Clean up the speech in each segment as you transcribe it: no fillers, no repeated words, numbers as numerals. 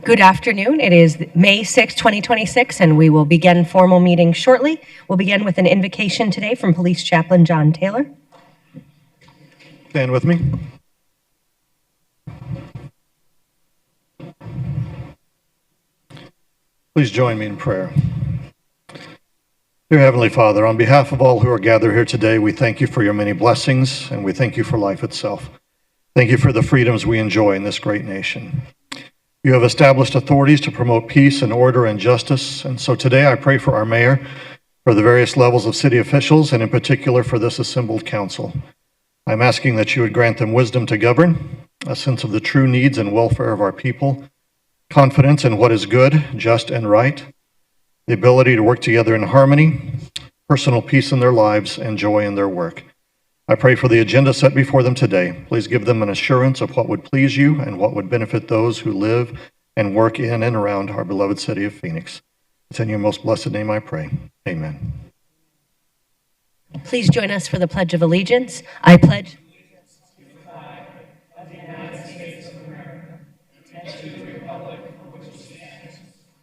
Good afternoon. It is May 6, 2026, and we will begin formal meeting shortly. We'll begin with an invocation today from Police Chaplain John Taylor. Stand with me. Please join me in prayer. Dear Heavenly Father, on behalf of all who are gathered here today, we thank you for your many blessings, and we thank you for life itself. Thank you for the freedoms we enjoy in this great nation. You have established authorities to promote peace and order and justice, and so today I pray for our mayor, for the various levels of city officials, and in particular for this assembled council. I'm asking that you would grant them wisdom to govern, a sense of the true needs and welfare of our people, confidence in what is good, just, and right, the ability to work together in harmony, personal peace in their lives, and joy in their work. I pray for the agenda set before them today. Please give them an assurance of what would please you and what would benefit those who live and work in and around our beloved city of Phoenix. It's in your most blessed name I pray. Amen. Please join us for the Pledge of Allegiance. I pledge allegiance to the flag of the United States of America and to the republic for which it stands,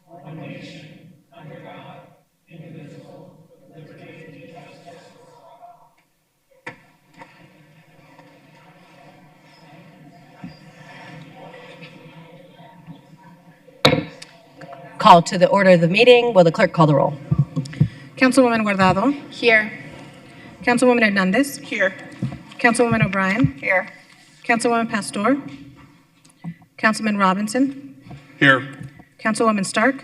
one nation, under God, indivisible, with liberty and justice for all. Call to the order of the meeting. Will the clerk call the roll? Councilwoman Guardado. Here. Councilwoman Hernandez. Here. Councilwoman O'Brien. Here. Councilwoman Pastor. Councilman Robinson. Here. Councilwoman Stark.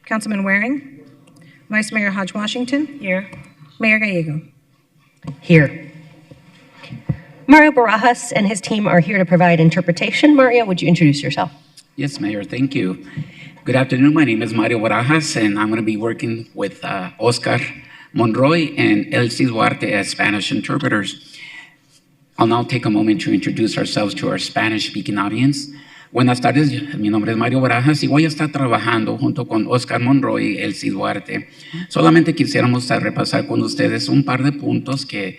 Councilman Waring. Vice Mayor Hodge Washington. Here. Mayor Gallego. Here. Mario Barajas and his team are here to provide interpretation. Mario, would you introduce yourself? Yes, Mayor, thank you. Good afternoon, my name is Mario Barajas, and I'm going to be working with Oscar Monroy and Elsie Duarte as Spanish interpreters. I'll now take a moment to introduce ourselves to our Spanish-speaking audience. Buenas tardes, mi nombre es Mario Barajas y voy a estar trabajando junto con Oscar Monroy y Elsie Duarte. Solamente quisiéramos repasar con ustedes un par de puntos que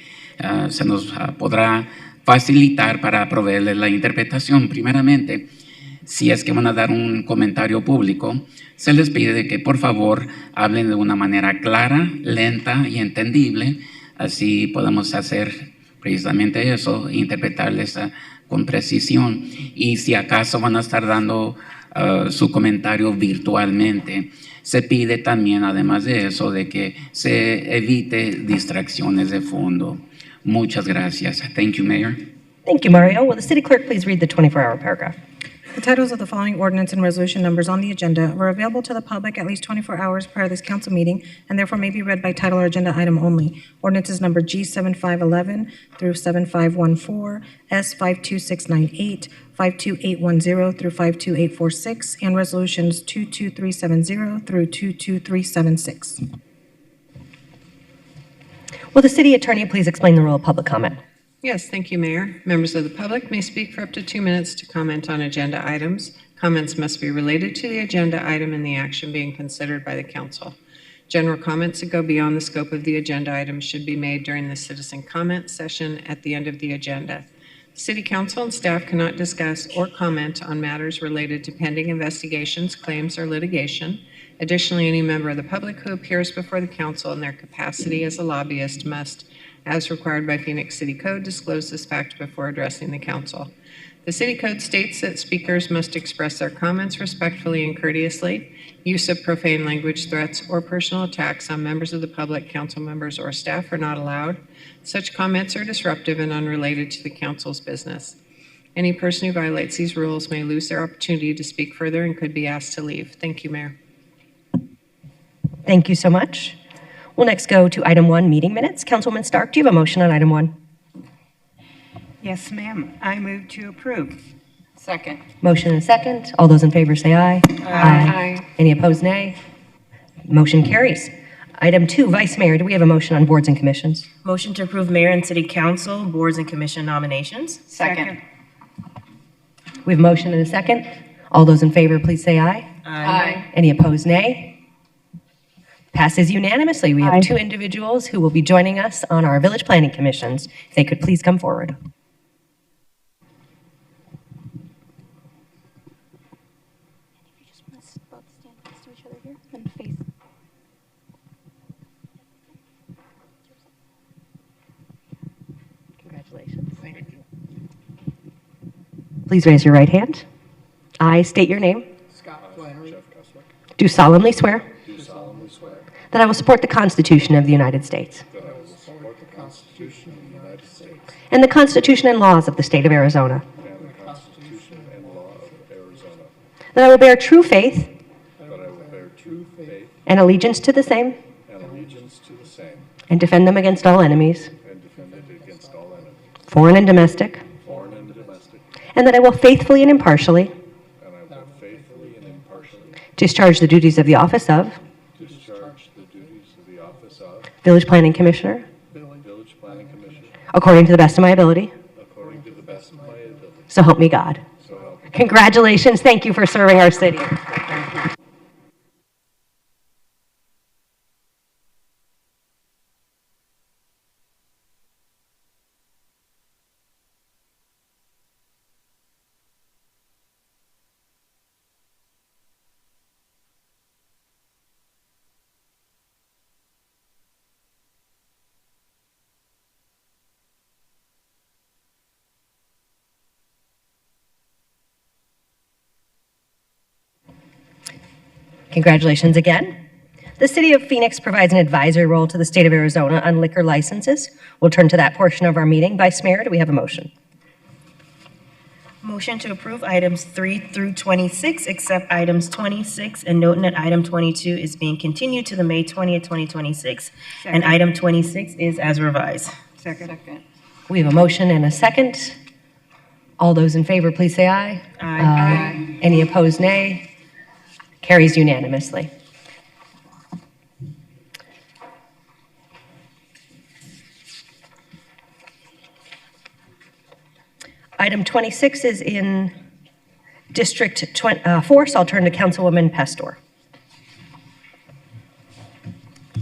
se nos podrá facilitar para proveerles la interpretación. Primeramente, si es que van a dar un comentario público, se les pide de que por favor hablen de una manera clara, lenta y entendible. Así podemos hacer precisamente eso, interpretarles con precisión. Y si acaso van a estar dando su comentario virtualmente, se pide también, además de eso, de que se evite distracciones de fondo. Muchas gracias. Thank you, Mayor. Thank you, Mario. Will the city clerk please read the 24-hour paragraph? The titles of the following ordinance and resolution numbers on the agenda were available to the public at least 24 hours prior to this council meeting and therefore may be read by title or agenda item only. Ordinances number G7511 through 7514, S52698, 52810 through 52846, and resolutions 22370 through 22376. Will the city attorney please explain the rule of public comment? Yes, thank you, Mayor. Members of the public may speak for up to 2 minutes to comment on agenda items. Comments must be related to the agenda item and the action being considered by the council. General comments that go beyond the scope of the agenda item should be made during the citizen comment session at the end of the agenda. City council and staff cannot discuss or comment on matters related to pending investigations, claims, or litigation. Additionally, any member of the public who appears before the council in their capacity as a lobbyist must, as required by Phoenix City Code, disclose this fact before addressing the council. The City Code states that speakers must express their comments respectfully and courteously. Use of profane language, threats, or personal attacks on members of the public, council members, or staff are not allowed. Such comments are disruptive and unrelated to the council's business. Any person who violates these rules may lose their opportunity to speak further and could be asked to leave. Thank you, Mayor. Thank you so much. We'll next go to item 1, meeting minutes. Councilwoman Stark, do you have a motion on item 1? Yes, ma'am. I move to approve. Second. Motion and a second. All those in favor say aye. Aye. Any opposed, nay? Motion carries. Item 2, Vice Mayor, do we have a motion on boards and commissions? Motion to approve mayor and city council, boards and commission nominations. Second. We have a motion and a second. All those in favor, please say aye. Aye. Any opposed, nay? Passes unanimously. We have 2 individuals who will be joining us on our village planning commissions. If they could please come forward. Please raise your right hand. I state your name. Scott Flannery. Do solemnly swear Do solemnly swear that I will support the Constitution of the United States that I will support the Constitution of the United States and the Constitution and laws of the state of Arizona, and the Constitution and law of Arizona, that I will bear true faith that I will bear true faith and allegiance to the same and allegiance to the same, and defend them against all enemies, and defend it against all enemies, foreign and domestic, foreign and domestic, and that I will faithfully and impartially and I will faithfully and impartially discharge the duties of the office of discharge the duties of the office of Village Planning Commissioner Village Planning Commissioner according to the best of my ability. according to the best of my ability. So help me God. So help me. Congratulations. Thank you for serving our city. Congratulations again. The City of Phoenix provides an advisory role to the state of Arizona on liquor licenses. We'll turn to that portion of our meeting. Vice Mayor, do we have a motion? Motion to approve items 3 through 26, except items 26, and noting that item 22 is being continued to the May 20th, 2026. And item 26 is as revised. Second. We have a motion and a second. All those in favor, please say aye. Aye. Any opposed, nay. Carries unanimously. Item 26 is in District 4, so I'll turn to Councilwoman Pastor.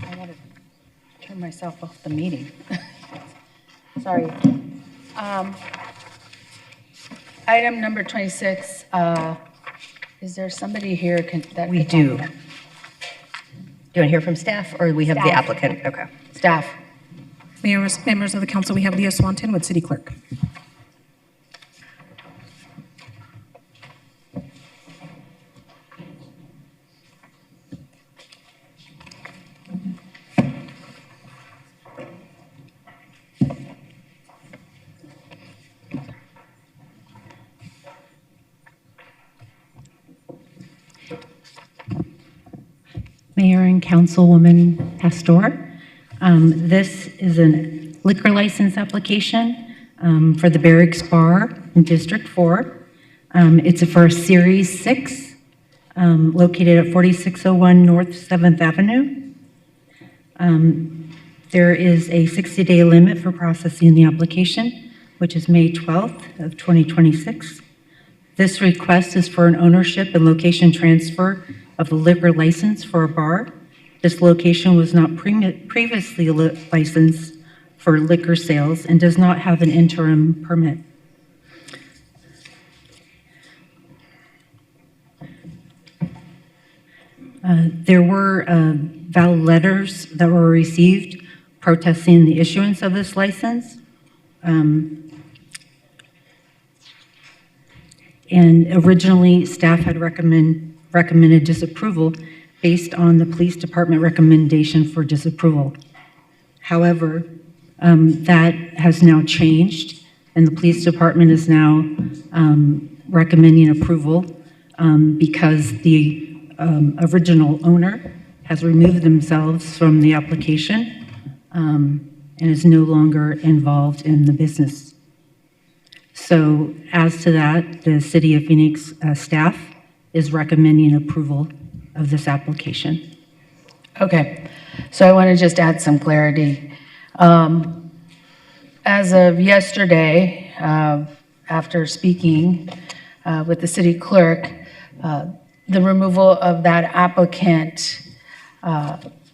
I gotta turn myself off the meeting. Sorry. Item number 26, is there somebody here that? We do. Do you want to hear from staff, or we have the Staff. applicant? Okay. Staff. Members of the council, we have Leah Swanton with City Clerk. Mayor and Councilwoman Pastor. This is a liquor license application for the Barracks Bar in District 4. It's for a Series 6 located at 4601 North 7th Avenue. There is a 60-day limit for processing the application, which is May 12th of 2026. This request is for an ownership and location transfer of the liquor license for a bar. This location was not previously licensed for liquor sales and does not have an interim permit. There were valid letters that were received protesting the issuance of this license. And originally, staff had recommended disapproval based on the police department recommendation for disapproval. However, that has now changed, and the police department is now recommending approval because the original owner has removed themselves from the application and is no longer involved in the business. So as to that, the City of Phoenix staff is recommending approval of this application. Okay, so I want to just add some clarity. As of yesterday, after speaking with the city clerk, the removal of that applicant,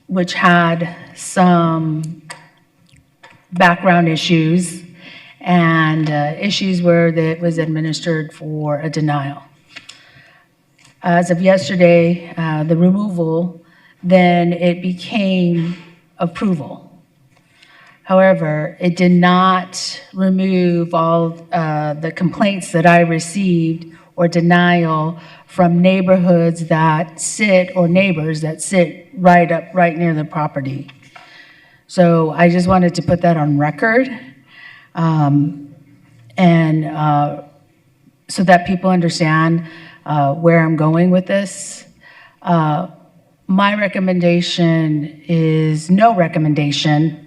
which had some background issues and issues where it was administered for a denial. As of yesterday, the removal, then it became approval. However, it did not remove all the complaints that I received or denial from neighborhoods that sit, or neighbors that sit right near the property. So I just wanted to put that on record, and so that people understand where I'm going with this. My recommendation is no recommendation,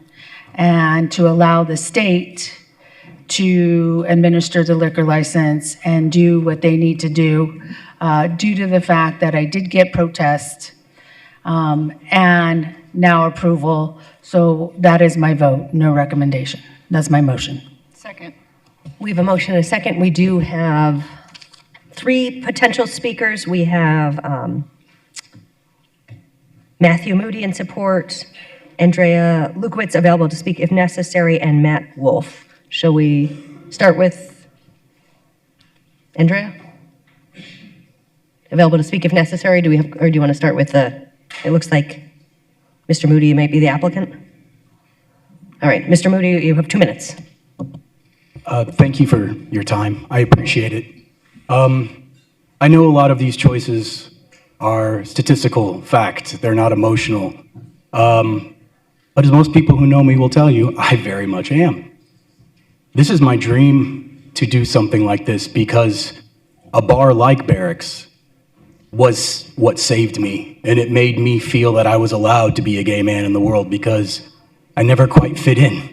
and to allow the state to administer the liquor license and do what they need to do, due to the fact that I did get protest and now approval. So that is my vote, no recommendation. That's my motion. Second. We have a motion and a second. We do have 3 potential speakers. We have Matthew Moody in support, Andrea Lukowitz available to speak if necessary, and Matt Wolf. Shall we start with Andrea? Available to speak if necessary. Do we have, or do you want to start with it looks like Mr. Moody might be the applicant. All right, Mr. Moody, you have 2 minutes. Thank you for your time. I appreciate it. I know a lot of these choices are statistical fact. They're not emotional. But as most people who know me will tell you, I very much am. This is my dream to do something like this because a bar like Barracks was what saved me. And it made me feel that I was allowed to be a gay man in the world because I never quite fit in.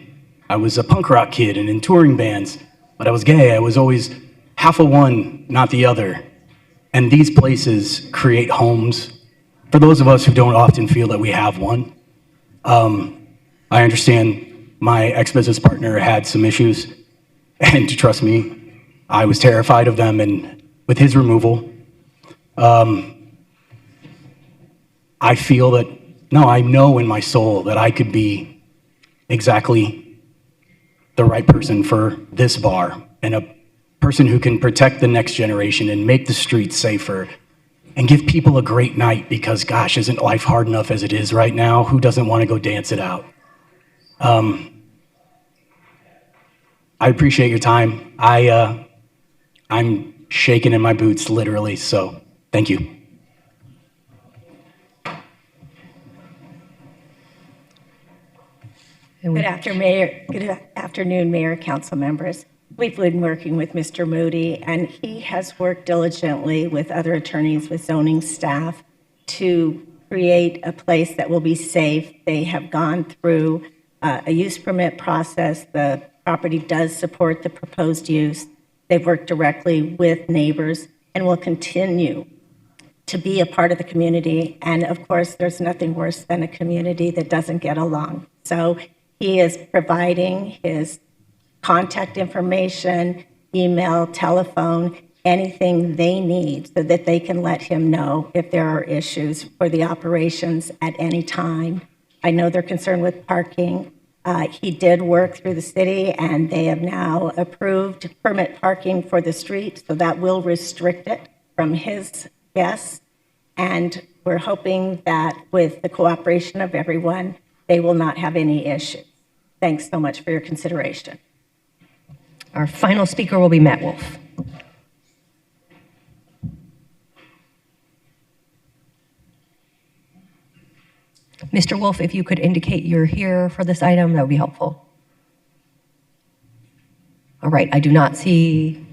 I was a punk rock kid and in touring bands, but I was gay. I was always half of one, not the other. And these places create homes for those of us who don't often feel that we have one. I understand my ex-business partner had some issues, and trust me, I was terrified of them, and with his removal, I feel that, no, I know in my soul that I could be exactly the right person for this bar, and a person who can protect the next generation and make the streets safer and give people a great night because, gosh, isn't life hard enough as it is right now? Who doesn't want to go dance it out? I appreciate your time. I'm shaking in my boots, literally, so thank you. Good afternoon, Mayor, council members. We've been working with Mr. Moody, and he has worked diligently with other attorneys, with zoning staff, to create a place that will be safe. They have gone through a use permit process. The property does support the proposed use. They've worked directly with neighbors and will continue to be a part of the community. And of course, there's nothing worse than a community that doesn't get along. So he is providing his contact information, email, telephone, anything they need so that they can let him know if there are issues for the operations at any time. I know they're concerned with parking. He did work through the city, and they have now approved permit parking for the street, so that will restrict it from his guests. And we're hoping that with the cooperation of everyone, they will not have any issues. Thanks so much for your consideration. Our final speaker will be Matt Wolf. Mr. Wolf, if you could indicate you're here for this item, that would be helpful. All right, I do not see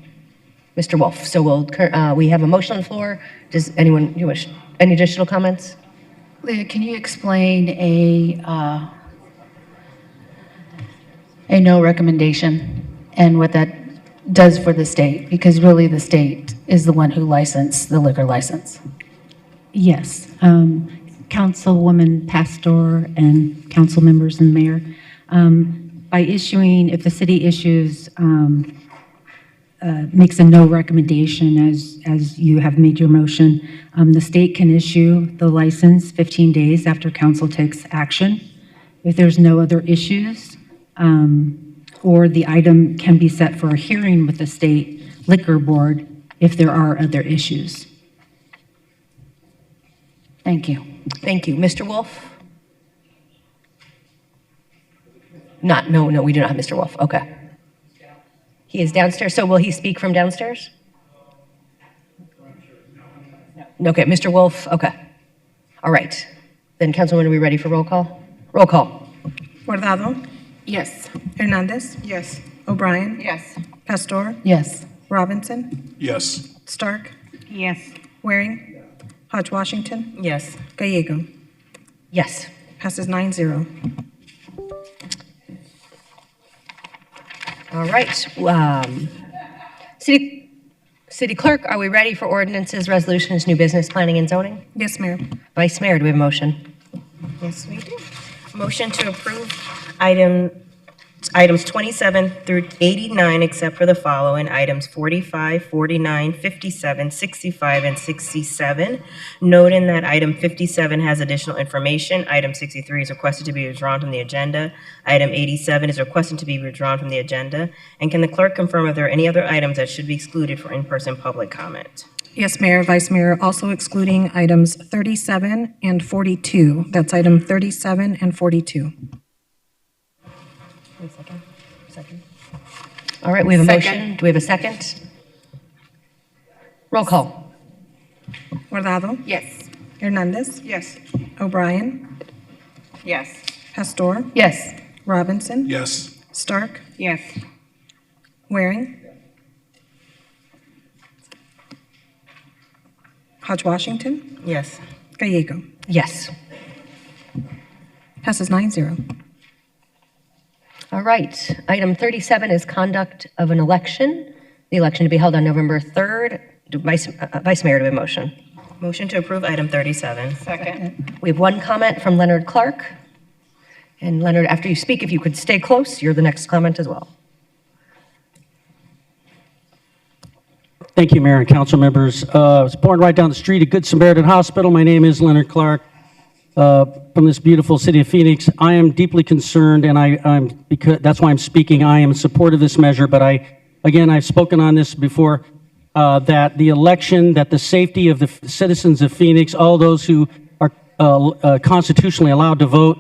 Mr. Wolf, so we have a motion on the floor. Does anyone, you wish, any additional comments? Leah, can you explain a no recommendation and what that does for the state? Because really the state is the one who licensed the liquor license. Yes. Councilwoman Pastor and council members and mayor, by issuing, if the city issues, makes a no recommendation as you have made your motion, the state can issue the license 15 days after council takes action. If there's no other issues, or the item can be set for a hearing with the state liquor board if there are other issues. Thank you. Thank you. Mr. Wolf? No, we do not have Mr. Wolf. Okay. He is downstairs, so will he speak from downstairs? Okay, Mr. Wolf, okay. All right. Then, Councilwoman, are we ready for roll call? Roll call. Guardado, Yes. Hernandez, Yes. O'Brien, Yes. Pastor, Yes. Robinson, Yes. Stark, Yes. Waring, Hodge Washington, Yes. Gallego. Yes. Passes 9-0. All right. City Clerk, are we ready for ordinances, resolutions, new business, planning, and zoning? Yes, Mayor. Vice Mayor, do we have a motion? Yes, we do. Motion to approve items 27 through 89, except for the following: items 45, 49, 57, 65, and 67. Noting that item 57 has additional information. Item 63 is requested to be withdrawn from the agenda. Item 87 is requested to be withdrawn from the agenda. And can the clerk confirm if there are any other items that should be excluded for in-person public comment? Yes, Mayor, Vice Mayor, also excluding items 37 and 42. That's item 37 and 42. Second. All right, we have a Second. motion. Do we have a second? Roll call. Guardado, Yes. Hernandez, Yes. O'Brien, Yes. Pastor, Yes. Robinson, Yes. Stark, Yes. Waring, Hodge Washington, Yes. Gallego. Yes. Passes 9-0. All right. Item 37 is conduct of an election. The election to be held on November 3rd. Vice Mayor, do we have a motion? Motion to approve item 37. Second. We have one comment from Leonard Clark. And Leonard, after you speak, if you could stay close, you're the next comment as well. Thank you, Mayor and council members. I was born right down the street at Good Samaritan Hospital. My name is Leonard Clark, from this beautiful city of Phoenix. I am deeply concerned, and because that's why I'm speaking. I am in support of this measure, but I've spoken on this before, that the election, that the safety of the citizens of Phoenix, all those who are constitutionally allowed to vote,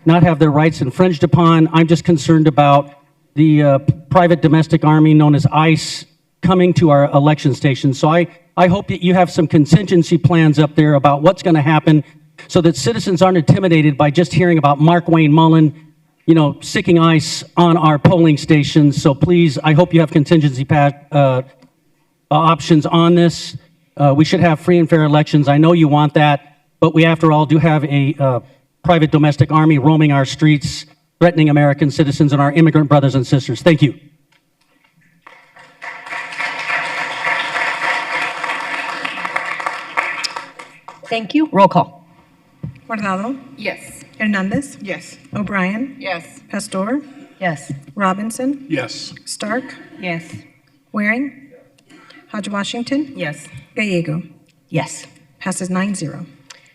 not have their rights infringed upon. I'm just concerned about the private domestic army known as ICE coming to our election stations. So I hope that you have some contingency plans up there about what's going to happen so that citizens aren't intimidated by just hearing about Mark Wayne Mullen, sicking ICE on our polling stations. So please, I hope you have contingency options on this. We should have free and fair elections. I know you want that, but we, after all, do have a private domestic army roaming our streets, threatening American citizens and our immigrant brothers and sisters. Thank you. Thank you. Roll call. Guardado, Yes. Hernandez, Yes. O'Brien, Yes. Pastor, Yes. Robinson, Yes. Stark, Yes. Waring, Hodge Washington, Yes. Gallego. Yes. Passes 9-0.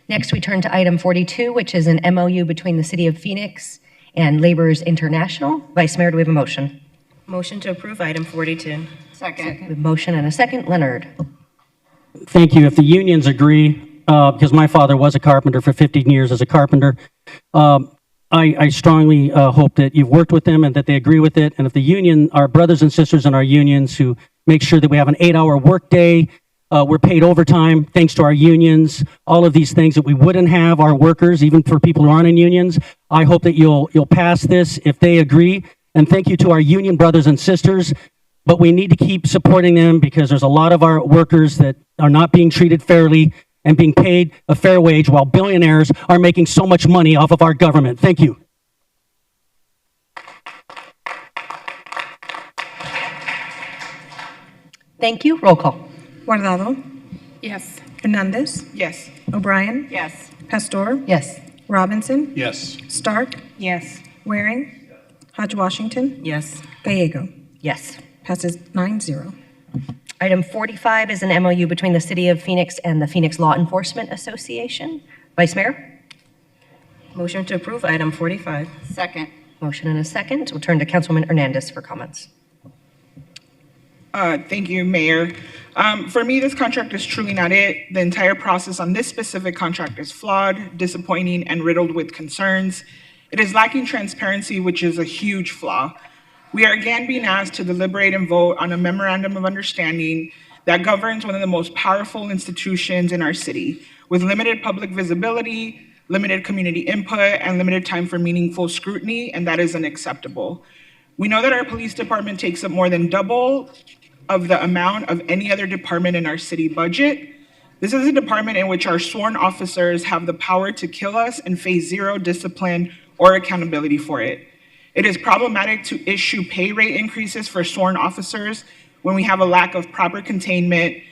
Next, we turn to item 42, which is an MOU between the City of Phoenix and Laborers International. Vice Mayor, do we have a motion? Motion to approve item 42. Second. We have a motion and a second. Leonard. Thank you. If the unions agree, because my father was a carpenter for 15 years as a carpenter, I strongly hope that you've worked with them and that they agree with it. And if the union, our brothers and sisters in our unions who make sure that we have an 8-hour workday, we're paid overtime thanks to our unions, all of these things that we wouldn't have, our workers, even for people who aren't in unions, I hope that you'll pass this if they agree. And thank you to our union brothers and sisters. But we need to keep supporting them because there's a lot of our workers that are not being treated fairly and being paid a fair wage while billionaires are making so much money off of our government. Thank you. Thank you. Roll call. Guardado, Yes. Hernandez, Yes. O'Brien, Yes. Pastor, Yes. Robinson, Yes. Stark, Yes. Waring, Hodge Washington, Yes. Gallego. Yes. Passes 9-0. Item 45 is an MOU between the City of Phoenix and the Phoenix Law Enforcement Association. Vice Mayor? Motion to approve item 45. Second. Motion and a second. We'll turn to Councilwoman Hernandez for comments. Thank you, Mayor. For me, this contract is truly not it. The entire process on this specific contract is flawed, disappointing, and riddled with concerns. It is lacking transparency, which is a huge flaw. We are again being asked to deliberate and vote on a memorandum of understanding that governs one of the most powerful institutions in our city, with limited public visibility, limited community input, and limited time for meaningful scrutiny, and that is unacceptable. We know that our police department takes up more than double of the amount of any other department in our city budget. This is a department in which our sworn officers have the power to kill us and face zero discipline or accountability for it. It is problematic to issue pay rate increases for sworn officers when we have a lack of proper containment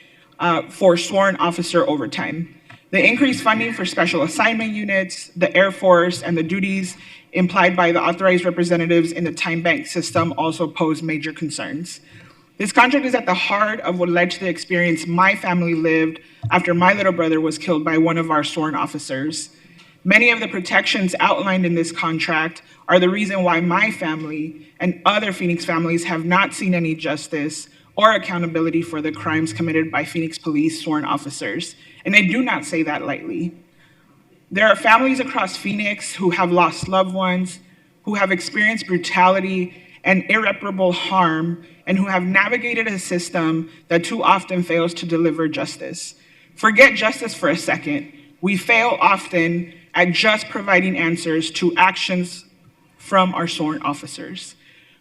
for sworn officer overtime. The increased funding for special assignment units, the Air Force, and the duties implied by the authorized representatives in the time bank system also pose major concerns. This contract is at the heart of what led to the experience my family lived after my little brother was killed by one of our sworn officers. Many of the protections outlined in this contract are the reason why my family and other Phoenix families have not seen any justice or accountability for the crimes committed by Phoenix police sworn officers. And I do not say that lightly. There are families across Phoenix who have lost loved ones, who have experienced brutality and irreparable harm, and who have navigated a system that too often fails to deliver justice. Forget justice for a second. We fail often at just providing answers to actions from our sworn officers.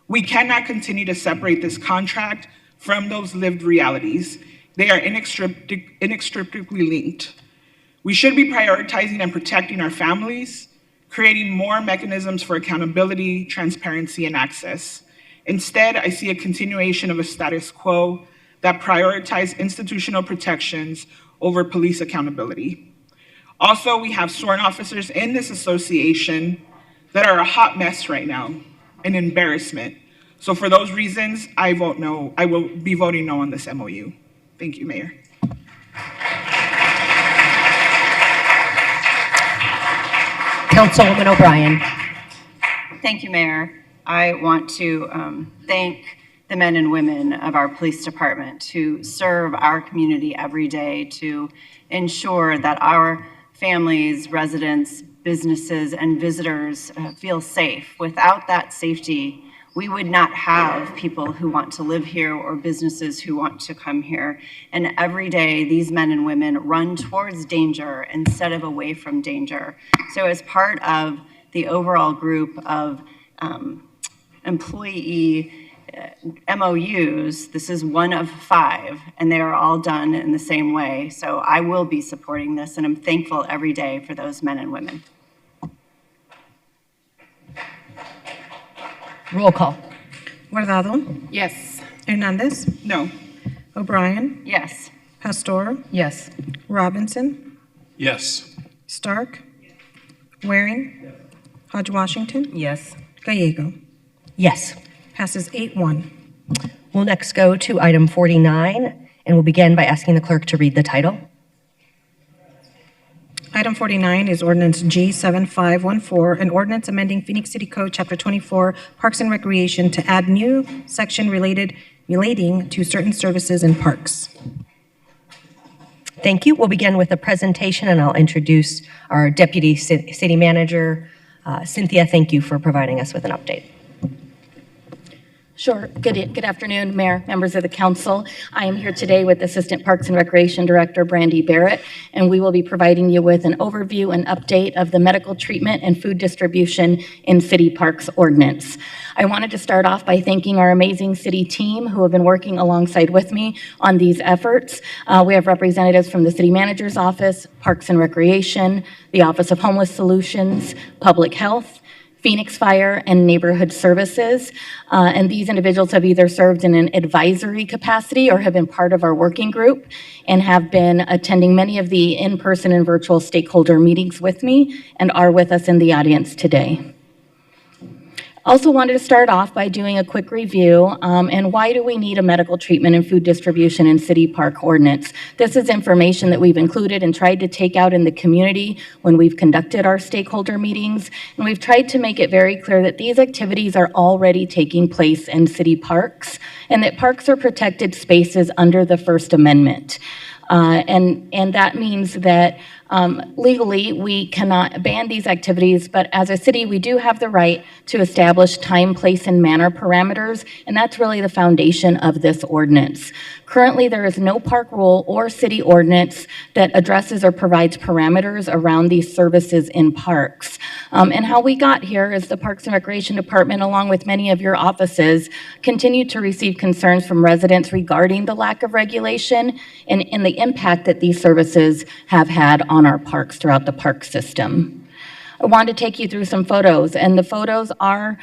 We cannot continue to separate this contract from those lived realities. They are inextricably linked. We should be prioritizing and protecting our families, creating more mechanisms for accountability, transparency, and access. Instead, I see a continuation of a status quo that prioritizes institutional protections over police accountability. Also, we have sworn officers in this association that are a hot mess right now, an embarrassment. So for those reasons, I vote no. I will be voting no on this MOU. Thank you, Mayor. Councilwoman O'Brien. Thank you, Mayor. I want to thank the men and women of our police department who serve our community every day to ensure that our families, residents, businesses, and visitors feel safe. Without that safety, we would not have people who want to live here or businesses who want to come here. And every day, these men and women run towards danger instead of away from danger. So as part of the overall group of employee MOUs, this is one of 5, and they are all done in the same way. So I will be supporting this, and I'm thankful every day for those men and women. Roll call. Guardado. Yes. Hernandez. No. O'Brien. Yes. Pastor. Yes. Robinson. Yes. Stark. Waring. Hodge Washington. Yes. Gallego. Yes. Passes 8-1. We'll next go to item 49, and we'll begin by asking the clerk to read the title. Item 49 is ordinance G7514, an ordinance amending Phoenix City Code, Chapter 24, Parks and Recreation to add new section relating to certain services in parks. Thank you. We'll begin with a presentation, and I'll introduce our Deputy City Manager, Cynthia. Thank you for providing us with an update. Sure. Good afternoon, Mayor, members of the council. I am here today with Assistant Parks and Recreation Director Brandy Barrett, and we will be providing you with an overview and update of the medical treatment and food distribution in city parks ordinance. I wanted to start off by thanking our amazing city team who have been working alongside with me on these efforts. We have representatives from the City Manager's Office, Parks and Recreation, the Office of Homeless Solutions, Public Health, Phoenix Fire, and Neighborhood Services. And these individuals have either served in an advisory capacity or have been part of our working group and have been attending many of the in-person and virtual stakeholder meetings with me and are with us in the audience today. Also wanted to start off by doing a quick review and why do we need a medical treatment and food distribution in city park ordinance. This is information that we've included and tried to take out in the community when we've conducted our stakeholder meetings, and we've tried to make it very clear that these activities are already taking place in city parks and that parks are protected spaces under the First Amendment. And that means that Legally, we cannot ban these activities, but as a city, we do have the right to establish time, place, and manner parameters, and that's really the foundation of this ordinance. Currently, there is no park rule or city ordinance that addresses or provides parameters around these services in parks. And how we got here is the Parks and Recreation Department, along with many of your offices, continue to receive concerns from residents regarding the lack of regulation and the impact that these services have had on our parks throughout the park system. I wanted to take you through some photos, and the photos are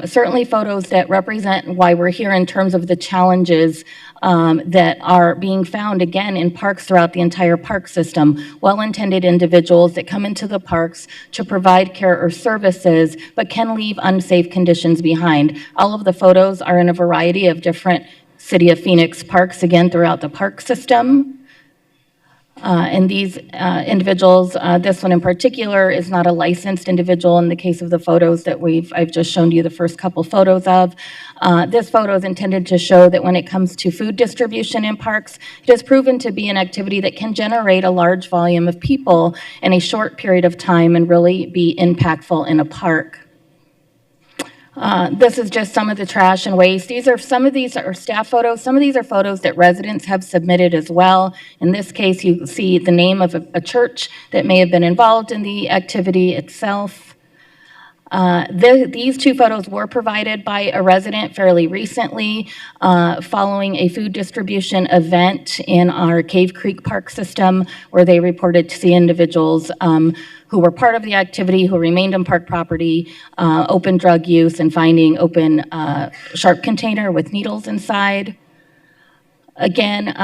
certainly photos that represent why we're here in terms of the challenges that are being found, again, in parks throughout the entire park system. Well-intended individuals that come into the parks to provide care or services, but can leave unsafe conditions behind. All of the photos are in a variety of different City of Phoenix parks, again, throughout the park system. And these individuals, this one in particular, is not a licensed individual in the case of the photos that I've just shown you the first couple photos of. This photo is intended to show that when it comes to food distribution in parks, it has proven to be an activity that can generate a large volume of people in a short period of time and really be impactful in a park. This is just some of the trash and waste. Some of these are staff photos. Some of these are photos that residents have submitted as well. In this case, you see the name of a church that may have been involved in the activity itself. These two photos were provided by a resident fairly recently following a food distribution event in our Cave Creek Park system, where they reported to see individuals who were part of the activity, who remained on park property, open drug use, and finding open sharp container with needles inside. Again,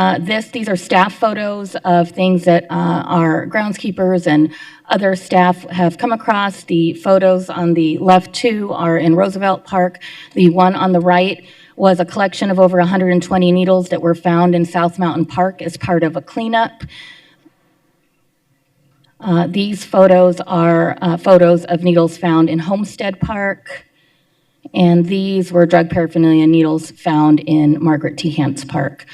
these are staff photos of things that our groundskeepers and other staff have come across. The photos on the left two are in Roosevelt Park. The one on the right was a collection of over 120 needles that were found in South Mountain Park as part of a cleanup. These photos are photos of needles found in Homestead Park, and these were drug paraphernalia needles found in Margaret T. Hance Park.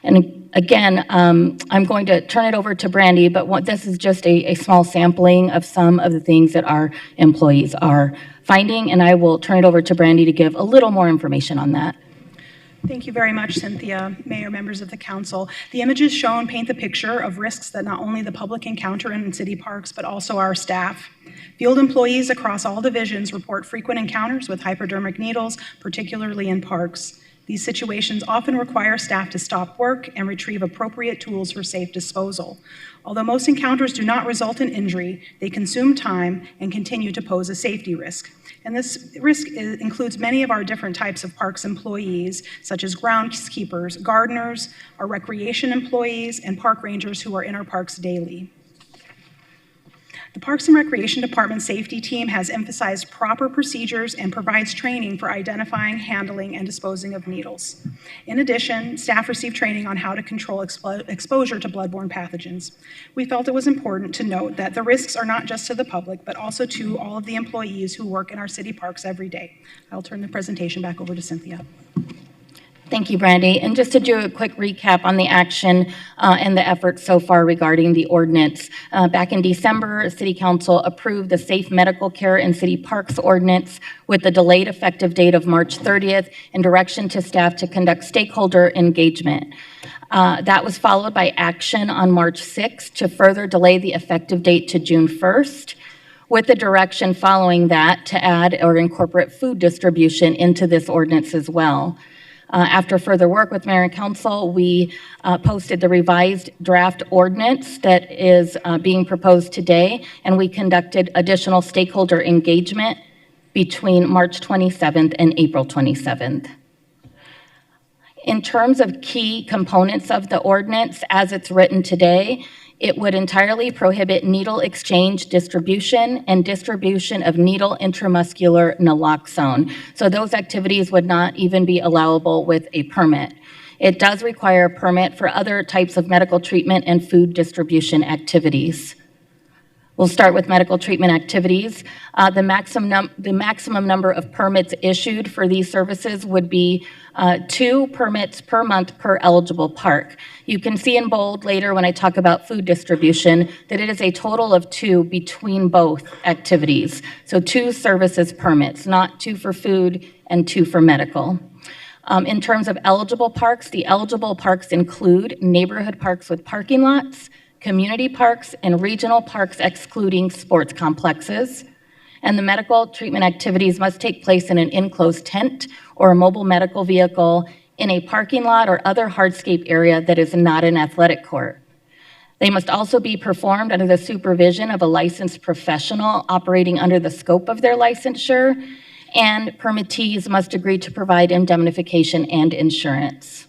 And again, I'm going to turn it over to Brandy, but this is just a small sampling of some of the things that our employees are finding, and I will turn it over to Brandy to give a little more information on that. Thank you very much, Cynthia, Mayor, members of the council. The images shown paint the picture of risks that not only the public encounter in city parks, but also our staff. Field employees across all divisions report frequent encounters with hypodermic needles, particularly in parks. These situations often require staff to stop work and retrieve appropriate tools for safe disposal. Although most encounters do not result in injury, they consume time and continue to pose a safety risk. And this risk includes many of our different types of parks employees, such as groundskeepers, gardeners, our recreation employees, and park rangers who are in our parks daily. The Parks and Recreation Department safety team has emphasized proper procedures and provides training for identifying, handling, and disposing of needles. In addition, staff receive training on how to control exposure to bloodborne pathogens. We felt it was important to note that the risks are not just to the public, but also to all of the employees who work in our city parks every day. I'll turn the presentation back over to Cynthia. Thank you, Brandy. And just to do a quick recap on the action and the efforts so far regarding the ordinance. Back in December, City Council approved the Safe Medical Care in City Parks Ordinance with the delayed effective date of March 30th and direction to staff to conduct stakeholder engagement. That was followed by action on March 6th to further delay the effective date to June 1st, with the direction following that to add or incorporate food distribution into this ordinance as well. After further work with Mayor and Council, we posted the revised draft ordinance that is being proposed today, and we conducted additional stakeholder engagement between March 27th and April 27th. In terms of key components of the ordinance, as it's written today, it would entirely prohibit needle exchange distribution and distribution of needle intramuscular naloxone. So those activities would not even be allowable with a permit. It does require a permit for other types of medical treatment and food distribution activities. We'll start with medical treatment activities. The maximum number of permits issued for these services would be 2 permits per month per eligible park. You can see in bold later when I talk about food distribution that it is a total of 2 between both activities. So 2 services permits, not 2 for food and 2 for medical. In terms of eligible parks, the eligible parks include neighborhood parks with parking lots, community parks, and regional parks excluding sports complexes. And the medical treatment activities must take place in an enclosed tent or a mobile medical vehicle in a parking lot or other hardscape area that is not an athletic court. They must also be performed under the supervision of a licensed professional operating under the scope of their licensure, and permittees must agree to provide indemnification and insurance.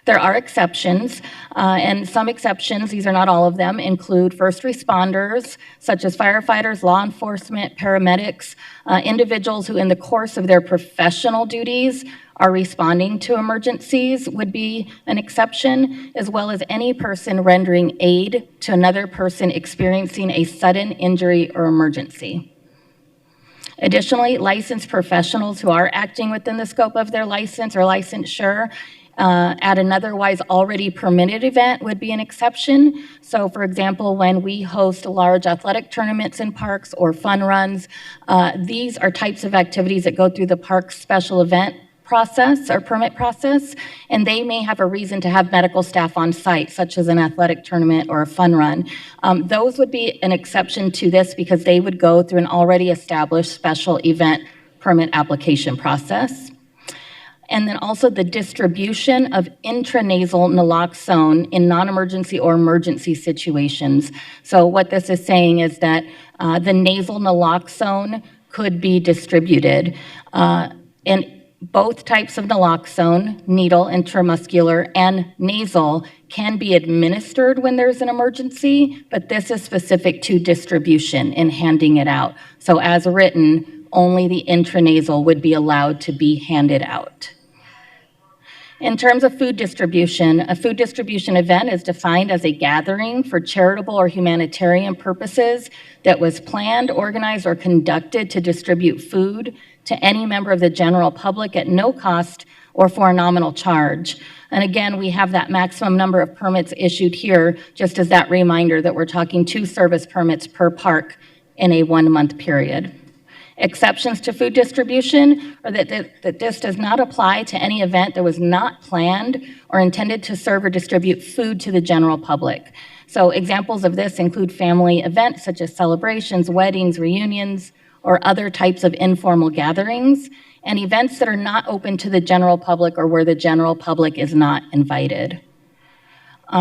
There are exceptions, and some exceptions, these are not all of them, include first responders, such as firefighters, law enforcement, paramedics, individuals who in the course of their professional duties are responding to emergencies would be an exception, as well as any person rendering aid to another person experiencing a sudden injury or emergency. Additionally, licensed professionals who are acting within the scope of their license or licensure at an otherwise already permitted event would be an exception. So for example, when we host large athletic tournaments in parks or fun runs, these are types of activities that go through the park's special event process or permit process, and they may have a reason to have medical staff on site, such as an athletic tournament or a fun run. Those would be an exception to this because they would go through an already established special event permit application process. And then also the distribution of intranasal naloxone in non-emergency or emergency situations. So what this is saying is that the nasal naloxone could be distributed. And both types of naloxone, needle, intramuscular, and nasal, can be administered when there's an emergency, but this is specific to distribution and handing it out. So as written, only the intranasal would be allowed to be handed out. In terms of food distribution, a food distribution event is defined as a gathering for charitable or humanitarian purposes that was planned, organized, or conducted to distribute food to any member of the general public at no cost or for a nominal charge. And again, we have that maximum number of permits issued here, just as that reminder that we're talking 2 service permits per park in a 1-month period. Exceptions to food distribution are that this does not apply to any event that was not planned or intended to serve or distribute food to the general public. So examples of this include family events such as celebrations, weddings, reunions, or other types of informal gatherings, and events that are not open to the general public or where the general public is not invited.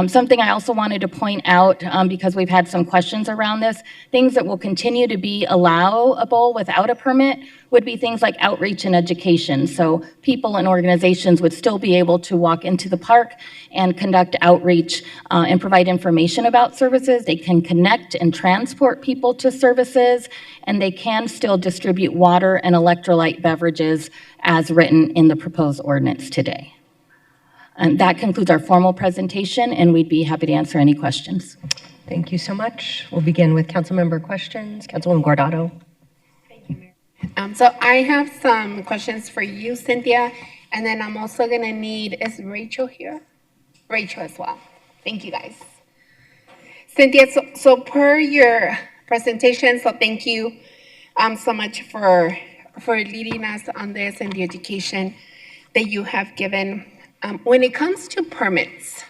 Something I also wanted to point out, because we've had some questions around this, things that will continue to be allowable without a permit would be things like outreach and education. So people and organizations would still be able to walk into the park and conduct outreach and provide information about services. They can connect and transport people to services, and they can still distribute water and electrolyte beverages as written in the proposed ordinance today. And that concludes our formal presentation, and we'd be happy to answer any questions. Thank you so much. We'll begin with council member questions. Councilwoman Guardado. So I have some questions for you, Cynthia, and then I'm also gonna need, is Rachel here? Rachel as well. Thank you, guys. Cynthia, so per your presentation, so thank you so much for leading us on this and the education that you have given. When it comes to permits,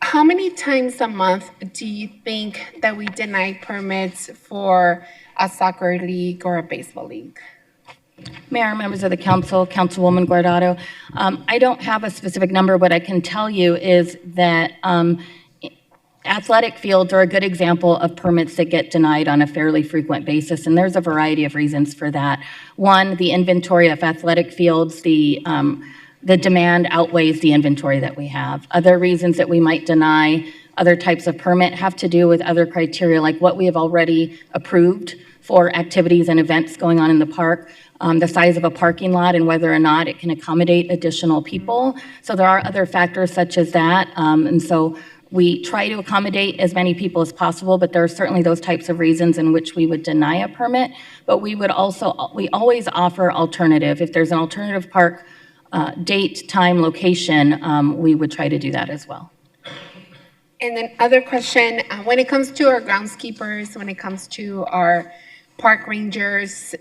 how many times a month do you think that we deny permits for a soccer league or a baseball league? Mayor, members of the council, Councilwoman Guardado, I don't have a specific number. What I can tell you is that athletic fields are a good example of permits that get denied on a fairly frequent basis, and there's a variety of reasons for that. One, the inventory of athletic fields, the demand outweighs the inventory that we have. Other reasons that we might deny other types of permit have to do with other criteria, like what we have already approved for activities and events going on in the park, the size of a parking lot and whether or not it can accommodate additional people. So there are other factors such as that. And so We try to accommodate as many people as possible, but there are certainly those types of reasons in which we would deny a permit. But we always offer alternative. If there's an alternative park, date, time, location, we would try to do that as well. And then other question, when it comes to our groundskeepers, when it comes to our park rangers,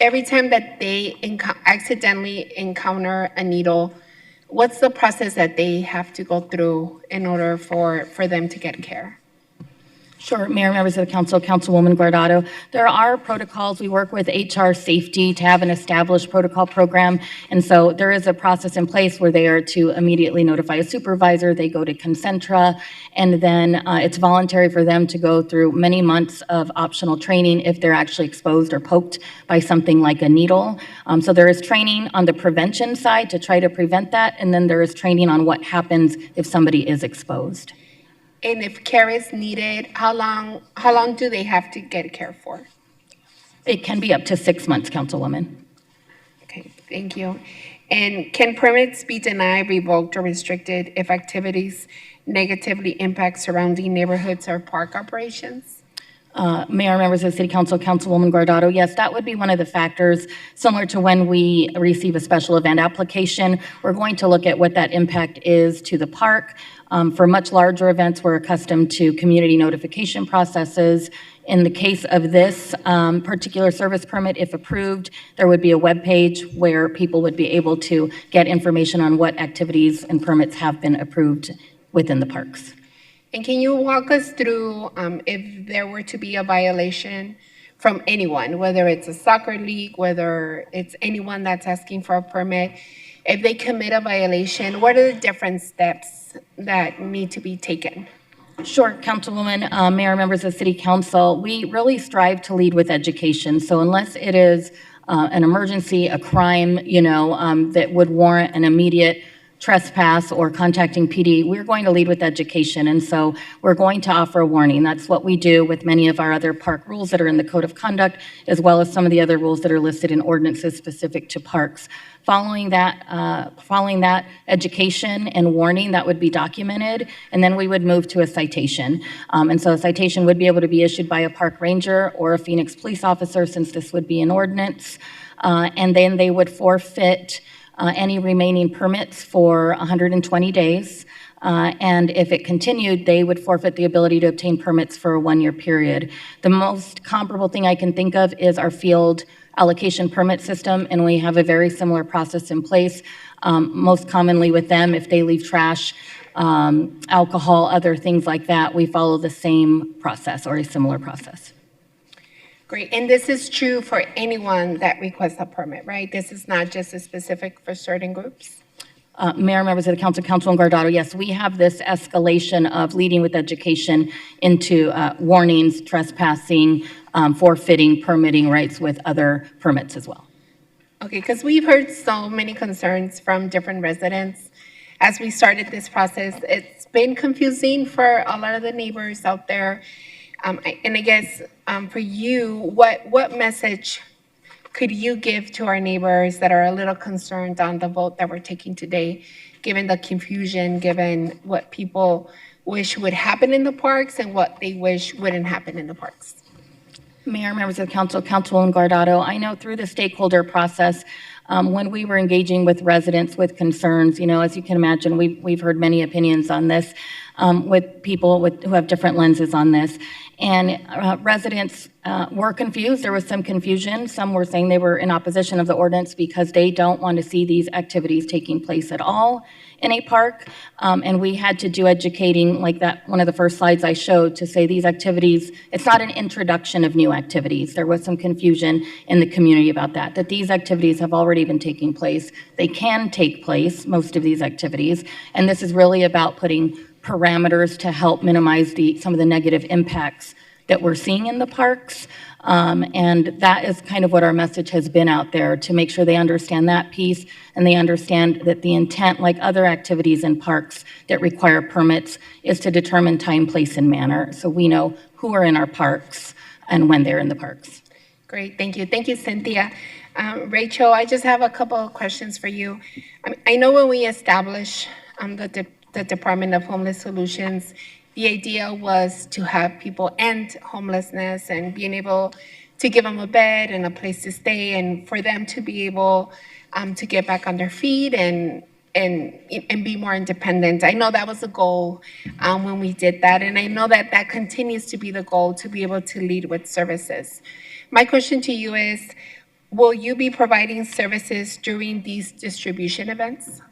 every time that they accidentally encounter a needle, what's the process that they have to go through in order for them to get care? Sure, Mayor, members of the council, Councilwoman Guardado. There are protocols. We work with HR safety to have an established protocol program. And so there is a process in place where they are to immediately notify a supervisor. They go to Concentra, and then it's voluntary for them to go through many months of optional training if they're actually exposed or poked by something like a needle. So there is training on the prevention side to try to prevent that. And then there is training on what happens if somebody is exposed. And if care is needed, how long do they have to get care for? It can be up to 6 months, Councilwoman. Okay, thank you. And can permits be denied, revoked, or restricted if activities negatively impact surrounding neighborhoods or park operations? Mayor, members of the City Council, Councilwoman Guardado, yes, that would be one of the factors. Similar to when we receive a special event application, we're going to look at what that impact is to the park. For much larger events, we're accustomed to community notification processes. In the case of this particular service permit, if approved, there would be a web page where people would be able to get information on what activities and permits have been approved within the parks. And can you walk us through if there were to be a violation from anyone, whether it's a soccer league, whether it's anyone that's asking for a permit, if they commit a violation, what are the different steps that need to be taken? Sure, Councilwoman, Mayor, members of the City Council, we really strive to lead with education. So unless it is an emergency, a crime, that would warrant an immediate trespass or contacting PD, we're going to lead with education. And so we're going to offer a warning. That's what we do with many of our other park rules that are in the Code of Conduct, as well as some of the other rules that are listed in ordinances specific to parks. Following that education and warning, that would be documented, and then we would move to a citation. And so a citation would be able to be issued by a park ranger or a Phoenix police officer, since this would be an ordinance. And then they would forfeit any remaining permits for 120 days. And if it continued, they would forfeit the ability to obtain permits for a one-year period. The most comparable thing I can think of is our field allocation permit system, and we have a very similar process in place. Most commonly with them, if they leave trash, alcohol, other things like that, we follow the same process or a similar process. Great, and this is true for anyone that requests a permit, right? This is not just specific for certain groups? Mayor, members of the council, Councilwoman Guardado, yes, we have this escalation of leading with education into warnings, trespassing, forfeiting, permitting rights with other permits as well. Okay, because we've heard so many concerns from different residents as we started this process. It's been confusing for a lot of the neighbors out there. And I guess for you, what message could you give to our neighbors that are a little concerned on the vote that we're taking today, given the confusion, given what people wish would happen in the parks and what they wish wouldn't happen in the parks? Mayor, members of the council, Councilwoman Guardado, I know through the stakeholder process, when we were engaging with residents with concerns, as you can imagine, we've heard many opinions on this with people who have different lenses on this. And residents were confused. There was some confusion. Some were saying they were in opposition of the ordinance because they don't want to see these activities taking place at all in a park. And we had to do educating, like that one of the first slides I showed, to say these activities, it's not an introduction of new activities. There was some confusion in the community about that these activities have already been taking place. They can take place, most of these activities. And this is really about putting parameters to help minimize some of the negative impacts that we're seeing in the parks. And that is kind of what our message has been out there, to make sure they understand that piece and they understand that the intent, like other activities in parks that require permits, is to determine time, place, and manner. So we know who are in our parks and when they're in the parks. Great, thank you. Thank you, Cynthia. Rachel, I just have a couple of questions for you. I know when we establish the Department of Homeless Solutions, the idea was to have people end homelessness and being able to give them a bed and a place to stay, and for them to be able to get back on their feet and be more independent. I know that was the goal when we did that, and I know that that continues to be the goal, to be able to lead with services. My question to you is, will you be providing services during these distribution events?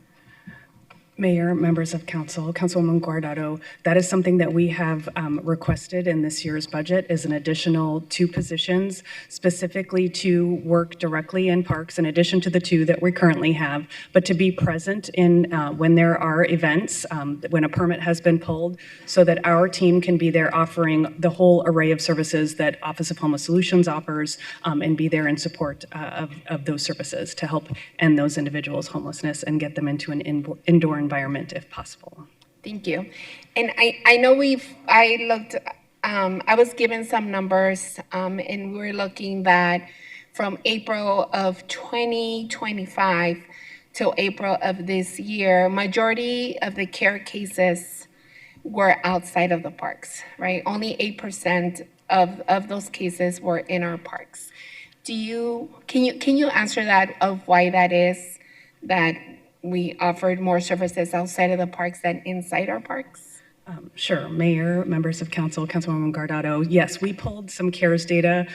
Mayor, members of council, Councilwoman Guardado, that is something that we have requested in this year's budget, is an additional 2 positions specifically to work directly in parks, in addition to the 2 that we currently have, but to be present in when there are events, when a permit has been pulled, so that our team can be there offering the whole array of services that Office of Homeless Solutions offers, and be there in support of those services to help end those individuals' homelessness and get them into an indoor environment if possible. Thank you. And I know I was given some numbers, and we're looking that from April of 2025 till April of this year, majority of the care cases were outside of the parks, right? Only 8% of those cases were in our parks. Can you answer that, of why that is, that we offered more services outside of the parks than inside our parks? Sure. Mayor, members of council, Councilwoman Guardado, yes, we pulled some CARES data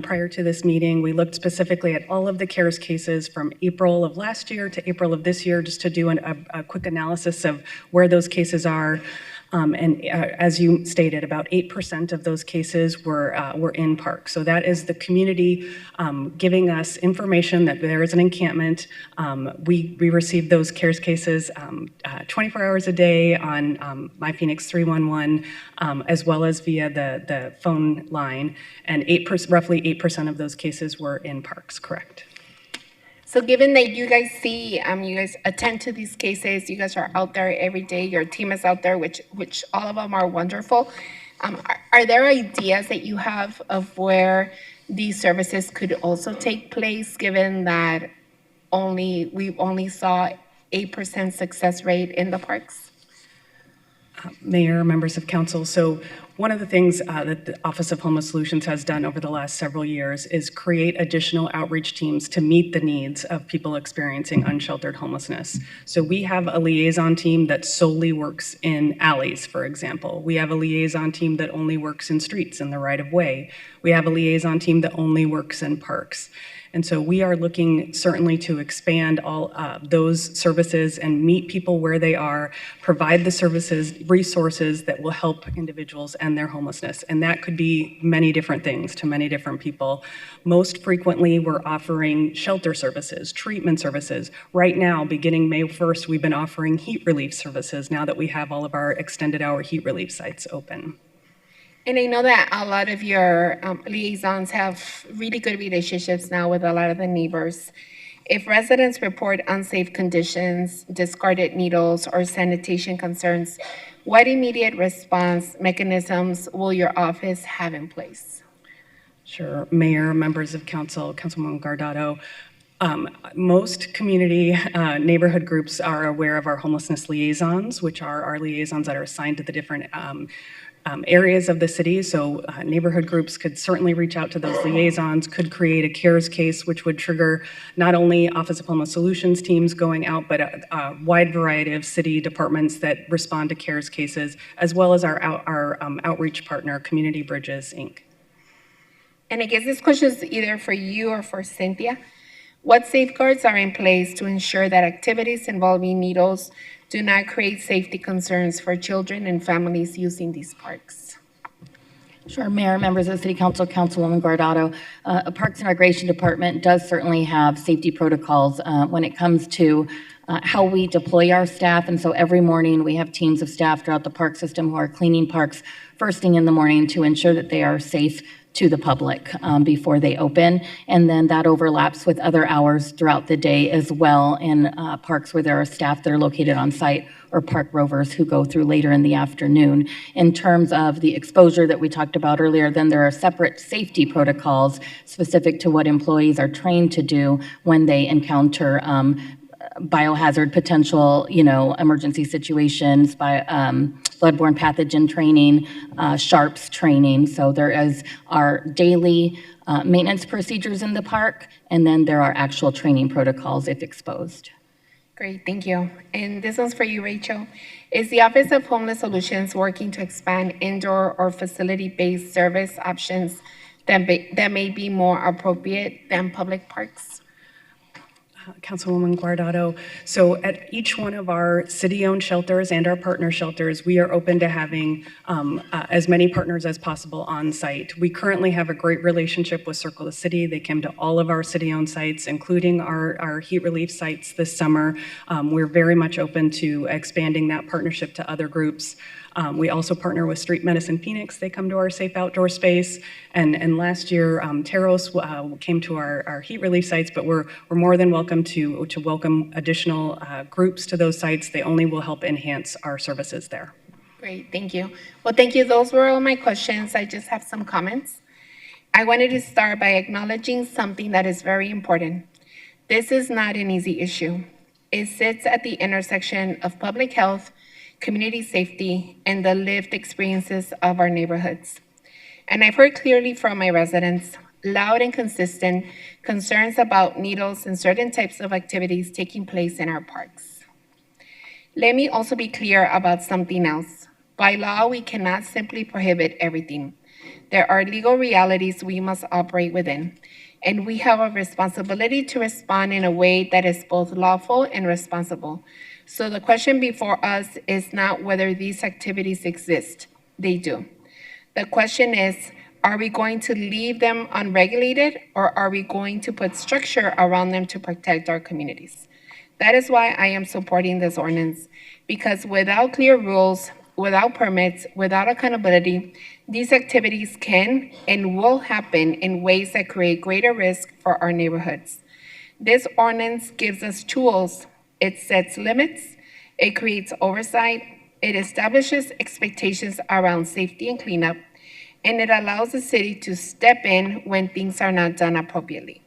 prior to this meeting. We looked specifically at all of the CARES cases from April of last year to April of this year, just to do a quick analysis of where those cases are. As you stated, about 8% of those cases were in parks. So that is the community giving us information that there is an encampment. We receive those CARES cases 24 hours a day on My Phoenix 311, as well as via the phone line. And roughly 8% of those cases were in parks, correct? So given that you guys see, you guys attend to these cases, you guys are out there every day, your team is out there, which all of them are wonderful. Are there ideas that you have of where these services could also take place, given that we only saw 8% success rate in the parks? Mayor, members of council, so one of the things that the Office of Homeless Solutions has done over the last several years is create additional outreach teams to meet the needs of people experiencing unsheltered homelessness. So we have a liaison team that solely works in alleys, for example. We have a liaison team that only works in streets in the right-of-way. We have a liaison team that only works in parks. And so we are looking certainly to expand all those services and meet people where they are, provide the services, resources that will help individuals end their homelessness. And that could be many different things to many different people. Most frequently, we're offering shelter services, treatment services. Right now, beginning May 1st, we've been offering heat relief services now that we have all of our extended hour heat relief sites open. And I know that a lot of your liaisons have really good relationships now with a lot of the neighbors. If residents report unsafe conditions, discarded needles, or sanitation concerns, what immediate response mechanisms will your office have in place? Sure. Mayor, members of council, Councilwoman Guardado, most community neighborhood groups are aware of our homelessness liaisons, which are our liaisons that are assigned to the different areas of the city. So neighborhood groups could certainly reach out to those liaisons, could create a CARES case, which would trigger not only Office of Homeless Solutions teams going out, but a wide variety of city departments that respond to CARES cases, as well as our outreach partner, Community Bridges, Inc. And I guess this question is either for you or for Cynthia. What safeguards are in place to ensure that activities involving needles do not create safety concerns for children and families using these parks? Sure, Mayor, members of the City Council, Councilwoman Guardado, Parks and Recreation Department does certainly have safety protocols when it comes to how we deploy our staff. And so every morning we have teams of staff throughout the park system who are cleaning parks first thing in the morning to ensure that they are safe to the public before they open. And then that overlaps with other hours throughout the day as well in parks where there are staff that are located on site, or park rovers who go through later in the afternoon. In terms of the exposure that we talked about earlier, then there are separate safety protocols specific to what employees are trained to do when they encounter biohazard potential, emergency situations, by bloodborne pathogen training, sharps training. So there is our daily maintenance procedures in the park, and then there are actual training protocols if exposed. Great, thank you. And this one's for you, Rachel. Is the Office of Homeless Solutions working to expand indoor or facility-based service options that may be more appropriate than public parks? Councilwoman Guardado. So at each one of our city-owned shelters and our partner shelters, we are open to having as many partners as possible on site. We currently have a great relationship with Circle the City. They came to all of our city-owned sites, including our heat relief sites this summer. We're very much open to expanding that partnership to other groups. We also partner with Street Medicine Phoenix. They come to our safe outdoor space. And last year, Teros came to our heat relief sites, but we're more than welcome to welcome additional groups to those sites. They only will help enhance our services there. Great, thank you. Well, thank you. Those were all my questions. I just have some comments. I wanted to start by acknowledging something that is very important. This is not an easy issue. It sits at the intersection of public health, community safety, and the lived experiences of our neighborhoods. And I've heard clearly from my residents, loud and consistent, concerns about needles and certain types of activities taking place in our parks. Let me also be clear about something else. By law, we cannot simply prohibit everything. There are legal realities we must operate within, and we have a responsibility to respond in a way that is both lawful and responsible. So the question before us is not whether these activities exist. They do. The question is, are we going to leave them unregulated, or are we going to put structure around them to protect our communities? That is why I am supporting this ordinance, because without clear rules, without permits, without accountability, these activities can and will happen in ways that create greater risk for our neighborhoods. This ordinance gives us tools. It sets limits, it creates oversight, it establishes expectations around safety and cleanup, and it allows the city to step in when things are not done appropriately.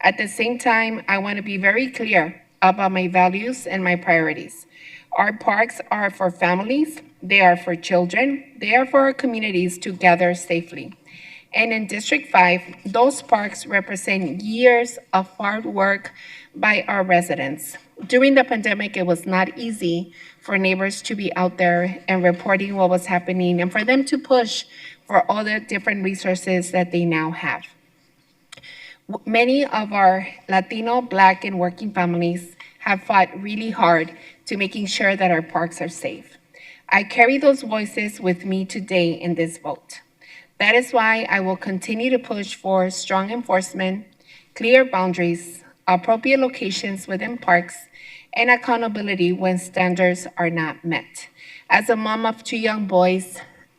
At the same time, I want to be very clear about my values and my priorities. Our parks are for families, they are for children, they are for our communities to gather safely. And in District 5, those parks represent years of hard work by our residents. During the pandemic, it was not easy for neighbors to be out there and reporting what was happening and for them to push for all the different resources that they now have. Many of our Latino, Black, and working families have fought really hard to making sure that our parks are safe. I carry those voices with me today in this vote. That is why I will continue to push for strong enforcement, clear boundaries, appropriate locations within parks, and accountability when standards are not met. As a mom of 2 young boys,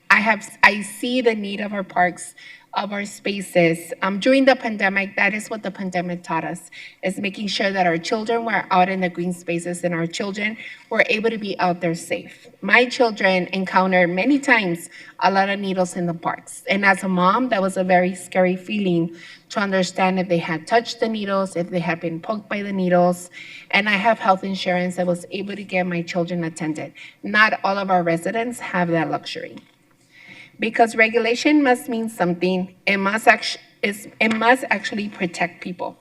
I see the need of our parks, of our spaces. During the pandemic, that is what the pandemic taught us, is making sure that our children were out in the green spaces and our children were able to be out there safe. My children encountered many times a lot of needles in the parks. And as a mom, that was a very scary feeling to understand if they had touched the needles, if they had been poked by the needles. And I have health insurance that was able to get my children attended. Not all of our residents have that luxury. Because regulation must mean something, it must actually protect people.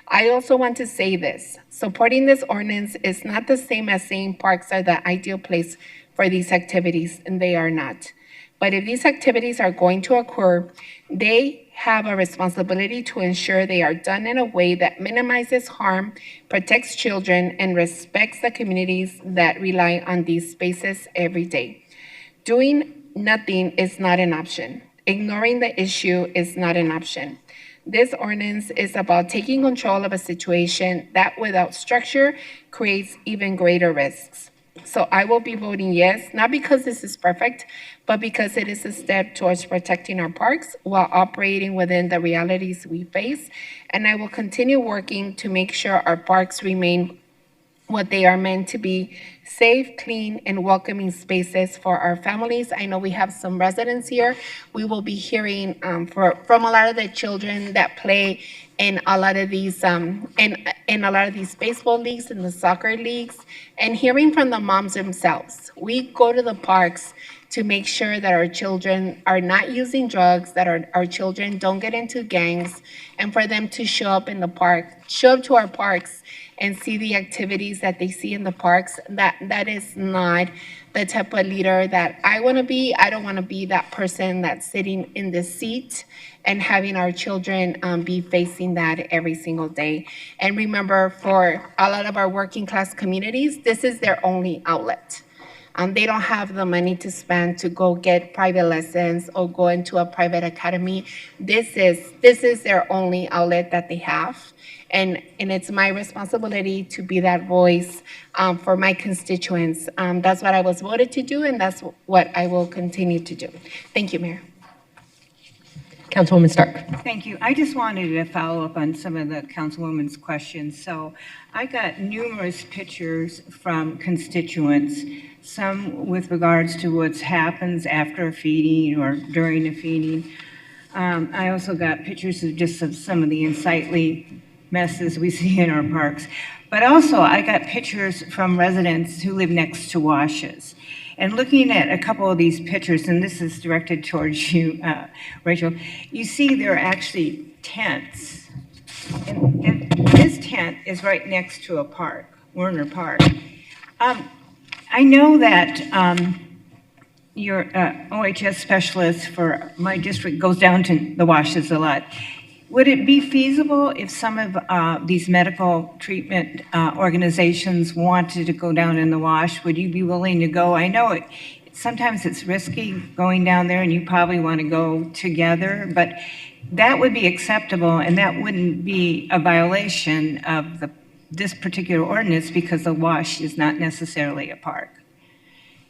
I also want to say this, supporting this ordinance is not the same as saying parks are the ideal place for these activities, and they are not. But if these activities are going to occur, they have a responsibility to ensure they are done in a way that minimizes harm, protects children, and respects the communities that rely on these spaces every day. Doing nothing is not an option. Ignoring the issue is not an option. This ordinance is about taking control of a situation that without structure creates even greater risks. So I will be voting yes, not because this is perfect, but because it is a step towards protecting our parks while operating within the realities we face. And I will continue working to make sure our parks remain what they are meant to be, safe, clean, and welcoming spaces for our families. I know we have some residents here. We will be hearing from a lot of the children that play in a lot of these in a lot of these baseball leagues and the soccer leagues, and hearing from the moms themselves. We go to the parks to make sure that our children are not using drugs, that our children don't get into gangs, and for them to show up in the park, show up to our parks and see the activities that they see in the parks. That is not the type of leader that I want to be. I don't want to be that person that's sitting in the seat and having our children be facing that every single day. And remember, for a lot of our working class communities, this is their only outlet. They don't have the money to spend to go get private lessons or go into a private academy. This is their only outlet that they have. And it's my responsibility to be that voice for my constituents. That's what I was voted to do, and that's what I will continue to do. Thank you, Mayor. Councilwoman Stark. Thank you. I just wanted to follow up on some of the councilwoman's questions. So I got numerous pictures from constituents, some with regards to what happens after a feeding or during a feeding. I also got pictures of some of the unsightly messes we see in our parks. But also I got pictures from residents who live next to washes. And looking at a couple of these pictures, and this is directed towards you, Rachel, you see there are actually tents. And this tent is right next to a park, Werner Park. I know that your OHS specialist for my district goes down to the washes a lot. Would it be feasible if some of these medical treatment organizations wanted to go down in the wash? Would you be willing to go? I know sometimes it's risky going down there and you probably want to go together, but that would be acceptable and that wouldn't be a violation of this particular ordinance because the wash is not necessarily a park.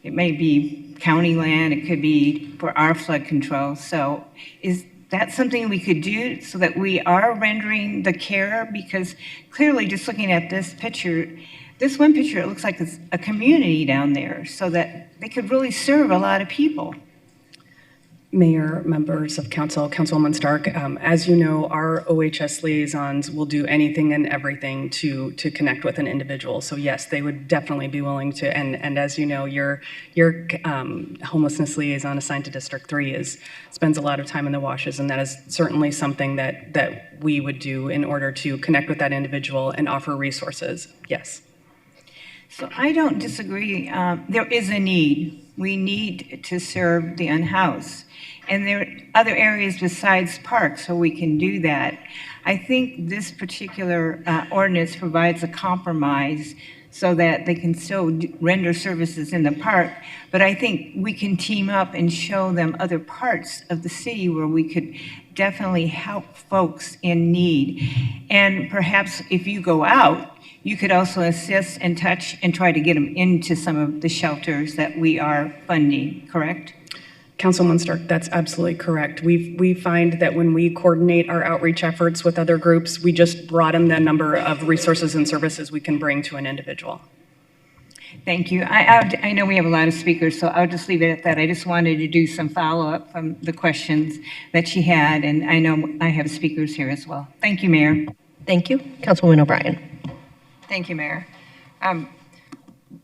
It may be county land, it could be for our flood control. So is that something we could do so that we are rendering the care? Because clearly just looking at this picture, this one picture, it looks like it's a community down there so that they could really serve a lot of people. Mayor, members of council, Councilwoman Stark, as you know, our OHS liaisons will do anything and everything to connect with an individual. So yes, they would definitely be willing to, and as you know, your homelessness liaison assigned to District 3 spends a lot of time in the washes, and that is certainly something that we would do in order to connect with that individual and offer resources, yes. So I don't disagree. There is a need. We need to serve the unhoused. And there are other areas besides parks where we can do that. I think this particular ordinance provides a compromise so that they can still render services in the park. But I think we can team up and show them other parts of the city where we could definitely help folks in need. And perhaps if you go out, you could also assist and touch and try to get them into some of the shelters that we are funding, correct? Councilwoman Stark, that's absolutely correct. We find that when we coordinate our outreach efforts with other groups, we just broaden the number of resources and services we can bring to an individual. Thank you. I know we have a lot of speakers, so I'll just leave it at that. I just wanted to do some follow-up from the questions that she had, and I know I have speakers here as well. Thank you, Mayor. Thank you. Councilwoman O'Brien. Thank you, Mayor.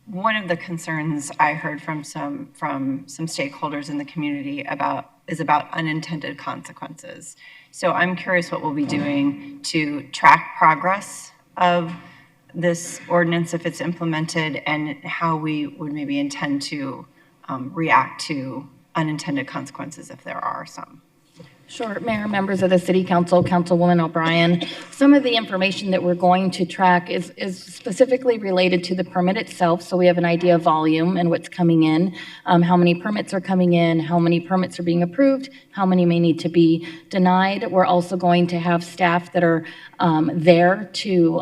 One of the concerns I heard from some stakeholders in the community is about unintended consequences. So I'm curious what we'll be doing to track progress of this ordinance if it's implemented, and how we would maybe intend to react to unintended consequences if there are some. Sure, Mayor, members of the City Council, Councilwoman O'Brien. Some of the information that we're going to track is specifically related to the permit itself, so we have an idea of volume and what's coming in, how many permits are coming in, how many permits are being approved, how many may need to be denied. We're also going to have staff that are there to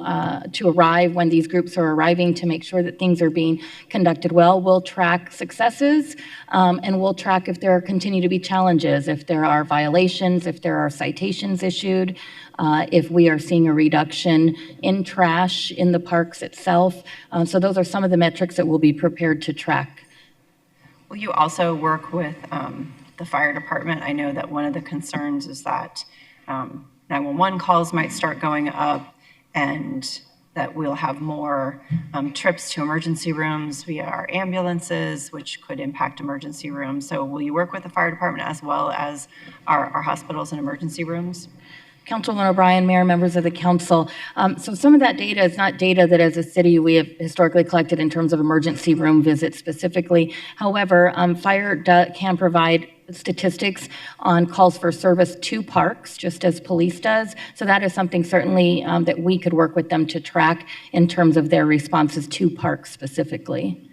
arrive when these groups are arriving to make sure that things are being conducted well. We'll track successes, and we'll track if there continue to be challenges, if there are violations, violations, if there are citations issued, if we are seeing a reduction in trash in the parks itself. So those are some of the metrics that we'll be prepared to track. Will you also work with the fire department? I know that one of the concerns is that 911 calls might start going up and that we'll have more trips to emergency rooms via our ambulances, which could impact emergency rooms. So will you work with the fire department as well as our hospitals and emergency rooms? Councilwoman O'Brien, Mayor, members of the council. So some of that data is not data that as a city we have historically collected in terms of emergency room visits specifically. However, fire can provide statistics on calls for service to parks, just as police does. So that is something certainly that we could work with them to track in terms of their responses to parks specifically.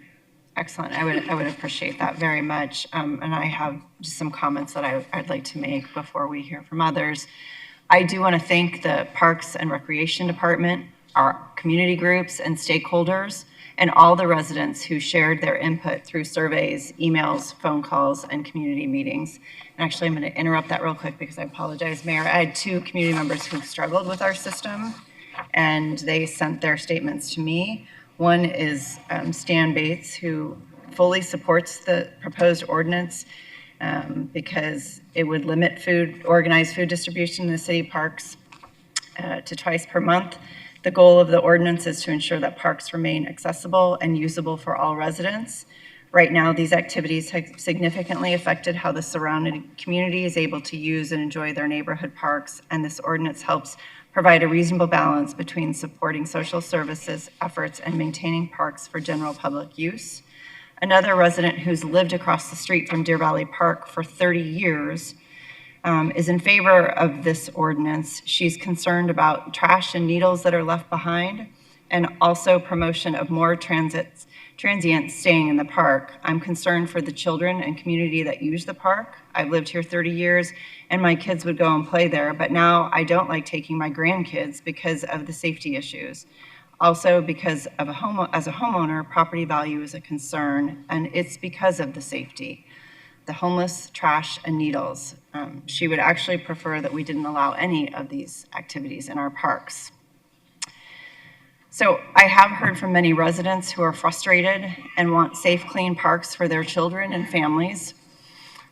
Excellent. I would appreciate that very much. And I have just some comments that I'd like to make before we hear from others. I do want to thank the Parks and Recreation Department, our community groups and stakeholders, and all the residents who shared their input through surveys, emails, phone calls, and community meetings. And actually, I'm going to interrupt that real quick because I apologize, Mayor. I had 2 community members who struggled with our system, and they sent their statements to me. One is Stan Bates, who fully supports the proposed ordinance because it would limit organized food distribution in the city parks to twice per month. The goal of the ordinance is to ensure that parks remain accessible and usable for all residents. Right now, these activities have significantly affected how the surrounding community is able to use and enjoy their neighborhood parks, and this ordinance helps provide a reasonable balance between supporting social services efforts and maintaining parks for general public use. Another resident who's lived across the street from Deer Valley Park for 30 years is in favor of this ordinance. She's concerned about trash and needles that are left behind and also promotion of more transients staying in the park. I'm concerned for the children and community that use the park. I've lived here 30 years and my kids would go and play there, but now I don't like taking my grandkids because of the safety issues. Also, because of as a homeowner, property value is a concern, and it's because of the safety. The homeless, trash, and needles. She would actually prefer that we didn't allow any of these activities in our parks. So I have heard from many residents who are frustrated and want safe, clean parks for their children and families,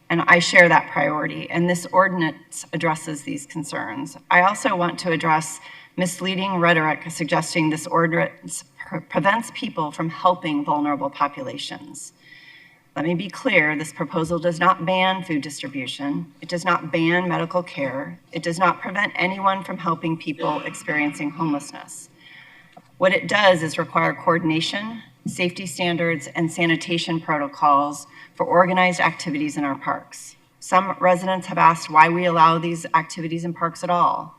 and I share that priority, and this ordinance addresses these concerns. I also want to address misleading rhetoric suggesting this ordinance prevents people from helping vulnerable populations. Let me be clear, this proposal does not ban food distribution. It does not ban medical care. It does not prevent anyone from helping people experiencing homelessness. What it does is require coordination, safety standards, and sanitation protocols for organized activities in our parks. Some residents have asked why we allow these activities in parks at all.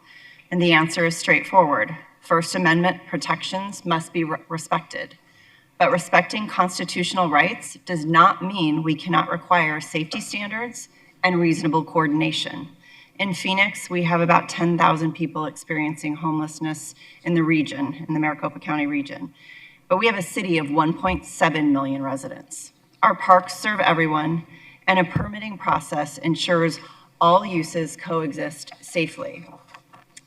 And the answer is straightforward. First Amendment protections must be respected. But respecting constitutional rights does not mean we cannot require safety standards and reasonable coordination. In Phoenix, we have about 10,000 people experiencing homelessness in the region, in the Maricopa County region. But we have a city of 1.7 million residents. Our parks serve everyone, and a permitting process ensures all uses coexist safely.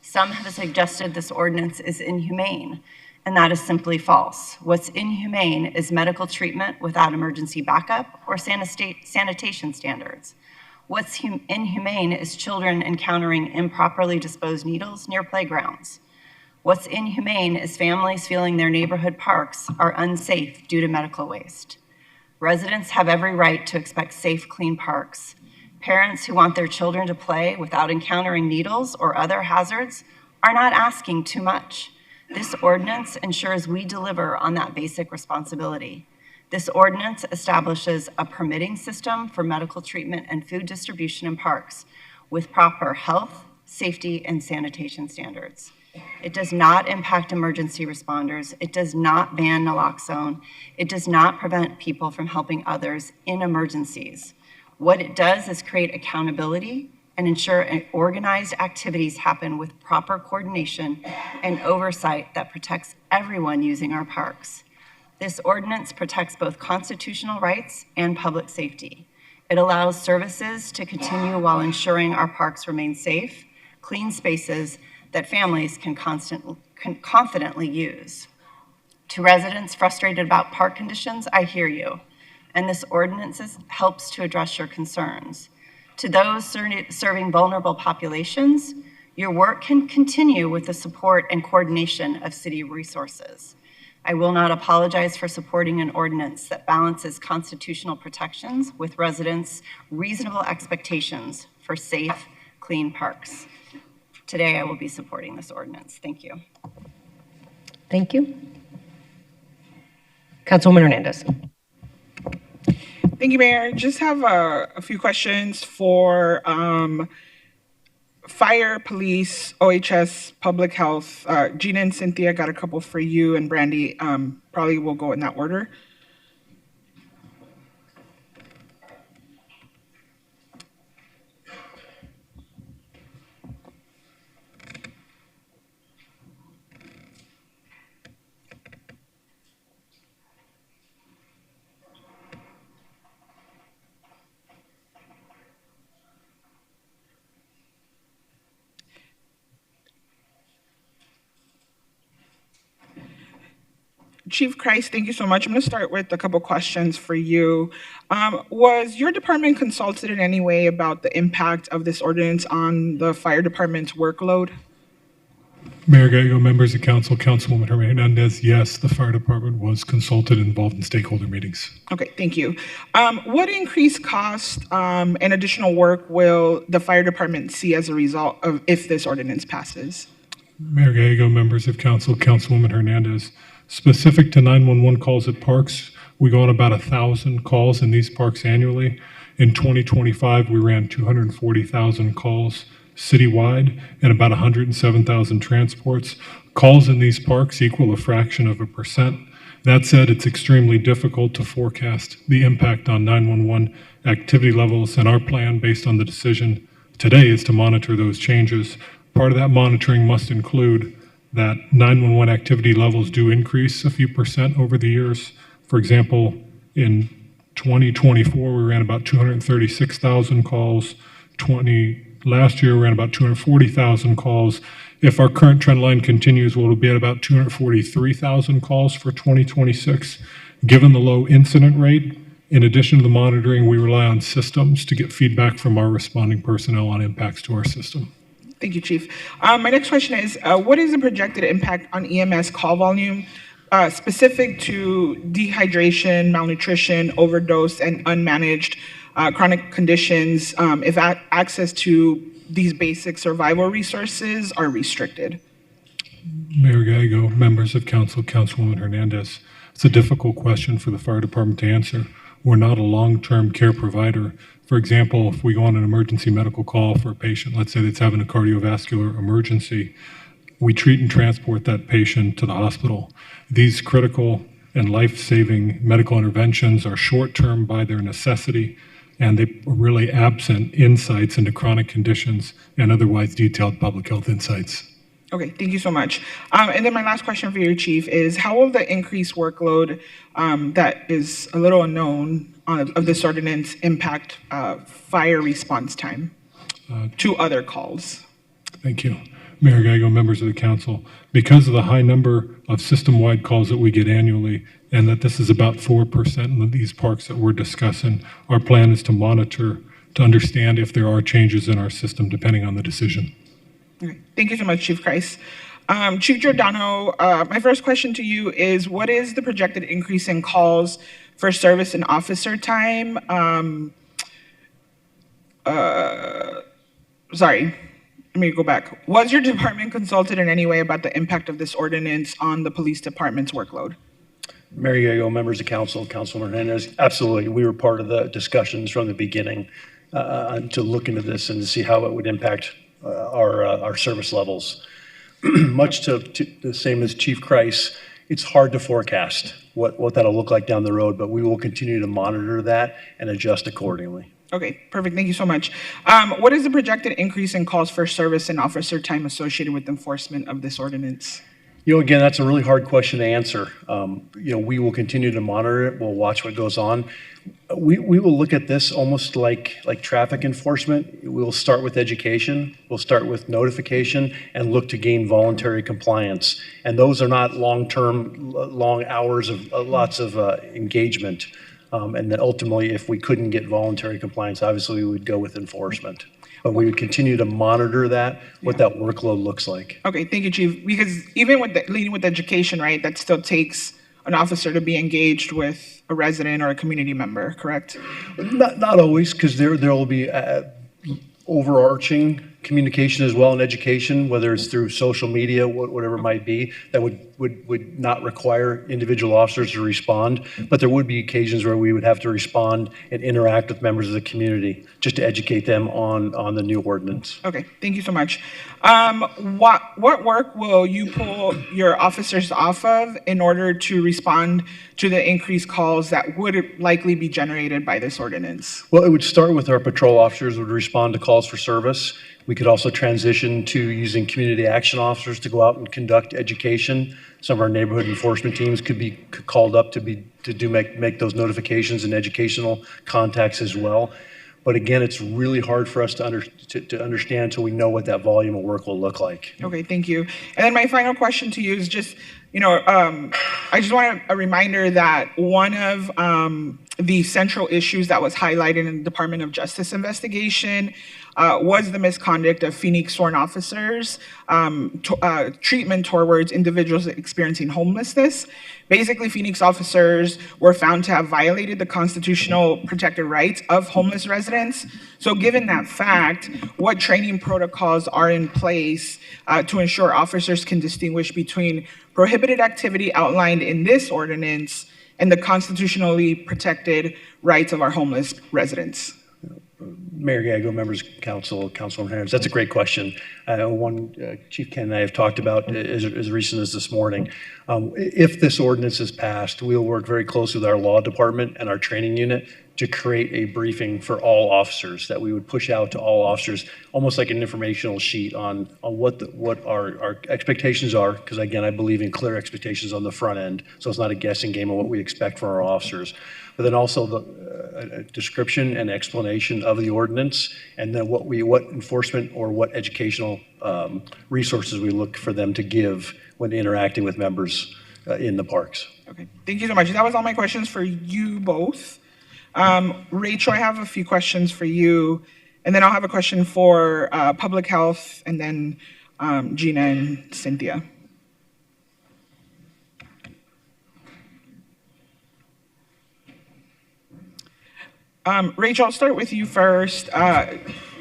Some have suggested this ordinance is inhumane, and that is simply false. What's inhumane is medical treatment without emergency backup or sanitation standards. What's inhumane is children encountering improperly disposed needles near playgrounds. What's inhumane is families feeling their neighborhood parks are unsafe due to medical waste. Residents have every right to expect safe, clean parks. Parents who want their children to play without encountering needles or other hazards are not asking too much. This ordinance ensures we deliver on that basic responsibility. This ordinance establishes a permitting system for medical treatment and food distribution in parks with proper health, safety, and sanitation standards. It does not impact emergency responders. It does not ban naloxone. It does not prevent people from helping others in emergencies. What it does is create accountability and ensure organized activities happen with proper coordination and oversight that protects everyone using our parks. This ordinance protects both constitutional rights and public safety. It allows services to continue while ensuring our parks remain safe, clean spaces that families can confidently use. To residents frustrated about park conditions, I hear you, and this ordinance helps to address your concerns. To those serving vulnerable populations, your work can continue with the support and coordination of city resources. I will not apologize for supporting an ordinance that balances constitutional protections with residents' reasonable expectations for safe, clean parks. Today, I will be supporting this ordinance. Thank you. Thank you. Councilwoman Hernandez. Thank you, Mayor. Just have a few questions for fire, police, OHS, public health. Gina and Cynthia got a couple for you, and Brandy probably will go in that order. Chief Christ, thank you so much. I'm going to start with a couple questions for you. Was your department consulted in any way about the impact of this ordinance on the fire department's workload? Mayor Gallego, members of council, Councilwoman Hernandez, yes, the fire department was consulted and involved in stakeholder meetings. Okay, thank you. What increased cost and additional work will the fire department see as a result of if this ordinance passes? Mayor Gallego, members of council, Councilwoman Hernandez, specific to 911 calls at parks, we go on about 1,000 calls in these parks annually. In 2025, we ran 240,000 calls citywide and about 107,000 transports. Calls in these parks equal a fraction of a percent. That said, it's extremely difficult to forecast the impact on 911 activity levels, and our plan based on the decision today is to monitor those changes. Part of that monitoring must include that 911 activity levels do increase a few percent over the years. For example, in 2024, we ran about 236,000 calls. Last year, we ran about 240,000 calls. If our current trend line continues, we'll be at about 243,000 calls for 2026. Given the low incident rate, in addition to the monitoring, we rely on systems to get feedback from our responding personnel on impacts to our system. Thank you, Chief. My next question is, what is the projected impact on EMS call volume specific to dehydration, malnutrition, overdose, and unmanaged chronic conditions if access to these basic survival resources are restricted? Mayor Gallego, members of council, Councilwoman Hernandez, it's a difficult question for the fire department to answer. We're not a long-term care provider. For example, if we go on an emergency medical call for a patient, let's say that's having a cardiovascular emergency, we treat and transport that patient to the hospital. These critical and life-saving medical interventions are short-term by their necessity, and they are really absent insights into chronic conditions and otherwise detailed public health insights. Okay, thank you so much. And then my last question for you, Chief, is how will the increased workload that is a little unknown of this ordinance impact fire response time to other calls? Thank you. Mayor Gallego, members of the council, because of the high number of system-wide calls that we get annually, and that this is about 4% in these parks that we're discussing, our plan is to monitor to understand if there are changes in our system depending on the decision. Okay. Thank you so much, Chief Christ. Chief Giordano, my first question to you is, what is the projected increase in calls for service and officer time? Sorry, let me go back. Was your department consulted in any way about the impact of this ordinance on the police department's workload? Mayor Gallego, members of council, Councilwoman Hernandez, absolutely. We were part of the discussions from the beginning to look into this and to see how it would impact our service levels. Much to the same as Chief Christ, it's hard to forecast what that'll look like down the road, but we will continue to monitor that and adjust accordingly. Okay, perfect. Thank you so much. What is the projected increase in calls for service and officer time associated with enforcement of this ordinance? Again, that's a really hard question to answer. We will continue to monitor it. We'll watch what goes on. We will look at this almost like traffic enforcement. We'll start with education. We'll start with notification and look to gain voluntary compliance. And those are not long-term, long hours of lots of engagement. And then ultimately, if we couldn't get voluntary compliance, obviously we would go with enforcement. But we would continue to monitor that, what that workload looks like. Okay, thank you, Chief. Because even with leading with education, right, that still takes an officer to be engaged with a resident or a community member, correct? Not always, because there will be overarching communication as well in education, whether it's through social media, whatever it might be, that would not require individual officers to respond. But there would be occasions where we would have to respond and interact with members of the community just to educate them on the new ordinance. Okay, thank you so much. What work will you pull your officers off of in order to respond to the increased calls that would likely be generated by this ordinance? Well, it would start with our patrol officers would respond to calls for service. We could also transition to using community action officers to go out and conduct education. Some of our neighborhood enforcement teams could be called up to make those notifications and educational contacts as well. But again, it's really hard for us to understand until we know what that volume of work will look like. Okay, thank you. And then my final question to you is just, I just want a reminder that one of the central issues that was highlighted in the Department of Justice investigation was the misconduct of Phoenix sworn officers, treatment towards individuals experiencing homelessness. Basically, Phoenix officers were found to have violated the constitutional protected rights of homeless residents. So given that fact, what training protocols are in place to ensure officers can distinguish between prohibited activity outlined in this ordinance and the constitutionally protected rights of our homeless residents? Mayor Gaggo, members of council, Councilwoman Hernandez, that's a great question. One Chief Ken and I have talked about as recent as this morning. If this ordinance is passed, we'll work very closely with our law department and our training unit to create a briefing for all officers that we would push out to all officers, almost like an informational sheet on what our expectations are. Because again, I believe in clear expectations on the front end, so it's not a guessing game of what we expect from our officers. But then also the description and explanation of the ordinance, and then what enforcement or what educational resources we look for them to give when interacting with members in the parks. Okay, thank you so much. That was all my questions for you both. Rachel, I have a few questions for you, and then I'll have a question for public health, and then Gina and Cynthia. Rachel, I'll start with you first.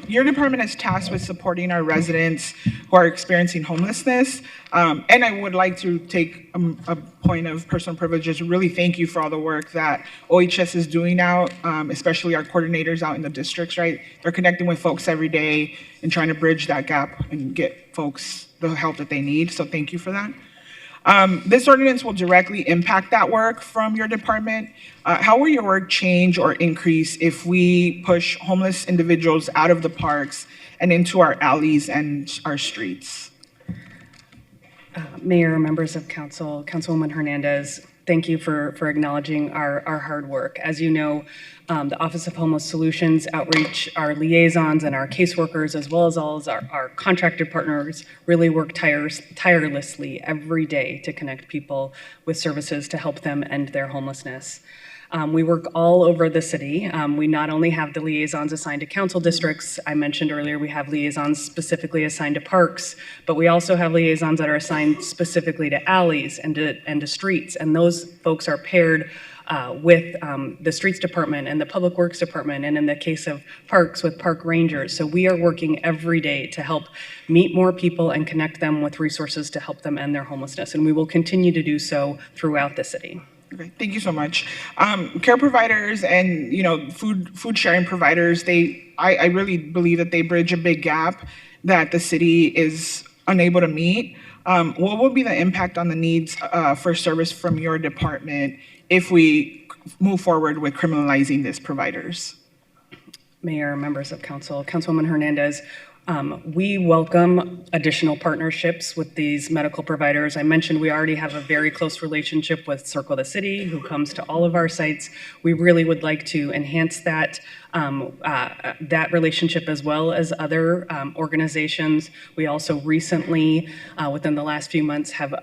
Your department is tasked with supporting our residents who are experiencing homelessness. And I would like to take a point of personal privilege, just really thank you for all the work that OHS is doing out, especially our coordinators out in the districts, right? They're connecting with folks every day and trying to bridge that gap and get folks the help that they need. So thank you for that. This ordinance will directly impact that work from your department. How will your work change or increase if we push homeless individuals out of the parks and into our alleys and our streets? Mayor, members of council, Councilwoman Hernandez, thank you for acknowledging our hard work. As you know, the Office of Homeless Solutions outreach, our liaisons and our caseworkers, as well as all of our contracted partners, really work tirelessly every day to connect people with services to help them end their homelessness. We work all over the city. We not only have the liaisons assigned to council districts, I mentioned earlier we have liaisons specifically assigned to parks, but we also have liaisons that are assigned specifically to alleys and to streets, and those folks are paired with the streets department and the public works department, and in the case of parks, with park rangers. So we are working every day to help meet more people and connect them with resources to help them end their homelessness, and we will continue to do so throughout the city. Okay, thank you so much. Care providers and food sharing providers, I really believe that they bridge a big gap that the city is unable to meet. What will be the impact on the needs for service from your department if we move forward with criminalizing these providers? Mayor, members of council, Councilwoman Hernandez, We welcome additional partnerships with these medical providers. I mentioned we already have a very close relationship with Circle the City, who comes to all of our sites. We really would like to enhance that relationship as well as other organizations. We also recently, within the last few months, have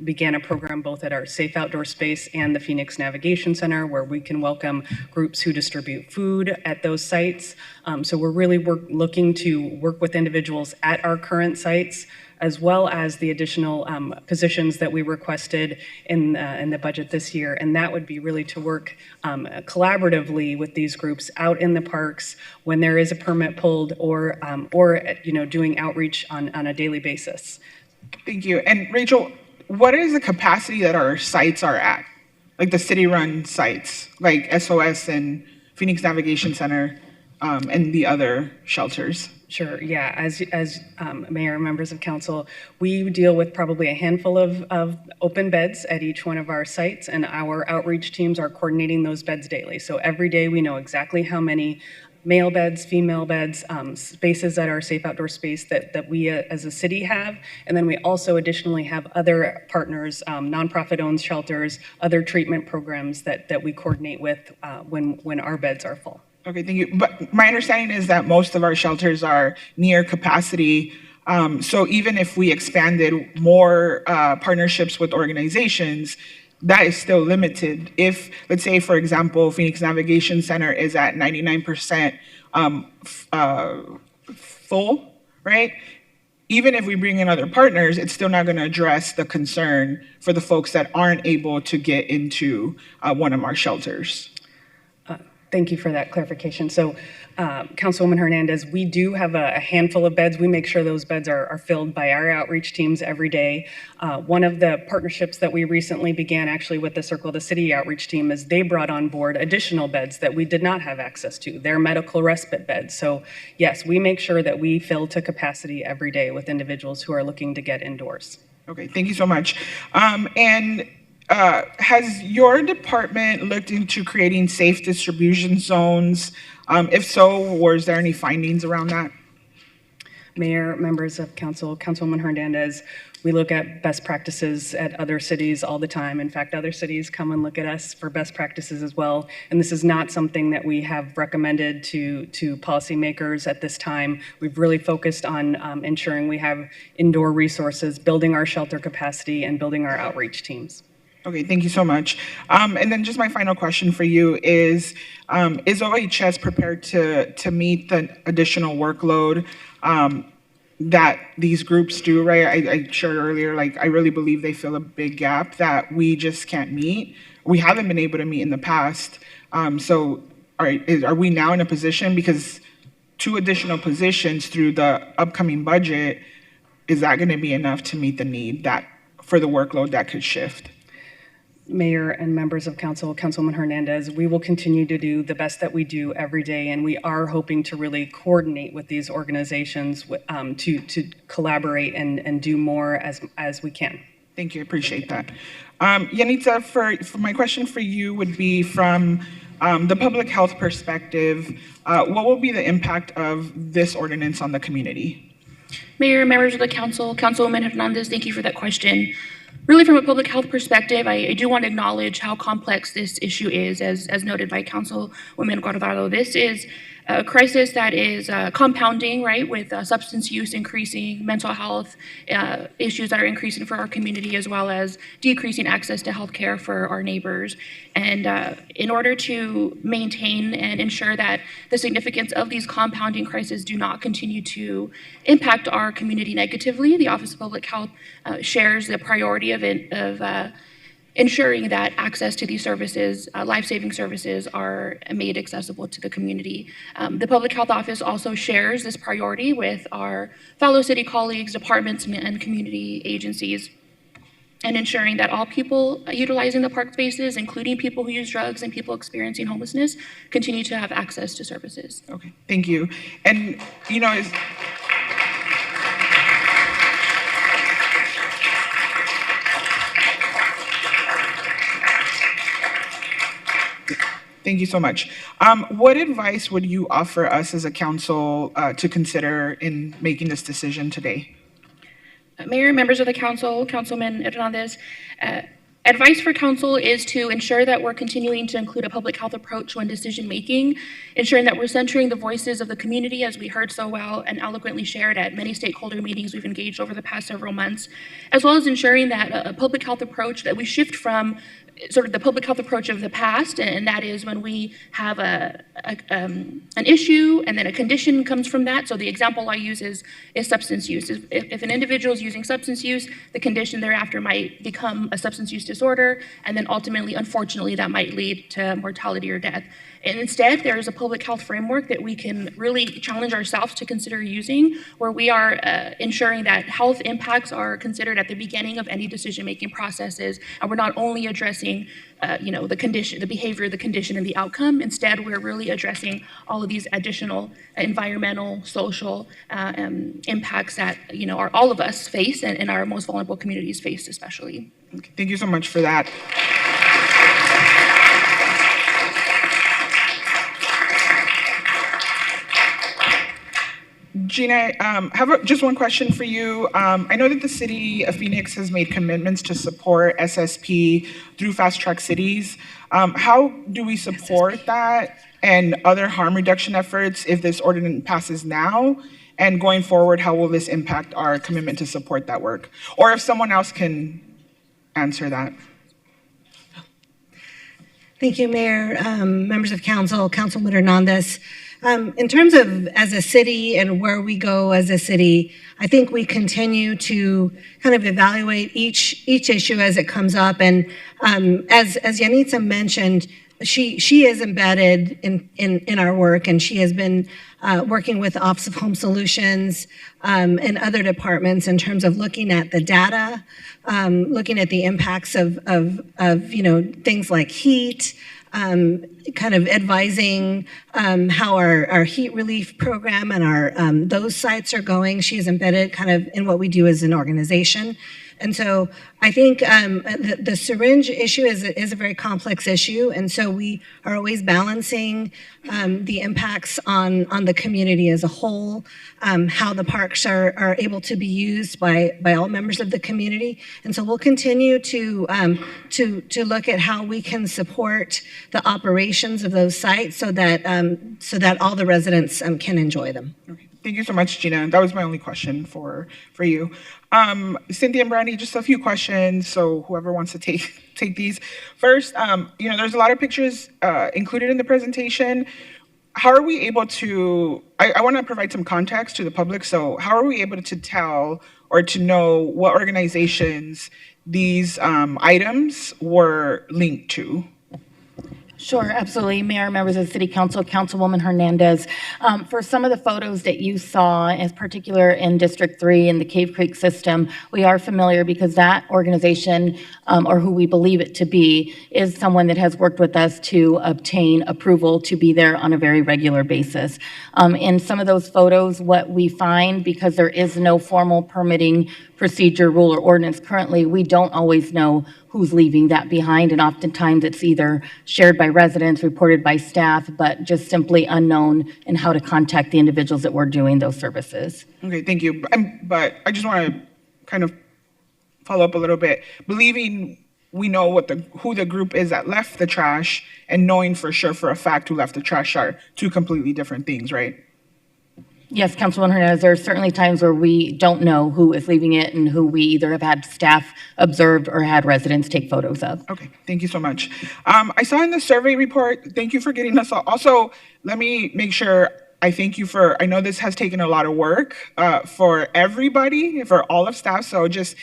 began a program both at our Safe Outdoor Space and the Phoenix Navigation Center, where we can welcome groups who distribute food at those sites. So we're really looking to work with individuals at our current sites, as well as the additional positions that we requested in the budget this year. And that would be really to work collaboratively with these groups out in the parks when there is a permit pulled, or doing outreach on a daily basis. Thank you. And Rachel, what is the capacity that our sites are at? Like the city-run sites, like SOS and Phoenix Navigation Center, and the other shelters? Sure, yeah. As Mayor and members of council, we deal with probably a handful of open beds at each one of our sites, and our outreach teams are coordinating those beds daily. So every day we know exactly how many male beds, female beds, spaces at our Safe Outdoor Space that we as a city have. And then we also additionally have other partners, nonprofit-owned shelters, other treatment programs that we coordinate with when our beds are full. Okay, thank you. But my understanding is that most of our shelters are near capacity. So even if we expanded more partnerships with organizations, that is still limited. If, let's say, for example, Phoenix Navigation Center is at 99% full, right? Even if we bring in other partners, it's still not going to address the concern for the folks that aren't able to get into one of our shelters. Thank you for that clarification. So, Councilwoman Hernandez, we do have a handful of beds. We make sure those beds are filled by our outreach teams every day. One of the partnerships that we recently began actually with the Circle the City outreach team is they brought on board additional beds that we did not have access to. They're medical respite beds. So yes, we make sure that we fill to capacity every day with individuals who are looking to get indoors. Okay, thank you so much. Has your department looked into creating safe distribution zones? If so, was there any findings around that? Mayor, members of council, Councilwoman Hernandez, we look at best practices at other cities all the time. In fact, other cities come and look at us for best practices as well. And this is not something that we have recommended to policymakers at this time. We've really focused on ensuring we have indoor resources, building our shelter capacity, and building our outreach teams. Okay, thank you so much. And then just my final question for you is OHS prepared to meet the additional workload that these groups do, right? I shared earlier, like, I really believe they fill a big gap that we just can't meet. We haven't been able to meet in the past. So are we now in a position, because 2 additional positions through the upcoming budget, is that going to be enough to meet the need that for the workload that could shift? Mayor and members of council, Councilwoman Hernandez, we will continue to do the best that we do every day, and we are hoping to really coordinate with these organizations to collaborate and do more as we can. Thank you, I appreciate that. Yanitza, for my question for you would be from the public health perspective, what will be the impact of this ordinance on the community? Mayor, members of the council, Councilwoman Hernandez, thank you for that question. Really, from a public health perspective, I do want to acknowledge how complex this issue is, as noted by Councilwoman Guardado. This is a crisis that is compounding, right, with substance use increasing, mental health issues that are increasing for our community, as well as decreasing access to health care for our neighbors. And in order to maintain and ensure that the significance of these compounding crises do not continue to impact our community negatively, the Office of Public Health shares the priority of ensuring that access to these services, life-saving services, are made accessible to the community. The Public Health Office also shares this priority with our fellow city colleagues, departments, and community agencies, and ensuring that all people utilizing the park spaces, including people who use drugs and people experiencing homelessness, continue to have access to services. Okay, thank you. And, you know, Thank you so much. What advice would you offer us as a council to consider in making this decision today? Mayor, members of the council, Councilman Hernandez, advice for council is to ensure that we're continuing to include a public health approach when decision making, ensuring that we're centering the voices of the community, as we heard so well and eloquently shared at many stakeholder meetings we've engaged over the past several months, as well as ensuring that a public health approach, that we shift from sort of the public health approach of the past, and that is when we have an issue and then a condition comes from that. So the example I use is substance use. If an individual is using substance use, the condition thereafter might become a substance use disorder, and then ultimately, unfortunately, that might lead to mortality or death. And instead, there is a public health framework that we can really challenge ourselves to consider using, where we are ensuring that health impacts are considered at the beginning of any decision-making processes, and we're not only addressing the condition, the behavior, the condition, and the outcome. Instead, we're really addressing all of these additional environmental, social impacts that all of us face, and our most vulnerable communities face especially. Okay, thank you so much for that. Gina, I have just one question for you. I know that the City of Phoenix has made commitments to support SSP through Fast Track Cities. How do we support that and other harm reduction efforts if this ordinance passes now? And going forward, how will this impact our commitment to support that work? Or if someone else can answer that. Thank you, Mayor, members of council, Councilman Hernandez. In terms of as a city and where we go as a city, I think we continue to kind of evaluate each issue as it comes up. And as Yanitza mentioned, she is embedded in our work, and she has been working with Office of Home Solutions and other departments in terms of looking at the data, looking at the impacts of things like heat, kind of advising how our heat relief program and our those sites are going. She is embedded kind of in what we do as an organization. And so I think the syringe issue is a very complex issue, and so we are always balancing the impacts on the community as a whole, how the parks are able to be used by all members of the community, and so we'll continue to look at how we can support the operations of those sites so that all the residents can enjoy them. Okay. Thank you so much, Gina. That was my only question for you. Cynthia and Brandy, just a few questions, so whoever wants to take these. First, there's a lot of pictures included in the presentation. How are we able to, I want to provide some context to the public, so how are we able to tell or to know what organizations these items were linked to? Sure, absolutely. Mayor, members of the City Council, Councilwoman Hernandez. For some of the photos that you saw, as particular in District 3 in the Cave Creek system, we are familiar because that organization, or who we believe it to be, is someone that has worked with us to obtain approval to be there on a very regular basis. In some of those photos, what we find, because there is no formal permitting procedure, rule, or ordinance currently, we don't always know who's leaving that behind, and oftentimes it's either shared by residents, reported by staff, but just simply unknown in how to contact the individuals that were doing those services. Okay, thank you. But I just want to kind of follow up a little bit. Believing we know who the group is that left the trash, and knowing for sure for a fact who left the trash are two completely different things, right? Yes, Councilwoman Hernandez, there are certainly times where we don't know who is leaving it and who we either have had staff observed or had residents take photos of. Okay, thank you so much. I saw in the survey report, thank you for getting us all. Also, let me make sure I thank you I know this has taken a lot of work for everybody, for all of staff, so just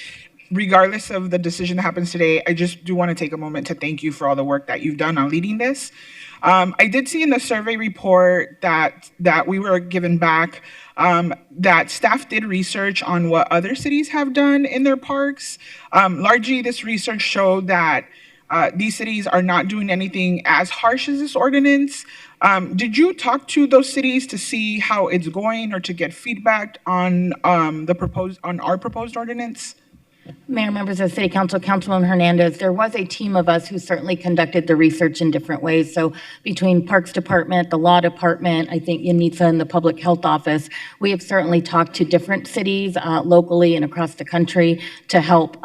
regardless of the decision that happens today, I just do want to take a moment to thank you for all the work that you've done on leading this. I did see in the survey report that we were given back that staff did research on what other cities have done in their parks. Largely, this research showed that these cities are not doing anything as harsh as this ordinance. Did you talk to those cities to see how it's going or to get feedback on our proposed ordinance? Mayor, members of the City Council, Councilwoman Hernandez, there was a team of us who certainly conducted the research in different ways. So between Parks Department, the Law Department, I think Yanitza and the Public Health Office, we have certainly talked to different cities locally and across the country to help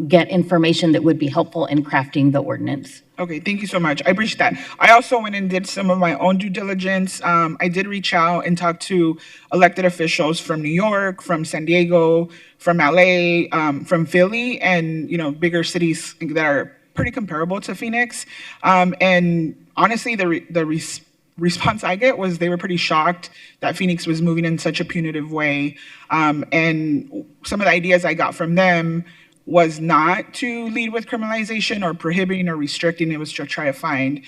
get information that would be helpful in crafting the ordinance. Okay, thank you so much. I appreciate that. I also went and did some of my own due diligence. I did reach out and talk to elected officials from New York, from San Diego, from LA, from Philly, and bigger cities that are pretty comparable to Phoenix. And honestly, the response I get was they were pretty shocked that Phoenix was moving in such a punitive way. And some of the ideas I got from them was not to lead with criminalization or prohibiting or restricting. It was to try to find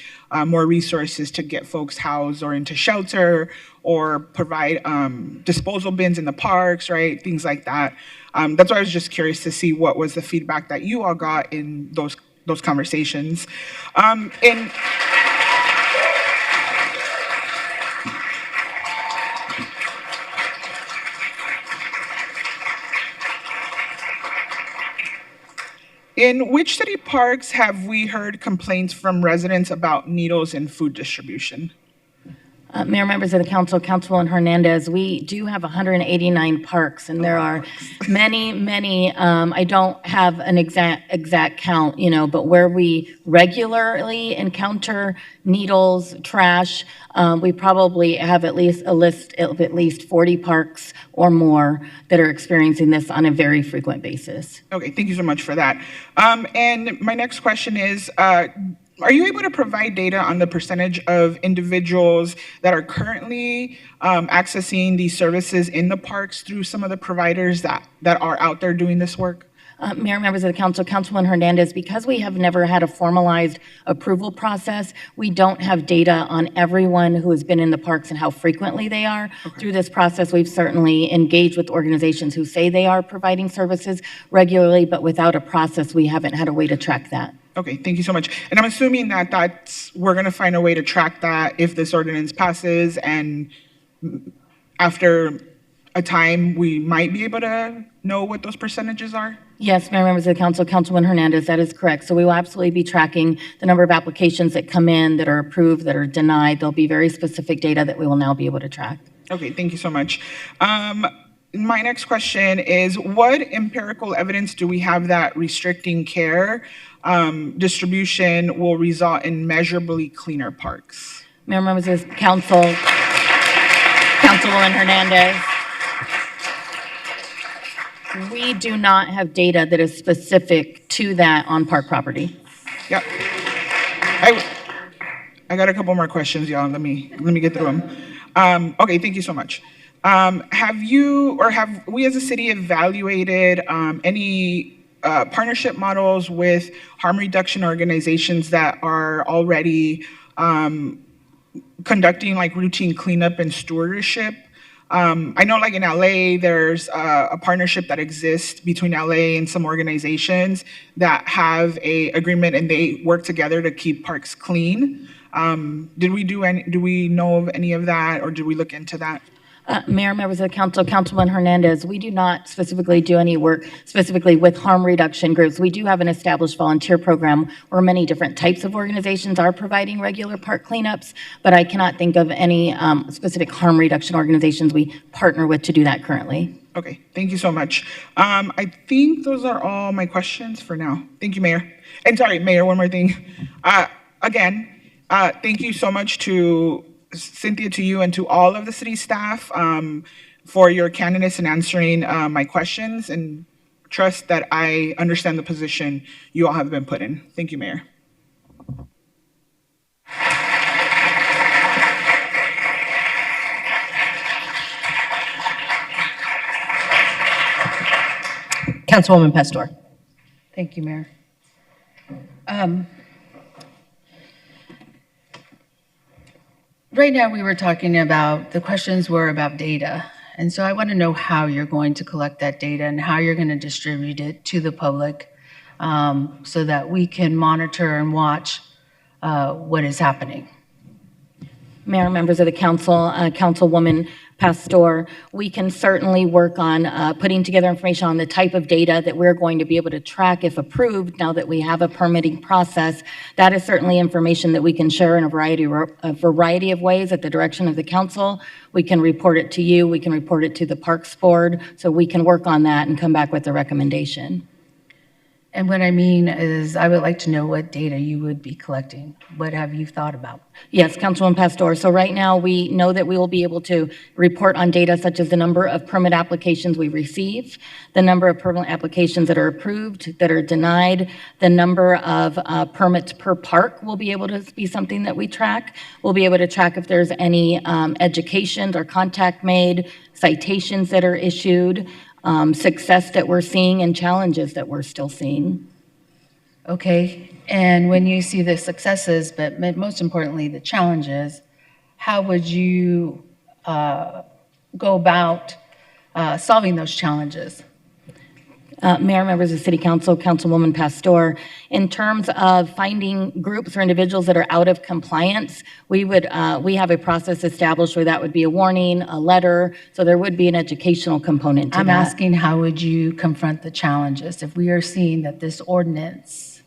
more resources to get folks housed or into shelter or provide disposal bins in the parks, right? Things like that. That's why I was just curious to see what was the feedback that you all got in those conversations. In which city parks have we heard complaints from residents about needles in food distribution? Mayor, members of the council, Councilwoman Hernandez, we do have 189 parks, and there are many, I don't have an exact count, but where we regularly encounter needles, trash, we probably have at least a list of at least 40 parks or more that are experiencing this on a very frequent basis. Okay, thank you so much for that. And my next question is, are you able to provide data on the percentage of individuals that are currently accessing these services in the parks through some of the providers that are out there doing this work? Mayor, members of the council, Councilwoman Hernandez, because we have never had a formalized approval process, we don't have data on everyone who has been in the parks and how frequently they are. Okay. Through this process, we've certainly engaged with organizations who say they are providing services regularly, but without a process, we haven't had a way to track that. Okay, thank you so much. And I'm assuming that we're going to find a way to track that if this ordinance passes, and after a time, we might be able to know what those percentages are? Yes, Mayor, members of the council, Councilwoman Hernandez, that is correct. So we will absolutely be tracking the number of applications that come in, that are approved, that are denied. There'll be very specific data that we will now be able to track. Okay, thank you so much. My next question is, what empirical evidence do we have that restricting care distribution will result in measurably cleaner parks? Mayor, members of the council, Councilwoman Hernandez, we do not have data that is specific to that on park property. Yep. I got a couple more questions, y'all. Let me get through them. Okay, thank you so much. Have we as a city evaluated any partnership models with harm reduction organizations that are already conducting like routine cleanup and stewardship? I know like in LA, there's a partnership that exists between LA and some organizations that have a agreement and they work together to keep parks clean. Do we know of any of that, or did we look into that? Mayor, members of the council, Councilwoman Hernandez, we do not specifically do any work specifically with harm reduction groups. We do have an established volunteer program where many different types of organizations are providing regular park cleanups, but I cannot think of any specific harm reduction organizations we partner with to do that currently. Okay, thank you so much. I think those are all my questions for now. Thank you, Mayor. And sorry, Mayor, one more thing. Again, thank you so much to Cynthia, to you, and to all of the city staff for your candidness in answering my questions, and trust that I understand the position you all have been put in. Thank you, Mayor. Councilwoman Pastor. Thank you, Mayor. Right now, we were talking about, the questions were about data. And so I want to know how you're going to collect that data and how you're going to distribute it to the public so that we can monitor and watch what is happening. Mayor, members of the council, Councilwoman Pastor, we can certainly work on putting together information on the type of data that we're going to be able to track if approved now that we have a permitting process. That is certainly information that we can share in a variety of ways at the direction of the council. We can report it to you, we can report it to the Parks Board, so we can work on that and come back with a recommendation. And what I mean is, I would like to know what data you would be collecting. What have you thought about? Yes, Councilwoman Pastor. So right now, we know that we will be able to report on data such as the number of permit applications we receive, the number of permit applications that are approved, that are denied, the number of permits per park will be able to be something that we track. We'll be able to track if there's any education or contact made, citations that are issued, success that we're seeing, and challenges that we're still seeing. Okay, and when you see the successes, but most importantly, the challenges, how would you go about solving those challenges? Mayor, members of City Council, Councilwoman Pastor, in terms of finding groups or individuals that are out of compliance, we have a process established where that would be a warning, a letter, so there would be an educational component to that. I'm asking, how would you confront the challenges? If we are seeing that this ordinance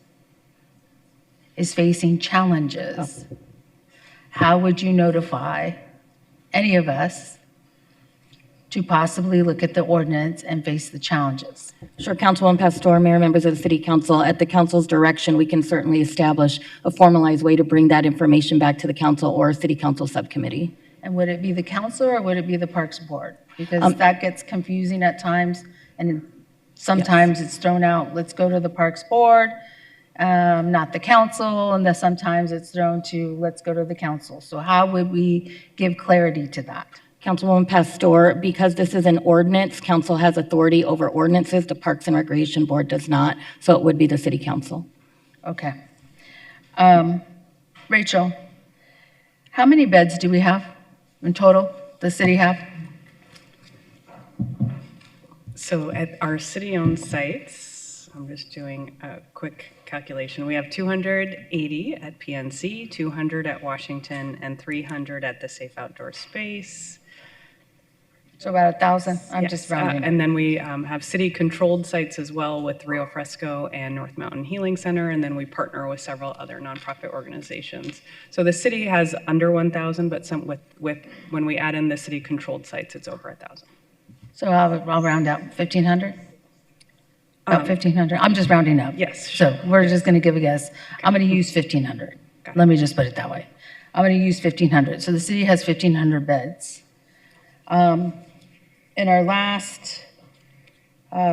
is facing challenges, how would you notify any of us to possibly look at the ordinance and face the challenges? Sure, Councilwoman Pastor, Mayor, members of the City Council, at the Council's direction, we can certainly establish a formalized way to bring that information back to the Council or a City Council subcommittee. And would it be the council or would it be the Parks Board? Because that gets confusing at times, and sometimes it's thrown out, let's go to the Parks Board, not the council, and then sometimes it's thrown to, let's go to the council. So how would we give clarity to that? Councilwoman Pastor, because this is an ordinance, council has authority over ordinances, the Parks and Recreation Board does not, so it would be the City Council. Okay. Rachel, how many beds do we have in total, the city have? So at our city-owned sites, I'm just doing a quick calculation. We have 280 at PNC, 200 at Washington, and 300 at the Safe Outdoor Space. So about 1,000, I'm just rounding. And then we have city-controlled sites as well with Rio Fresco and North Mountain Healing Center, and then we partner with several other nonprofit organizations. So the city has under 1,000, but some with when we add in the city-controlled sites, it's over 1,000. So I'll round out 1,500? About 1,500, I'm just rounding up. Yes. Sure. So we're just gonna give a guess. I'm gonna use 1,500. Let me just put it that way. I'm gonna use 1,500. So the city has 1,500 beds. In our last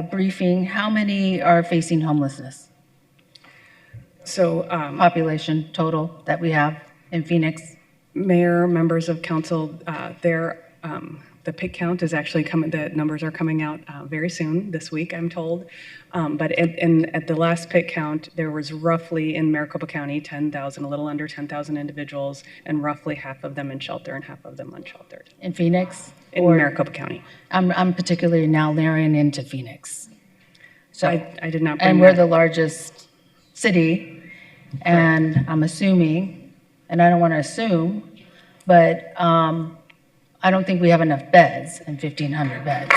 briefing, how many are facing homelessness? So population total that we have in Phoenix? Mayor, members of council, the PIC count is actually coming, the numbers are coming out very soon, this week, I'm told. But at the last PIC count, there was roughly in Maricopa County, 10,000, a little under 10,000 individuals, and roughly half of them in shelter and half of them unsheltered. In Phoenix? In Maricopa County. I'm particularly now narrowing into Phoenix. So I did not bring and we're that. the largest city, and I'm assuming, and I don't want to assume, but I don't think we have enough beds in 1,500 beds.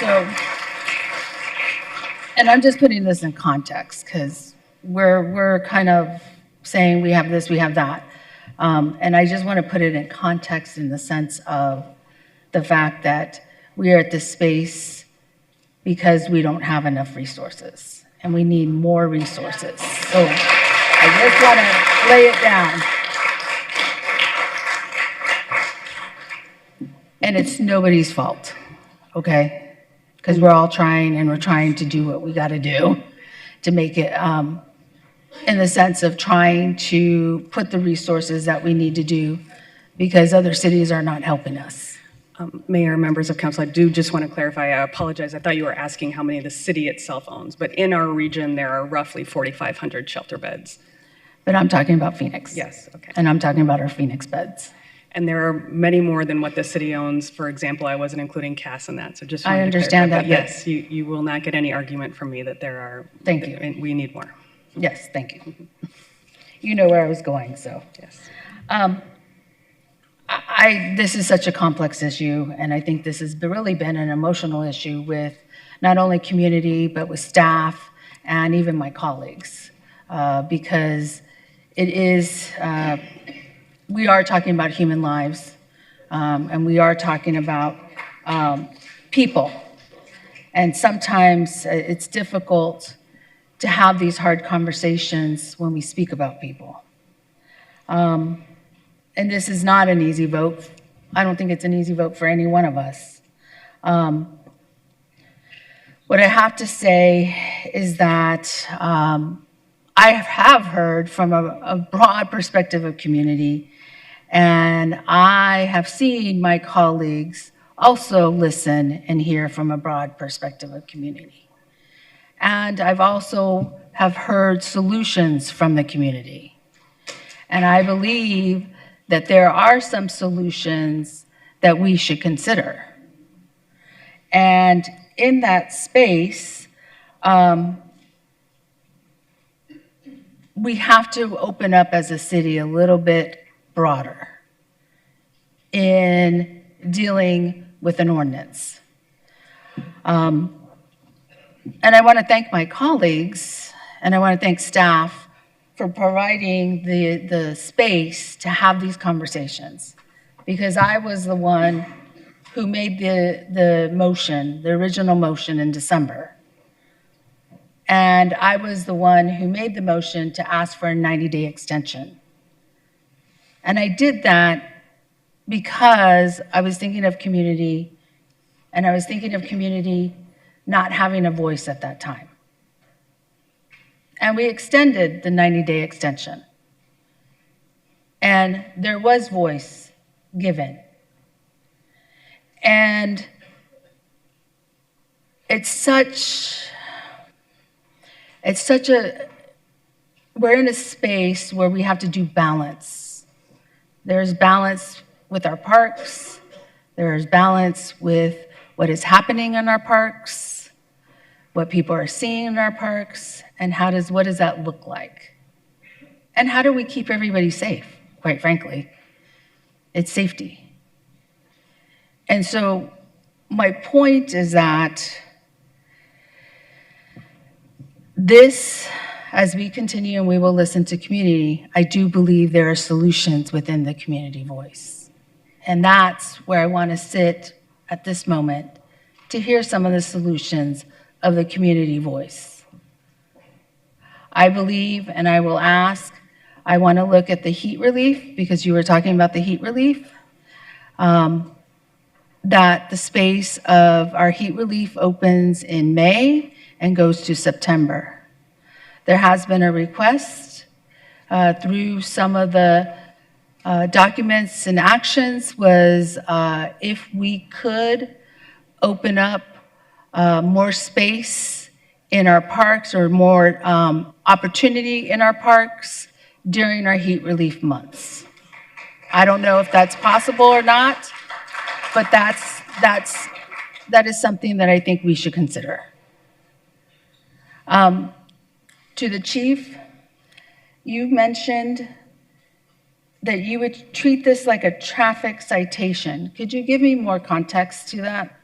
So, and I'm just putting this in context because we're kind of saying we have this, we have that. And I just want to put it in context in the sense of the fact that we are at this space because we don't have enough resources and we need more resources. So I just want to lay it down. And it's nobody's fault, okay? Because we're all trying and we're trying to do what we got to do to make it in the sense of trying to put the resources that we need to do because other cities are not helping us. Mayor, members of council, I do just want to clarify, I apologize, I thought you were asking how many the city itself owns, but in our region, there are roughly 4,500 shelter beds. But I'm talking about Phoenix. Yes, okay. And I'm talking about our Phoenix beds. And there are many more than what the city owns. For example, I wasn't including Cass in that, so just wanted I to understand clarify. that, But yes, you will not get any argument from me that there are. Thank you. We need more. Yes, thank you. You know where I was going, so. Yes. This is such a complex issue, and I think this has really been an emotional issue with not only community, but with staff and even my colleagues, because it is, we are talking about human lives, and we are talking about people. And sometimes it's difficult to have these hard conversations when we speak about people. And this is not an easy vote. I don't think it's an easy vote for any one of us. What I have to say is that I have heard from a broad perspective of community, and I have seen my colleagues also listen and hear from a broad perspective of community. And I've also have heard solutions from the community. And I believe that there are some solutions that we should consider. And in that space, we have to open up as a city a little bit broader in dealing with an ordinance. And I want to thank my colleagues, and I want to thank staff for providing the space to have these conversations, because I was the one who made the motion, the original motion in December. And I was the one who made the motion to ask for a 90-day extension. And I did that because I was thinking of community, and I was thinking of community not having a voice at that time. And we extended the 90-day extension. And there was voice given. And it's such we're in a space where we have to do balance. There's balance with our parks. There's balance with what is happening in our parks, what people are seeing in our parks, and what does that look like? And how do we keep everybody safe, quite frankly? It's safety. And so my point is that this, as we continue and we will listen to community, I do believe there are solutions within the community voice. And that's where I want to sit at this moment to hear some of the solutions of the community voice. I believe, and I will ask, I want to look at the heat relief, because you were talking about the heat relief, that the space of our heat relief opens in May and goes to September. There has been a request through some of the documents and actions was if we could open up more space in our parks, or more opportunity in our parks during our heat relief months. I don't know if that's possible or not, but that is something that I think we should consider. To the chief, you mentioned that you would treat this like a traffic citation. Could you give me more context to that?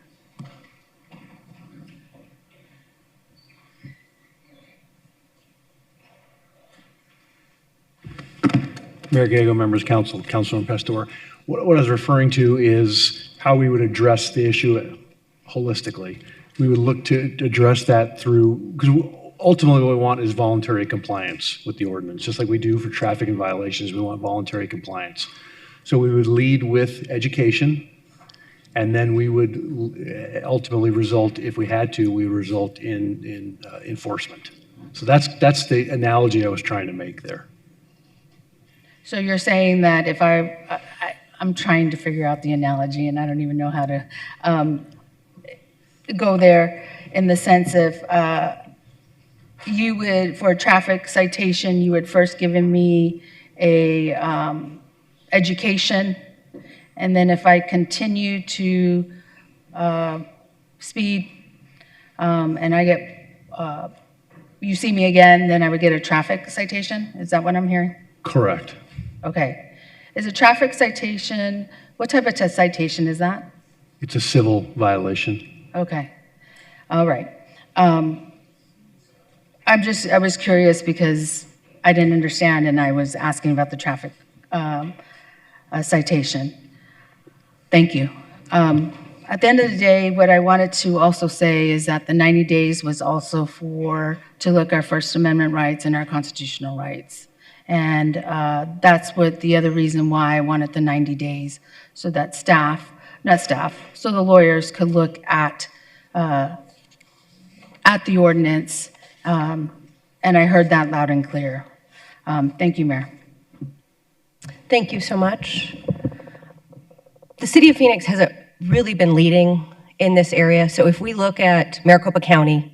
Mayor Gallego, members of council, Councilman Pastor, what I was referring to is how we would address the issue holistically. We would look to address that through, because ultimately what we want is voluntary compliance with the ordinance. Just like we do for traffic and violations, we want voluntary compliance. So we would lead with education, and then we would ultimately result, if we had to, we would result in enforcement. So that's the analogy I was trying to make there. So you're saying that if I'm trying to figure out the analogy, and I don't even know how to go there, in the sense of you would, for a traffic citation, you would first give me a education, and then if I continue to speed and I get you see me again, then I would get a traffic citation? Is that what I'm hearing? Correct. Okay. Is a traffic citation, what type of citation is that? It's a civil violation. Okay. All right. I was curious because I didn't understand and I was asking about the traffic citation. Thank you. At the end of the day, what I wanted to also say is that the 90 days was also to look our First Amendment rights and our constitutional rights. And that's what the other reason why I wanted the 90 days, so that so the lawyers could look at the ordinance. And I heard that loud and clear. Thank you, Mayor. Thank you so much. The City of Phoenix has really been leading in this area. So if we look at Maricopa County,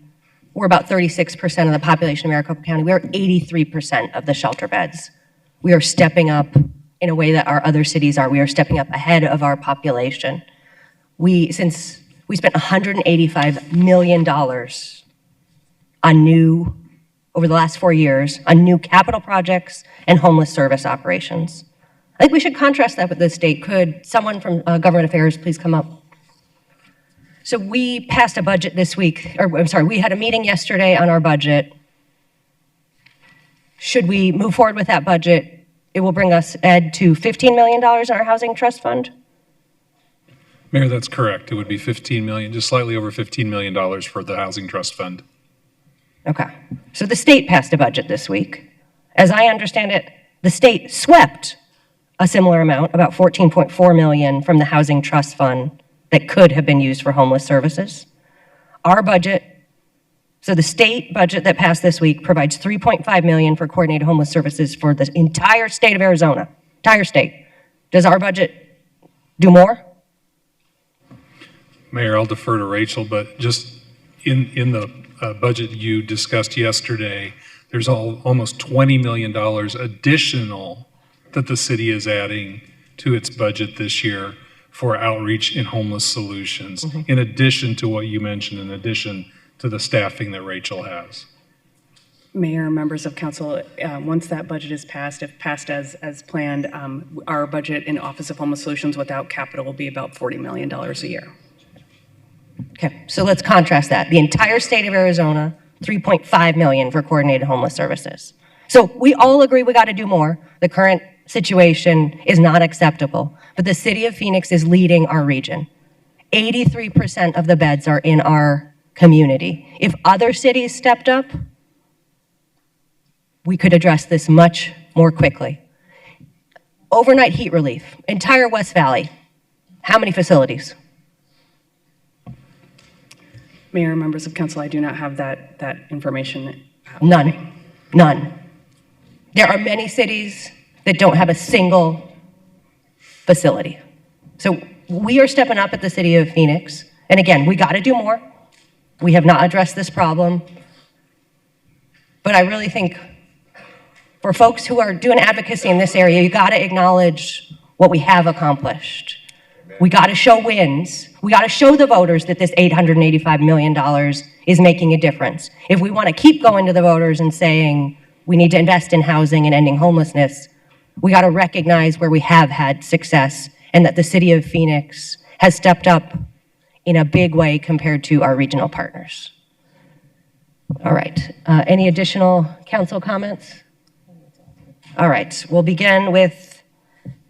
we're about 36% of the population of Maricopa County. We are 83% of the shelter beds. We are stepping up in a way that our other cities are. We are stepping up ahead of our population. Since we spent $185 million over the last 4 years on new capital projects and homeless service operations. I think we should contrast that with the state. Could someone from Government Affairs please come up? So we passed a budget this week, or I'm sorry, we had a meeting yesterday on our budget. Should we move forward with that budget, it will bring us, Ed, to $15 million in our housing trust fund? Mayor, that's correct. It would be 15 million, just slightly over $15 million for the Housing Trust Fund. Okay. So the state passed a budget this week. As I understand it, the state swept a similar amount, about 14.4 million from the Housing Trust Fund that could have been used for homeless services. Our budget, so the state budget that passed this week provides 3.5 million for coordinated homeless services for the entire state of Arizona, entire state. Does our budget do more? Mayor, I'll defer to Rachel, but just in the budget you discussed yesterday, there's almost $20 million additional that the city is adding to its budget this year for outreach in homeless solutions, in addition to what you mentioned, in addition to the staffing that Rachel has. Mayor, members of council, once that budget is passed, if passed as planned, our budget in Office of Homeless Solutions without capital will be about $40 million a year. Okay, so let's contrast that. The entire state of Arizona, 3.5 million for coordinated homeless services. So we all agree we got to do more. The current situation is not acceptable, but the city of Phoenix is leading our region. 83% of the beds are in our community. If other cities stepped up, we could address this much more quickly. Overnight heat relief, entire West Valley. How many facilities? Mayor, members of council, I do not have that information. None. None. There are many cities that don't have a single facility. So we are stepping up at the city of Phoenix. And again, we got to do more. We have not addressed this problem. But I really think for folks who are doing advocacy in this area, you got to acknowledge what we have accomplished. We got to show wins. We got to show the voters that this $885 million is making a difference. If we want to keep going to the voters and saying we need to invest in housing and ending homelessness, we got to recognize where we have had success and that the city of Phoenix has stepped up in a big way compared to our regional partners. All right. Any additional council comments? All right. We'll begin with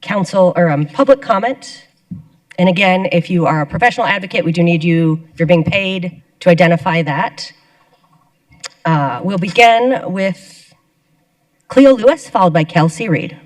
public comment. And again, if you are a professional advocate, we do need you, if you're being paid, to identify that. We'll begin with Cleo Lewis, followed by Kelsey Reed.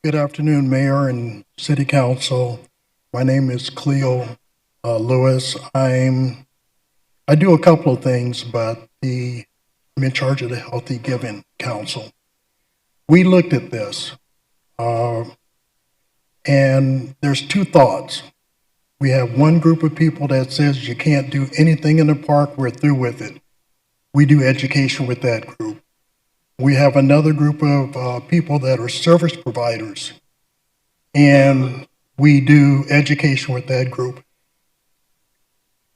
Good afternoon, Mayor and City Council. My name is Cleo Lewis. I do a couple of things, but I'm in charge of the Healthy Giving Council. We looked at this, and there's two thoughts. We have one group of people that says you can't do anything in the park, we're through with it. We do education with that group. We have another group of people that are service providers, and we do education with that group.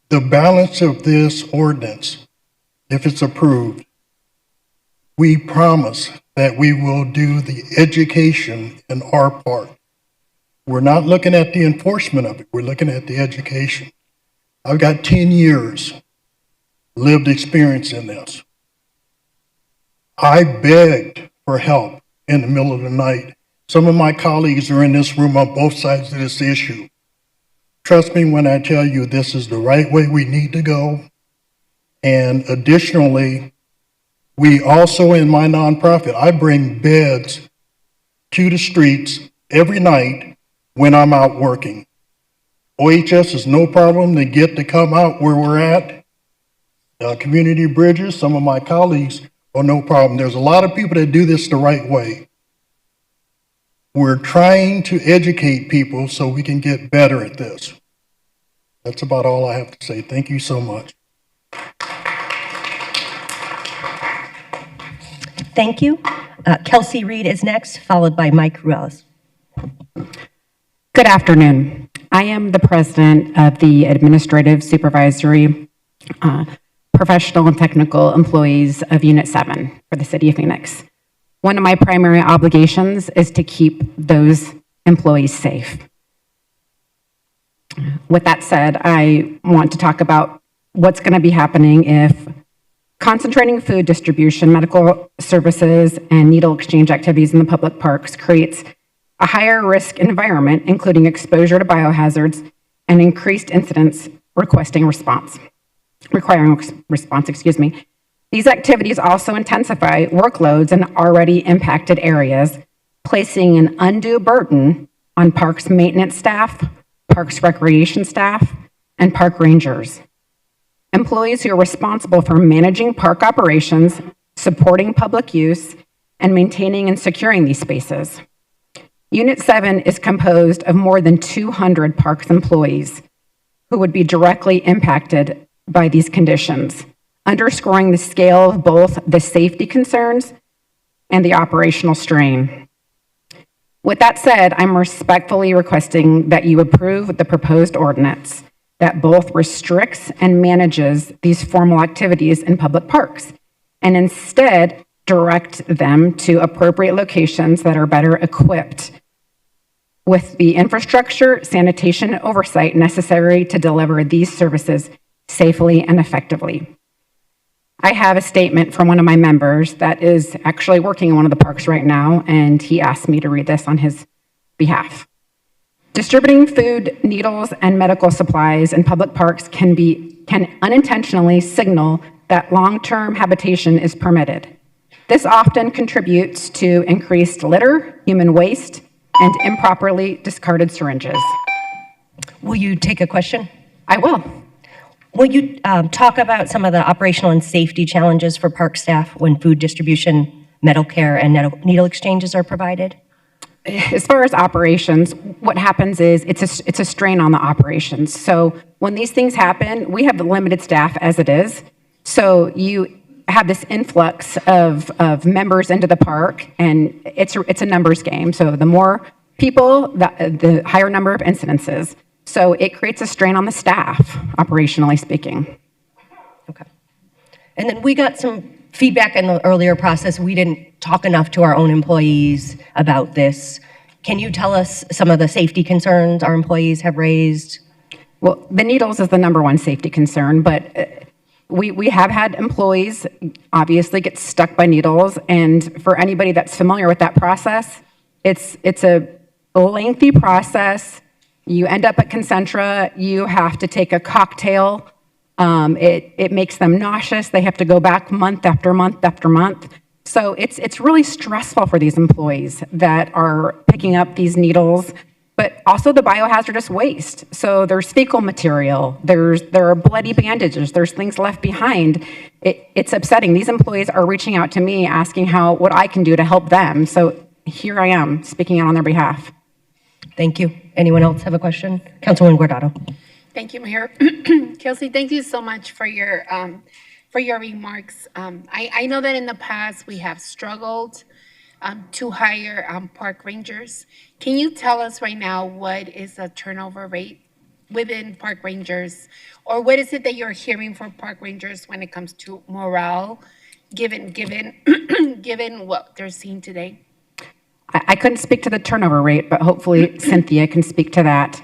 The balance of this ordinance, if it's approved, we promise that we will do the education in our part. We're not looking at the enforcement of it, we're looking at the education. I've got 10 years lived experience in this. I begged for help in the middle of the night. Some of my colleagues are in this room on both sides of this issue. Trust me when I tell you this is the right way we need to go. And additionally, we also in my nonprofit, I bring beds to the streets every night when I'm out working. OHS is no problem to come out where we're at. Community bridges, some of my colleagues are no problem. There's a lot of people that do this the right way. We're trying to educate people so we can get better at this. That's about all I have to say. Thank you so much. Thank you. Kelsey Reed is next, followed by Mike Ruelas. Good afternoon. I am the president of the Administrative Supervisory Professional and Technical Employees of Unit 7 for the City of Phoenix. One of my primary obligations is to keep those employees safe. With that said, I want to talk about what's going to be happening if concentrating food distribution, medical services, and needle exchange activities in the public parks creates a higher risk environment, including exposure to biohazards and increased incidents requiring response. These activities also intensify workloads in already impacted areas, placing an undue burden on parks maintenance staff, parks recreation staff, and park rangers. Employees who are responsible for managing park operations, supporting public use, and maintaining and securing these spaces. Unit 7 is composed of more than 200 parks employees who would be directly impacted by these conditions, underscoring the scale of both the safety concerns and the operational strain. With that said, I'm respectfully requesting that you approve the proposed ordinance that both restricts and manages these formal activities in public parks, and instead direct them to appropriate locations that are better equipped with the infrastructure, sanitation, and oversight necessary to deliver these services safely and effectively. I have a statement from one of my members that is actually working in one of the parks right now, and he asked me to read this on his behalf. Distributing food, needles, and medical supplies in public parks can unintentionally signal that long-term habitation is permitted. This often contributes to increased litter, human waste, and improperly discarded syringes. Will you take a question? I will. Will you talk about some of the operational and safety challenges for park staff when food distribution, medical care, and needle exchanges are provided? As far as operations, what happens is it's a strain on the operations. So when these things happen, we have limited staff as it is. So you have this influx of members into the park, and it's a numbers game. So the more people, the higher number of incidences. So it creates a strain on the staff, operationally speaking. Okay. And then we got some feedback in the earlier process. We didn't talk enough to our own employees about this. Can you tell us some of the safety concerns our employees have raised? Well, the needles is the number one safety concern, but we have had employees obviously get stuck by needles, and for anybody that's familiar with that process, it's a lengthy process. You end up at Concentra, you have to take a cocktail. It makes them nauseous. They have to go back month after month after month. So it's really stressful for these employees that are picking up these needles, but also the biohazardous waste. So there's fecal material, there are bloody bandages, there's things left behind. It's upsetting. These employees are reaching out to me asking what I can do to help them. So here I am speaking out on their behalf. Thank you. Anyone else have a question? Councilwoman Guardado. Thank you, Mayor. Kelsey, thank you so much for your remarks. I know that in the past we have struggled to hire park rangers. Can you tell us right now what is the turnover rate within park rangers? Or what is it that you're hearing from park rangers when it comes to morale, given given what they're seeing today? I couldn't speak to the turnover rate, but hopefully Cynthia can speak to that.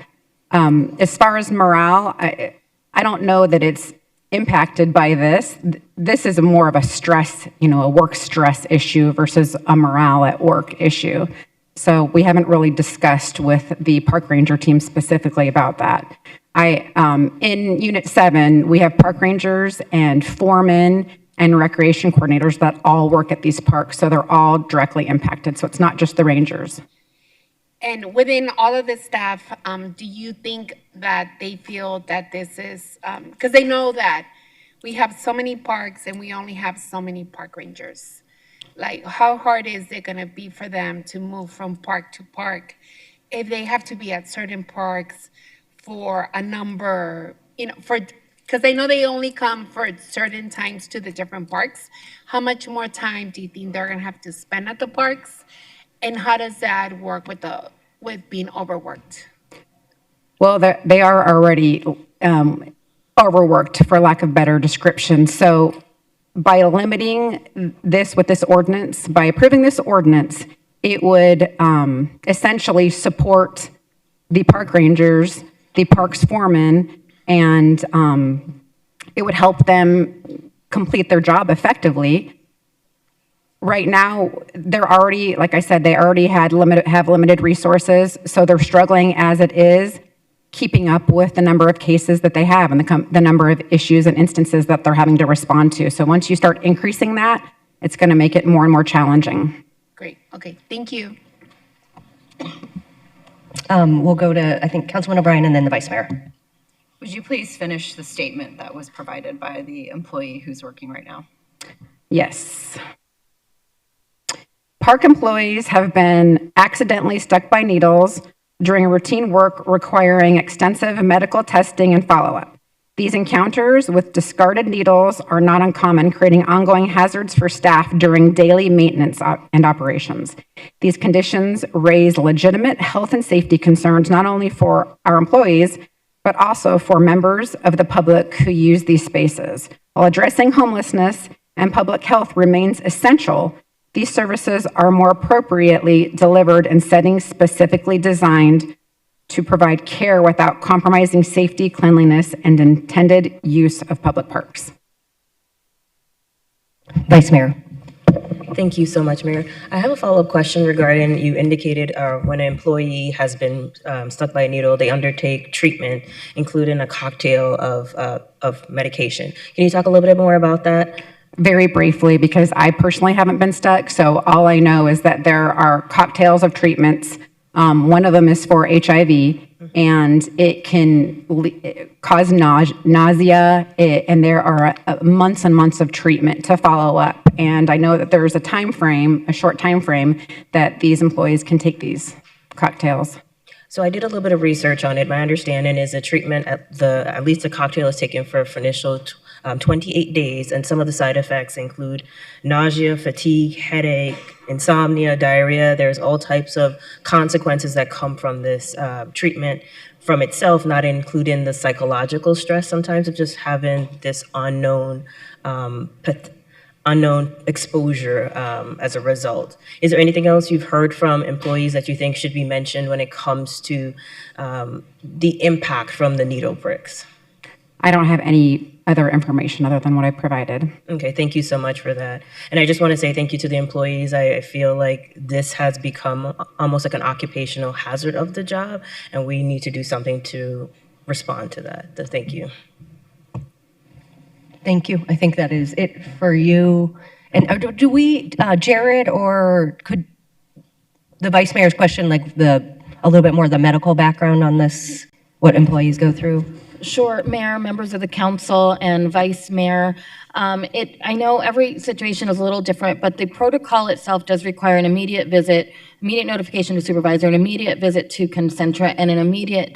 As far as morale, I don't know that it's impacted by this. This is more of a stress, a work stress issue versus a morale at work issue. So we haven't really discussed with the park ranger team specifically about that. In Unit 7, we have park rangers and foremen and recreation coordinators that all work at these parks, so they're all directly impacted. So it's not just the rangers. And within all of the staff, do you think that they feel that this is, because they know that we have so many parks and we only have so many park rangers. Like, how hard is it gonna be for them to move from park to park if they have to be at certain parks for a number, because I know they only come for certain times to the different parks. How much more time do you think they're gonna have to spend at the parks? And how does that work with being overworked? Well, they are already overworked, for lack of better description. So by limiting this with this ordinance, by approving this ordinance, it would essentially support the park rangers, the parks foremen, and it would help them complete their job effectively. Right now, they're already, like I said, they already have limited resources, so they're struggling as it is, keeping up with the number of cases that they have and the number of issues and instances that they're having to respond to. So once you start increasing that, it's going to make it more and more challenging. Great. Okay. Thank you. We'll go to, I think, Councilman O'Brien and then the Vice Mayor. Would you please finish the statement that was provided by the employee who's working right now? Yes. Park employees have been accidentally stuck by needles during routine work requiring extensive medical testing and follow-up. These encounters with discarded needles are not uncommon, creating ongoing hazards for staff during daily maintenance and operations. These conditions raise legitimate health and safety concerns not only for our employees, but also for members of the public who use these spaces. While addressing homelessness and public health remains essential, these services are more appropriately delivered in settings specifically designed to provide care without compromising safety, cleanliness, and intended use of public parks. Vice Mayor. Thank you so much, Mayor. I have a follow-up question regarding, you indicated when an employee has been stuck by a needle, they undertake treatment, including a cocktail of medication. Can you talk a little bit more about that? Very briefly, because I personally haven't been stuck, so all I know is that there are cocktails of treatments. One of them is for HIV, and it can cause nausea, and there are months and months of treatment to follow up. And I know that there's a short time frame, that these employees can take these cocktails. So I did a little bit of research on it. My understanding is the treatment, at least the cocktail is taken for initial 28 days, and some of the side effects include nausea, fatigue, headache, insomnia, diarrhea. There's all types of consequences that come from this treatment from itself, not including the psychological stress sometimes of just having this unknown exposure as a result. Is there anything else you've heard from employees that you think should be mentioned when it comes to the impact from the needle pricks? I don't have any other information other than what I provided. Okay, thank you so much for that. And I just want to say thank you to the employees. I feel like this has become almost like an occupational hazard of the job, and we need to do something to respond to that. So thank you. Thank you. I think that is it for you. And do we, Jared, or could the vice mayor's question, like a little bit more of the medical background on this, what employees go through? Sure, Mayor, members of the council, and Vice Mayor. I know every situation is a little different, but the protocol itself does require an immediate visit, immediate notification to supervisor, an immediate visit to Concentra, and an immediate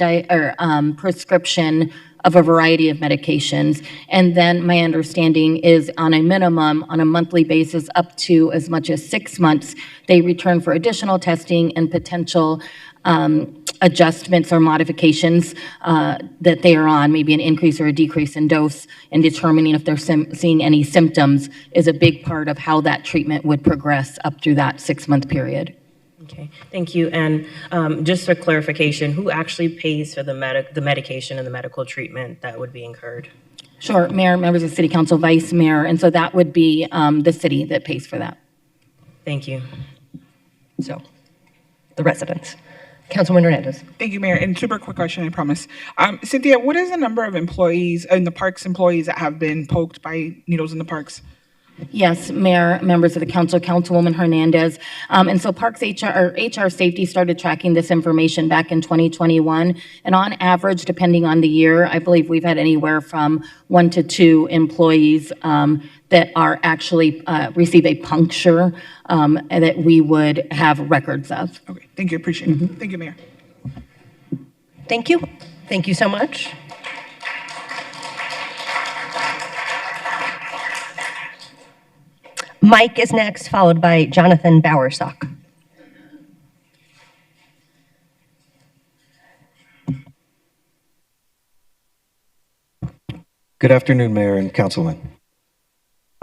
prescription of a variety of medications. And then my understanding is on a minimum, on a monthly basis, up to as much as 6 months, they return for additional testing and potential adjustments or modifications that they are on, maybe an increase or a decrease in dose, and determining if they're seeing any symptoms is a big part of how that treatment would progress up through that 6-month period. Okay, thank you. And just for clarification, who actually pays for the medication and the medical treatment that would be incurred? Sure, Mayor, members of the City Council, Vice Mayor, and so that would be the city that pays for that. Thank you. So, the residents. Councilwoman Hernandez. Thank you, Mayor. And super quick question, I promise. Cynthia, what is the number of employees in the parks employees that have been poked by needles in the parks? Yes, Mayor, members of the council, Councilwoman Hernandez. And so Parks HR Safety started tracking this information back in 2021. And on average, depending on the year, I believe we've had anywhere from 1 to 2 employees that are actually receive a puncture that we would have records of. Okay, thank you, appreciate it. Thank you, Mayor. Thank you. Thank you so much. Mike is next, followed by Jonathan Bowersock. Good afternoon, Mayor and Councilman.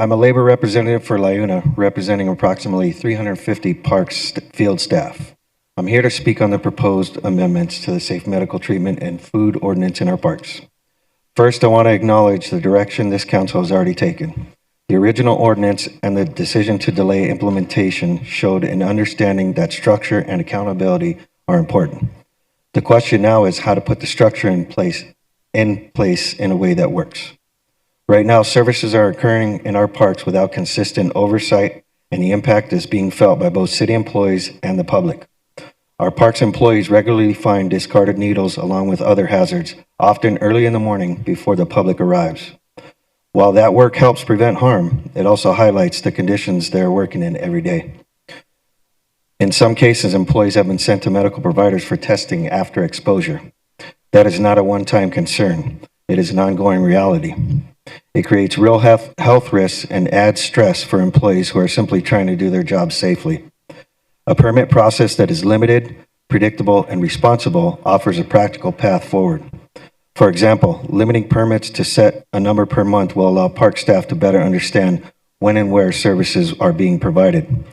I'm a labor representative for LiUNA, representing approximately 350 parks field staff. I'm here to speak on the proposed amendments to the safe medical treatment and food ordinance in our parks. First, I want to acknowledge the direction this council has already taken. The original ordinance and the decision to delay implementation showed an understanding that structure and accountability are important. The question now is how to put the structure in place in a way that works. Right now, services are occurring in our parks without consistent oversight, and the impact is being felt by both city employees and the public. Our parks employees regularly find discarded needles along with other hazards, often early in the morning before the public arrives. While that work helps prevent harm, it also highlights the conditions they're working in every day. In some cases, employees have been sent to medical providers for testing after exposure. That is not a one-time concern. It is an ongoing reality. It creates real health risks and adds stress for employees who are simply trying to do their job safely. A permit process that is limited, predictable, and responsible offers a practical path forward. For example, limiting permits to set a number per month will allow park staff to better understand when and where services are being provided.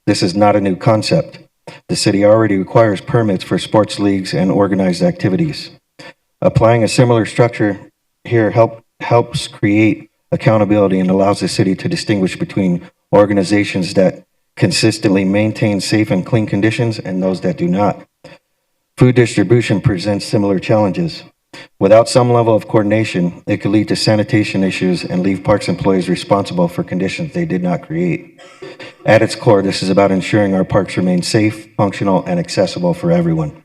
This is not a new concept. The city already requires permits for sports leagues and organized activities. Applying a similar structure here helps create accountability and allows the city to distinguish between organizations that consistently maintain safe and clean conditions and those that do not. Food distribution presents similar challenges. Without some level of coordination, it could lead to sanitation issues and leave parks employees responsible for conditions they did not create. At its core, this is about ensuring our parks remain safe, functional, and accessible for everyone.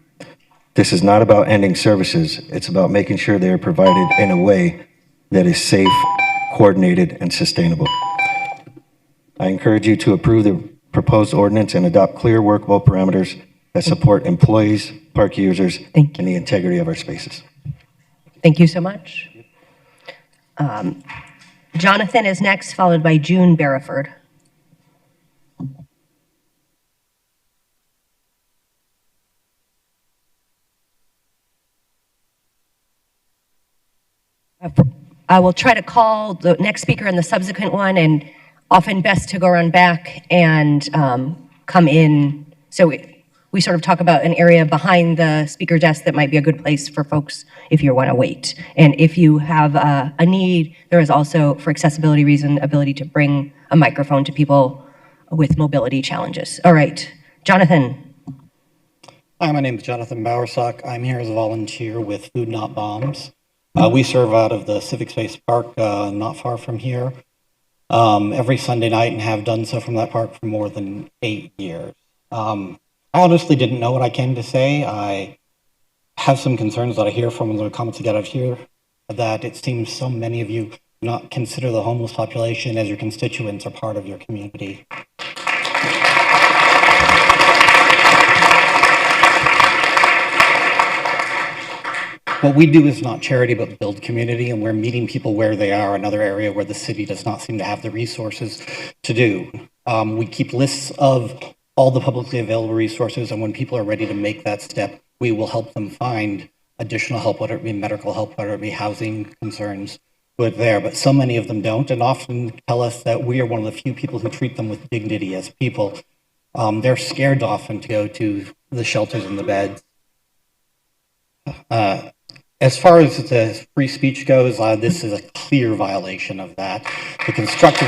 This is not about ending services. It's about making sure they are provided in a way that is safe, coordinated, and sustainable. I encourage you to approve the proposed ordinance and adopt clear, workable parameters that support employees, park users, and the integrity of our spaces. Thank you so much. Jonathan is next, followed by June Barriford. I will try to call the next speaker and the subsequent one, and often best to go around back and come in. So we sort of talk about an area behind the speaker desk that might be a good place for folks if you want to wait. And if you have a need, there is also, for accessibility reason, ability to bring a microphone to people with mobility challenges. All right, Jonathan. Hi, my name is Jonathan Bowersock. I'm here as a volunteer with Food Not Bombs. We serve out of the Civic Space Park not far from here. every Sunday night and have done so from that park for more than 8 years. I honestly didn't know what I came to say. I have some concerns that I hear from the comments I get out here, that it seems so many of you do not consider the homeless population as your constituents or part of your community. What we do is not charity, but build community, and we're meeting people where they are, another area where the city does not seem to have the resources to do. We keep lists of all the publicly available resources, and when people are ready to make that step, we will help them find additional help, whether it be medical help, whether it be housing concerns, with there. But so many of them don't, and often tell us that we are one of the few people who treat them with dignity as people. They're scared often to go to the shelters and the beds. As far as the free speech goes, this is a clear violation of that. The constructive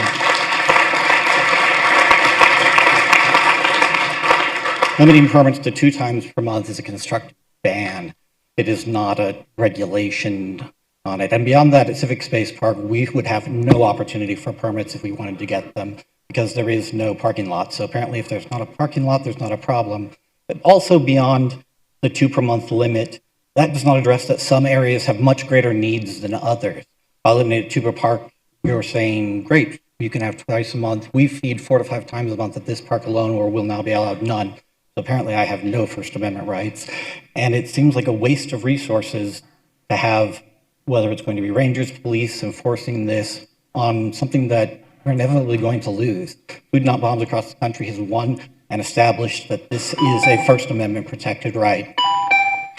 limiting permits to 2 times per month is a constructive ban. It is not a regulation on it. And beyond that, at Civic Space Park, we would have no opportunity for permits if we wanted to get them because there is no parking lot. So apparently if there's not a parking lot, there's not a problem. But also beyond the 2 per month limit, that does not address that some areas have much greater needs than others. By eliminating 2 per park, you're saying, great, you can have twice a month. We feed 4 to 5 times a month at this park alone, or will now be allowed none. So apparently I have no First Amendment rights. And it seems like a waste of resources to have, whether it's going to be rangers, police, enforcing this on something that we're inevitably going to lose. Food Not Bombs across the country has won and established that this is a First Amendment protected right.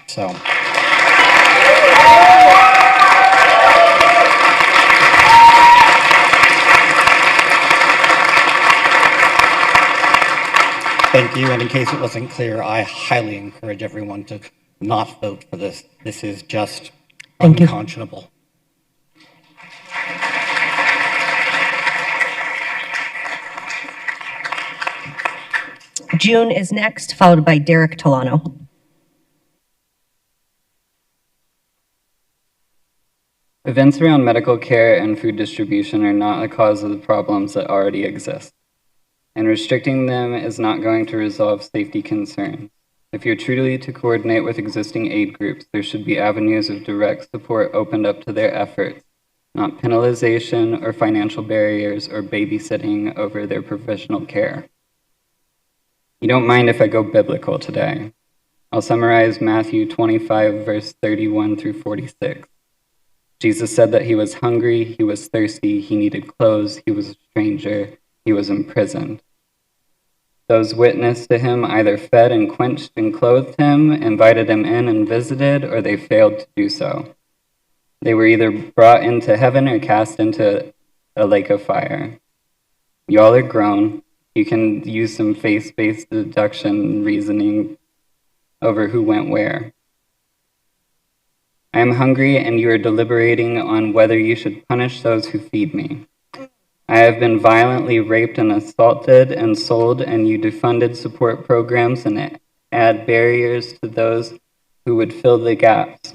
So. Thank you, and in case it wasn't clear, I highly encourage everyone to not vote for this. This is just unconscionable. June is next, followed by Derek Tolano. Events around medical care and food distribution are not a cause of the problems that already exist, and restricting them is not going to resolve safety concerns. If you're truly to coordinate with existing aid groups, there should be avenues of direct support opened up to their efforts, not penalization or financial barriers or babysitting over their professional care. You don't mind if I go biblical today. I'll summarize Matthew 25, verse 31 through 46. Jesus said that he was hungry, he was thirsty, he needed clothes, he was a stranger, he was imprisoned. Those witnessed to him either fed and quenched and clothed him, invited him in and visited, or they failed to do so. They were either brought into heaven or cast into a lake of fire. Y'all are grown. You can use some faith-based deduction reasoning over who went where. I am hungry, and you are deliberating on whether you should punish those who feed me. I have been violently raped and assaulted and sold, and you defunded support programs and add barriers to those who would fill the gaps.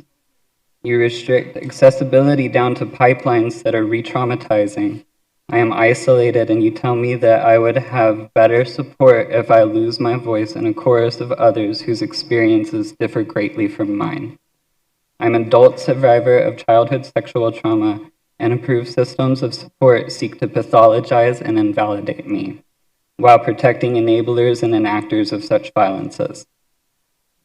You restrict accessibility down to pipelines that are re-traumatizing. I am isolated, and you tell me that I would have better support if I lose my voice in a chorus of others whose experiences differ greatly from mine. I'm an adult survivor of childhood sexual trauma, and approved systems of support seek to pathologize and invalidate me, while protecting enablers and enactors of such violences.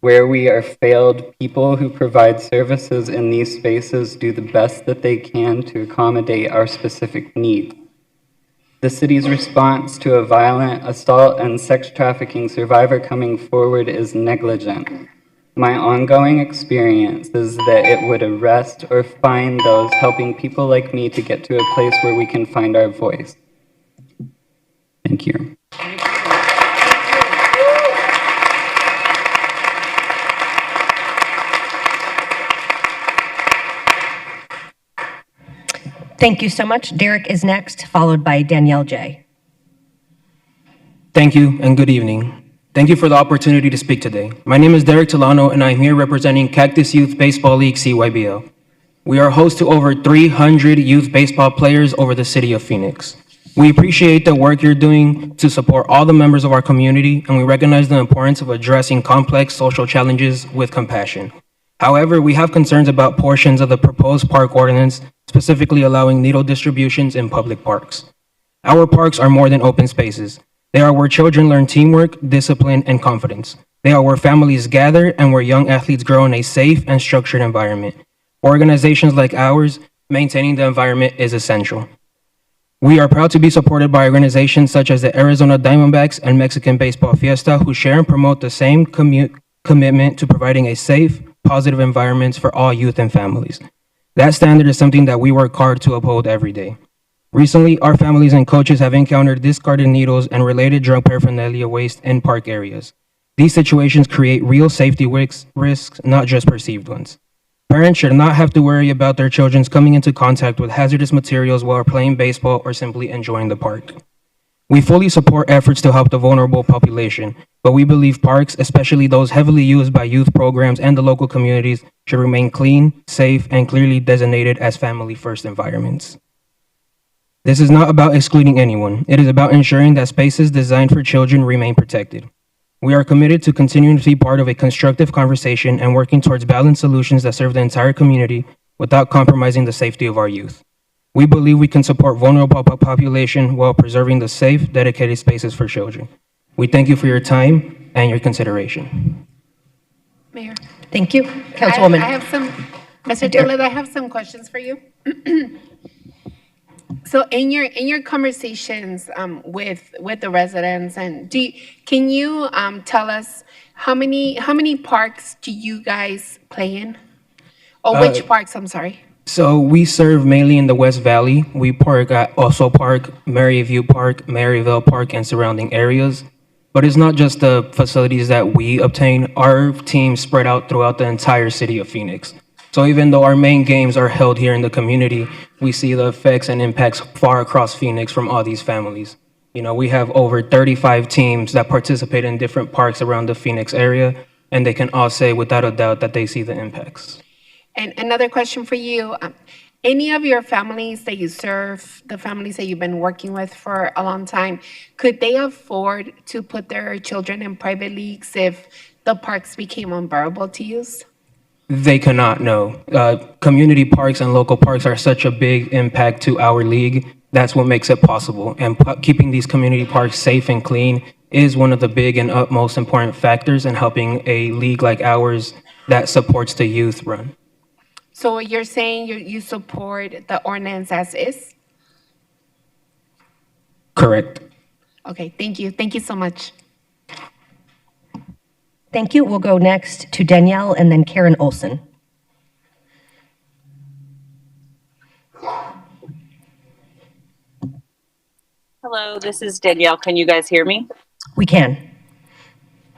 Where we are failed, people who provide services in these spaces do the best that they can to accommodate our specific needs. The city's response to a violent assault and sex trafficking survivor coming forward is negligent. My ongoing experience is that it would arrest or fine those helping people like me to get to a place where we can find our voice. Thank you. Thank you so much. Derek is next, followed by Danielle J. Thank you and good evening. Thank you for the opportunity to speak today. My name is Derek Tolano, and I'm here representing Cactus Youth Baseball League CYBL. We are host to over 300 youth baseball players over the city of Phoenix. We appreciate the work you're doing to support all the members of our community, and we recognize the importance of addressing complex social challenges with compassion. However, we have concerns about portions of the proposed park ordinance, specifically allowing needle distributions in public parks. Our parks are more than open spaces. They are where children learn teamwork, discipline, and confidence. They are where families gather and where young athletes grow in a safe and structured environment. For organizations like ours, maintaining the environment is essential. We are proud to be supported by organizations such as the Arizona Diamondbacks and Mexican Baseball Fiesta, who share and promote the same commitment to providing a safe, positive environment for all youth and families. That standard is something that we work hard to uphold every day. Recently, our families and coaches have encountered discarded needles and related drug paraphernalia waste in park areas. These situations create real safety risks, not just perceived ones. Parents should not have to worry about their children coming into contact with hazardous materials while playing baseball or simply enjoying the park. We fully support efforts to help the vulnerable population, but we believe parks, especially those heavily used by youth programs and the local communities, should remain clean, safe, and clearly designated as family-first environments. This is not about excluding anyone. It is about ensuring that spaces designed for children remain protected. We are committed to continuing to be part of a constructive conversation and working towards balanced solutions that serve the entire community without compromising the safety of our youth. We believe we can support vulnerable population while preserving the safe, dedicated spaces for children. We thank you for your time and your consideration. Mayor. Thank you. Councilwoman. I have some, Mr. Toledo, I have some questions for you. So in your conversations with the residents, and can you tell us how many parks do you guys play in? Or which parks, I'm sorry? So we serve mainly in the West Valley. We park at Oso Park, Maryview Park, Maryville Park, and surrounding areas. But it's not just the facilities that we obtain. Our team spread out throughout the entire city of Phoenix. So even though our main games are held here in the community, we see the effects and impacts far across Phoenix from all these families. You know, we have over 35 teams that participate in different parks around the Phoenix area, and they can all say without a doubt that they see the impacts. And another question for you. Any of your families that you serve, the families that you've been working with for a long time, could they afford to put their children in private leagues if the parks became unbearable to use? They cannot, no. Community parks and local parks are such a big impact to our league. That's what makes it possible. And keeping these community parks safe and clean is one of the big and utmost important factors in helping a league like ours that supports the youth run. So you're saying you support the ordinance as is? Correct. Okay, thank you. Thank you so much. Thank you. We'll go next to Danielle and then Karen Olson. Hello, this is Danielle. Can you guys hear me? We can.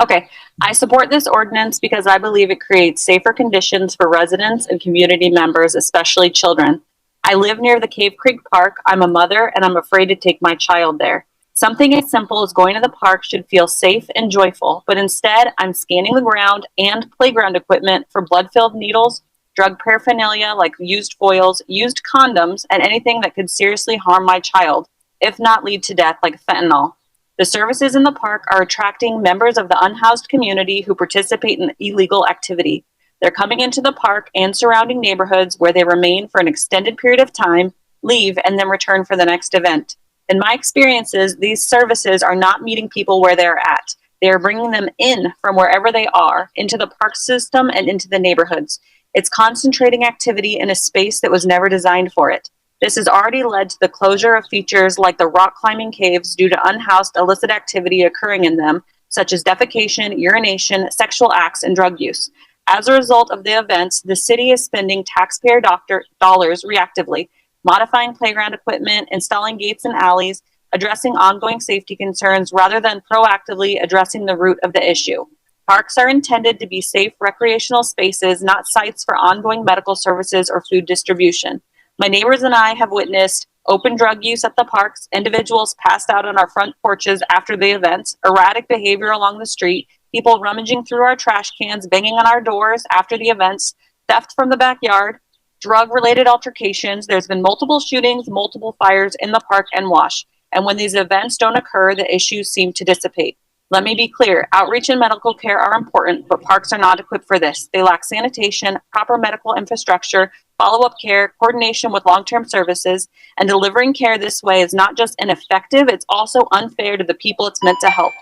Okay. I support this ordinance because I believe it creates safer conditions for residents and community members, especially children. I live near the Cave Creek Park. I'm a mother and I'm afraid to take my child there. Something as simple as going to the park should feel safe and joyful, but instead I'm scanning the ground and playground equipment for blood-filled needles, drug paraphernalia like used foils, used condoms, and anything that could seriously harm my child, if not lead to death like fentanyl. The services in the park are attracting members of the unhoused community who participate in illegal activity. They're coming into the park and surrounding neighborhoods where they remain for an extended period of time, leave, and then return for the next event. In my experiences, these services are not meeting people where they're at. They are bringing them in from wherever they are, into the park system and into the neighborhoods. It's concentrating activity in a space that was never designed for it. This has already led to the closure of features like the rock climbing caves due to unhoused illicit activity occurring in them, such as defecation, urination, sexual acts, and drug use. As a result of the events, the city is spending taxpayer dollars reactively, modifying playground equipment, installing gates and alleys, addressing ongoing safety concerns rather than proactively addressing the root of the issue. Parks are intended to be safe recreational spaces, not sites for ongoing medical services or food distribution. My neighbors and I have witnessed open drug use at the parks, individuals passed out on our front porches after the events, erratic behavior along the street, people rummaging through our trash cans, banging on our doors after the events, theft from the backyard, drug-related altercations. There's been multiple shootings, multiple fires in the park and wash. And when these events don't occur, the issues seem to dissipate. Let me be clear, outreach and medical care are important, but parks are not equipped for this. They lack sanitation, proper medical infrastructure, follow-up care, coordination with long-term services, and delivering care this way is not just ineffective, it's also unfair to the people it's meant to help.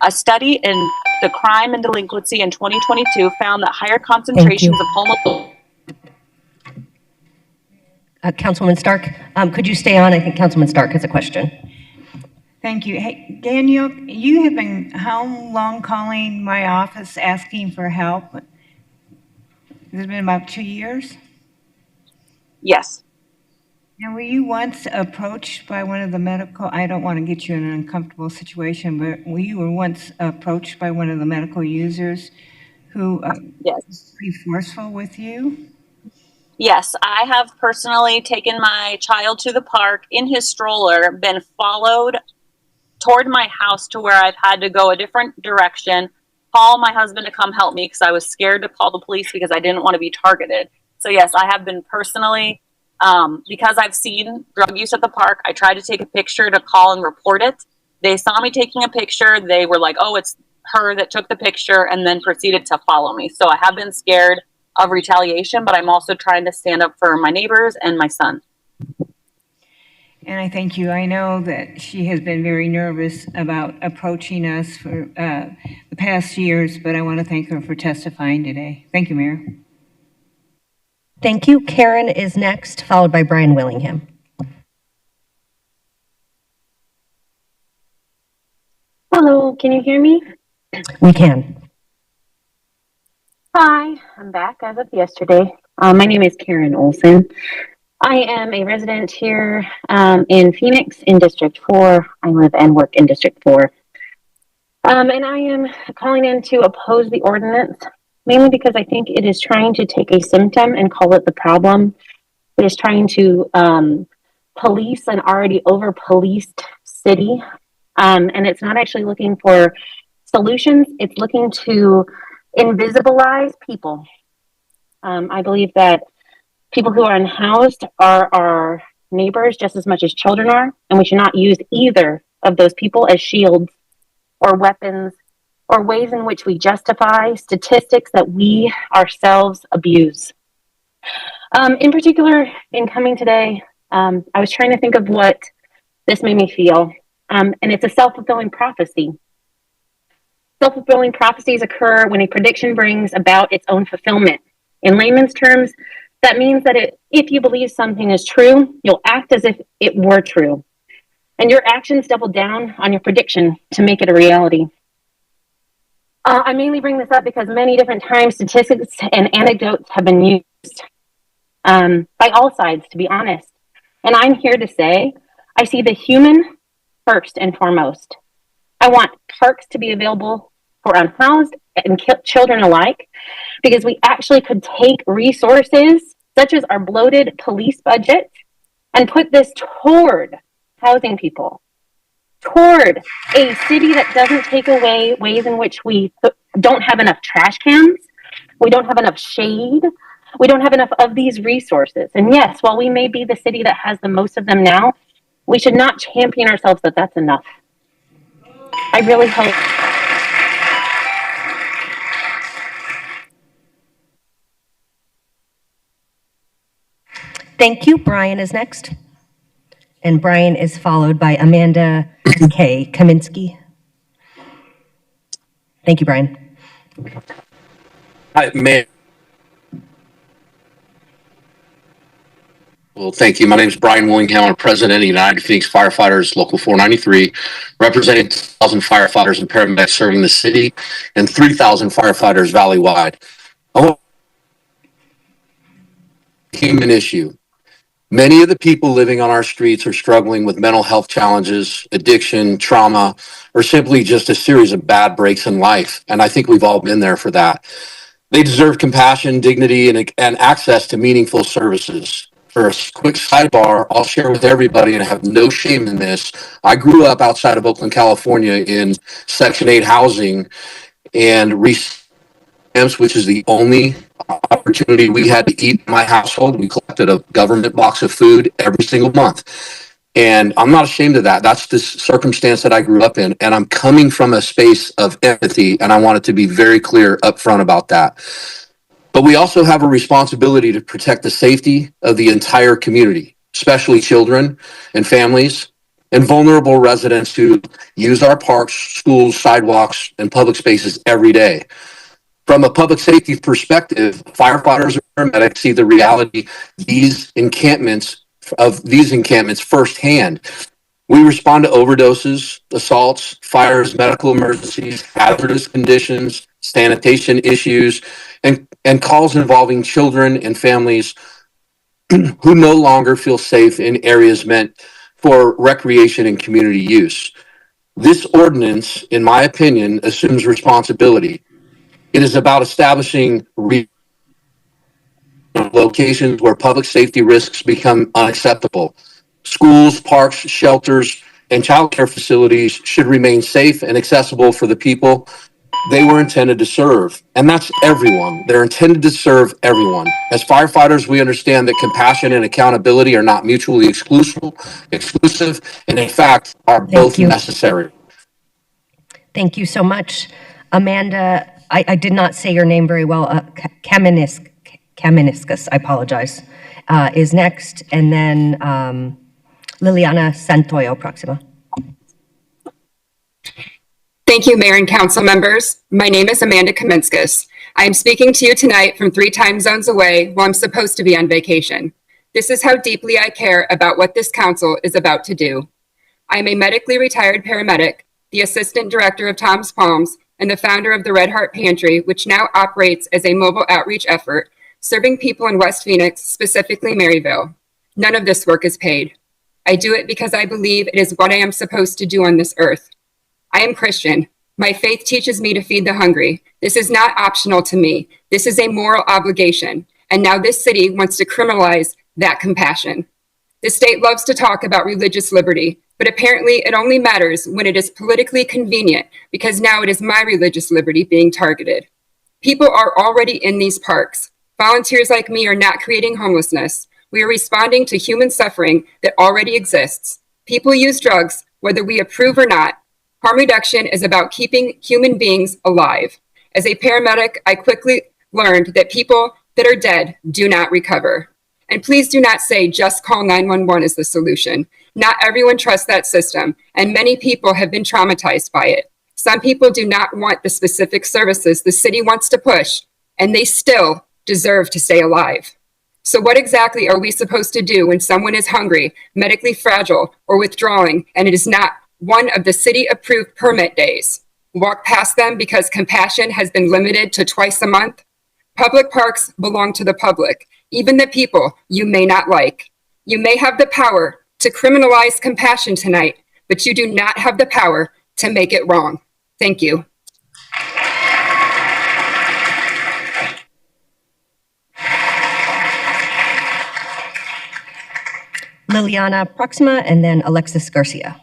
A study in the crime and delinquency in 2022 found that higher concentrations of homeless. Councilwoman Stark, could you stay on? I think Councilman Stark has a question. Thank you. Hey, Daniel, you have been how long calling my office asking for help? Has it been about 2 years? Yes. And were you once approached by one of the medical, I don't want to get you in an uncomfortable situation, but you were once approached by one of the medical users who was pretty forceful with you? Yes, I have personally taken my child to the park in his stroller, been followed toward my house to where I've had to go a different direction, call my husband to come help me because I was scared to call the police because I didn't want to be targeted. So yes, I have been personally, because I've seen drug use at the park, I tried to take a picture to call and report it. They saw me taking a picture. They were like, oh, it's her that took the picture, and then proceeded to follow me. So I have been scared of retaliation, but I'm also trying to stand up for my neighbors and my son. And I thank you. I know that she has been very nervous about approaching us for the past years, but I want to thank her for testifying today. Thank you, Mayor. Thank you. Karen is next, followed by Brian Willingham. Hello, can you hear me? We can. Hi, I'm back as of yesterday. My name is Karen Olson. I am a resident here in Phoenix in District 4. I live and work in District 4. And I am calling in to oppose the ordinance, mainly because I think it is trying to take a symptom and call it the problem. It is trying to police an already over-policed city. And it's not actually looking for solutions. It's looking to invisibilize people. I believe that people who are unhoused are our neighbors just as much as children are, and we should not use either of those people as shields or weapons or ways in which we justify statistics that we ourselves abuse. In particular, in coming today, I was trying to think of what this made me feel, and it's a self-fulfilling prophecy. Self-fulfilling prophecies occur when a prediction brings about its own fulfillment. In layman's terms, that means that if you believe something is true, you'll act as if it were true. And your actions double down on your prediction to make it a reality. I mainly bring this up because many different times statistics and anecdotes have been used by all sides, to be honest. And I'm here to say, I see the human first and foremost. I want parks to be available for unhoused and children alike, because we actually could take resources such as our bloated police budget and put this toward housing people, toward a city that doesn't take away ways in which we don't have enough trash cans, we don't have enough shade, we don't have enough of these resources. And yes, while we may be the city that has the most of them now, we should not champion ourselves that that's enough. I really hope. Thank you. Brian is next. And Brian is followed by Amanda K. Kaminsky. Thank you, Brian. Hi, Mayor. Well, thank you. My name is Brian Willingham. I'm president of the United Phoenix Firefighters, Local 493, representing 1,000 firefighters and paramedics serving the city and 3,000 firefighters valley-wide. Human issue. Many of the people living on our streets are struggling with mental health challenges, addiction, trauma, or simply just a series of bad breaks in life. And I think we've all been there for that. They deserve compassion, dignity, and access to meaningful services. For a quick sidebar, I'll share with everybody, and I have no shame in this. I grew up outside of Oakland, California in Section 8 housing, and which is the only opportunity we had to eat in my household. We collected a government box of food every single month. And I'm not ashamed of that. That's the circumstance that I grew up in. And I'm coming from a space of empathy. And I wanted to be very clear up front about that. But we also have a responsibility to protect the safety of the entire community, especially children and families and vulnerable residents who use our parks, schools, sidewalks, and public spaces every day. From a public safety perspective, firefighters and paramedics see the reality of these encampments firsthand. We respond to overdoses, assaults, fires, medical emergencies, hazardous conditions, sanitation issues, and calls involving children and families who no longer feel safe in areas meant for recreation and community use. This ordinance, in my opinion, assumes responsibility. It is about establishing locations where public safety risks become unacceptable. Schools, parks, shelters, and childcare facilities should remain safe and accessible for the people they were intended to serve. And that's everyone. They're intended to serve everyone. As firefighters, we understand that compassion and accountability are not mutually exclusive, and in fact, are both necessary. Thank you so much. Amanda, I did not say your name very well. Kaminiskas, I apologize, is next. And then Liliana Santoyo, Proxima. Thank you, Mayor and Council members. My name is Amanda Kaminskas. I am speaking to you tonight from 3 time zones away while I'm supposed to be on vacation. This is how deeply I care about what this council is about to do. I am a medically retired paramedic, the assistant director of Tom's Palms, and the founder of the Red Heart Pantry, which now operates as a mobile outreach effort, serving people in West Phoenix, specifically Maryville. None of this work is paid. I do it because I believe it is what I am supposed to do on this earth. I am Christian. My faith teaches me to feed the hungry. This is not optional to me. This is a moral obligation. And now this city wants to criminalize that compassion. The state loves to talk about religious liberty, but apparently it only matters when it is politically convenient, because now it is my religious liberty being targeted. People are already in these parks. Volunteers like me are not creating homelessness. We are responding to human suffering that already exists. People use drugs, whether we approve or not. Harm reduction is about keeping human beings alive. As a paramedic, I quickly learned that people that are dead do not recover. And please do not say just call 911 is the solution. Not everyone trusts that system, and many people have been traumatized by it. Some people do not want the specific services the city wants to push, and they still deserve to stay alive. So what exactly are we supposed to do when someone is hungry, medically fragile, or withdrawing, and it is not one of the city-approved permit days? Walk past them because compassion has been limited to twice a month? Public parks belong to the public, even the people you may not like. You may have the power to criminalize compassion tonight, but you do not have the power to make it wrong. Thank you. Liliana Proxima, and then Alexis Garcia.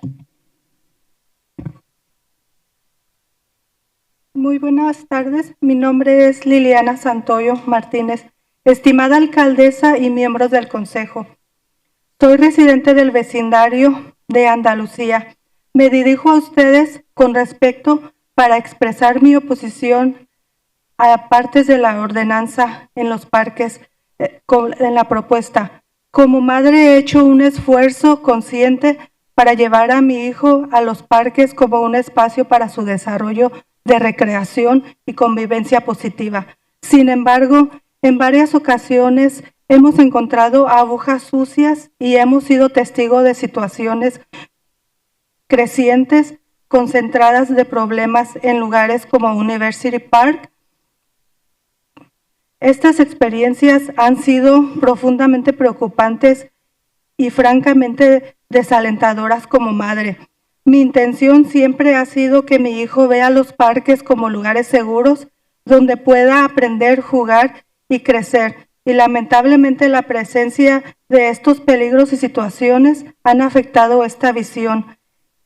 Muy buenas tardes. Mi nombre es Liliana Santoyo Martínez, estimada alcaldesa y miembros del consejo. Soy residente del vecindario de Andalucía. Me dirijo a ustedes con respecto para expresar mi oposición a partes de la ordenanza en los parques en la propuesta. Como madre he hecho un esfuerzo consciente para llevar a mi hijo a los parques como un espacio para su desarrollo de recreación y convivencia positiva. Sin embargo, en varias ocasiones hemos encontrado agujas sucias y hemos sido testigos de situaciones crecientes concentradas de problemas en lugares como University Park. Estas experiencias han sido profundamente preocupantes y francamente desalentadoras como madre. Mi intención siempre ha sido que mi hijo vea los parques como lugares seguros donde pueda aprender, jugar y crecer. Y lamentablemente la presencia de estos peligros y situaciones han afectado esta visión.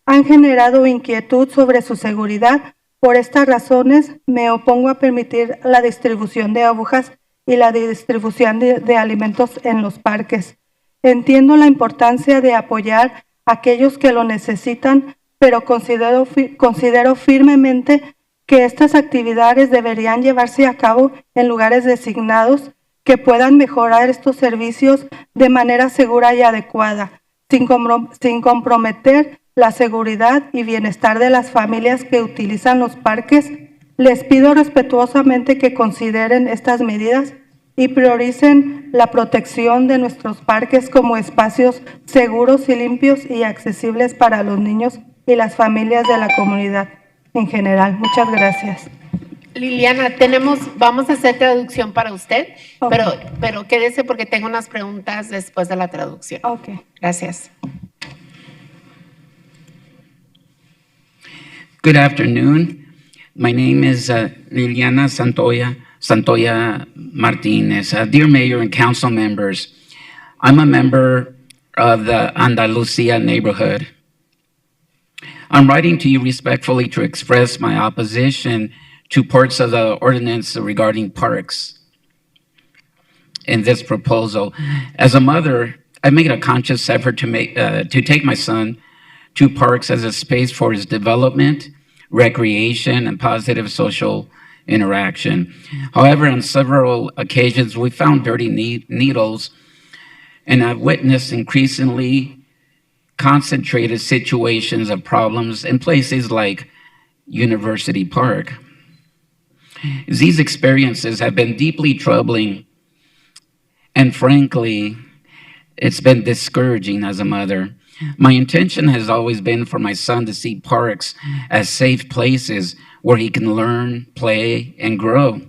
Han generado inquietud sobre su seguridad. Por estas razones me opongo a permitir la distribución de agujas y la distribución de alimentos en los parques. Entiendo la importancia de apoyar aquellos que lo necesitan, pero considero firmemente que estas actividades deberían llevarse a cabo en lugares designados que puedan mejorar estos servicios de manera segura y adecuada, sin comprometer la seguridad y bienestar de las familias que utilizan los parques. Les pido respetuosamente que consideren estas medidas y prioricen la protección de nuestros parques como espacios seguros y limpios y accesibles para los niños y las familias de la comunidad en general. Muchas gracias. Liliana, vamos a hacer traducción para usted, okay. pero quédese porque tengo unas preguntas después de la traducción. Okay. Gracias. Good afternoon. My name is Liliana Santoya Martinez. Dear Mayor and Council members, I'm a member of the Andalusia neighborhood. I'm writing to you respectfully to express my opposition to parts of the ordinance regarding parks in this proposal. As a mother, I made a conscious effort to take my son to parks as a space for his development, recreation, and positive social interaction. However, on several occasions, we found dirty needles, and I've witnessed increasingly concentrated situations of problems in places like University Park. These experiences have been deeply troubling, and frankly, it's been discouraging as a mother. My intention has always been for my son to see parks as safe places where he can learn, play, and grow.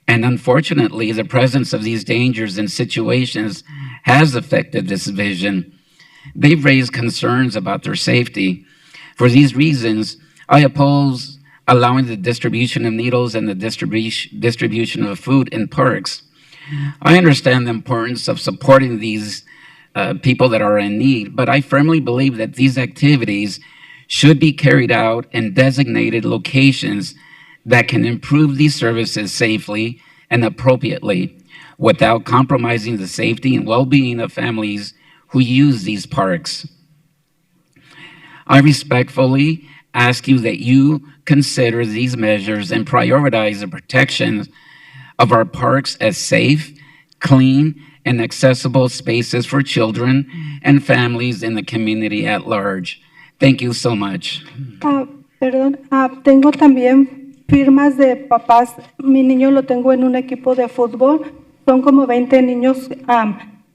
And unfortunately, the presence of these dangers and situations has affected this vision. They've raised concerns about their safety. For these reasons, I oppose allowing the distribution of needles and the distribution of food in parks. I understand the importance of supporting these people that are in need, but I firmly believe that these activities should be carried out in designated locations that can improve these services safely and appropriately without compromising the safety and well-being of families who use these parks. I respectfully ask you that you consider these measures and prioritize the protection of our parks as safe, clean, and accessible spaces for children and families in the community at large. Thank you so much. Tengo también firmas de papás. Mi niño lo tengo en un equipo de fútbol. Son como 20 niños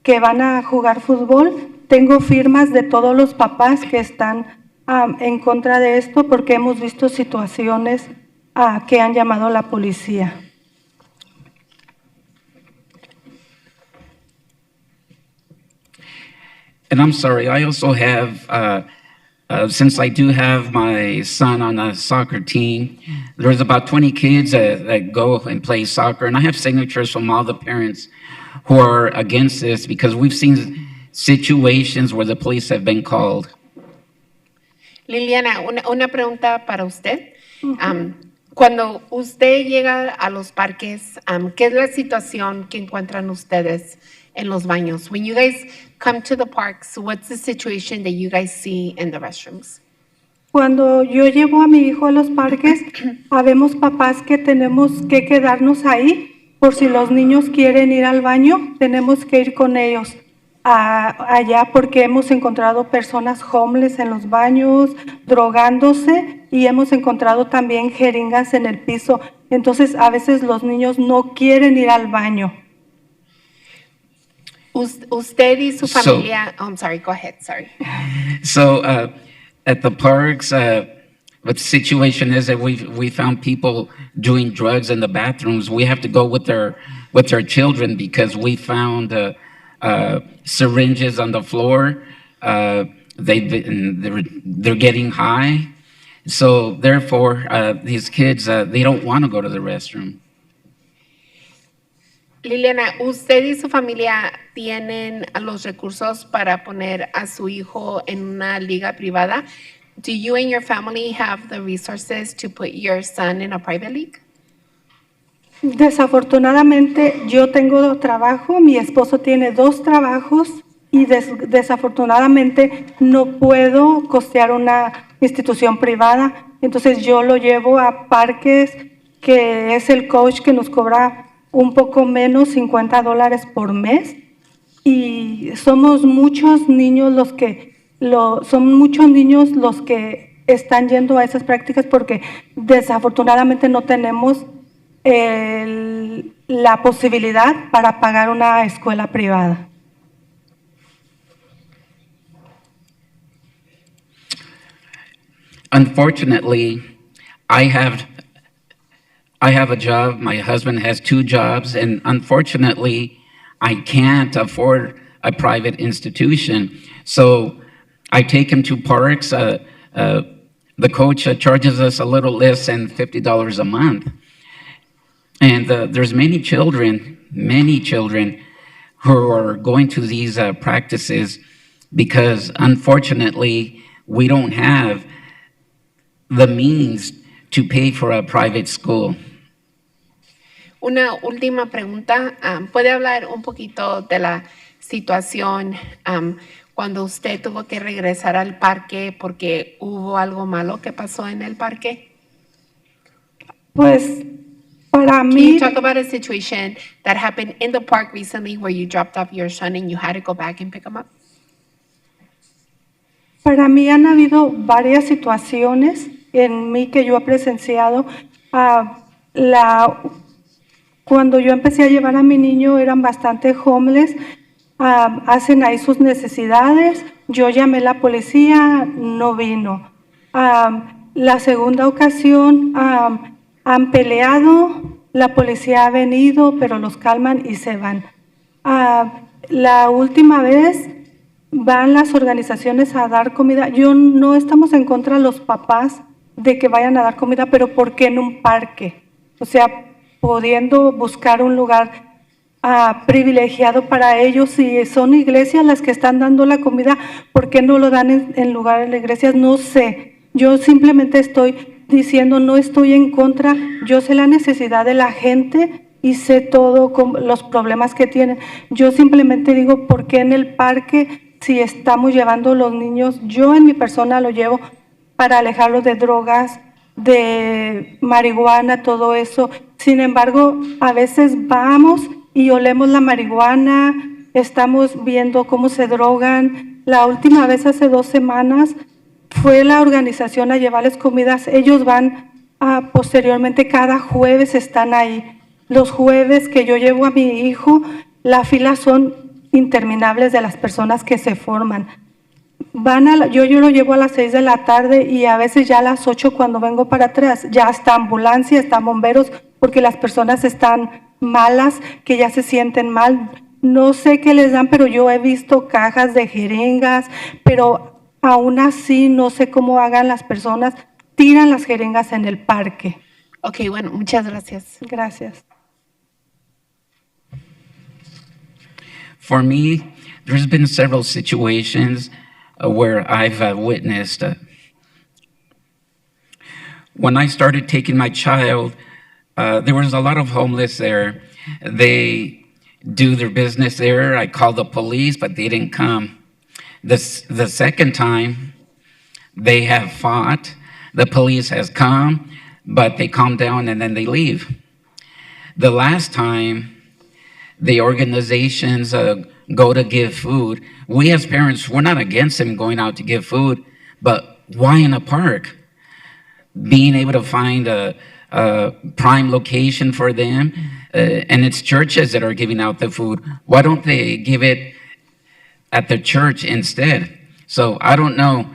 que van a jugar fútbol. Tengo firmas de todos los papás que están en contra de esto porque hemos visto situaciones que han llamado a la policía. And I'm sorry, I also have, since I do have my son on a soccer team, there's about 20 kids that go and play soccer, and I have signatures from all the parents who are against this because we've seen situations where the police have been called. Liliana, una pregunta para usted. Cuando usted llega a los parques, ¿qué es la situación que encuentran ustedes en los baños? When you guys come to the parks, what's the situation that you guys see in the restrooms? Cuando yo llevo a mi hijo a los parques, habemos papás que tenemos que quedarnos ahí por si los niños quieren ir al baño, tenemos que ir con ellos allá porque hemos encontrado personas homeless en los baños, drogándose y hemos encontrado también jeringas en el piso. Entonces, a veces los niños no quieren ir al baño. Usted y su familia, I'm sorry, go ahead, sorry. So at the parks, what the situation is that we found people doing drugs in the bathrooms. We have to go with their children because we found syringes on the floor. They're getting high. So therefore, these kids, they don't want to go to the restroom. Liliana, ¿usted y su familia tienen los recursos para poner a su hijo en una liga privada? Do you and your family have the resources to put your son in a private league? Desafortunadamente, yo tengo trabajo, mi esposo tiene 2 trabajos y desafortunadamente no puedo costear una institución privada. Entonces yo lo llevo a parques, que es el coach que nos cobra un poco menos, $50 por mes. Y somos muchos niños los que están yendo a esas prácticas porque desafortunadamente no tenemos la posibilidad para pagar una escuela privada. Unfortunately, I have a job. My husband has 2 jobs, and unfortunately, I can't afford a private institution. So I take him to parks. The coach charges us a little less than $50 a month. And there's many children who are going to these practices because unfortunately, we don't have the means to pay for a private school. Una última pregunta. ¿Puede hablar un poquito de la situación cuando usted tuvo que regresar al parque porque hubo algo malo que pasó en el parque? Pues para Can mí, you talk about a situation that happened in the park recently where you dropped off your son and you had to go back and pick him up? para mí han habido varias situaciones en mí que yo he presenciado. Cuando yo empecé a llevar a mi niño eran bastante homeless, hacen ahí sus necesidades, yo llamé a la policía, no vino. La segunda ocasión han peleado, la policía ha venido, pero los calman y se van. La última vez van las organizaciones a dar comida. Yo no estamos en contra de los papás de que vayan a dar comida, pero ¿por qué en un parque? O sea, pudiendo buscar un lugar privilegiado para ellos. Si son iglesias las que están dando la comida, ¿por qué no lo dan en lugares de iglesias? No sé. Yo simplemente estoy diciendo, no estoy en contra. Yo sé la necesidad de la gente y sé todo los problemas que tienen. Yo simplemente digo, ¿por qué en el parque si estamos llevando los niños? Yo en mi persona lo llevo para alejarlos de drogas, de marihuana, todo eso. Sin embargo, a veces vamos y olemos la marihuana, estamos viendo cómo se drogan. La última vez, hace 2 semanas, fue la organización a llevarles comidas. Ellos van posteriormente, cada jueves están ahí. Los jueves que yo llevo a mi hijo, la fila son interminables de las personas que se forman. Yo lo llevo a las 6 de la tarde y a veces ya a las 8 cuando vengo para atrás, ya está ambulancia, están bomberos, porque las personas están malas, que ya se sienten mal. No sé qué les dan, pero yo he visto cajas de jeringas, pero aún así no sé cómo hagan las personas, tiran las jeringas en el parque. Ok, bueno, muchas gracias. Gracias. For me, there's been several situations where I've witnessed. When I started taking my child, there was a lot of homeless there. They do their business there. I called the police, but they didn't come. The second time, they have fought. The police has come, but they calm down and then they leave. The last time, the organizations go to give food. We as parents, we're not against them going out to give food, but why in a park? Being able to find a prime location for them, and it's churches that are giving out the food. Why don't they give it at the church instead? So I don't know.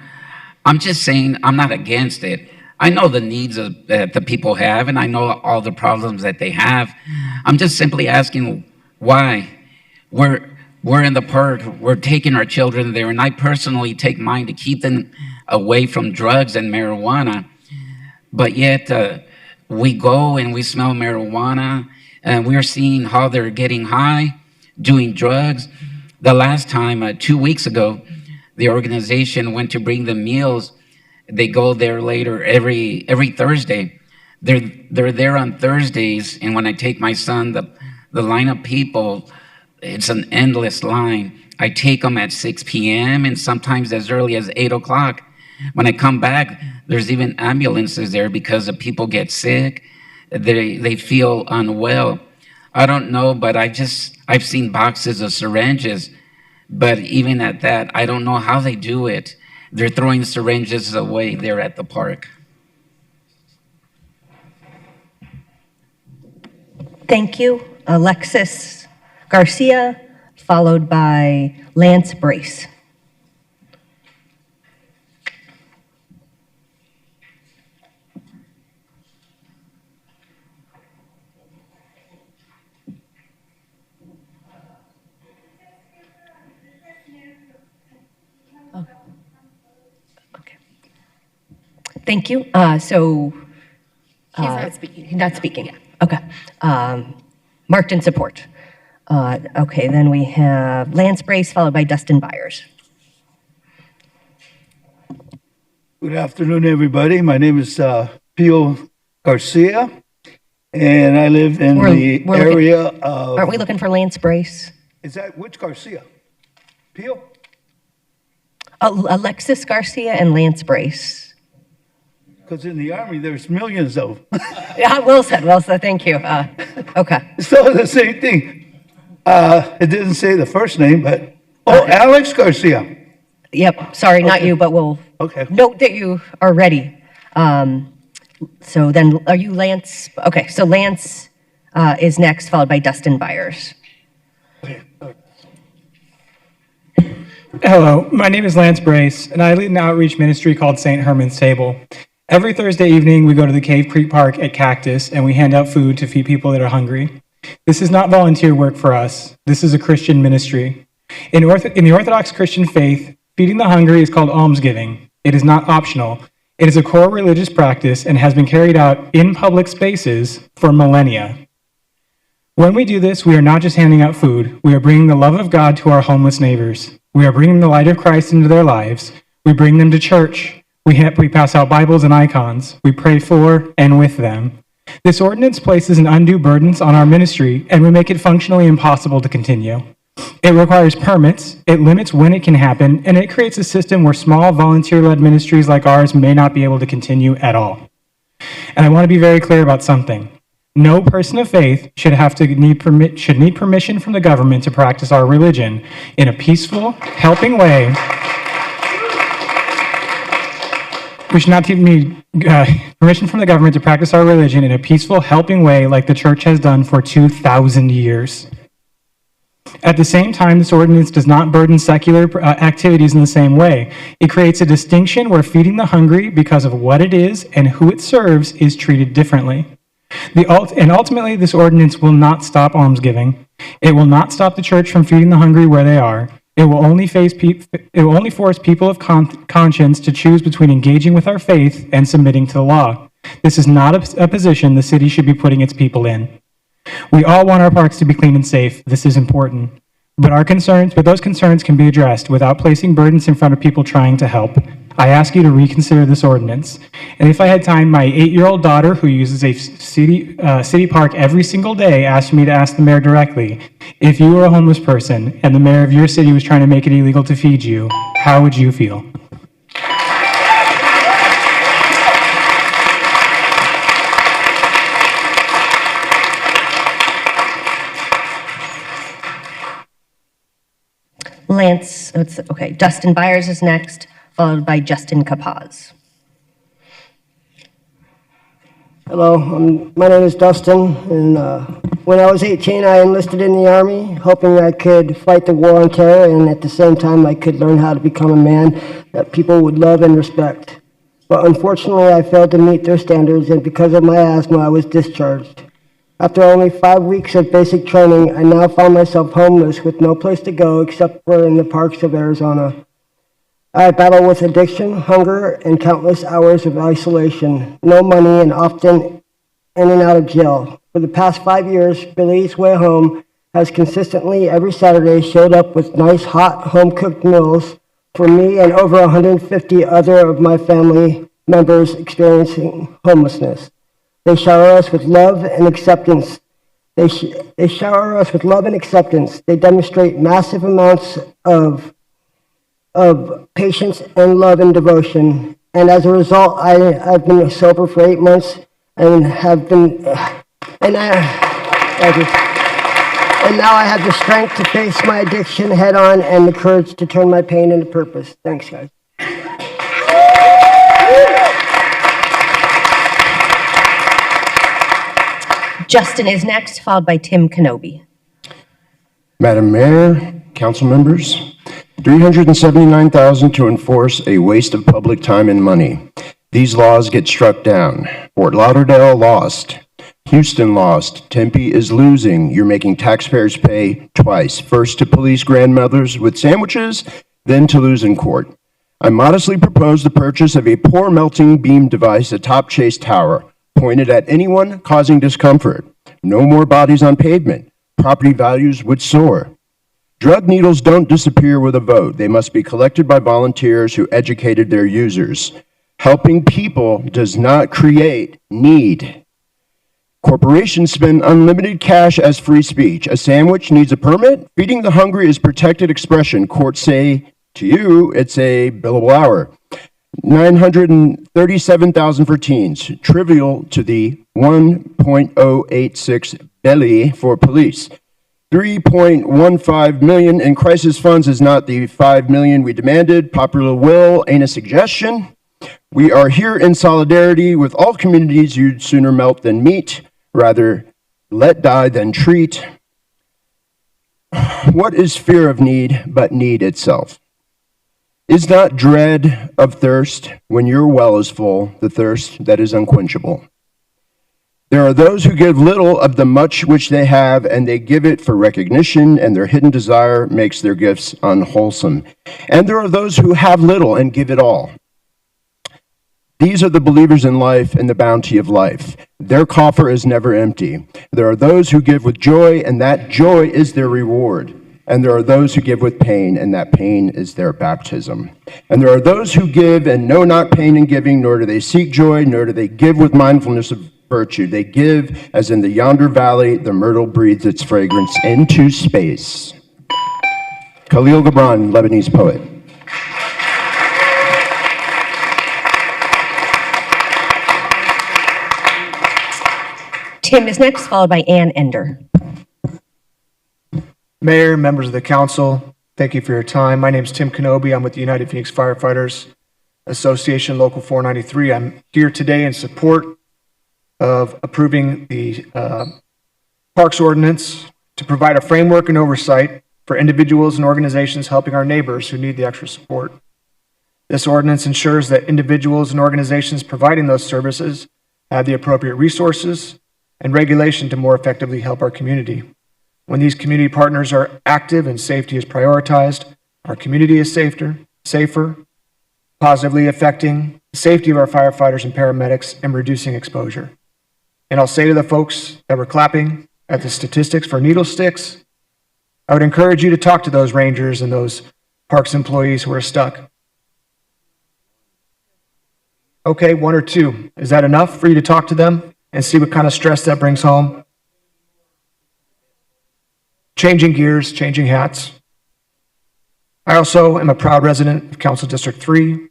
I'm just saying I'm not against it. I know the needs that the people have, and I know all the problems that they have. I'm just simply asking why. We're in the park, we're taking our children there, and I personally take mine to keep them away from drugs and marijuana. But yet, we go and we smell marijuana, and we're seeing how they're getting high, doing drugs. The last time, 2 weeks ago, the organization went to bring them meals. They go there later every Thursday. They're there on Thursdays, and when I take my son, the line of people, it's an endless line. I take them at 6 p.m. and sometimes as early as 8 o'clock. When I come back, there's even ambulances there because the people get sick. They feel unwell. I don't know, but I've seen boxes of syringes, but even at that, I don't know how they do it. They're throwing syringes away there at the park. Thank you. Alexis Garcia, followed by Lance Brace. Thank you. He's not speaking. He's not speaking yet. Okay. Marked in support. Okay, then we have Lance Brace, followed by Dustin Byers. Good afternoon, everybody. My name is Pio Garcia, and I live in the area of... Aren't we looking for Lance Brace? Is that which Garcia? Pio? Alexis Garcia and Lance Brace. Because in the Army, there's millions of them. Yeah, well said, thank you. Okay. So the same thing. It didn't say the first name, but... Oh, Alex Garcia. Yep, sorry, not you, but we'll note that you are ready. So then, are you Lance? Okay, so Lance is next, followed by Dustin Byers. Hello, my name is Lance Brace, and I lead an outreach ministry called St. Herman's Table. Every Thursday evening, we go to the Cave Creek Park at Cactus, and we hand out food to feed people that are hungry. This is not volunteer work for us. This is a Christian ministry. In the Orthodox Christian faith, feeding the hungry is called almsgiving. It is not optional. It is a core religious practice and has been carried out in public spaces for millennia. When we do this, we are not just handing out food. We are bringing the love of God to our homeless neighbors. We are bringing the light of Christ into their lives. We bring them to church. We pass out Bibles and icons. We pray for and with them. This ordinance places an undue burden on our ministry, and we make it functionally impossible to continue. It requires permits, it limits when it can happen, and it creates a system where small volunteer-led ministries like ours may not be able to continue at all. And I want to be very clear about something. No person of faith should need permission from the government to practice our religion in a peaceful, helping way. We should not need permission from the government to practice our religion in a peaceful, helping way like the church has done for 2,000 years. At the same time, this ordinance does not burden secular activities in the same way. It creates a distinction where feeding the hungry, because of what it is and who it serves, is treated differently. And ultimately, this ordinance will not stop almsgiving. It will not stop the church from feeding the hungry where they are. It will only force people of conscience to choose between engaging with our faith and submitting to the law. This is not a position the city should be putting its people in. We all want our parks to be clean and safe. This is important. But those concerns can be addressed without placing burdens in front of people trying to help. I ask you to reconsider this ordinance. And if I had time, my 8-year-old daughter, who uses a city park every single day, asked me to ask the mayor directly, if you were a homeless person and the mayor of your city was trying to make it illegal to feed you, how would you feel? Lance, okay, Dustin Byers is next, followed by Justin Capaz. Hello, my name is Dustin, and when I was 18, I enlisted in the Army, hoping I could fight the war on terror, and at the same time, I could learn how to become a man that people would love and respect. But unfortunately, I failed to meet their standards, and because of my asthma, I was discharged. After only 5 weeks of basic training, I now found myself homeless with no place to go except for in the parks of Arizona. I battle with addiction, hunger, and countless hours of isolation, no money, and often in and out of jail. For the past 5 years, Billy's Way Home has consistently every Saturday showed up with nice, hot, home-cooked meals for me and over 150 other of my family members experiencing homelessness. They shower us with love and acceptance They shower us with love and acceptance. They demonstrate massive amounts of patience and love and devotion. And as a result, I've been sober for 8 months and have been, and now I have the strength to face my addiction head on and the courage to turn my pain into purpose. Thanks, guys. Justin is next, followed by Tim Kenobi. Madam Mayor, council members, $379,000 to enforce a waste of public time and money. These laws get struck down. Fort Lauderdale lost. Houston lost. Tempe is losing. You're making taxpayers pay twice. First to police grandmothers with sandwiches, then to lose in court. I modestly propose the purchase of a pour melting beam device atop Chase Tower, pointed at anyone causing discomfort. No more bodies on pavement. Property values would soar. Drug needles don't disappear with a vote. They must be collected by volunteers who educated their users. Helping people does not create need. Corporations spend unlimited cash as free speech. A sandwich needs a permit. Feeding the hungry is protected expression. Courts say to you, it's a billable hour. $937,000 for teens, trivial to the $1.086 billion for police. $3.15 million in crisis funds is not the $5 million we demanded. Popular will ain't a suggestion. We are here in solidarity with all communities you'd sooner melt than meet, rather let die than treat. What is fear of need but need itself? Is not dread of thirst when your well is full, the thirst that is unquenchable. There are those who give little of the much which they have, and they give it for recognition, and their hidden desire makes their gifts unwholesome. And there are those who have little and give it all. These are the believers in life and the bounty of life. Their coffer is never empty. There are those who give with joy, and that joy is their reward. And there are those who give with pain, and that pain is their baptism. And there are those who give and know not pain in giving, nor do they seek joy, nor do they give with mindfulness of virtue. They give, as in the yonder valley, the myrtle breathes its fragrance into space. Khalil Gibran, Lebanese poet. Tim is next, followed by Ann Ender. Mayor, members of the council, thank you for your time. My name is Tim Kenobi. I'm with the United Phoenix Firefighters Association, Local 493. I'm here today in support of approving the Parks Ordinance to provide a framework and oversight for individuals and organizations helping our neighbors who need the extra support. This ordinance ensures that individuals and organizations providing those services have the appropriate resources and regulation to more effectively help our community. When these community partners are active and safety is prioritized, our community is safer, positively affecting the safety of our firefighters and paramedics and reducing exposure. And I'll say to the folks that were clapping at the statistics for needle sticks, I would encourage you to talk to those rangers and those parks employees who are stuck. Okay, one or two. Is that enough for you to talk to them and see what kind of stress that brings home? Changing gears, changing hats. I also am a proud resident of Council District 3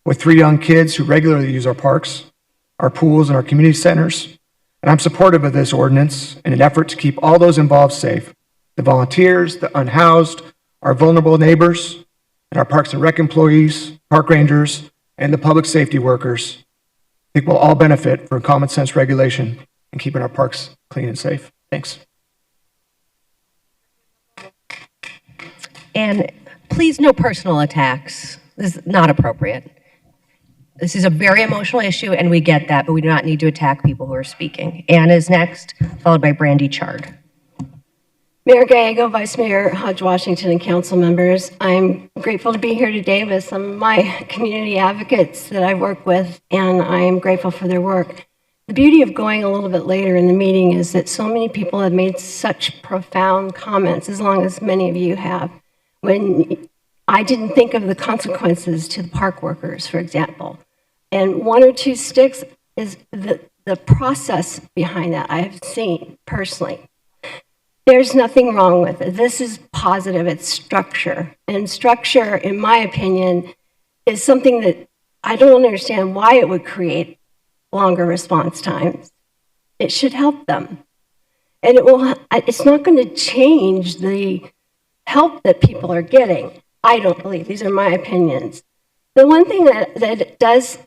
with 3 young kids who regularly use our parks, our pools, and our community centers. And I'm supportive of this ordinance in an effort to keep all those involved safe. The volunteers, the unhoused, our vulnerable neighbors, and our Parks and Rec employees, park rangers, and the public safety workers. I think we'll all benefit from common sense regulation and keeping our parks clean and safe. Thanks. And please, no personal attacks. This is not appropriate. This is a very emotional issue, and we get that, but we do not need to attack people who are speaking. Ann is next, followed by Brandy Chard. Mayor Gallego, Vice Mayor Hodge Washington, and council members, I'm grateful to be here today with some of my community advocates that I work with, and I am grateful for their work. The beauty of going a little bit later in the meeting is that so many people have made such profound comments, as long as many of you have. When I didn't think of the consequences to the park workers, for example. And 1 or 2 sticks is the process behind that I have seen personally. There's nothing wrong with it. This is positive. It's structure. And structure, in my opinion, is something that I don't understand why it would create longer response times. It should help them. And it's not going to change the help that people are getting. I don't believe. These are my opinions. The one thing that does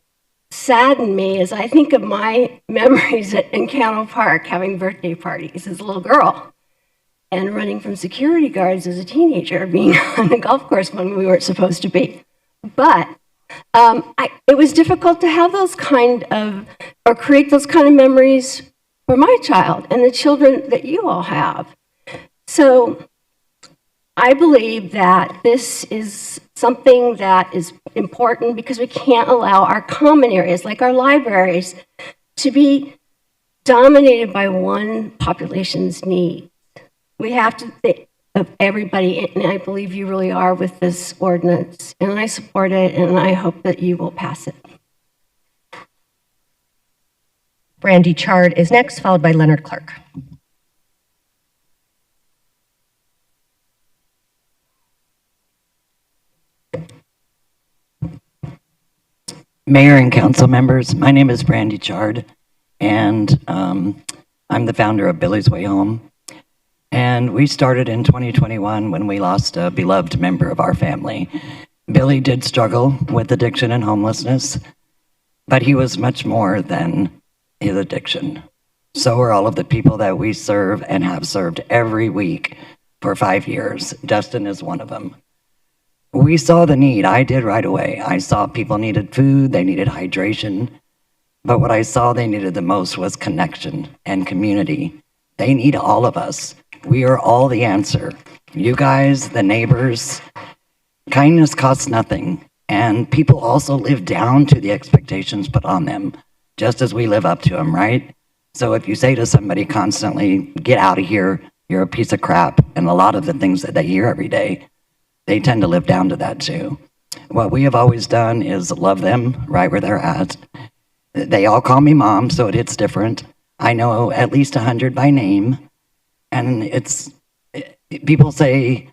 sadden me is I think of my memories at Encano Park having birthday parties as a little girl and running from security guards as a teenager, being on the golf course when we weren't supposed to be. But it was difficult to have those kind of, or create those kind of memories for my child and the children that you all have. So I believe that this is something that is important because we can't allow our common areas, like our libraries, to be dominated by one population's needs. We have to think of everybody, and I believe you really are with this ordinance, and I support it, and I hope that you will pass it. Brandy Chard is next, followed by Leonard Clark. Mayor and council members, my name is Brandy Chard, and I'm the founder of Billy's Way Home. And we started in 2021 when we lost a beloved member of our family. Billy did struggle with addiction and homelessness, but he was much more than his addiction. So are all of the people that we serve and have served every week for 5 years. Dustin is one of them. We saw the need. I did right away. I saw people needed food, they needed hydration, but what I saw they needed the most was connection and community. They need all of us. We are all the answer. You guys, the neighbors. Kindness costs nothing, and people also live down to the expectations put on them, just as we live up to them, right? So if you say to somebody constantly, get out of here, you're a piece of crap, and a lot of the things that they hear every day, they tend to live down to that too. What we have always done is love them right where they're at. They all call me mom, so it hits different. I know at least 100 by name. And people say,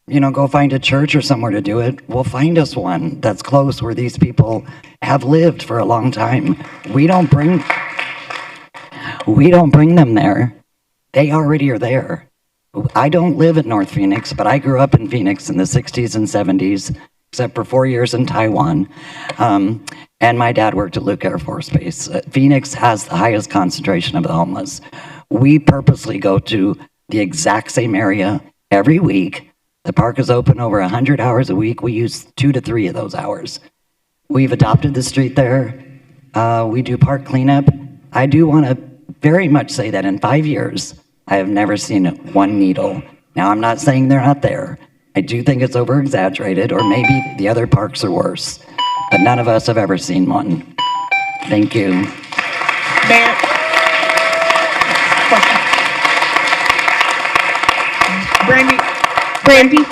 you know, go find a church or somewhere to do it. Well, find us one that's close where these people have lived for a long time. We don't bring them there. They already are there. I don't live in North Phoenix, but I grew up in Phoenix in the 60s and 70s, except for 4 years in Taiwan. And my dad worked at Luke Air Force Base. Phoenix has the highest concentration of the homeless. We purposely go to the exact same area every week. The park is open over 100 hours a week. We use 2 to 3 of those hours. We've adopted the street there. We do park cleanup. I do want to very much say that in 5 years, I have never seen one needle. Now, I'm not saying they're not there. I do think it's over-exaggerated, or maybe the other parks are worse. But none of us have ever seen one. Thank you. Mayor. Brandy.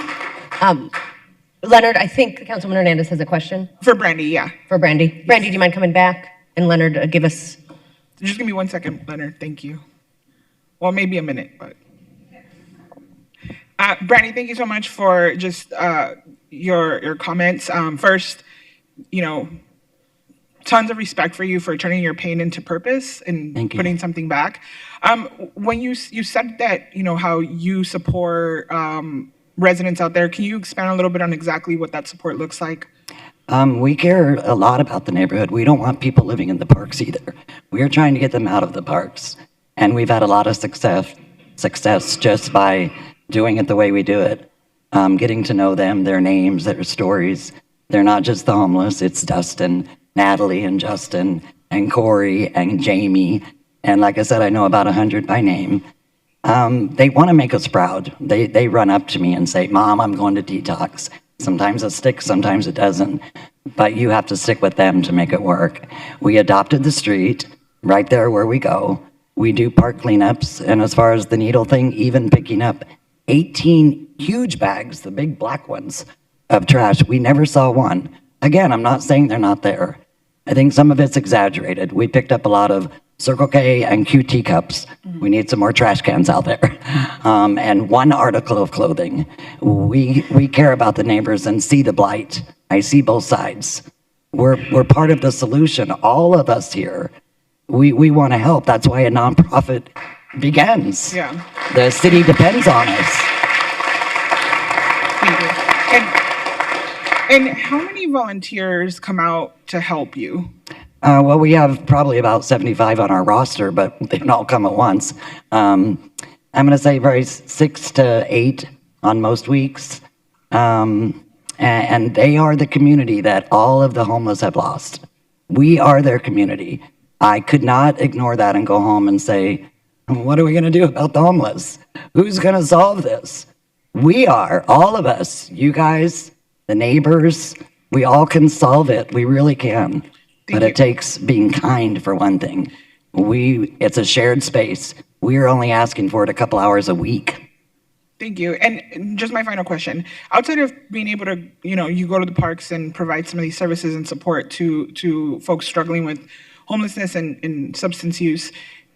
Leonard, I think Councilman Hernandez has a question. For Brandy, yeah. For Brandy. Brandy, do you mind coming back? And Leonard, give us... Just give me 1 second, Leonard. Thank you. Well, maybe a minute, but... Brandy, thank you so much for just your comments. First, you know, tons of respect for you for turning your pain into purpose and putting something back. When you said that, you know, how you support residents out there, can you expand a little bit on exactly what that support looks like? We care a lot about the neighborhood. We don't want people living in the parks either. We are trying to get them out of the parks. And we've had a lot of success just by doing it the way we do it. Getting to know them, their names, their stories. They're not just the homeless, it's Dustin, Natalie, and Justin, and Corey, and Jamie. And like I said, I know about 100 by name. They want to make us proud. They run up to me and say, Mom, I'm going to detox. Sometimes it sticks, sometimes it doesn't. But you have to stick with them to make it work. We adopted the street right there where we go. We do park cleanups. And as far as the needle thing, even picking up 18 huge bags, the big black ones, of trash. We never saw one. Again, I'm not saying they're not there. I think some of it's exaggerated. We picked up a lot of Circle K and QT cups. We need some more trash cans out there. And one article of clothing. We care about the neighbors and see the blight. I see both sides. We're part of the solution. All of us here, we want to help. That's why a nonprofit begins. Yeah. The city depends on us. Thank you. And how many volunteers come out to help you? Well, we have probably about 75 on our roster, but they don't all come at once. I'm going to say probably 6 to 8 on most weeks. And they are the community that all of the homeless have lost. We are their community. I could not ignore that and go home and say, what are we going to do about the homeless? Who's going to solve this? We are, all of us, you guys, the neighbors, we all can solve it. We really can. But it takes being kind for one thing. It's a shared space. We're only asking for it a couple hours a week. Thank you. And just my final question. Outside of being able to, you go to the parks and provide some of these services and support to folks struggling with homelessness and substance use,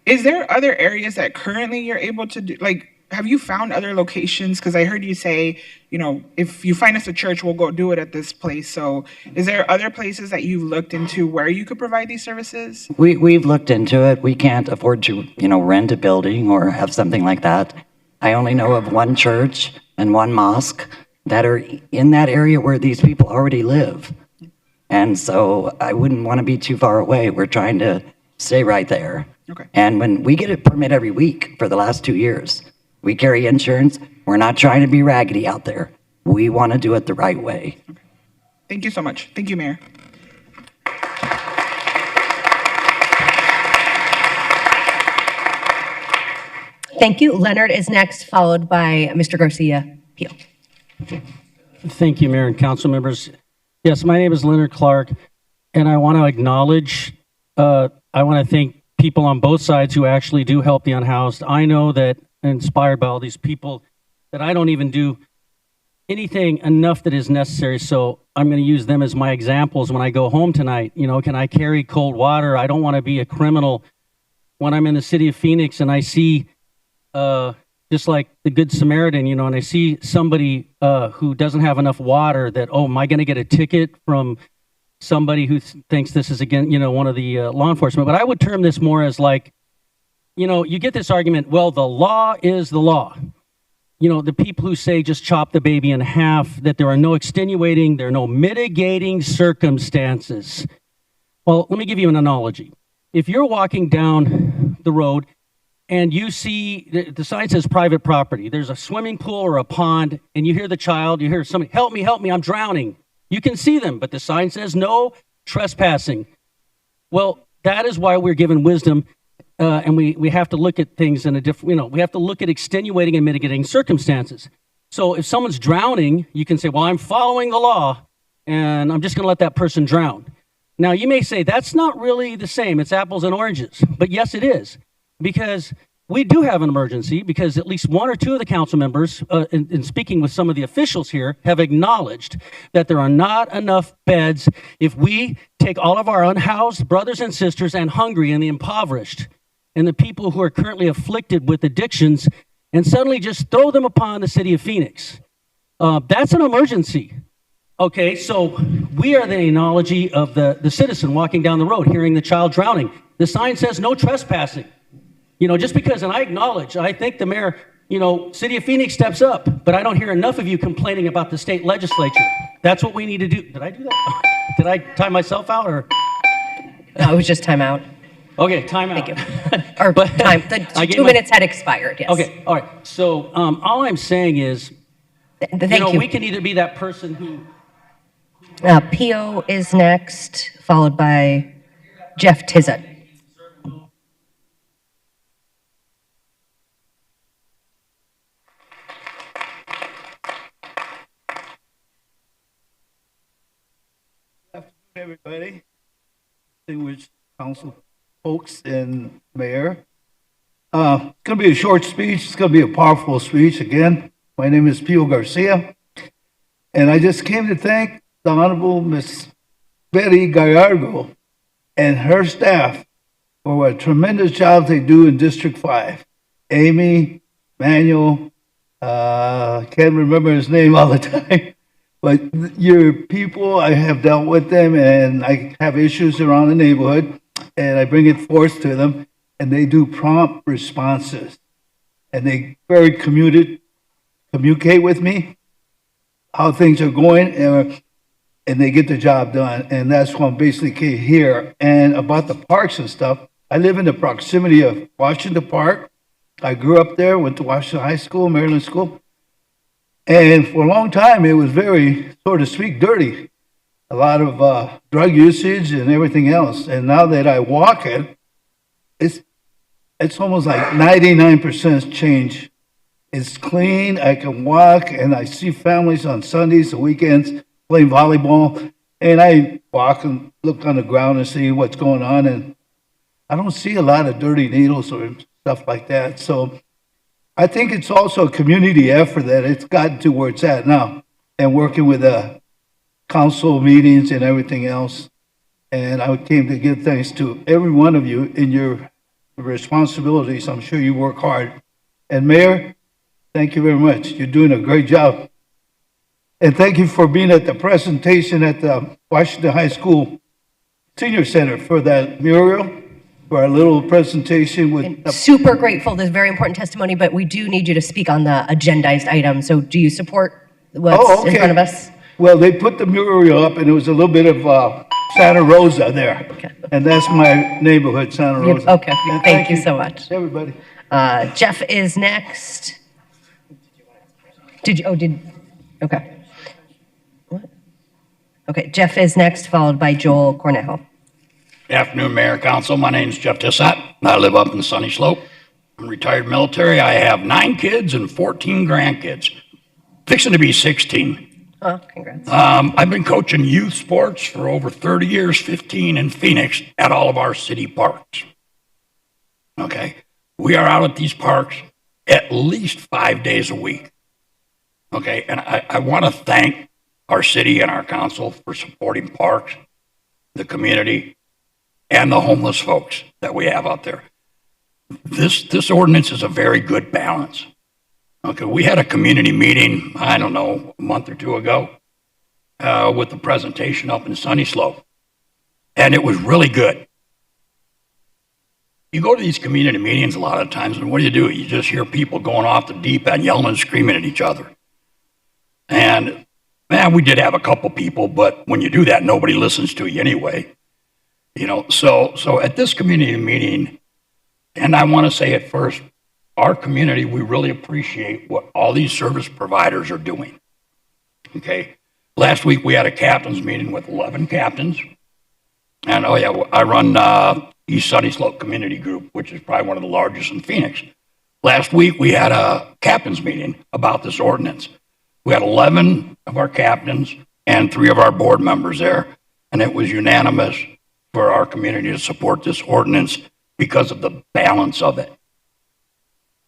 is there other areas that currently you're able to do, like, have you found other locations? Because I heard you say, if you find us a church, we'll go do it at this place. So is there other places that you've looked into where you could provide these services? We've looked into it. We can't afford to, rent a building or have something like that. I only know of one church and one mosque that are in that area where these people already live. And so I wouldn't want to be too far away. We're trying to stay right there. Okay. And when we get a permit every week for the last 2 years, we carry insurance. We're not trying to be raggedy out there. We want to do it the right way. Okay. Thank you so much. Thank you, Mayor. Thank you. Leonard is next, followed by Mr. Garcia Peel. Thank you, Mayor and council members. Yes, my name is Leonard Clark, and I want to acknowledge, I want to thank people on both sides who actually do help the unhoused. I know that, inspired by all these people, that I don't even do anything enough that is necessary, so I'm going to use them as my examples when I go home tonight. Can I carry cold water? I don't want to be a criminal when I'm in the city of Phoenix and I see just like the Good Samaritan, and I see somebody who doesn't have enough water that, am I going to get a ticket from somebody who thinks this is, again, one of the law enforcement? But I would term this more as like, you get this argument, well, the law is the law. The people who say just chop the baby in half, that there are no extenuating, there are no mitigating circumstances. Well, let me give you an analogy. If you're walking down the road and you see the sign says private property, there's a swimming pool or a pond, and you hear the child, you hear somebody, help me, I'm drowning. You can see them, but the sign says no trespassing. Well, that is why we're given wisdom, and we have to look at things in a different, we have to look at extenuating and mitigating circumstances. So if someone's drowning, you can say, well, I'm following the law, and I'm just going to let that person drown. Now, you may say that's not really the same. It's apples and oranges. But yes, it is. Because we do have an emergency, because at least one or two of the council members, in speaking with some of the officials here, have acknowledged that there are not enough beds if we take all of our unhoused brothers and sisters and hungry and the impoverished and the people who are currently afflicted with addictions and suddenly just throw them upon the city of Phoenix. That's an emergency. Okay, so we are the analogy of the citizen walking down the road, hearing the child drowning. The sign says no trespassing. Just because, and I acknowledge, I think the mayor, City of Phoenix steps up, but I don't hear enough of you complaining about the state legislature. That's what we need to do. Did I do that? Did I time myself out, or? No, it was just time out. Okay, time out. Thank you. Or time, the 2 minutes had expired, yes. Okay, all right. So all I'm saying is, Thank you. we can either be that person who. Pio is next, followed by Jeff Tizzett. Everybody, distinguished council folks and mayor. It's going to be a short speech. It's going to be a powerful speech. Again, my name is Pio Garcia, and I just came to thank the Honorable Miss Betty Gallardo and her staff for what tremendous jobs they do in District 5. Amy, Manuel, can't remember his name all the time, but your people, I have dealt with them and I have issues around the neighborhood and I bring it forth to them and they do prompt responses and they very communicate with me how things are going and they get the job done. And that's why I'm basically here. And about the parks and stuff, I live in the proximity of Washington Park. I grew up there, went to Washington High School, Maryland School. And for a long time, it was very, so to speak, dirty. A lot of drug usage and everything else. And now that I walk it, it's almost like 99% change. It's clean, I can walk, and I see families on Sundays and weekends playing volleyball. And I walk and look on the ground and see what's going on. And I don't see a lot of dirty needles or stuff like that. So I think it's also a community effort that it's gotten to where it's at now and working with council meetings and everything else. And I came to give thanks to every one of you in your responsibilities. I'm sure you work hard. And Mayor, thank you very much. You're doing a great job. And thank you for being at the presentation at the Washington High School Senior Center for that mural. For our little presentation with super grateful. This is very important testimony, but we do need you to speak on the agendized item. So do you support what's in front of us? Well, they put the mural up and it was a little bit of Santa Rosa there. Okay. And that's my neighborhood, Santa Rosa. Okay, thank you so much. Everybody. Jeff is next. Okay. What? Okay, Jeff is next, followed by Joel Cornejo. Good afternoon, Mayor and Council. My name is Jeff Tissot. I live up in Sunny Slope. I'm retired military. I have 9 kids and 14 grandkids. Fixing to be 16. Oh, congrats. I've been coaching youth sports for over 30 years, 15 in Phoenix at all of our city parks. Okay. We are out at these parks at least 5 days a week. Okay. And I want to thank our city and our council for supporting parks, the community, and the homeless folks that we have out there. This ordinance is a very good balance. Okay, we had a community meeting, I don't know, a month or two ago, with the presentation up in Sunny Slope, and it was really good. You go to these community meetings a lot of times, and what do? You just hear people going off the deep end, yelling and screaming at each other. And man, we did have a couple people, but when you do that, nobody listens to you anyway. You know, so at this community meeting, and I want to say it first, our community, we really appreciate what all these service providers are doing. Okay. Last week we had a captain's meeting with 11 captains. And oh yeah, I run East Sunny Slope Community Group, which is probably one of the largest in Phoenix. Last week we had a captain's meeting about this ordinance. We had 11 of our captains and 3 of our board members there. And it was unanimous for our community to support this ordinance because of the balance of it.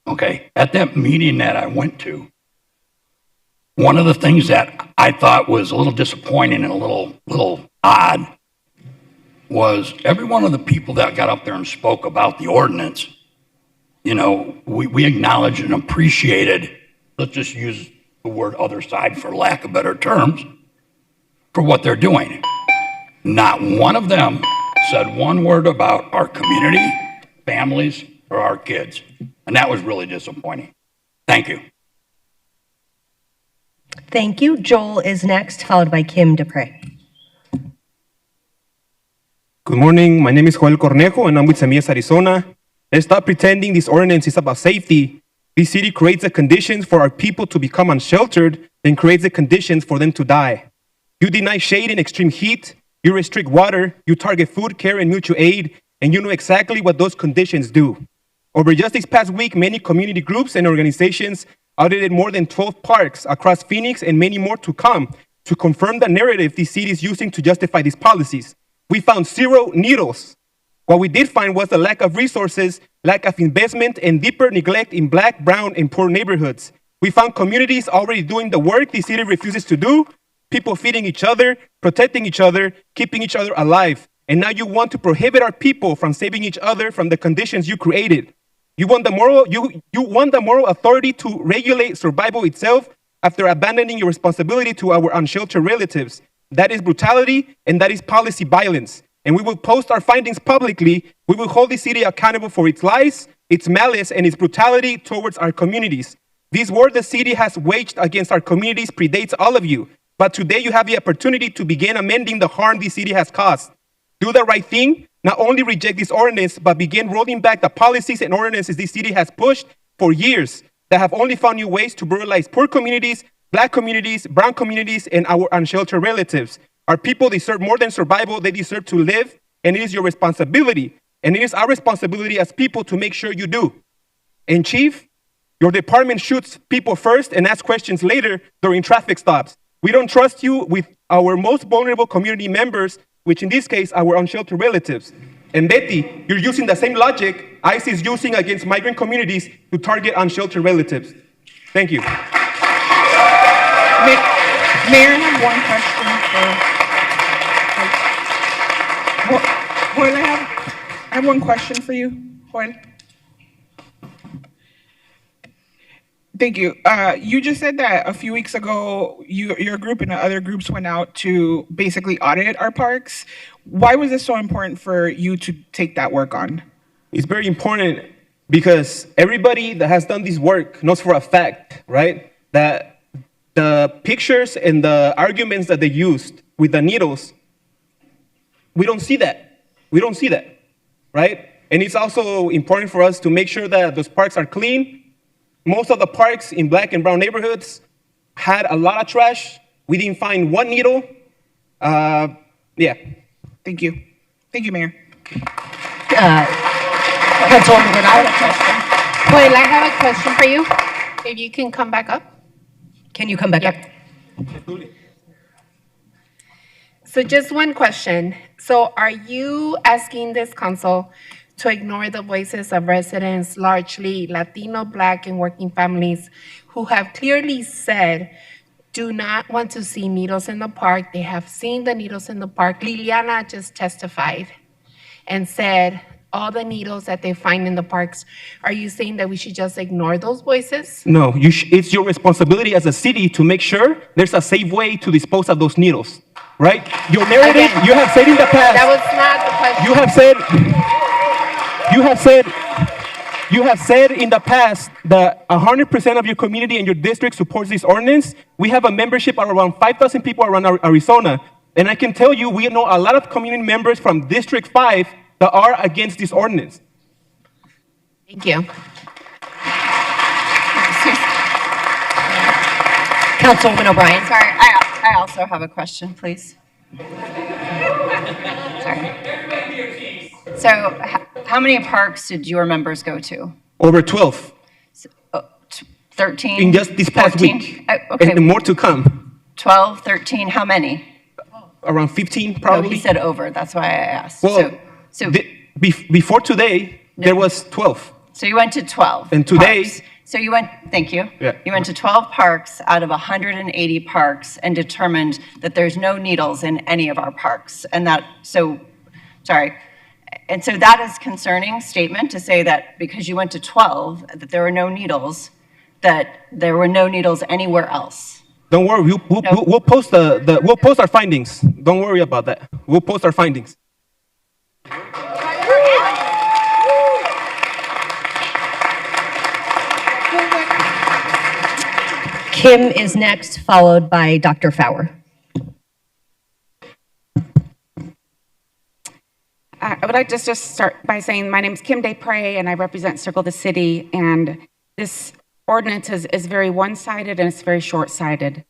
Okay, at that meeting that I went to, one of the things that I thought was a little disappointing and a little odd was every one of the people that got up there and spoke about the ordinance, you know, we acknowledged and appreciated, let's just use the word other side for lack of better terms, for what they're doing. Not one of them said one word about our community, families, or our kids. And that was really disappointing. Thank you. Thank you. Joel is next, followed by Kim Dupre. Good morning. My name is Joel Cornejo, and I'm with Semillas, Arizona. Let's stop pretending this ordinance is about safety. This city creates the conditions for our people to become unsheltered, then creates the conditions for them to die. You deny shade in extreme heat, you restrict water, you target food, care, and mutual aid, and you know exactly what those conditions do. Over just this past week, many community groups and organizations audited more than 12 parks across Phoenix and many more to come to confirm the narrative the city is using to justify these policies. We found 0 needles. What we did find was a lack of resources, lack of investment, and deeper neglect in Black, brown, and poor neighborhoods. We found communities already doing the work the city refuses to do, people feeding each other, protecting each other, keeping each other alive. And now you want to prohibit our people from saving each other from the conditions you created. You want the moral authority to regulate survival itself after abandoning your responsibility to our unsheltered relatives. That is brutality and that is policy violence. And we will post our findings publicly. We will hold the city accountable for its lies, its malice, and its brutality towards our communities. This war the city has waged against our communities predates all of you. But today you have the opportunity to begin amending the harm the city has caused. Do the right thing. Not only reject this ordinance, but begin rolling back the policies and ordinances this city has pushed for years that have only found new ways to brutalize poor communities, Black communities, brown communities, and our unsheltered relatives. Our people deserve more than survival. They deserve to live, and it is your responsibility, and it is our responsibility as people to make sure you do. And Chief, your department shoots people first and asks questions later during traffic stops. We don't trust you with our most vulnerable community members, which in this case, our unsheltered relatives. And Betty, you're using the same logic ICE is using against migrant communities to target unsheltered relatives. Thank you. Mayor, I have one question for Joel, I have one question for you, Joel. Thank you. You just said that a few weeks ago, your group and other groups went out to basically audit our parks. Why was it so important for you to take that work on? It's very important because everybody that has done this work knows for a fact, right, that the pictures and the arguments that they used with the needles, we don't see that. We don't see that, right? And it's also important for us to make sure that those parks are clean. Most of the parks in Black and brown neighborhoods had a lot of trash. We didn't find one needle. Yeah. Thank you. Thank you, Mayor. Councilwoman Bernard, I have a question. Well, I have a question for you. If you can come back up. Can you come back up? So just one question. So are you asking this council to ignore the voices of residents, largely Latino, Black, and working families, who have clearly said do not want to see needles in the park? They have seen the needles in the park. Liliana just testified and said all the needles that they find in the parks. Are you saying that we should just ignore those voices? No, it's your responsibility as a city to make sure there's a safe way to dispose of those needles, right? Your narrative, Again, you have said in the past. That was not the question. You have said in the past that 100% of your community and your district supports this ordinance. We have a membership of around 5,000 people around Arizona. And I can tell you, we know a lot of community members from District 5 that are against this ordinance. Thank you. Councilwoman O'Brien. Sorry, I also have a question, please. Sorry. So, how many parks did your members go to? Over 12. 13? In just this past 13? week. Okay. And more to come. 12, 13, how many? Around 15, probably. No, he said over, that's why I asked. Well, before today, there was 12. So you went to 12 And today, parks. So you went, thank you. Yeah. You went to 12 parks out of 180 parks and determined that there's no needles in any of our parks. And that, sorry. And so that is concerning statement to say that because you went to 12, that there were no needles, that there were no needles anywhere else. don't worry, we'll post we'll post our findings. Don't worry about that. We'll post our findings. Kim is next, followed by Dr. Fowler. I would like to just start by saying my name is Kim Desprez and I represent Circle the City, and this ordinance is very one-sided and it's very short-sighted.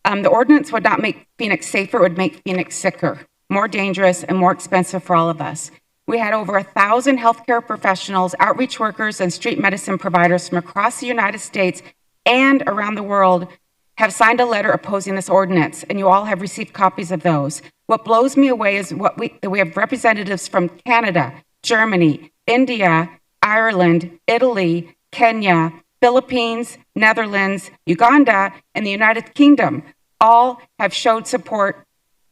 The ordinance would not make Phoenix safer, it would make Phoenix sicker, more dangerous, and more expensive for all of us. We had over 1,000 healthcare professionals, outreach workers, and street medicine providers from across the United States and around the world have signed a letter opposing this ordinance, and you all have received copies of those. What blows me away is that we have representatives from Canada, Germany, India, Ireland, Italy, Kenya, Philippines, Netherlands, Uganda, and the United Kingdom. All have showed support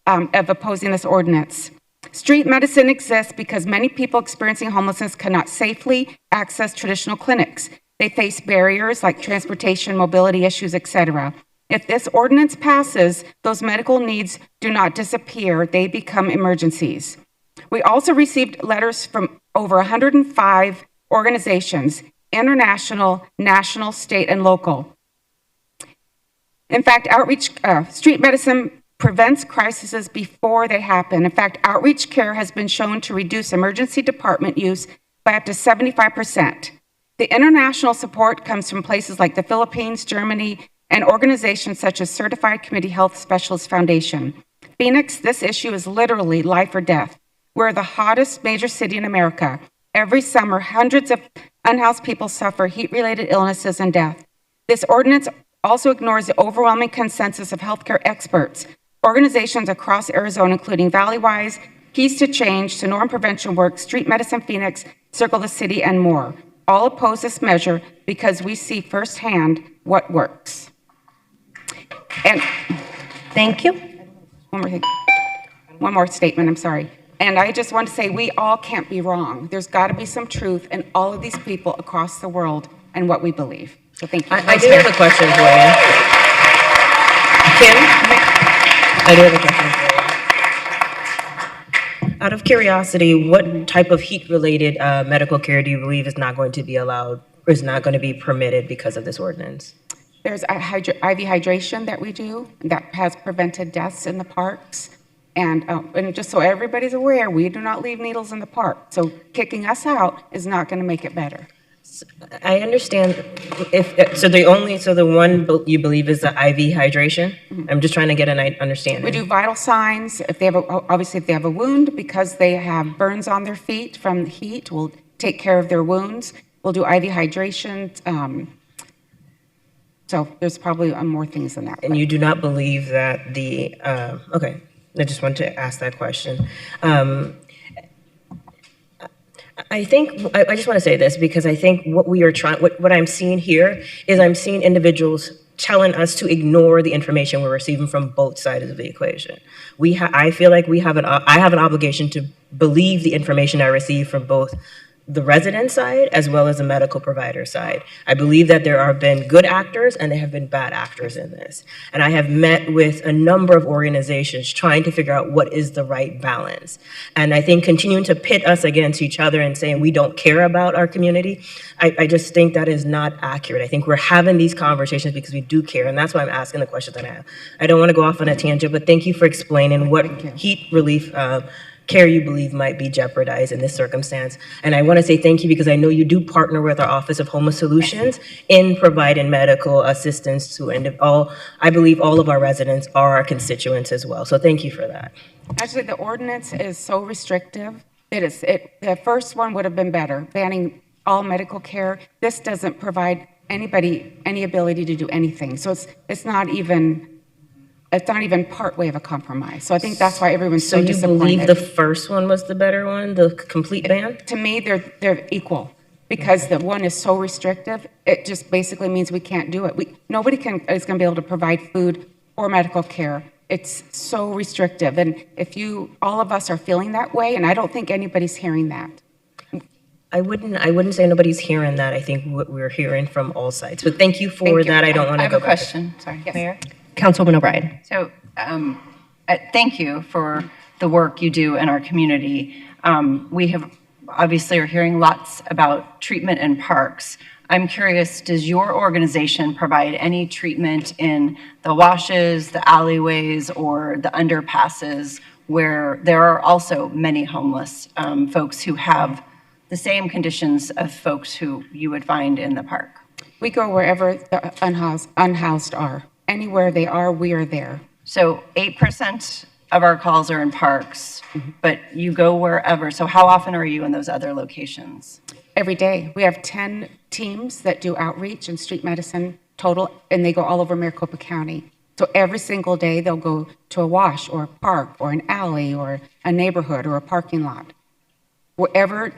of opposing this ordinance. Street medicine exists because many people experiencing homelessness cannot safely access traditional clinics. They face barriers like transportation, mobility issues, etc. If this ordinance passes, those medical needs do not disappear, they become emergencies. We also received letters from over 105 organizations, international, national, state, and local. In fact, street medicine prevents crises before they happen. In fact, outreach care has been shown to reduce emergency department use by up to 75%. The international support comes from places like the Philippines, Germany, and organizations such as Certified Community Health Specialist Foundation. Phoenix, this issue is literally life or death. We're the hottest major city in America. Every summer, hundreds of unhoused people suffer heat-related illnesses and death. This ordinance also ignores the overwhelming consensus of healthcare experts, organizations across Arizona, including Valleywise, Keys to Change, Sonoran Prevention Work, Street Medicine Phoenix, Circle the City, and more. All oppose this measure because we see firsthand what works. And thank you. One more thing. One more statement, I'm sorry. And I just want to say we all can't be wrong. There's got to be some truth in all of these people across the world and what we believe. So thank you. I do have a question for you. Kim? I do have a question for you. Out of curiosity, what type of heat-related medical care do you believe is not going to be allowed, or is not going to be permitted because of this ordinance? There's IV hydration that we do that has prevented deaths in the parks. And just so everybody's aware, we do not leave needles in the park. So kicking us out is not going to make it better. I understand the one you believe is the IV hydration. I'm just trying to get an understanding. We do vital signs. If they have obviously if they have a wound because they have burns on their feet from the heat, we'll take care of their wounds. We'll do IV hydration. So there's probably more things than that. And you do not believe that the okay. I just wanted to ask that question. I think, I just want to say this because I think what we are trying, what I'm seeing here is I'm seeing individuals telling us to ignore the information we're receiving from both sides of the equation. I feel like I have an obligation to believe the information I receive from both the resident side as well as the medical provider side. I believe that there have been good actors and there have been bad actors in this. And I have met with a number of organizations trying to figure out what is the right balance. And I think continuing to pit us against each other and saying we don't care about our community, I just think that is not accurate. I think we're having these conversations because we do care, and that's why I'm asking the questions that I have. I don't want to go off on a tangent, but thank you for explaining what heat relief care you believe might be jeopardized in this circumstance. And I want to say thank you because I know you do partner with our Office of Homeless Solutions in providing medical assistance to I believe all of our residents are our constituents as well. So thank you for that. Actually, the ordinance is so restrictive. The first one would have been better, banning all medical care. This doesn't provide anybody any ability to do anything. So it's not even part way of a compromise. So I think that's why everyone's so disappointed. So you believe the first one was the better one, the complete ban? To me, they're equal because the one is so restrictive. It just basically means we can't do it. Nobody is going to be able to provide food or medical care. It's so restrictive. And all of us are feeling that way, and I don't think anybody's hearing that. I wouldn't say nobody's hearing that. I think what we're hearing from all sides. But thank you for that. I don't want to go back. I have a question. Sorry, yes. Mayor. Councilwoman O'Brien. So thank you for the work you do in our community. We have obviously are hearing lots about treatment in parks. I'm curious, does your organization provide any treatment in the washes, the alleyways, or the underpasses where there are also many homeless folks who have the same conditions of folks who you would find in the park? We go wherever the unhoused are. Anywhere they are, we are there. So 8% of our calls are in parks, but you go wherever. So how often are you in those other locations? Every day. We have 10 teams that do outreach and street medicine total, and they go all over Maricopa County. So every single day they'll go to a wash or a park or an alley or a neighborhood or a parking lot. Wherever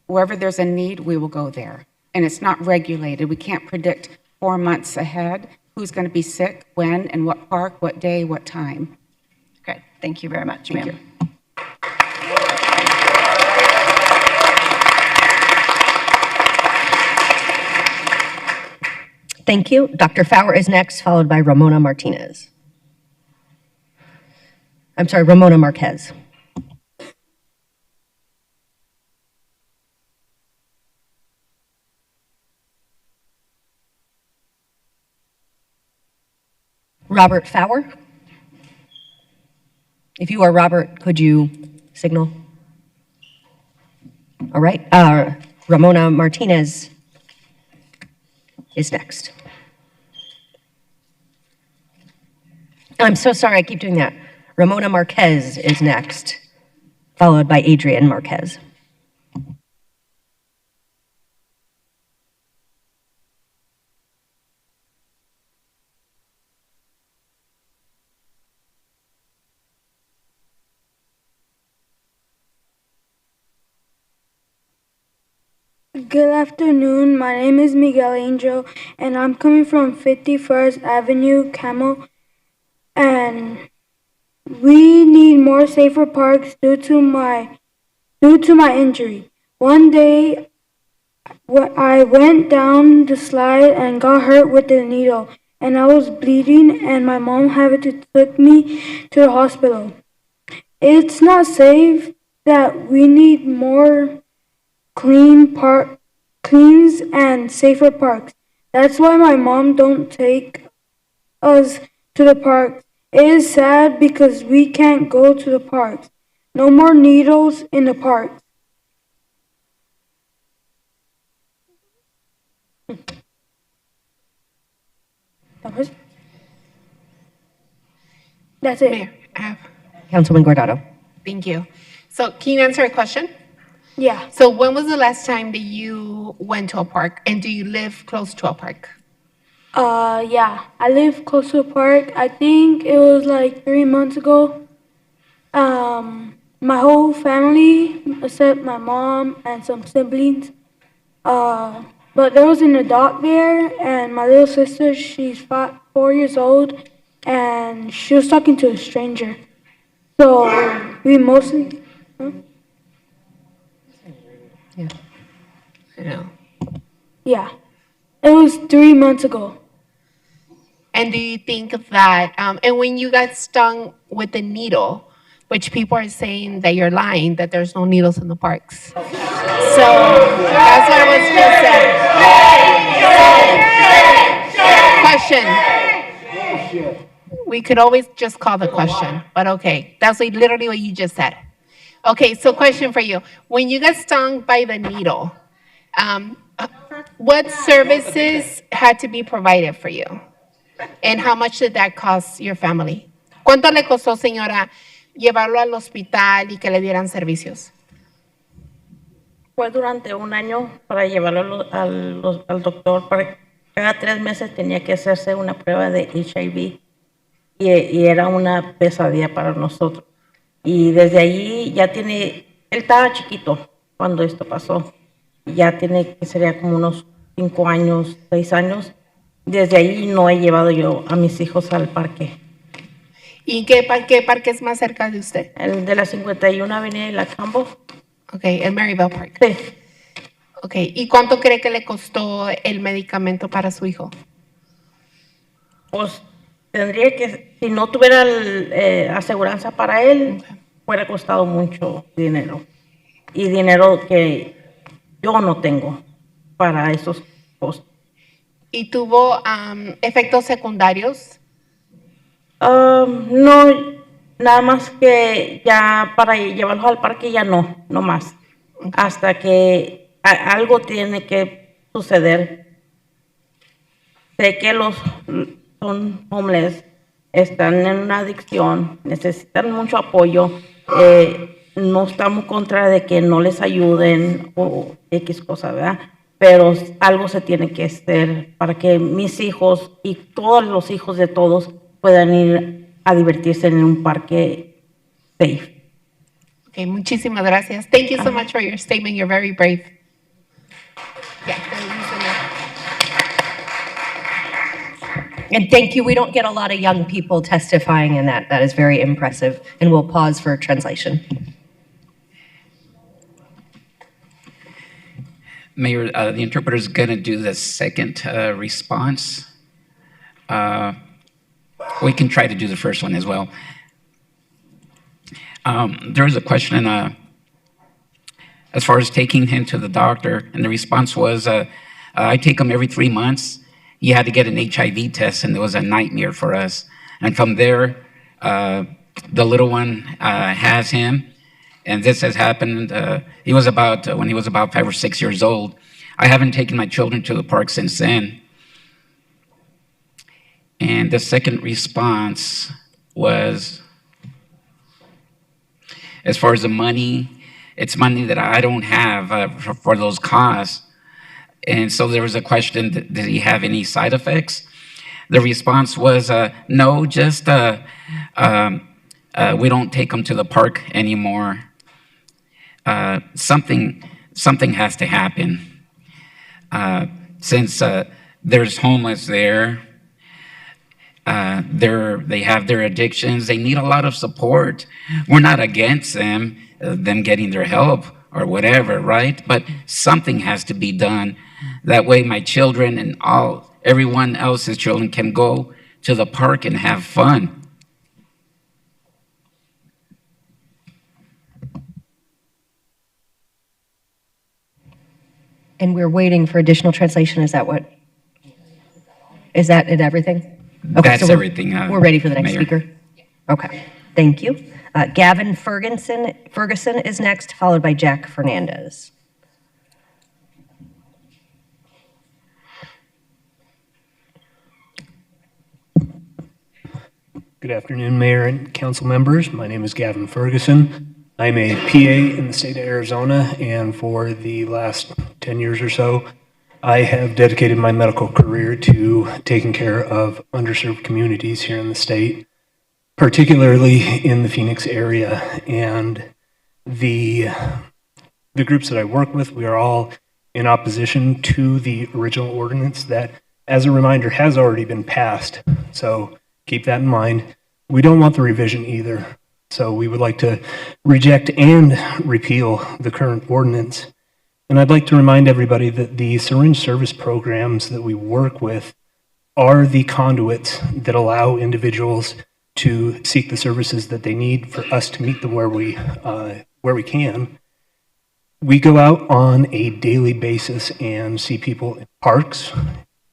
there's a need, we will go there. And it's not regulated. We can't predict 4 months ahead who's going to be sick, when, and what park, what day, what time. Okay, thank you very much, ma'am. Thank you. Thank you. Dr. Fowler is next, followed by Ramona Martinez. I'm sorry, Ramona Marquez. Robert Fowler. If you are Robert, could you signal? All right. Ramona Martinez is next. I'm so sorry, I keep doing that. Ramona Marquez is next, followed by Adrian Marquez. Good afternoon. My name is Miguel Angel, and I'm coming from 51st Avenue, Camel. And we need more safer parks due to my injury. One day, I went down the slide and got hurt with a needle, and I was bleeding, and my mom had to take me to the hospital. It's not safe that we need more cleans and safer parks. That's why my mom don't take us to the parks. It is sad because we can't go to the parks. No more needles in the parks. That's it. Mayor, Councilman Guardado. thank you. So can you answer a question? Yeah. So when was the last time that you went to a park, and do you live close to a park? Yeah. I live close to a park. I think it was like 3 months ago. My whole family, except my mom and some siblings. But there was an adult there, and my little sister, she's 4 years old, and she was talking to a stranger. So we mostly. Yeah. I know. Yeah. It was 3 months ago. And do you think that, and when you got stung with a needle, which people are saying that you're lying, that there's no needles in the parks. So that's what was just said. Question. We could always just call the question, but okay. That's like literally what you just said. Okay, so question for you. When you got stung by the needle, what services had to be provided for you? And how much did that cost your family? ¿Cuánto le costó, señora, llevarlo al hospital y que le dieran servicios? Fue durante un año para llevarlo al doctor. Cada 3 meses tenía que hacerse una prueba de HIV y era una pesadilla para nosotros. Y desde ahí ya tiene, él estaba chiquito cuando esto pasó. Ya tiene que sería como unos 5 años, 6 años. Desde ahí no he llevado yo a mis hijos al parque. ¿Y qué parque es más cerca de usted? El de la 51 Avenida y la Cambo. Ok, el Maryville Park. Sí. Ok, ¿y cuánto cree que le costó el medicamento para su hijo? Pues tendría que, si no tuviera aseguranza para él, fuera costado mucho dinero. Y dinero que yo no tengo para esos costos. ¿Y tuvo efectos secundarios? No, nada más que ya para llevarlos al parque ya no más. Hasta que algo tiene que suceder. Sé que son homeless, están en una adicción, necesitan mucho apoyo. No estamos contra de que no les ayuden o X cosa, ¿verdad? Pero algo se tiene que hacer para que mis hijos y todos los hijos de todos puedan ir a divertirse en un parque safe. Okay, muchísimas gracias. Thank you so much for your statement. You're very brave. Yeah, and thank you. We don't get a lot of young people testifying in that. That is very impressive. And we'll pause for translation. Mayor, the interpreter's gonna do the second response. We can try to do the first one as well. There was a question as far as taking him to the doctor, and the response was, I take him every 3 months. He had to get an HIV test, and it was a nightmare for us. And from there, the little one has him, and this has happened. He was about when he was about 5 or 6 years old. I haven't taken my children to the park since then. And the second response was, as far as the money, it's money that I don't have for those costs. And so there was a question, did he have any side effects? The response was, no, just we don't take him to the park anymore. Something has to happen. Since there's homeless there, they have their addictions, they need a lot of support. We're not against them getting their help or whatever, right? But something has to be done. That way my children and everyone else's children can go to the park and have fun. And we're waiting for additional translation. Is that it everything? Okay, That's so everything. We're ready for the next Mayor. speaker. Okay, thank you. Gavin Ferguson is next, followed by Jack Fernandez. Good afternoon, Mayor and council members. My name is Gavin Ferguson. I'm a PA in the state of Arizona, and for the last 10 years or so, I have dedicated my medical career to taking care of underserved communities here in the state, particularly in the Phoenix area. And the groups that I work with, we are all in opposition to the original ordinance that, as a reminder, has already been passed. So keep that in mind. We don't want the revision either. So we would like to reject and repeal the current ordinance. And I'd like to remind everybody that the syringe service programs that we work with are the conduits that allow individuals to seek the services that they need for us to meet them where we can. We go out on a daily basis and see people in parks,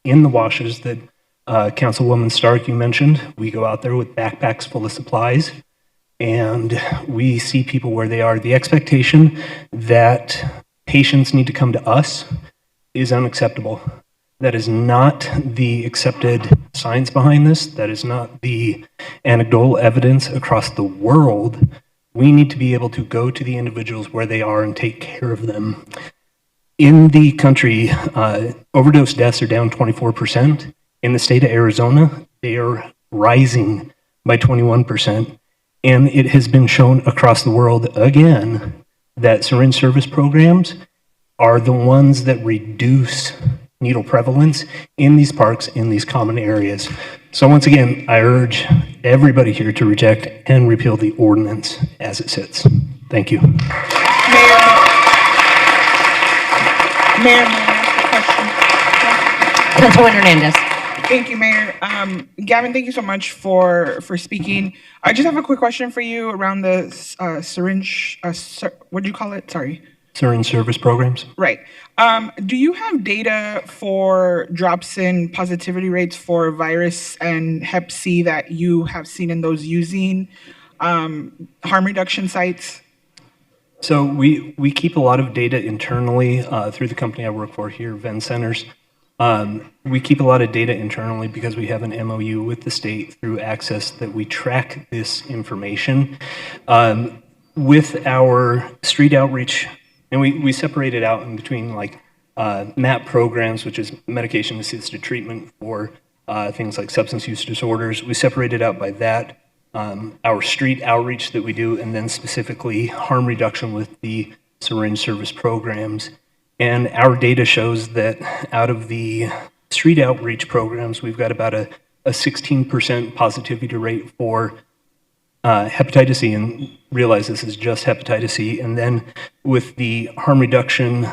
in the washes that Councilwoman Stark, you mentioned. We go out there with backpacks full of supplies, and we see people where they are. The expectation that patients need to come to us is unacceptable. That is not the accepted science behind this. That is not the anecdotal evidence across the world. We need to be able to go to the individuals where they are and take care of them. In the country, overdose deaths are down 24%. In the state of Arizona, they are rising by 21%. And it has been shown across the world again that syringe service programs are the ones that reduce needle prevalence in these parks, in these common areas. So once again, I urge everybody here to reject and repeal the ordinance as it sits. Thank you. Mayor, Councilwoman Hernandez. Thank you, Mayor. Gavin, thank you so much for speaking. I just have a quick question for you around the syringe, what do you call it? Sorry. Syringe service programs. Right. Do you have data for drops in positivity rates for virus and Hep C that you have seen in those using harm reduction sites? So we keep a lot of data internally through the company I work for here, Venn Centers. We keep a lot of data internally because we have an MOU with the state through Access that we track this information. With our street outreach, and we separate it out in between like MAP programs, which is medication assisted treatment for things like substance use disorders. We separate it out by that. Our street outreach that we do, and then specifically harm reduction with the syringe service programs. And our data shows that out of the street outreach programs, we've got about a 16% positivity rate for hepatitis C, and realize this is just hepatitis C. And then with the harm reduction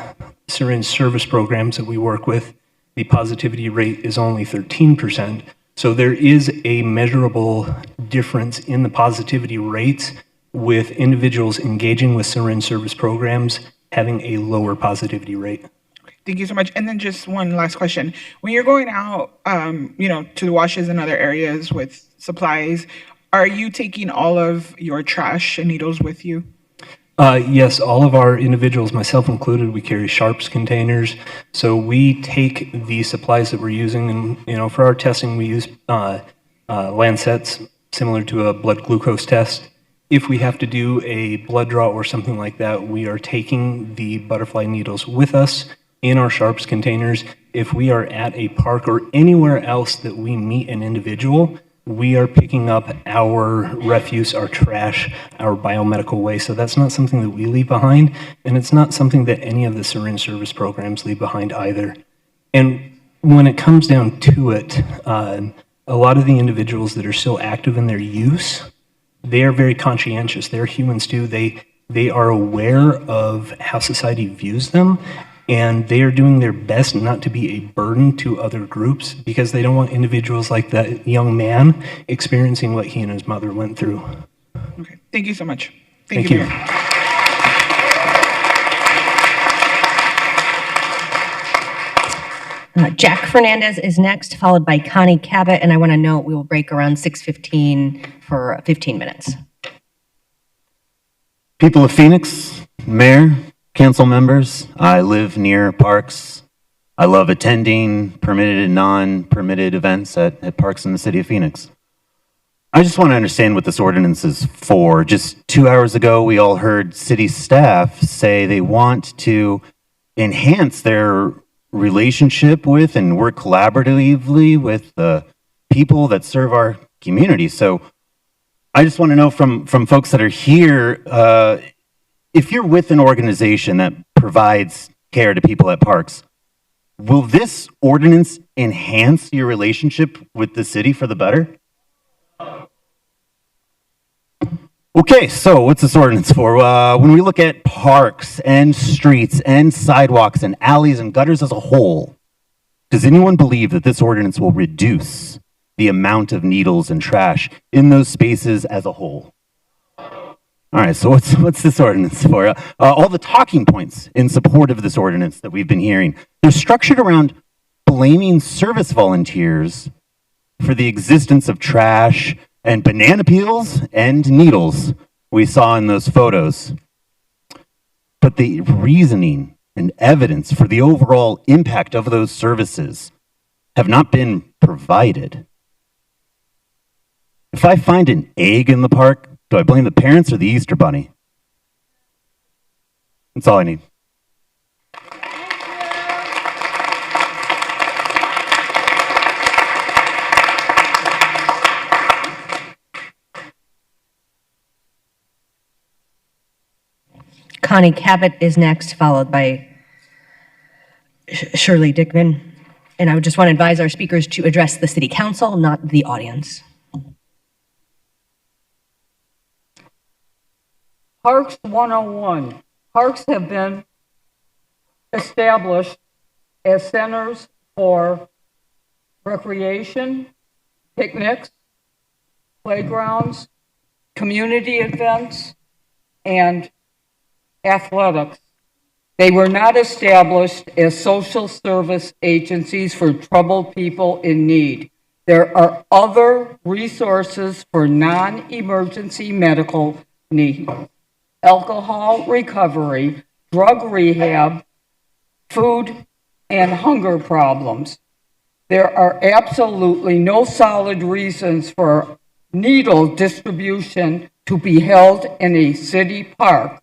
syringe service programs that we work with, the positivity rate is only 13%. So there is a measurable difference in the positivity rates with individuals engaging with syringe service programs having a lower positivity rate. Thank you so much. And then just one last question. When you're going out, to the washes and other areas with supplies, are you taking all of your trash and needles with you? Yes, all of our individuals, myself included, we carry sharps containers. So we take the supplies that we're using, and for our testing, we use Lancets, similar to a blood glucose test. If we have to do a blood draw or something like that, we are taking the butterfly needles with us in our sharps containers. If we are at a park or anywhere else that we meet an individual, we are picking up our refuse, our trash, our biomedical waste. So that's not something that we leave behind, and it's not something that any of the syringe service programs leave behind either. And when it comes down to it, a lot of the individuals that are still active in their use, they are very conscientious. They're humans too. They are aware of how society views them, and they are doing their best not to be a burden to other groups because they don't want individuals like that young man experiencing what he and his mother went through. Okay. Thank you so much. Thank you. Mayor. Jack Fernandez is next, followed by Connie Cabot, and I want to note we will break around 6:15 for 15 minutes. People of Phoenix, Mayor, council members, I live near parks. I love attending permitted and non-permitted events at parks in the city of Phoenix. I just want to understand what this ordinance is for. Just 2 hours ago, we all heard city staff say they want to enhance their relationship with and work collaboratively with the people that serve our community. So I just want to know from folks that are here, if you're with an organization that provides care to people at parks, will this ordinance enhance your relationship with the city for the better? Okay, so what's this ordinance for? When we look at parks and streets and sidewalks and alleys and gutters as a whole, does anyone believe that this ordinance will reduce the amount of needles and trash in those spaces as a whole? All right, so what's this ordinance for? All the talking points in support of this ordinance that we've been hearing, they're structured around blaming service volunteers for the existence of trash and banana peels and needles we saw in those photos. But the reasoning and evidence for the overall impact of those services have not been provided. If I find an egg in the park, do I blame the parents or the Easter Bunny? That's all I need. Connie Cabot is next, followed by Shirley Dickman. And I would just want to advise our speakers to address the city council, not the audience. Parks 101. Parks have been established as centers for recreation, picnics, playgrounds, community events, and athletics. They were not established as social service agencies for troubled people in need. There are other resources for non-emergency medical needs: alcohol recovery, drug rehab, food, and hunger problems. There are absolutely no solid reasons for needle distribution to be held in a city park.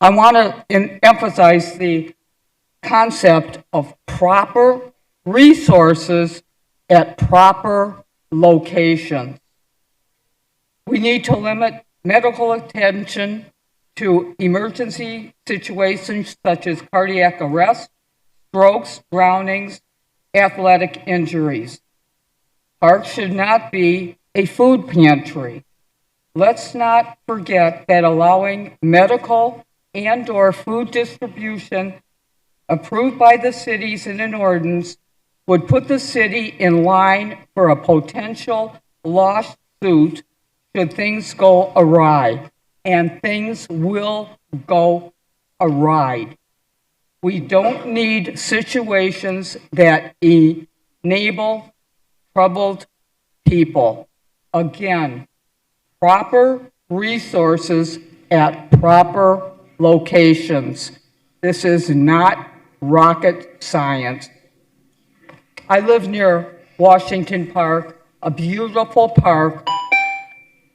I want to emphasize the concept of proper resources at proper locations. We need to limit medical attention to emergency situations such as cardiac arrest, strokes, drownings, athletic injuries. Parks should not be a food pantry. let's not forget that allowing medical and/or food distribution approved by the cities in an ordinance would put the city in line for a potential lawsuit should things go awry. And things will go awry. We don't need situations that enable troubled people. Again, proper resources at proper locations. This is not rocket science. I live near Washington Park, a beautiful park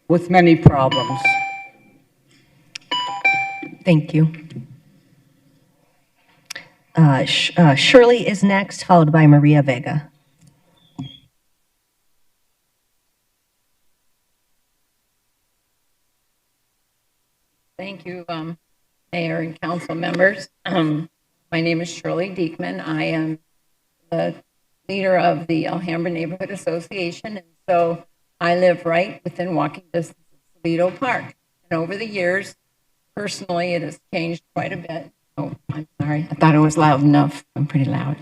with many problems. Thank you. Shirley is next, followed by Maria Vega. Thank you, Mayor and council members. My name is Shirley Diekman. I am the leader of the Alhambra Neighborhood Association, and so I live right within walking distance of Toledo Park. And over the years, personally, it has changed quite a bit. Oh, I'm sorry. I thought it was loud enough. I'm pretty loud.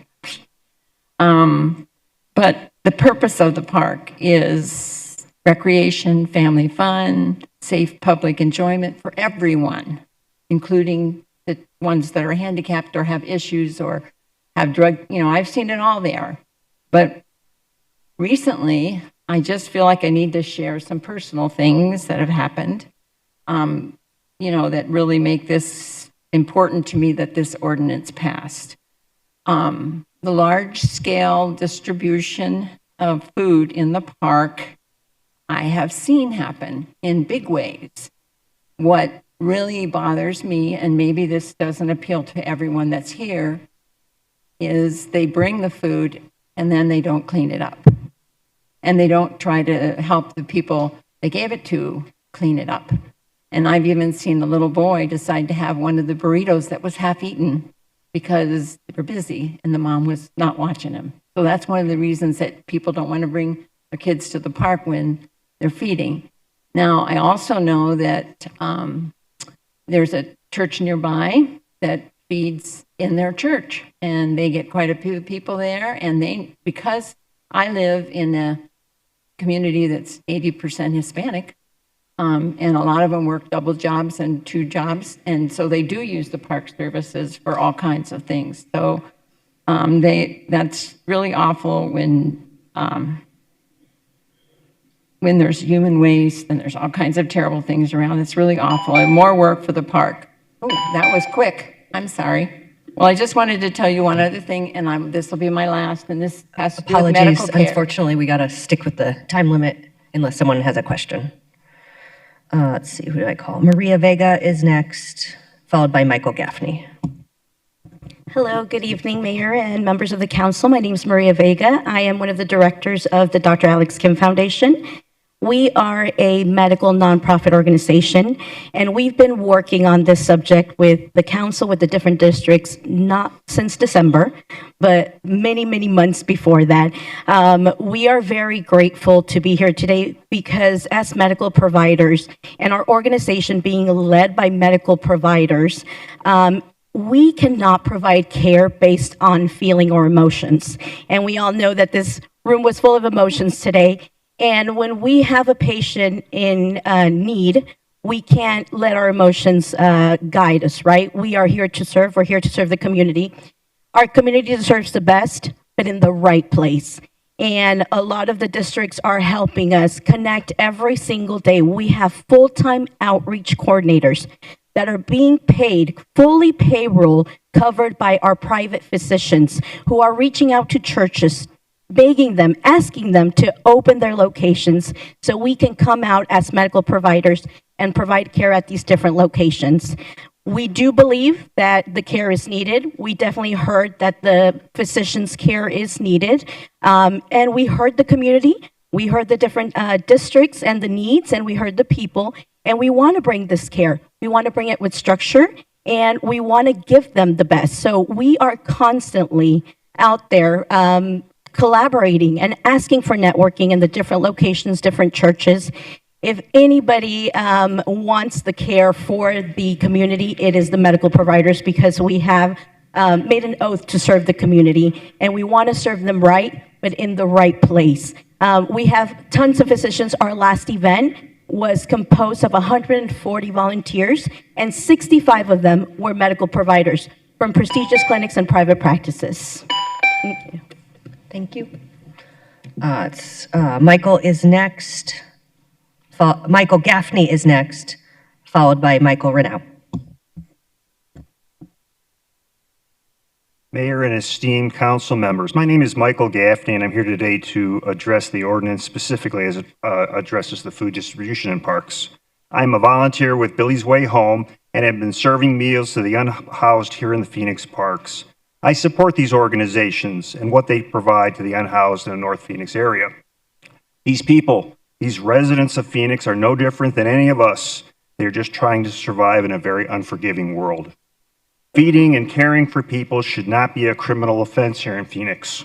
But the purpose of the park is recreation, family fun, safe public enjoyment for everyone, including the ones that are handicapped or have issues or have drug, I've seen it all there. But recently, I just feel like I need to share some personal things that have happened, that really make this important to me that this ordinance passed. The large-scale distribution of food in the park, I have seen happen in big ways. What really bothers me, and maybe this doesn't appeal to everyone that's here, is they bring the food and then they don't clean it up. And they don't try to help the people they gave it to clean it up. And I've even seen a little boy decide to have one of the burritos that was half eaten because they were busy and the mom was not watching him. So that's one of the reasons that people don't want to bring their kids to the park when they're feeding. Now, I also know that there's a church nearby that feeds in their church, and they get quite a few people there. And because I live in a community that's 80% Hispanic, and a lot of them work double jobs and 2 jobs, and so they do use the park services for all kinds of things. So that's really awful when there's human waste and there's all kinds of terrible things around. It's really awful, and more work for the park. Oh, that was quick. I'm sorry. Well, I just wanted to tell you one other thing, and this will be my last, and this has to do with medical Apologies. care. Unfortunately, we got to stick with the time limit unless someone has a question. Let's see, who do I call? Maria Vega is next, followed by Michael Gaffney. Hello, good evening, Mayor and members of the council. My name is Maria Vega. I am one of the directors of the Dr. Alex Kim Foundation. We are a medical nonprofit organization, and we've been working on this subject with the council, with the different districts, not since December, but many, many months before that. We are very grateful to be here today because as medical providers and our organization being led by medical providers, we cannot provide care based on feeling or emotions. And we all know that this room was full of emotions today. And when we have a patient in need, we can't let our emotions guide us, right? We are here to serve. We're here to serve the community. Our community deserves the best, but in the right place. And a lot of the districts are helping us connect every single day. We have full-time outreach coordinators that are being paid, fully payroll, covered by our private physicians who are reaching out to churches, begging them, asking them to open their locations so we can come out as medical providers and provide care at these different locations. We do believe that the care is needed. We definitely heard that the physician's care is needed. And we heard the community. We heard the different districts and the needs, and we heard the people. And we want to bring this care. We want to bring it with structure, and we want to give them the best. So we are constantly out there collaborating and asking for networking in the different locations, different churches. if anybody wants the care for the community, it is the medical providers, because we have made an oath to serve the community, and we want to serve them right, but in the right place. We have tons of physicians. Our last event was composed of 140 volunteers, and 65 of them were medical providers from prestigious clinics and private practices. Thank you. Thank you. Michael is next. Michael Gaffney is next, followed by Michael Renaud. Mayor and esteemed council members, my name is Michael Gaffney, and I'm here today to address the ordinance specifically as it addresses the food distribution in parks. I'm a volunteer with Billy's Way Home and have been serving meals to the unhoused here in the Phoenix parks. I support these organizations and what they provide to the unhoused in the North Phoenix area. These people, these residents of Phoenix, are no different than any of us. They're just trying to survive in a very unforgiving world. Feeding and caring for people should not be a criminal offense here in Phoenix.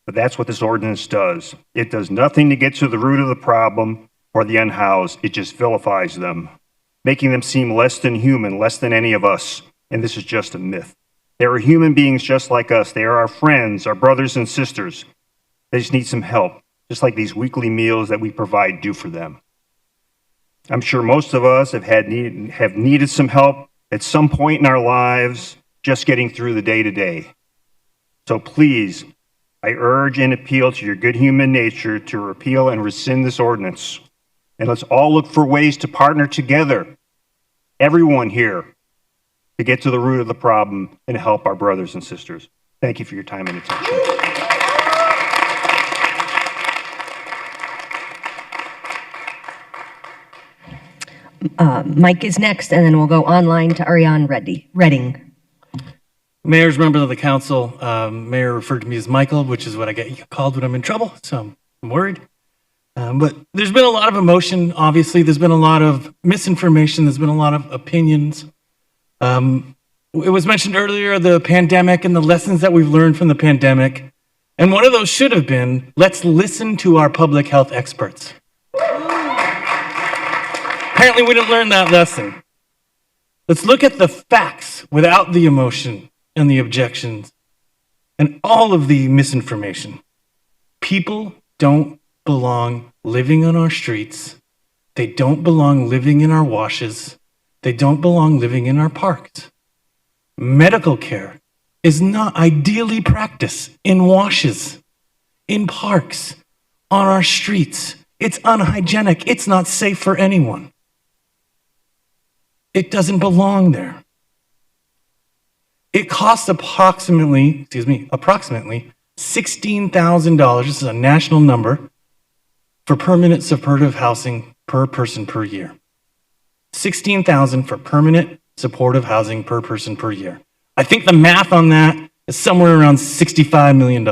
But that's what this ordinance does. It does nothing to get to the root of the problem for the unhoused. It just vilifies them, making them seem less than human, less than any of us. And this is just a myth. They are human beings just like us. They are our friends, our brothers and sisters. They just need some help, just like these weekly meals that we provide do for them. I'm sure most of us have needed some help at some point in our lives, just getting through the day-to-day. So please, I urge and appeal to your good human nature to repeal and rescind this ordinance. And let's all look for ways to partner together, everyone here, to get to the root of the problem and help our brothers and sisters. Thank you for your time and attention. Mike is next, and then we'll go online to Ariane Redding. Mayors, members of the council, Mayor referred to me as Michael, which is what I get called when I'm in trouble, so I'm worried. But there's been a lot of emotion, obviously. There's been a lot of misinformation. There's been a lot of opinions. It was mentioned earlier, the pandemic and the lessons that we've learned from the pandemic. And one of those should have been, let's listen to our public health experts. Apparently, we didn't learn that lesson. Let's look at the facts without the emotion and the objections and all of the misinformation. People don't belong living on our streets. They don't belong living in our washes. They don't belong living in our parks. Medical care is not ideally practiced in washes, in parks, on our streets. It's unhygienic. It's not safe for anyone. It doesn't belong there. It costs approximately $16,000, this is a national number, for permanent supportive housing per person per year. $16,000 for permanent supportive housing per person per year. I think the math on that is somewhere around $65 million.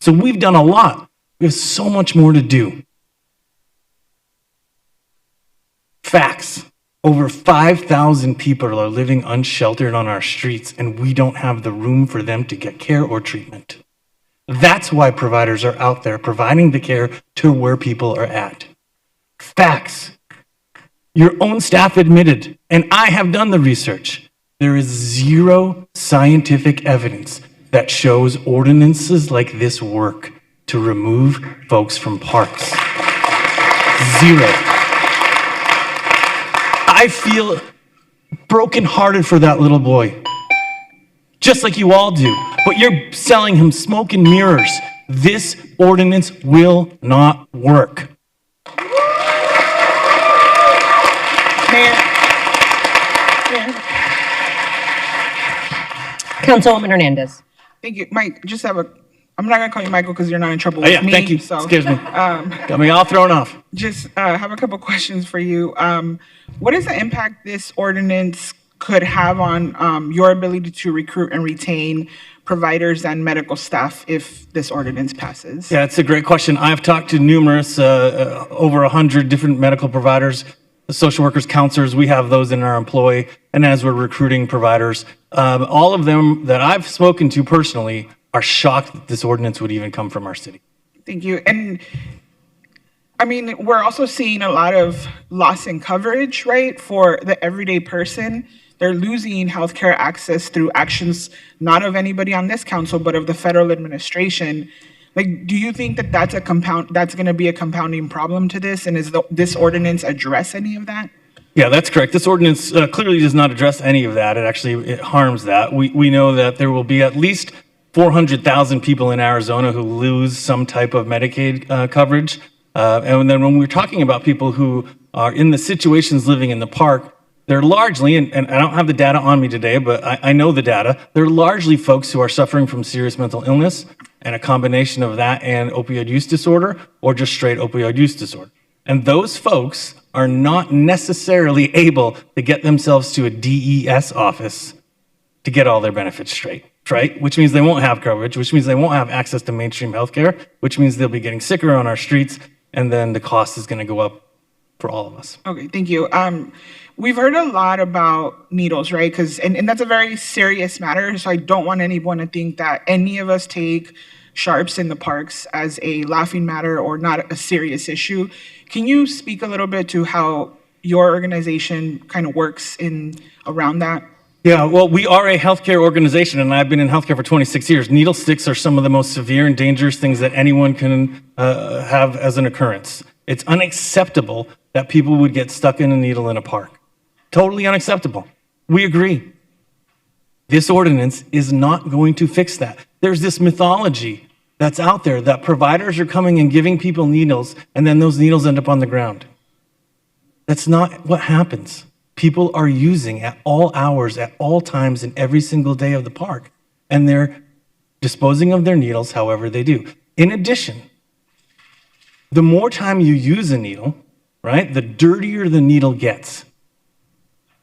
So we've done a lot. We have so much more to do. Facts. Over 5,000 people are living unsheltered on our streets, and we don't have the room for them to get care or treatment. That's why providers are out there providing the care to where people are at. Facts. Your own staff admitted, and I have done the research, there is zero scientific evidence that shows ordinances like this work to remove folks from parks. Zero. I feel brokenhearted for that little boy, just like you all do, but you're selling him smoke and mirrors. This ordinance will not work. Councilwoman Hernandez. Thank you, Mike. I'm not gonna call you Michael because you're not in trouble Oh, with yeah, me. thank you. So, Excuse me. Got me all thrown off. Just have a couple questions for you. What is the impact this ordinance could have on your ability to recruit and retain providers and medical staff if this ordinance passes? Yeah, it's a great question. I've talked to numerous, over 100 different medical providers, social workers, counselors. We have those in our employ. And as we're recruiting providers, all of them that I've spoken to personally are shocked that this ordinance would even come from our city. Thank you. And I mean, we're also seeing a lot of loss in coverage, right? For the everyday person, they're losing healthcare access through actions not of anybody on this council, but of the federal administration. Like, do you think that that's going to be a compounding problem to this? And this ordinance address any of that? Yeah, that's correct. This ordinance clearly does not address any of that. It harms that. We know that there will be at least 400,000 people in Arizona who lose some type of Medicaid coverage. And then when we're talking about people who are in the situations living in the park, they're largely, and I don't have the data on me today, but I know the data, they're largely folks who are suffering from serious mental illness and a combination of that and opioid use disorder or just straight opioid use disorder. And those folks are not necessarily able to get themselves to a DES office to get all their benefits straight, right? Which means they won't have coverage, which means they won't have access to mainstream healthcare, which means they'll be getting sicker on our streets, and then the cost is going to go up for all of us. Okay, thank you. We've heard a lot about needles, right? And that's a very serious matter, so I don't want anyone to think that any of us take sharps in the parks as a laughing matter or not a serious issue. Can you speak a little bit to how your organization kind of works around that? Yeah, well, we are a healthcare organization, and I've been in healthcare for 26 years. Needle sticks are some of the most severe and dangerous things that anyone can have as an occurrence. It's unacceptable that people would get stuck in a needle in a park. Totally unacceptable. We agree. This ordinance is not going to fix that. There's this mythology that's out there that providers are coming and giving people needles, and then those needles end up on the ground. That's not what happens. People are using at all hours, at all times, in every single day of the park, and they're disposing of their needles however they do. In addition, the more time you use a needle, right, the dirtier the needle gets.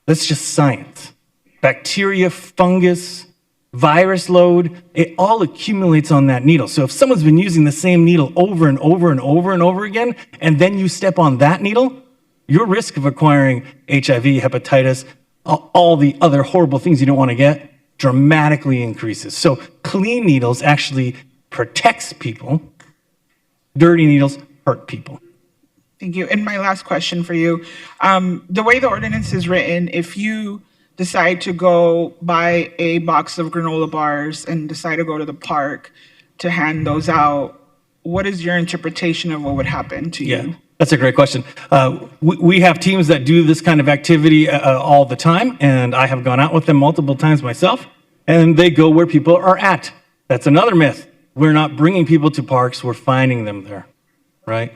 That's just science. Bacteria, fungus, virus load, it all accumulates on that needle. So if someone's been using the same needle over and over and over and over again, and then you step on that needle, your risk of acquiring HIV, hepatitis, all the other horrible things you don't want to get dramatically increases. So clean needles actually protects people. Dirty needles hurt people. Thank you. And my last question for you. The way the ordinance is written, if you decide to go buy a box of granola bars and decide to go to the park to hand those out, what is your interpretation of what would happen to you? Yeah, that's a great question. We have teams that do this kind of activity all the time, and I have gone out with them multiple times myself, and they go where people are at. That's another myth. We're not bringing people to parks, we're finding them there, right?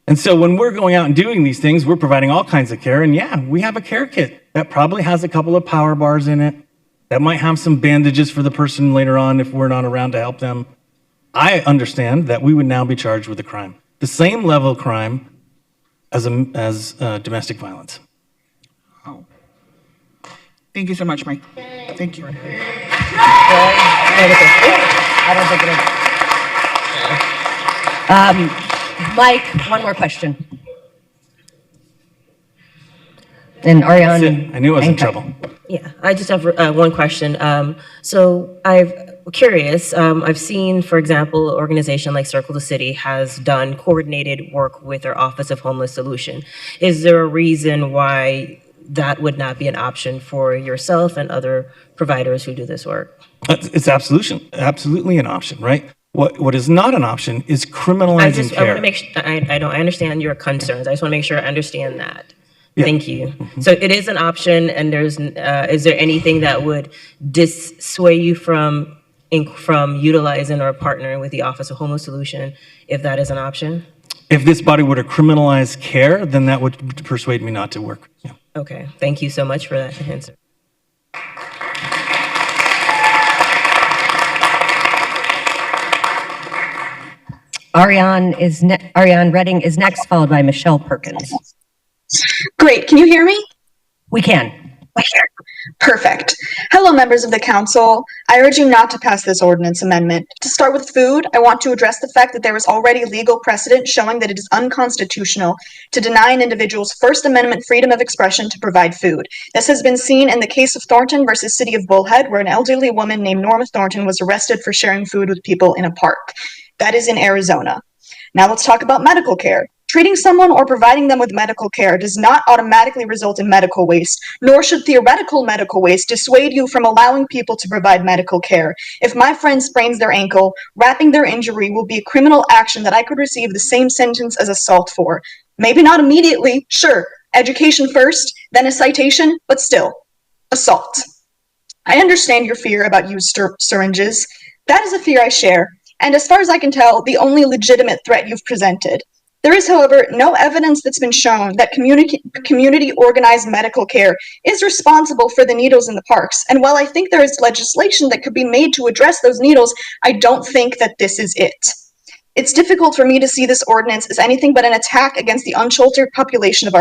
And so when we're going out and doing these things, we're providing all kinds of care. And yeah, we have a care kit that probably has a couple of power bars in it, that might have some bandages for the person later on if we're not around to help them. I understand that we would now be charged with a crime, the same level of crime as domestic violence. Oh. Thank you so much, Mike. Thank you. Mike, one more question. And Ariane. I knew I was in trouble. Yeah, I just have one question. So I'm curious. I've seen, for example, an organization like Circle the City has done coordinated work with their Office of Homeless Solution. Is there a reason why that would not be an option for yourself and other providers who do this work? It's absolutely an option, right? What is not an option is criminalizing care. I want to make sure, I understand your concerns. I just want to make sure I understand that. Yeah. Thank you. So it is an option, and is there anything that would dissuade you from utilizing or partnering with the Office of Homeless Solution if that is an option? If this body were to criminalize care, then that would persuade me not to work. Yeah. Okay. Thank you so much for that answer. Ariane Redding is next, followed by Michelle Perkins. Great. Can you hear me? We can. Perfect. Hello, members of the council. I urge you not to pass this ordinance amendment. To start with food, I want to address the fact that there is already legal precedent showing that it is unconstitutional to deny an individual's First Amendment freedom of expression to provide food. This has been seen in the case of Thornton versus City of Bullhead, where an elderly woman named Norma Thornton was arrested for sharing food with people in a park. That is in Arizona. Now let's talk about medical care. Treating someone or providing them with medical care does not automatically result in medical waste, nor should theoretical medical waste dissuade you from allowing people to provide medical care. If my friend sprains their ankle, wrapping their injury will be a criminal action that I could receive the same sentence as assault for. Maybe not immediately, sure, education first, then a citation, but still, assault. I understand your fear about used syringes. That is a fear I share, and as far as I can tell, the only legitimate threat you've presented. There is, however, no evidence that's been shown that community organized medical care is responsible for the needles in the parks, and while I think there is legislation that could be made to address those needles, I don't think that this is it. It's difficult for me to see this ordinance as anything but an attack against the unsheltered population of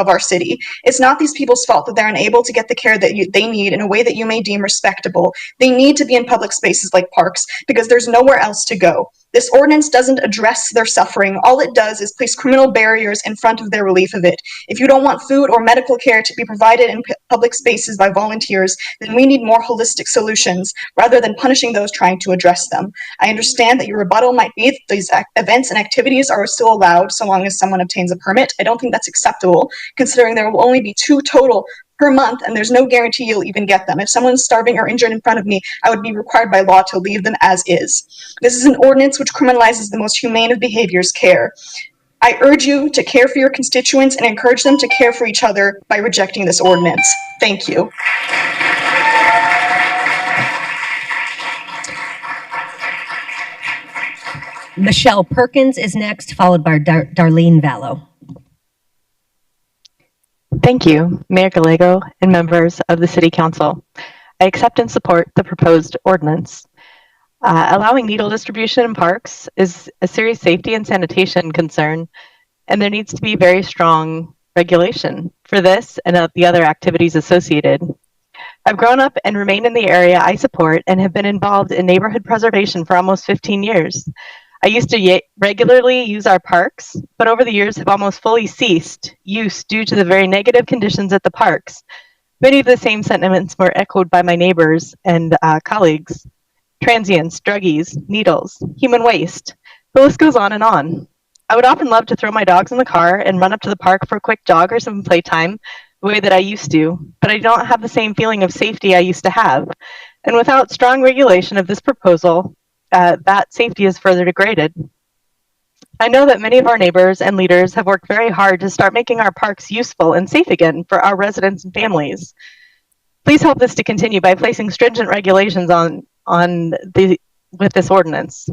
our city. It's not these people's fault that they're unable to get the care that they need in a way that you may deem respectable. They need to be in public spaces like parks because there's nowhere else to go. This ordinance doesn't address their suffering. All it does is place criminal barriers in front of their relief of it. If you don't want food or medical care to be provided in public spaces by volunteers, then we need more holistic solutions rather than punishing those trying to address them. I understand that your rebuttal might be that these events and activities are still allowed so long as someone obtains a permit. I don't think that's acceptable, considering there will only be 2 total per month, and there's no guarantee you'll even get them. If someone's starving or injured in front of me, I would be required by law to leave them as is. This is an ordinance which criminalizes the most humane of behaviors, care. I urge you to care for your constituents and encourage them to care for each other by rejecting this ordinance. Thank you. Michelle Perkins is next, followed by Darlene Vallow. Thank you, Mayor Gallego and members of the City Council. I accept and support the proposed ordinance. Allowing needle distribution in parks is a serious safety and sanitation concern, and there needs to be very strong regulation for this and the other activities associated. I've grown up and remained in the area I support and have been involved in neighborhood preservation for almost 15 years. I used to regularly use our parks, but over the years have almost fully ceased use due to the very negative conditions at the parks. Many of the same sentiments were echoed by my neighbors and colleagues. Transients, druggies, needles, human waste. The list goes on and on. I would often love to throw my dogs in the car and run up to the park for a quick jog or some playtime, the way that I used to, but I don't have the same feeling of safety I used to have. And without strong regulation of this proposal, that safety is further degraded. I know that many of our neighbors and leaders have worked very hard to start making our parks useful and safe again for our residents and families. Please help this to continue by placing stringent regulations with this ordinance.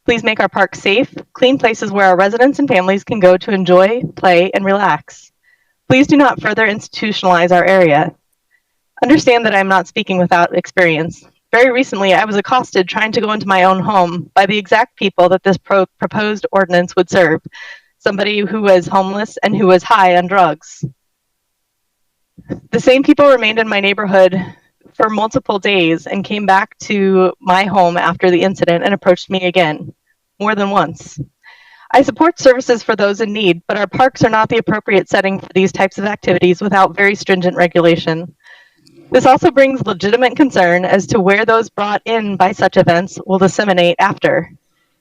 Please make our parks safe, clean places where our residents and families can go to enjoy, play, and relax. Please do not further institutionalize our area. Understand that I'm not speaking without experience. Very recently, I was accosted trying to go into my own home by the exact people that this proposed ordinance would serve. Somebody who was homeless and who was high on drugs. The same people remained in my neighborhood for multiple days and came back to my home after the incident and approached me again, more than once. I support services for those in need, but our parks are not the appropriate setting for these types of activities without very stringent regulation. This also brings legitimate concern as to where those brought in by such events will disseminate after,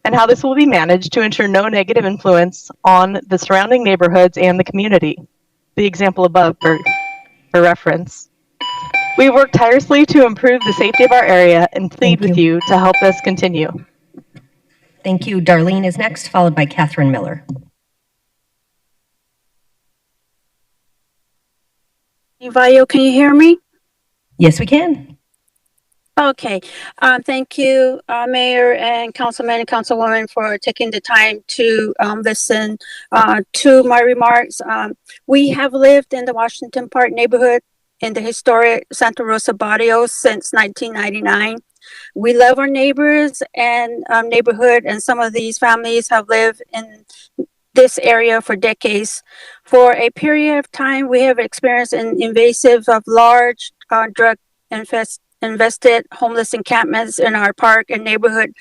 and how this will be managed to ensure no negative influence on the surrounding neighborhoods and the community. The example above for reference. We work tirelessly to improve the safety of our area and plead with you to help us continue. Thank you. Darlene is next, followed by Catherine Miller. Vayo, can you hear me? Yes, we can. Okay. Thank you, Mayor and Councilman and Councilwoman, for taking the time to listen to my remarks. We have lived in the Washington Park neighborhood in the historic Santa Rosa Barrios since 1999. We love our neighbors and neighborhood, and some of these families have lived in this area for decades. For a period of time, we have experienced an invasive of large drug invested homeless encampments in our park and neighborhood.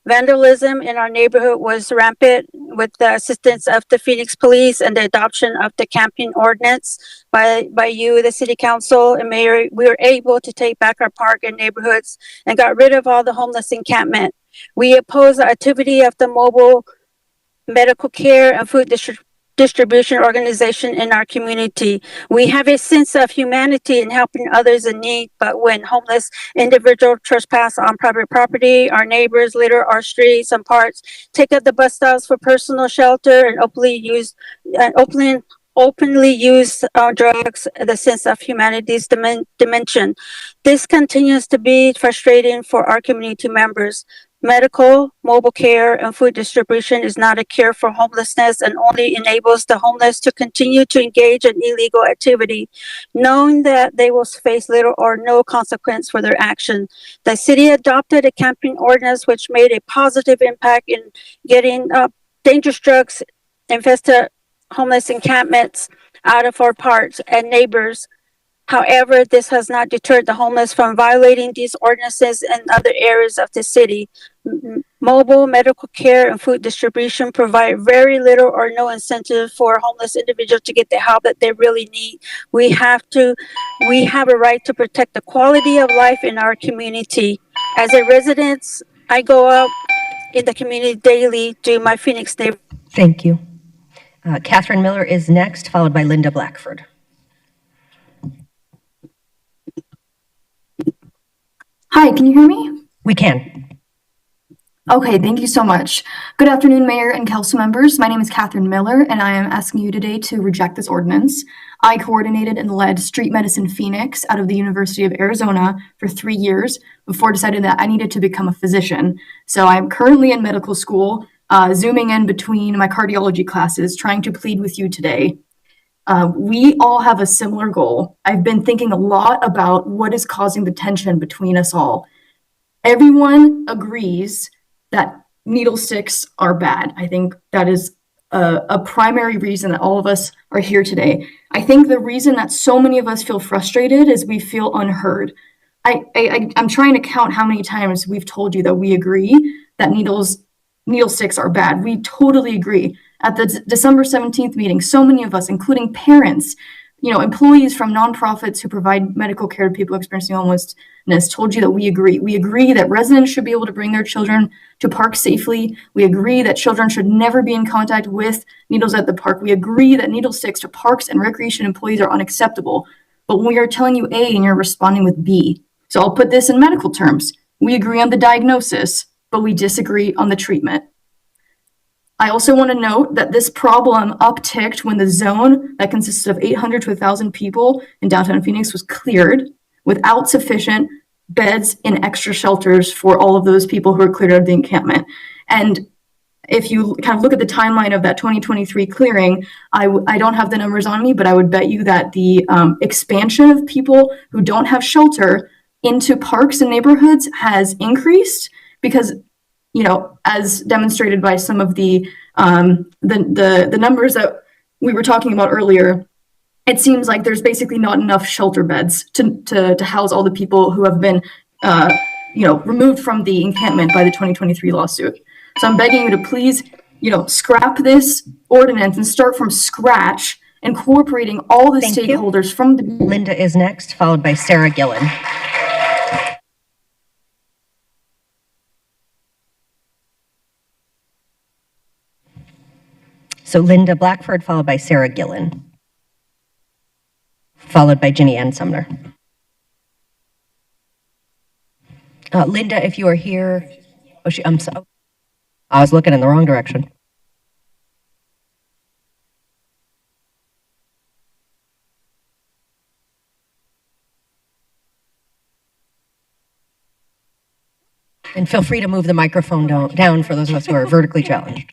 Vandalism in our neighborhood was rampant with the assistance of the Phoenix Police and the adoption of the camping ordinance by you, the City Council and Mayor. We were able to take back our park and neighborhoods and got rid of all the homeless encampment. We oppose the activity of the mobile medical care, and food distribution organization in our community. We have a sense of humanity in helping others in need, but when homeless individuals trespass on private property, our neighbors litter our streets and parks, take up the bus stops for personal shelter, and openly use drugs, the sense of humanity's dimension. This continues to be frustrating for our community members. Medical, mobile care, and food distribution is not a cure for homelessness and only enables the homeless to continue to engage in illegal activity, knowing that they will face little or no consequence for their action. The city adopted a camping ordinance which made a positive impact in getting dangerous drugs infested homeless encampments out of our parks and neighbors. However, this has not deterred the homeless from violating these ordinances in other areas of the city. Mobile medical care and food distribution provide very little or no incentive for homeless individuals to get the help that they really need. We have a right to protect the quality of life in our community. As a resident, I go out in the community daily to my Phoenix neighborhood. Thank you. Catherine Miller is next, followed by Linda Blackford. Hi, can you hear me? We can. Okay, thank you so much. Good afternoon, Mayor and Council members. My name is Catherine Miller, and I am asking you today to reject this ordinance. I coordinated and led Street Medicine Phoenix out of the University of Arizona for 3 years before deciding that I needed to become a physician. So I'm currently in medical school, zooming in between my cardiology classes, trying to plead with you today. We all have a similar goal. I've been thinking a lot about what is causing the tension between us all. Everyone agrees that needle sticks are bad. I think that is a primary reason that all of us are here today. I think the reason that so many of us feel frustrated is we feel unheard. I'm trying to count how many times we've told you that we agree that needle sticks are bad. We totally agree. At the December 17th meeting, so many of us, including parents, employees from nonprofits who provide medical care to people experiencing homelessness, told you that we agree. We agree that residents should be able to bring their children to parks safely. We agree that children should never be in contact with needles at the park. We agree that needle sticks to parks and recreation employees are unacceptable. But when we are telling you A and you're responding with B. So I'll put this in medical terms. We agree on the diagnosis, but we disagree on the treatment. I also want to note that this problem upticked when the zone that consisted of 800 to 1,000 people in downtown Phoenix was cleared without sufficient beds in extra shelters for all of those people who were cleared out of the encampment. And if you kind of look at the timeline of that 2023 clearing, I don't have the numbers on me, but I would bet you that the expansion of people who don't have shelter into parks and neighborhoods has increased because, as demonstrated by some of the numbers that we were talking about earlier, it seems like there's basically not enough shelter beds to house all the people who have been, removed from the encampment by the 2023 lawsuit. So I'm begging you to please, scrap this ordinance and start from scratch, incorporating all the stakeholders from the. Linda is next, followed by Sarah Gillen. So Linda Blackford, followed by Sarah Gillen, followed by Ginny Ann Sumner. Linda, if you are here, I'm sorry. I was looking in the wrong direction. And feel free to move the microphone down for those of us who are vertically challenged.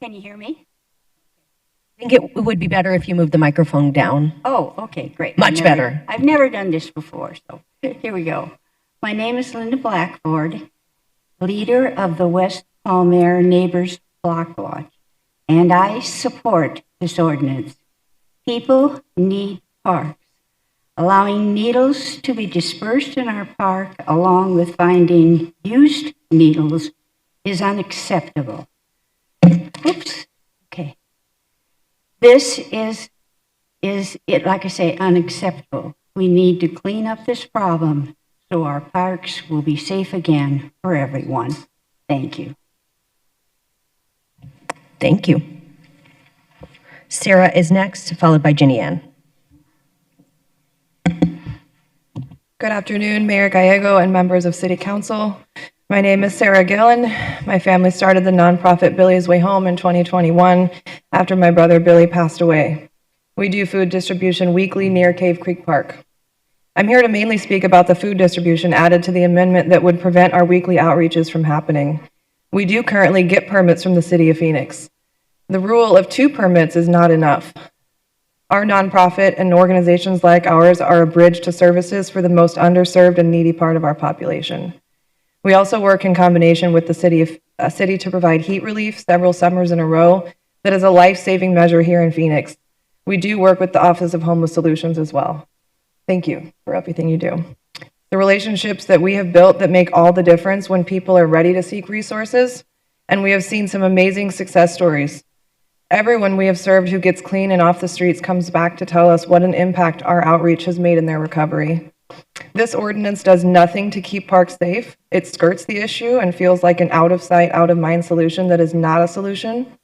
Can you hear me? I think it would be better if you moved the microphone down. Oh, okay, great. Much better. I've never done this before, so here we go. My name is Linda Blackford, leader of the West Palmer Neighbors Block Watch, and I support this ordinance. People need parks. Allowing needles to be dispersed in our park along with finding used needles is unacceptable. Oops, okay. This is like I say, unacceptable. We need to clean up this problem so our parks will be safe again for everyone. Thank you. Thank you. Sarah is next, followed by Ginny Ann. Good afternoon, Mayor Gallego and members of City Council. My name is Sarah Gillen. My family started the nonprofit Billy's Way Home in 2021 after my brother Billy passed away. We do food distribution weekly near Cave Creek Park. I'm here to mainly speak about the food distribution added to the amendment that would prevent our weekly outreaches from happening. We do currently get permits from the City of Phoenix. The rule of 2 permits is not enough. Our nonprofit and organizations like ours are a bridge to services for the most underserved and needy part of our population. We also work in combination with the city to provide heat relief several summers in a row. That is a life-saving measure here in Phoenix. We do work with the Office of Homeless Solutions as well. Thank you for everything you do. The relationships that we have built that make all the difference when people are ready to seek resources, and we have seen some amazing success stories. Everyone we have served who gets clean and off the streets comes back to tell us what an impact our outreach has made in their recovery. This ordinance does nothing to keep parks safe. It skirts the issue and feels like an out of sight, out of mind solution that is not a solution.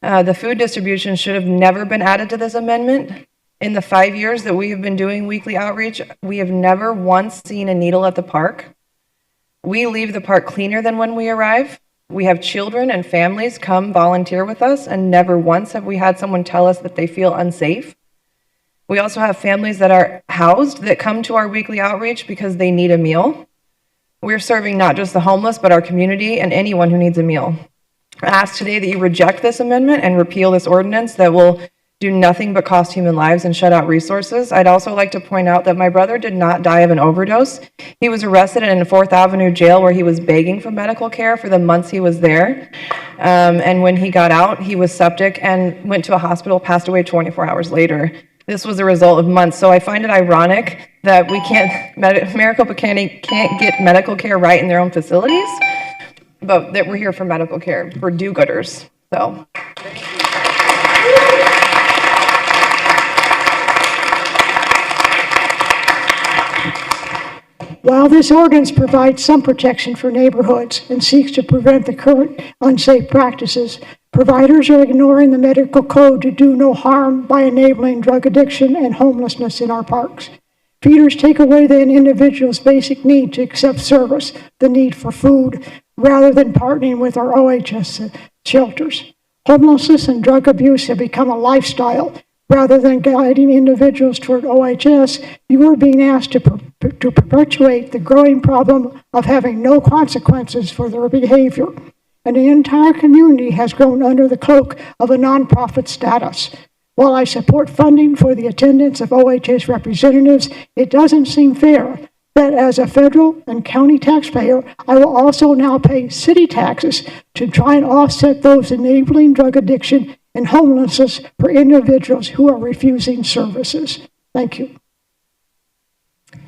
The food distribution should have never been added to this amendment. In the 5 years that we have been doing weekly outreach, we have never once seen a needle at the park. We leave the park cleaner than when we arrive. We have children and families come volunteer with us, and never once have we had someone tell us that they feel unsafe. We also have families that are housed that come to our weekly outreach because they need a meal. We're serving not just the homeless, but our community and anyone who needs a meal. I ask today that you reject this amendment and repeal this ordinance that will do nothing but cost human lives and shut out resources. I'd also like to point out that my brother did not die of an overdose. He was arrested in a 4th Avenue jail where he was begging for medical care for the months he was there. And when he got out, he was septic and went to a hospital, passed away 24 hours later. This was a result of months. So I find it ironic that we Maricopa County can't get medical care right in their own facilities, but that we're here for medical care, for do-gooders. So. While this ordinance provides some protection for neighborhoods and seeks to prevent the current unsafe practices, providers are ignoring the medical code to do no harm by enabling drug addiction and homelessness in our parks. Feeders take away the individual's basic need to accept service, the need for food, rather than partnering with our OHS shelters. Homelessness and drug abuse have become a lifestyle. Rather than guiding individuals toward OHS, you are being asked to perpetuate the growing problem of having no consequences for their behavior. And the entire community has grown under the cloak of a nonprofit status. While I support funding for the attendance of OHS representatives, it doesn't seem fair that as a federal and county taxpayer, I will also now pay city taxes to try and offset those enabling drug addiction and homelessness for individuals who are refusing services. Thank you.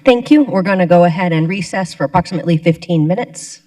Thank you. We're going to go ahead and recess for approximately 15 minutes.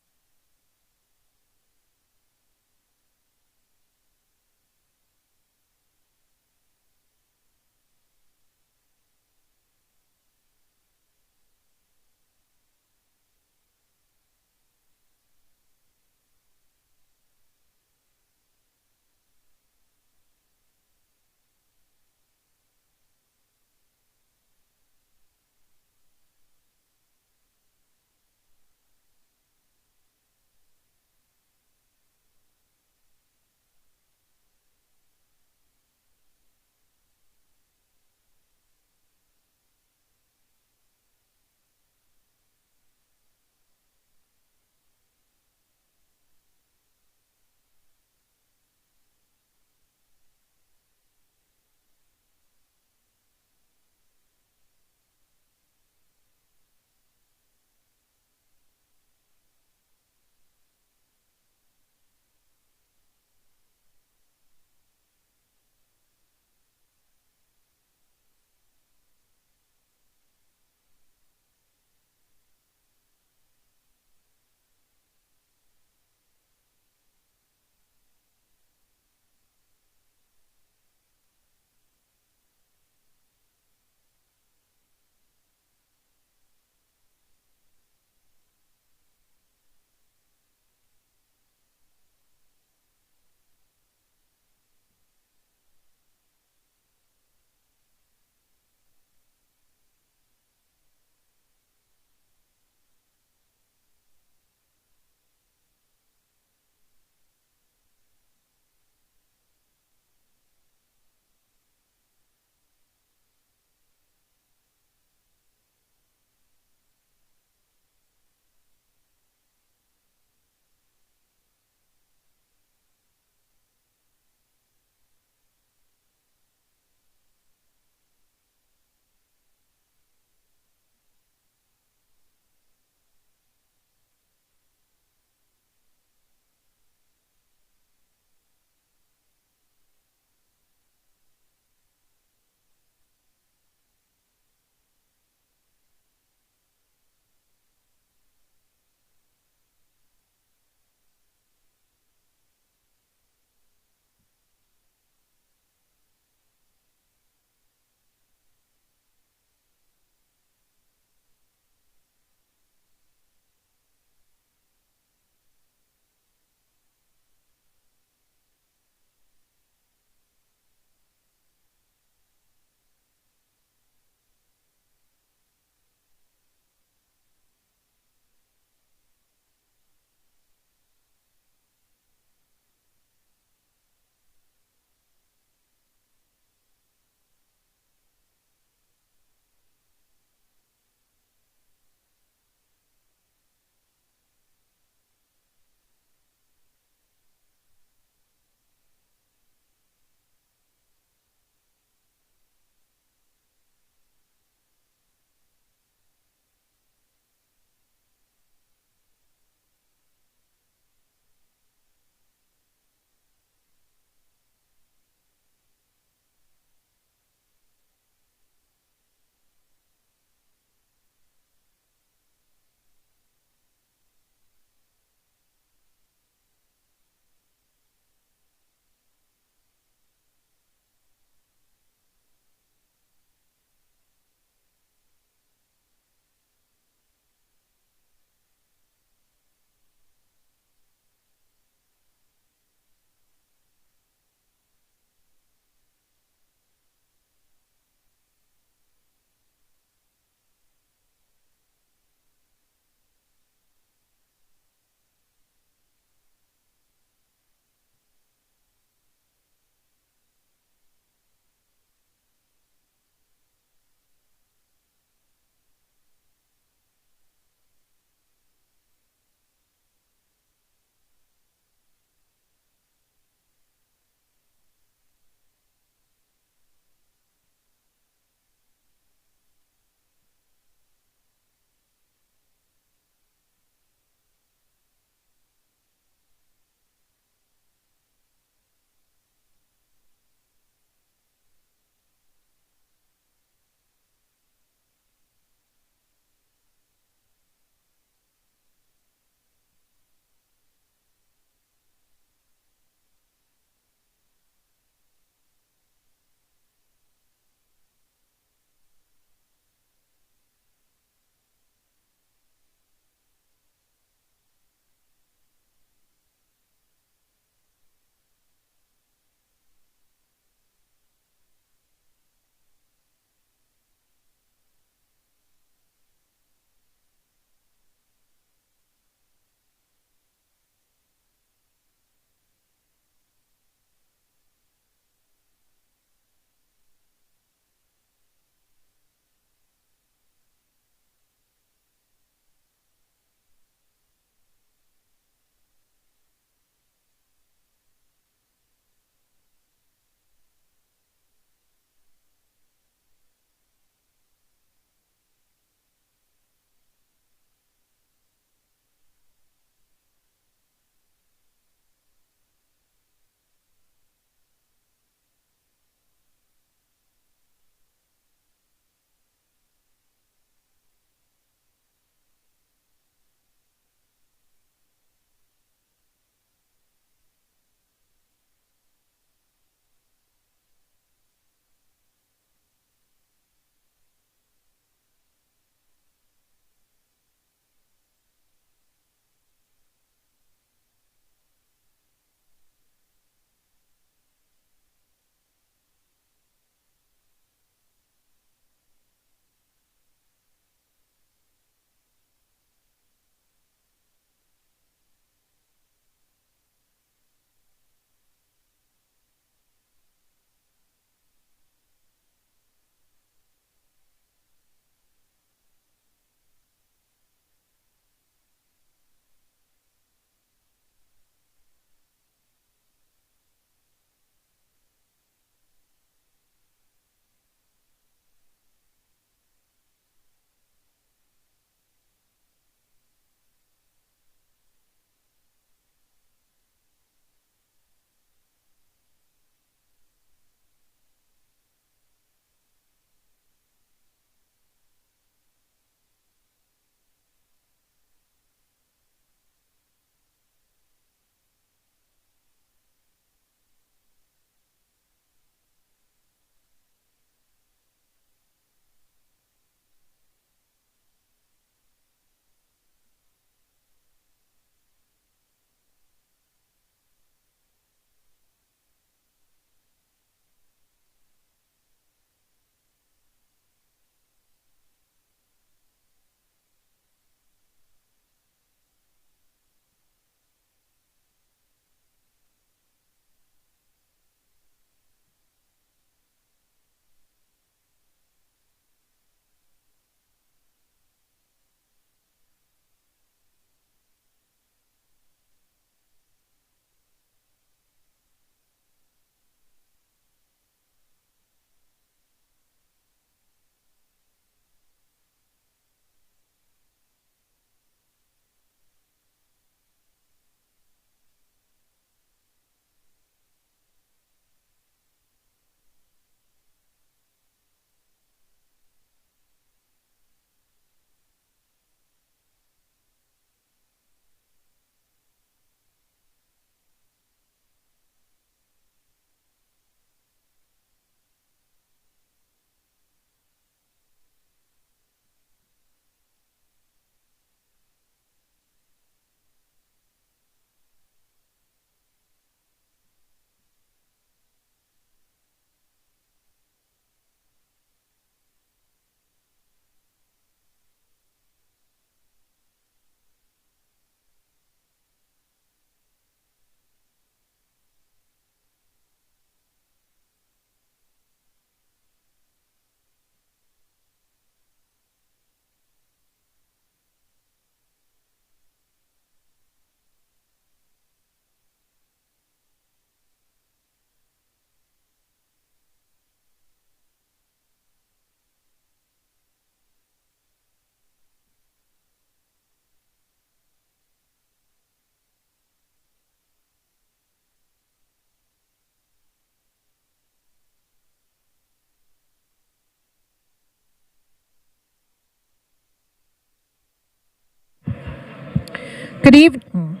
Good evening.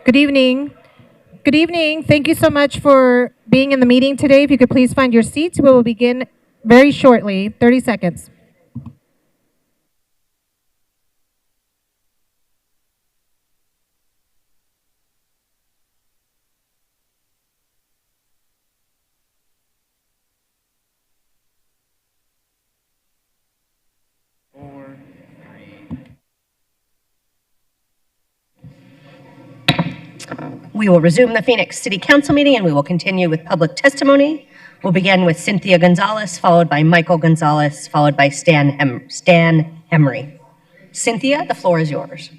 Good evening. Good evening. Thank you so much for being in the meeting today. If you could please find your seats, we will begin very shortly. 30 seconds. We will resume the Phoenix City Council meeting and we will continue with public testimony. We'll begin with Cynthia Gonzalez, followed by Michael Gonzalez, followed by Stan Emery. Cynthia, the floor is yours.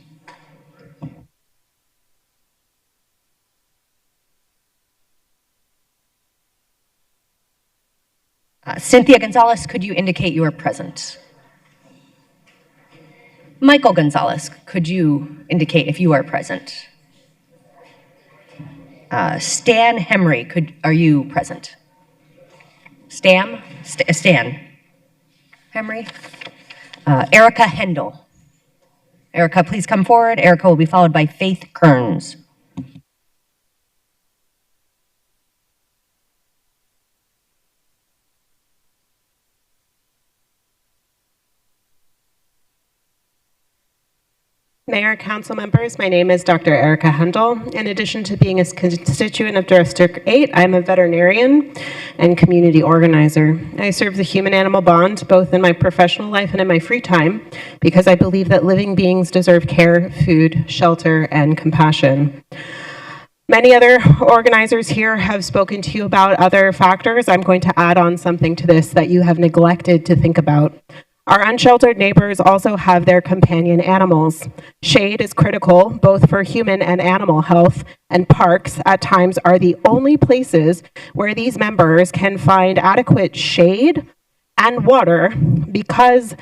Cynthia Gonzalez, could you indicate you are present? Michael Gonzalez, could you indicate if you are present? Stan Emery, are you present? Stan Emery. Erica Hendel. Erica, please come forward. Erica will be followed by Faith Kearns. Mayor, council members, my name is Dr. Erica Hendel. In addition to being a constituent of District 8, I'm a veterinarian and community organizer. I serve the human-animal bond both in my professional life and in my free time because I believe that living beings deserve care, food, shelter, and compassion. Many other organizers here have spoken to you about other factors. I'm going to add on something to this that you have neglected to think about. Our unsheltered neighbors also have their companion animals. Shade is critical both for human and animal health, and parks at times are the only places where these members can find adequate shade and water because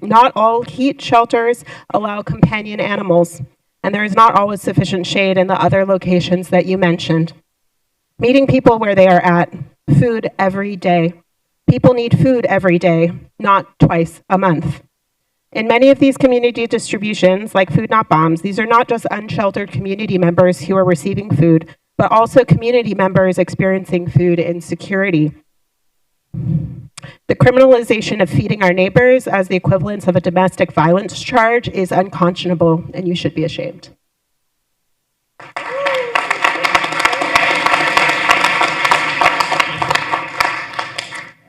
not all heat shelters allow companion animals, and there is not always sufficient shade in the other locations that you mentioned. Meeting people where they are at, food every day. People need food every day, not twice a month. In many of these community distributions, like Food Not Bombs, these are not just unsheltered community members who are receiving food, but also community members experiencing food insecurity. The criminalization of feeding our neighbors as the equivalence of a domestic violence charge is unconscionable, and you should be ashamed.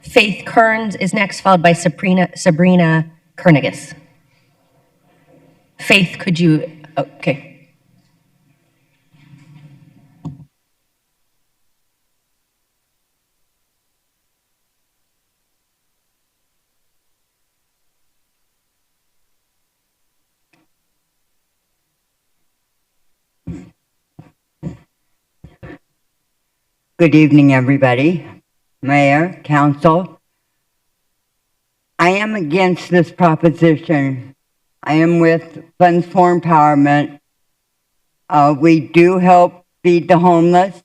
Faith Kearns is next, followed by Sabrina Kernigas. Faith, could you, okay. Good evening, everybody. Mayor, council. I am against this proposition. I am with Funds for Empowerment. We do help feed the homeless.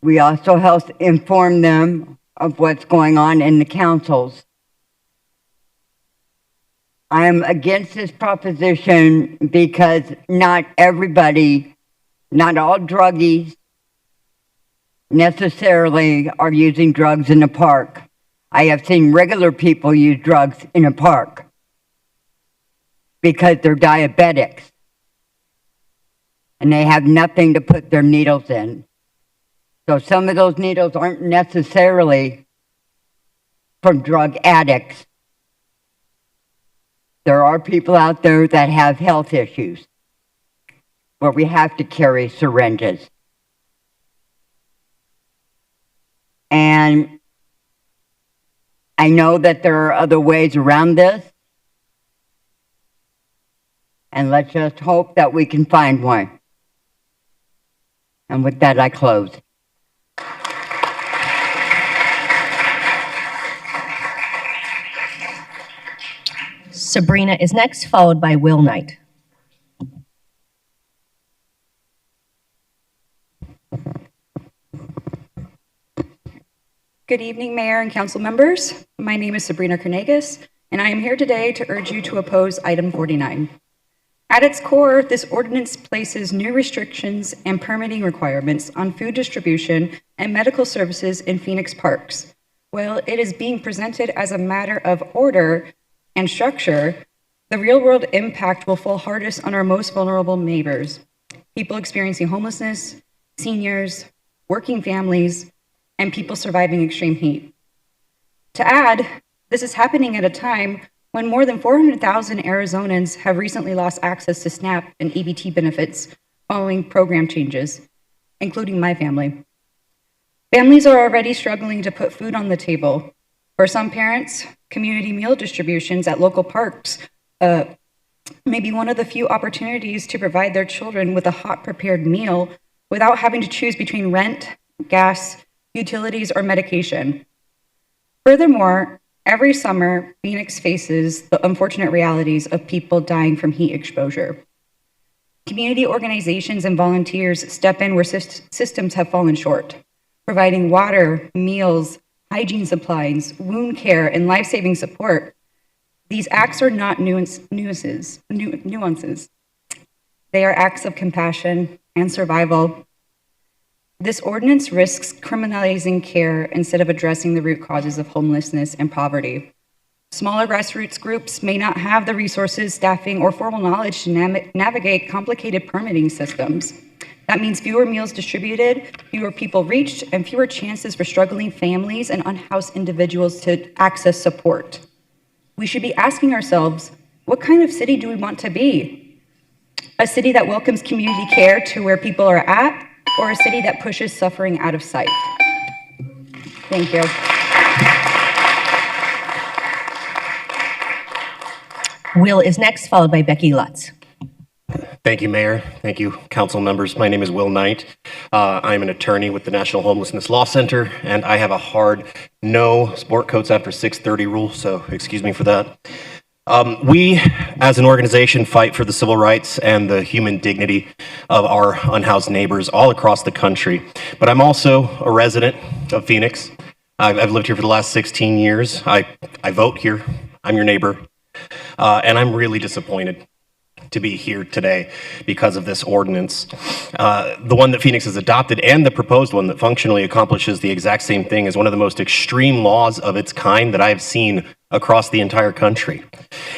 We also help inform them of what's going on in the councils. I am against this proposition because not everybody, not all druggies, necessarily are using drugs in the park. I have seen regular people use drugs in a park because they're diabetics and they have nothing to put their needles in. So some of those needles aren't necessarily from drug addicts. There are people out there that have health issues where we have to carry syringes. And I know that there are other ways around this. And let's just hope that we can find one. And with that, I close. Sabrina is next, followed by Will Knight. Good evening, Mayor and Council members. My name is Sabrina Carnegas, and I am here today to urge you to oppose item 49. At its core, this ordinance places new restrictions and permitting requirements on food distribution and medical services in Phoenix parks. While it is being presented as a matter of order and structure, the real-world impact will fall hardest on our most vulnerable neighbors, people experiencing homelessness, seniors, working families, and people surviving extreme heat. To add, this is happening at a time when more than 400,000 Arizonans have recently lost access to SNAP and EBT benefits following program changes, including my family. Families are already struggling to put food on the table. For some parents, community meal distributions at local parks may be one of the few opportunities to provide their children with a hot prepared meal without having to choose between rent, gas, utilities, or medication. Furthermore, every summer, Phoenix faces the unfortunate realities of people dying from heat exposure. Community organizations and volunteers step in where systems have fallen short, providing water, meals, hygiene supplies, wound care, and life-saving support. These acts are not nuances. They are acts of compassion and survival. This ordinance risks criminalizing care instead of addressing the root causes of homelessness and poverty. Smaller grassroots groups may not have the resources, staffing, or formal knowledge to navigate complicated permitting systems. That means fewer meals distributed, fewer people reached, and fewer chances for struggling families and unhoused individuals to access support. We should be asking ourselves, what kind of city do we want to be? A city that welcomes community care to where people are at, or a city that pushes suffering out of sight? Thank you. Will is next, followed by Becky Lutz. Thank you, Mayor. Thank you, council members. My name is Will Knight. I'm an attorney with the National Homelessness Law Center, and I have a hard no sport coats after 6:30 rule, so excuse me for that. We, as an organization, fight for the civil rights and the human dignity of our unhoused neighbors all across the country. But I'm also a resident of Phoenix. I've lived here for the last 16 years. I vote here. I'm your neighbor. And I'm really disappointed to be here today because of this ordinance. The one that Phoenix has adopted and the proposed one that functionally accomplishes the exact same thing is one of the most extreme laws of its kind that I've seen across the entire country.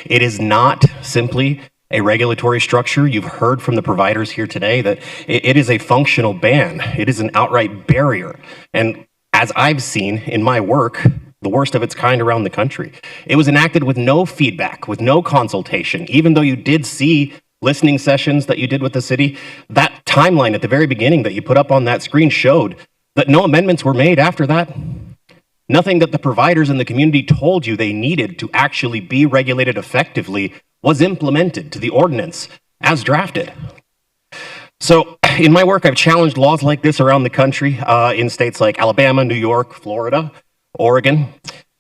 It is not simply a regulatory structure. You've heard from the providers here today that it is a functional ban. It is an outright barrier. And as I've seen in my work, the worst of its kind around the country. It was enacted with no feedback, with no consultation, even though you did see listening sessions that you did with the city. That timeline at the very beginning that you put up on that screen showed that no amendments were made after that. Nothing that the providers in the community told you they needed to actually be regulated effectively was implemented to the ordinance as drafted. So in my work, I've challenged laws like this around the country in states like Alabama, New York, Florida, Oregon.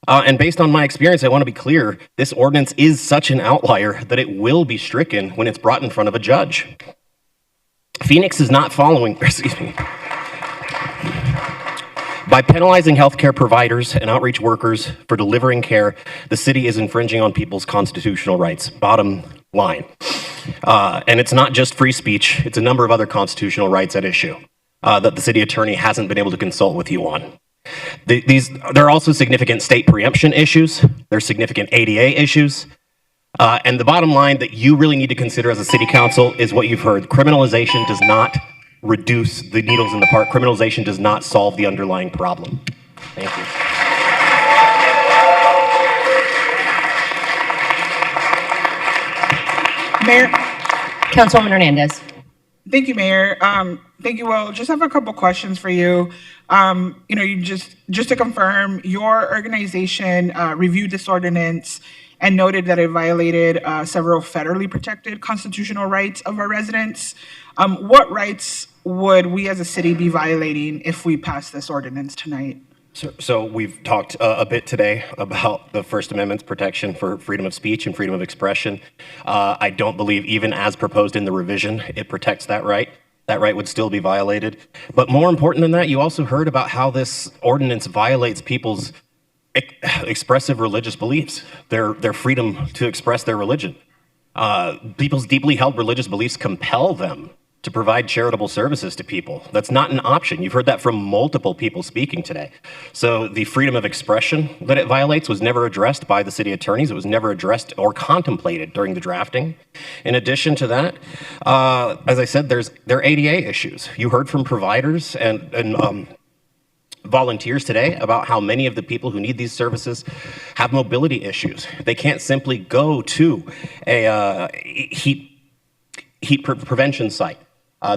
And based on my experience, I want to be clear, this ordinance is such an outlier that it will be stricken when it's brought in front of a judge. Phoenix is not following, excuse me. By penalizing healthcare providers and outreach workers for delivering care, the city is infringing on people's constitutional rights, bottom line. And it's not just free speech, it's a number of other constitutional rights at issue that the city attorney hasn't been able to consult with you on. There are also significant state preemption issues. There's significant ADA issues. And the bottom line that you really need to consider as a city council is what you've heard. Criminalization does not reduce the needles in the park. Criminalization does not solve the underlying problem. Thank you. Mayor. Councilwoman Hernandez. Thank you, Mayor. Thank you, Will. Just have a couple questions for you. You just to confirm, your organization reviewed this ordinance and noted that it violated several federally protected constitutional rights of our residents. What rights would we as a city be violating if we pass this ordinance tonight? So we've talked a bit today about the First Amendment's protection for freedom of speech and freedom of expression. I don't believe even as proposed in the revision, it protects that right. That right would still be violated. But more important than that, you also heard about how this ordinance violates people's expressive religious beliefs, their freedom to express their religion. People's deeply held religious beliefs compel them to provide charitable services to people. That's not an option. You've heard that from multiple people speaking today. So the freedom of expression that it violates was never addressed by the city attorneys. It was never addressed or contemplated during the drafting. In addition to that, as I said, there are ADA issues. You heard from providers and volunteers today about how many of the people who need these services have mobility issues. They can't simply go to a heat prevention site.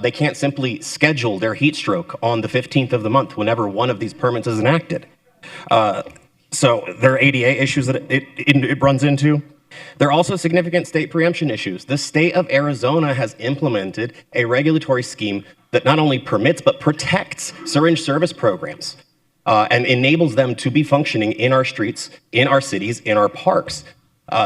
They can't simply schedule their heat stroke on the 15th of the month whenever one of these permits is enacted. So there are ADA issues that it runs into. There are also significant state preemption issues. The state of Arizona has implemented a regulatory scheme that not only permits but protects syringe service programs and enables them to be functioning in our streets, in our cities, in our parks.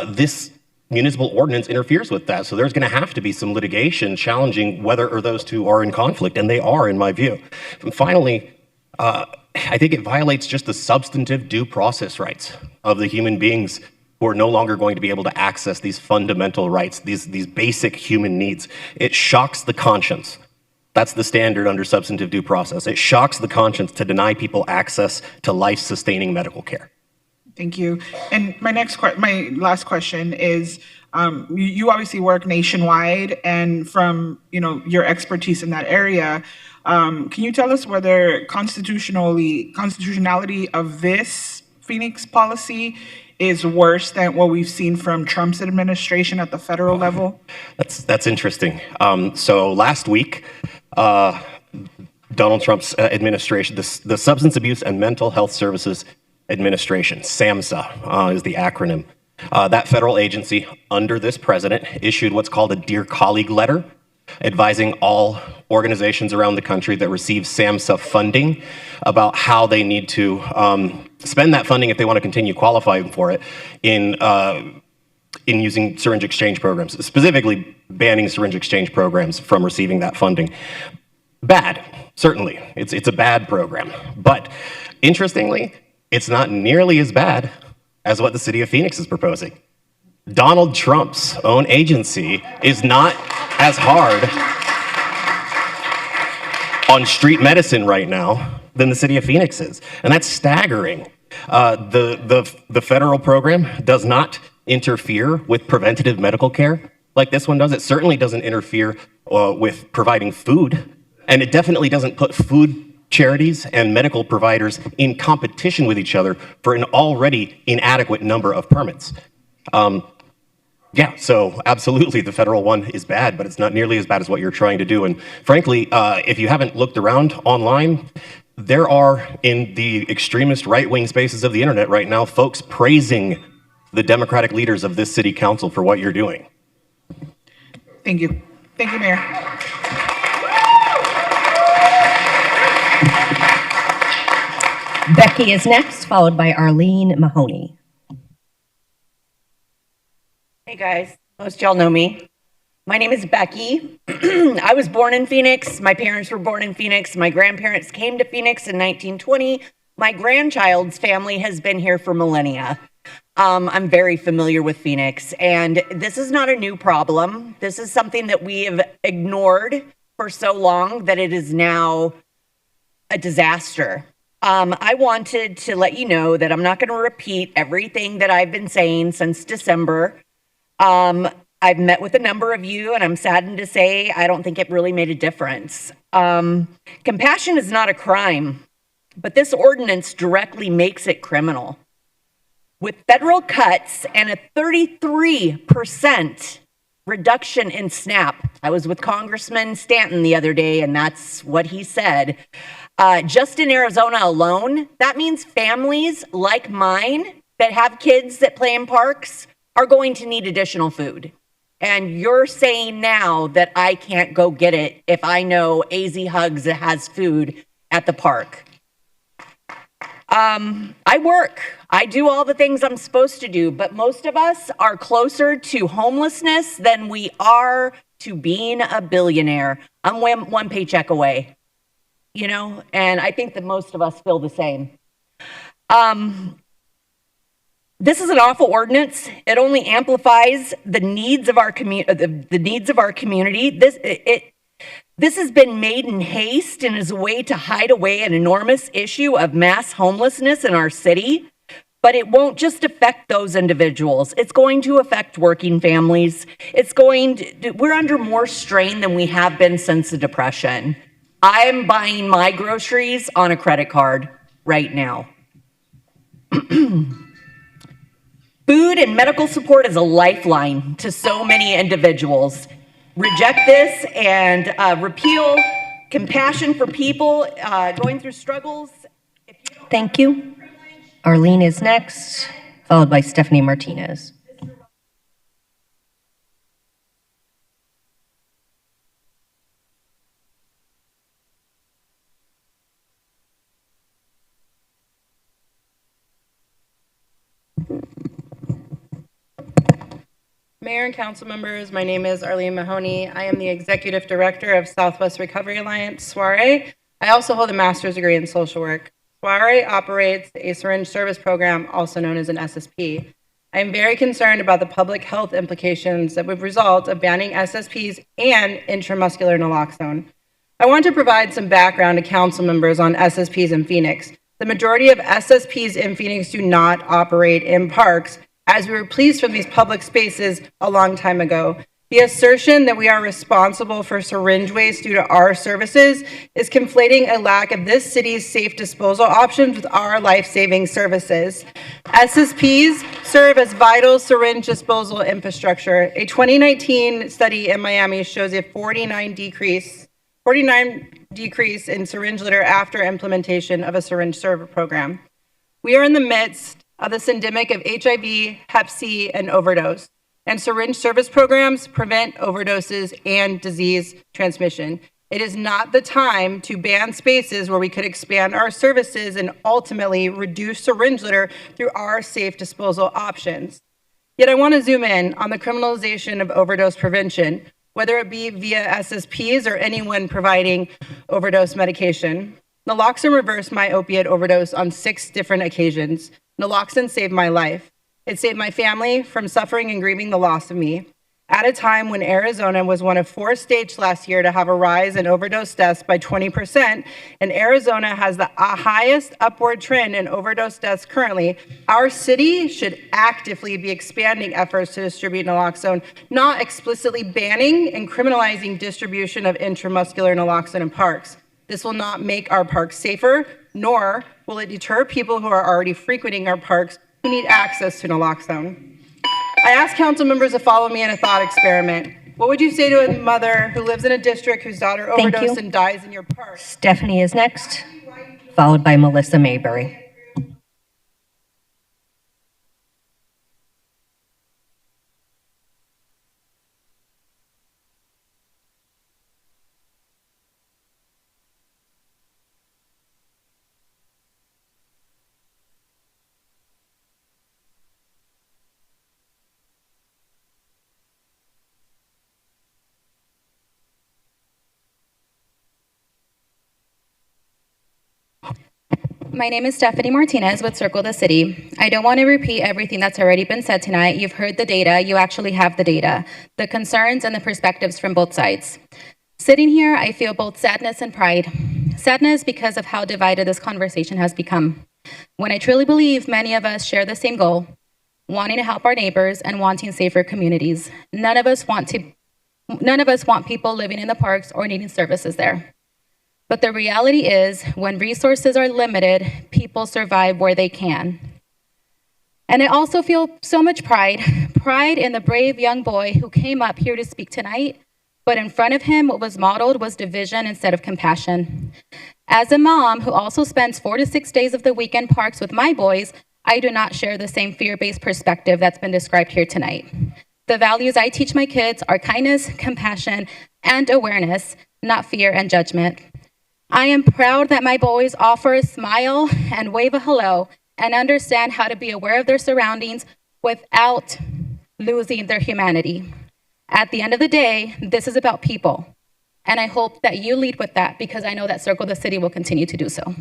This municipal ordinance interferes with that, so there's going to have to be some litigation challenging whether or those two are in conflict, and they are, in my view. And finally, I think it violates just the substantive due process rights of the human beings who are no longer going to be able to access these fundamental rights, these basic human needs. It shocks the conscience. That's the standard under substantive due process. It shocks the conscience to deny people access to life-sustaining medical care. Thank you. And my last question is, you obviously work nationwide, and from your expertise in that area, can you tell us whether constitutionality of this Phoenix policy is worse than what we've seen from Trump's administration at the federal level? That's interesting. So last week, Donald Trump's administration, the Substance Abuse and Mental Health Services Administration, SAMHSA is the acronym. That federal agency under this president issued what's called a Dear Colleague letter, advising all organizations around the country that receive SAMHSA funding about how they need to spend that funding if they want to continue qualifying for it in using syringe exchange programs, specifically banning syringe exchange programs from receiving that funding. Bad, certainly. It's a bad program. But interestingly, it's not nearly as bad as what the city of Phoenix is proposing. Donald Trump's own agency is not as hard on street medicine right now than the city of Phoenix is. And that's staggering. The federal program does not interfere with preventative medical care like this one does. It certainly doesn't interfere with providing food. And it definitely doesn't put food charities and medical providers in competition with each other for an already inadequate number of permits. Yeah, so absolutely the federal one is bad, but it's not nearly as bad as what you're trying to do. And frankly, if you haven't looked around online, there are in the extremist right-wing spaces of the internet right now, folks praising the Democratic leaders of this city council for what you're doing. Thank you. Thank you, Mayor. Becky is next, followed by Arlene Mahoney. Hey guys, most y'all know me. My name is Becky. I was born in Phoenix. My parents were born in Phoenix. My grandparents came to Phoenix in 1920. My grandchild's family has been here for millennia. I'm very familiar with Phoenix, and this is not a new problem. This is something that we have ignored for so long that it is now a disaster. I wanted to let you know that I'm not going to repeat everything that I've been saying since December. I've met with a number of you, and I'm saddened to say I don't think it really made a difference. Compassion is not a crime, but this ordinance directly makes it criminal. With federal cuts and a 33% reduction in SNAP. I was with Congressman Stanton the other day, and that's what he said. Just in Arizona alone, that means families like mine that have kids that play in parks are going to need additional food. And you're saying now that I can't go get it if I know AZ Hugs has food at the park. I work. I do all the things I'm supposed to do, but most of us are closer to homelessness than we are to being a billionaire. I'm one paycheck away, you know, and I think that most of us feel the same. This is an awful ordinance. It only amplifies the needs of our community. This has been made in haste and is a way to hide away an enormous issue of mass homelessness in our city. But it won't just affect those individuals. It's going to affect working families. We're under more strain than we have been since the Depression. I'm buying my groceries on a credit card right now. Food and medical support is a lifeline to so many individuals. Reject this and repeal compassion for people going through struggles. Thank you. Arlene is next, followed by Stephanie Martinez. Mayor and council members, my name is Arlene Mahoney. I am the Executive Director of Southwest Recovery Alliance, Soiree. I also hold a master's degree in social work. Soiree operates a syringe service program, also known as an SSP. I am very concerned about the public health implications that would result of banning SSPs and intramuscular naloxone. I want to provide some background to council members on SSPs in Phoenix. The majority of SSPs in Phoenix do not operate in parks, as we were pleased from these public spaces a long time ago. The assertion that we are responsible for syringe waste due to our services is conflating a lack of this city's safe disposal options with our life-saving services. SSPs serve as vital syringe disposal infrastructure. A 2019 study in Miami shows a 49 decrease in syringe litter after implementation of a syringe server program. We are in the midst of this endemic of HIV, Hep C, and overdose. And syringe service programs prevent overdoses and disease transmission. It is not the time to ban spaces where we could expand our services and ultimately reduce syringe litter through our safe disposal options. Yet I want to zoom in on the criminalization of overdose prevention, whether it be via SSPs or anyone providing overdose medication. Naloxone reversed my opiate overdose on 6 different occasions. Naloxone saved my life. It saved my family from suffering and grieving the loss of me. At a time when Arizona was one of 4 states last year to have a rise in overdose deaths by 20%, and Arizona has the highest upward trend in overdose deaths currently, our city should actively be expanding efforts to distribute naloxone, not explicitly banning and criminalizing distribution of intramuscular naloxone in parks. This will not make our parks safer, nor will it deter people who are already frequenting our parks who need access to naloxone. I asked council members to follow me in a thought experiment. What would you say to a mother who lives in a district whose daughter overdosed and dies in your park? Stephanie is next, followed by Melissa Mayberry. My name is Stephanie Martinez with Circle the City. I don't want to repeat everything that's already been said tonight. You've heard the data. You actually have the data, the concerns and the perspectives from both sides. Sitting here, I feel both sadness and pride. Sadness because of how divided this conversation has become. When I truly believe many of us share the same goal, wanting to help our neighbors and wanting safer communities. None of us want people living in the parks or needing services there. But the reality is, when resources are limited, people survive where they can. And I also feel so much pride in the brave young boy who came up here to speak tonight, but in front of him, what was modeled was division instead of compassion. As a mom who also spends 4 to 6 days of the week in parks with my boys, I do not share the same fear-based perspective that's been described here tonight. The values I teach my kids are kindness, compassion, and awareness, not fear and judgment. I am proud that my boys offer a smile and wave a hello and understand how to be aware of their surroundings without losing their humanity. At the end of the day, this is about people. And I hope that you lead with that because I know that Circle the City will continue to do so.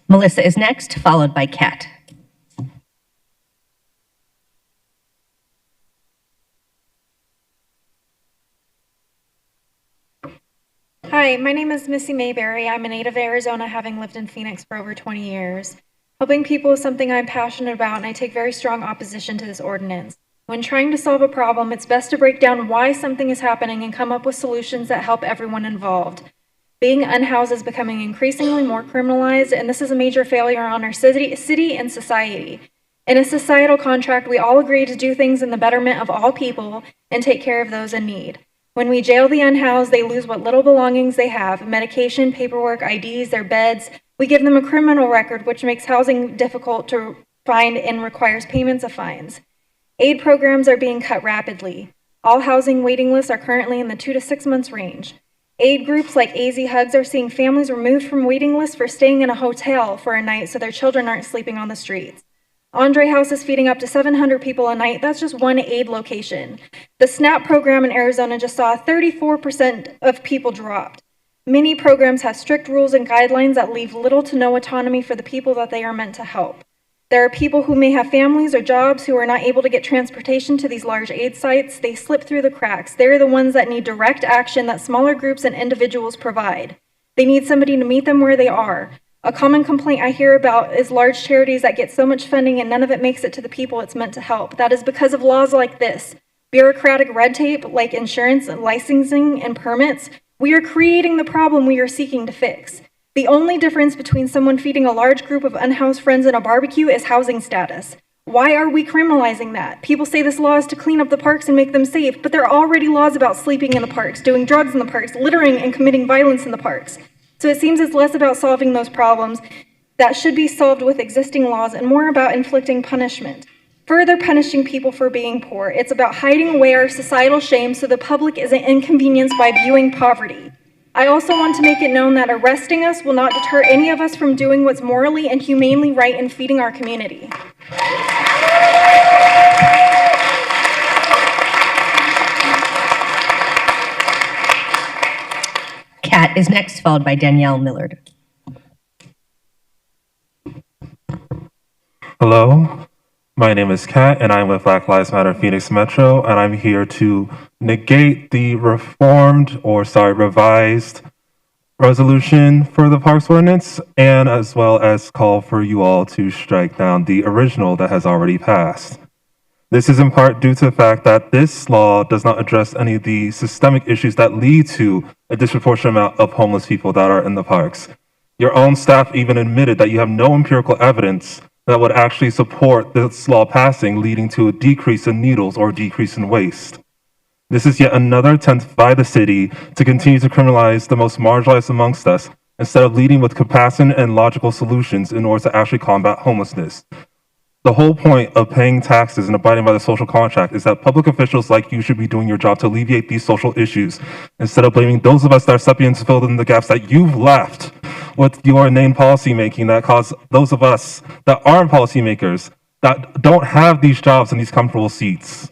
Melissa is next, followed by Kat. Hi, my name is Missy Mayberry. I'm a native of Arizona, having lived in Phoenix for over 20 years. Helping people is something I'm passionate about, and I take very strong opposition to this ordinance. When trying to solve a problem, it's best to break down why something is happening and come up with solutions that help everyone involved. Being unhoused is becoming increasingly more criminalized, and this is a major failure on our city and society. In a societal contract, we all agree to do things in the betterment of all people and take care of those in need. When we jail the unhoused, they lose what little belongings they have: medication, paperwork, IDs, their beds. We give them a criminal record, which makes housing difficult to find and requires payments of fines. Aid programs are being cut rapidly. All housing waiting lists are currently in the 2 to 6 months range. Aid groups like AZ Hugs are seeing families removed from waiting lists for staying in a hotel for a night so their children aren't sleeping on the streets. Andre House is feeding up to 700 people a night. That's just one aid location. The SNAP program in Arizona just saw 34% of people dropped. Many programs have strict rules and guidelines that leave little to no autonomy for the people that they are meant to help. There are people who may have families or jobs who are not able to get transportation to these large aid sites. They slip through the cracks. They're the ones that need direct action that smaller groups and individuals provide. They need somebody to meet them where they are. A common complaint I hear about is large charities that get so much funding and none of it makes it to the people it's meant to help. That is because of laws like this. Bureaucratic red tape like insurance and licensing and permits. We are creating the problem we are seeking to fix. The only difference between someone feeding a large group of unhoused friends in a barbecue is housing status. Why are we criminalizing that? People say this law is to clean up the parks and make them safe, but there are already laws about sleeping in the parks, doing drugs in the parks, littering and committing violence in the parks. So it seems it's less about solving those problems that should be solved with existing laws and more about inflicting punishment. Further punishing people for being poor. It's about hiding away our societal shame so the public isn't inconvenienced by viewing poverty. I also want to make it known that arresting us will not deter any of us from doing what's morally and humanely right in feeding our community. Kat is next, followed by Danielle Millard. Hello, my name is Kat, and I'm with Black Lives Matter Phoenix Metro, and I'm here to negate the revised resolution for the Parks Ordinance, and as well as call for you all to strike down the original that has already passed. This is in part due to the fact that this law does not address any of the systemic issues that lead to a disproportionate amount of homeless people that are in the parks. Your own staff even admitted that you have no empirical evidence that would actually support this law passing, leading to a decrease in needles or decrease in waste. This is yet another attempt by the city to continue to criminalize the most marginalized amongst us, instead of leading with compassion and logical solutions in order to actually combat homelessness. The whole point of paying taxes and abiding by the social contract is that public officials like you should be doing your job to alleviate these social issues, instead of blaming those of us that are stepping in to fill in the gaps that you've left with your inane policymaking that cause those of us that aren't policymakers, that don't have these jobs and these comfortable seats.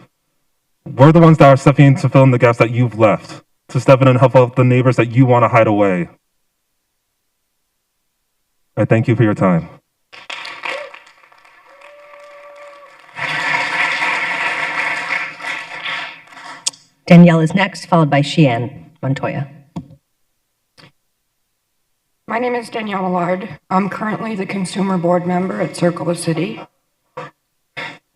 We're the ones that are stepping in to fill in the gaps that you've left, to step in and help out the neighbors that you want to hide away. I thank you for your time. Danielle is next, followed by Sheann Montoya. My name is Danielle Millard. I'm currently the consumer board member at Circle the City.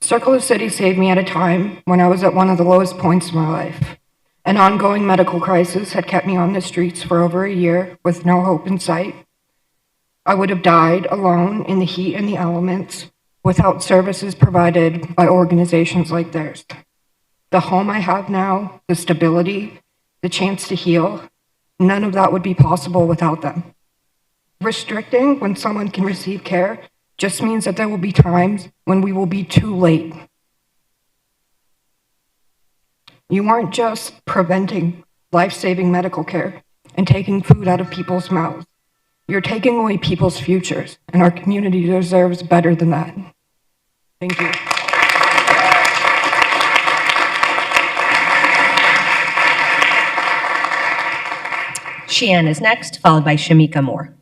Circle the City saved me at a time when I was at one of the lowest points in my life. An ongoing medical crisis had kept me on the streets for over a year with no hope in sight. I would have died alone in the heat and the elements without services provided by organizations like theirs. The home I have now, the stability, the chance to heal, none of that would be possible without them. Restricting when someone can receive care just means that there will be times when we will be too late. You aren't just preventing life-saving medical care and taking food out of people's mouths. You're taking away people's futures, and our community deserves better than that. Thank you. Sheehan is next, followed by Shamika Moore.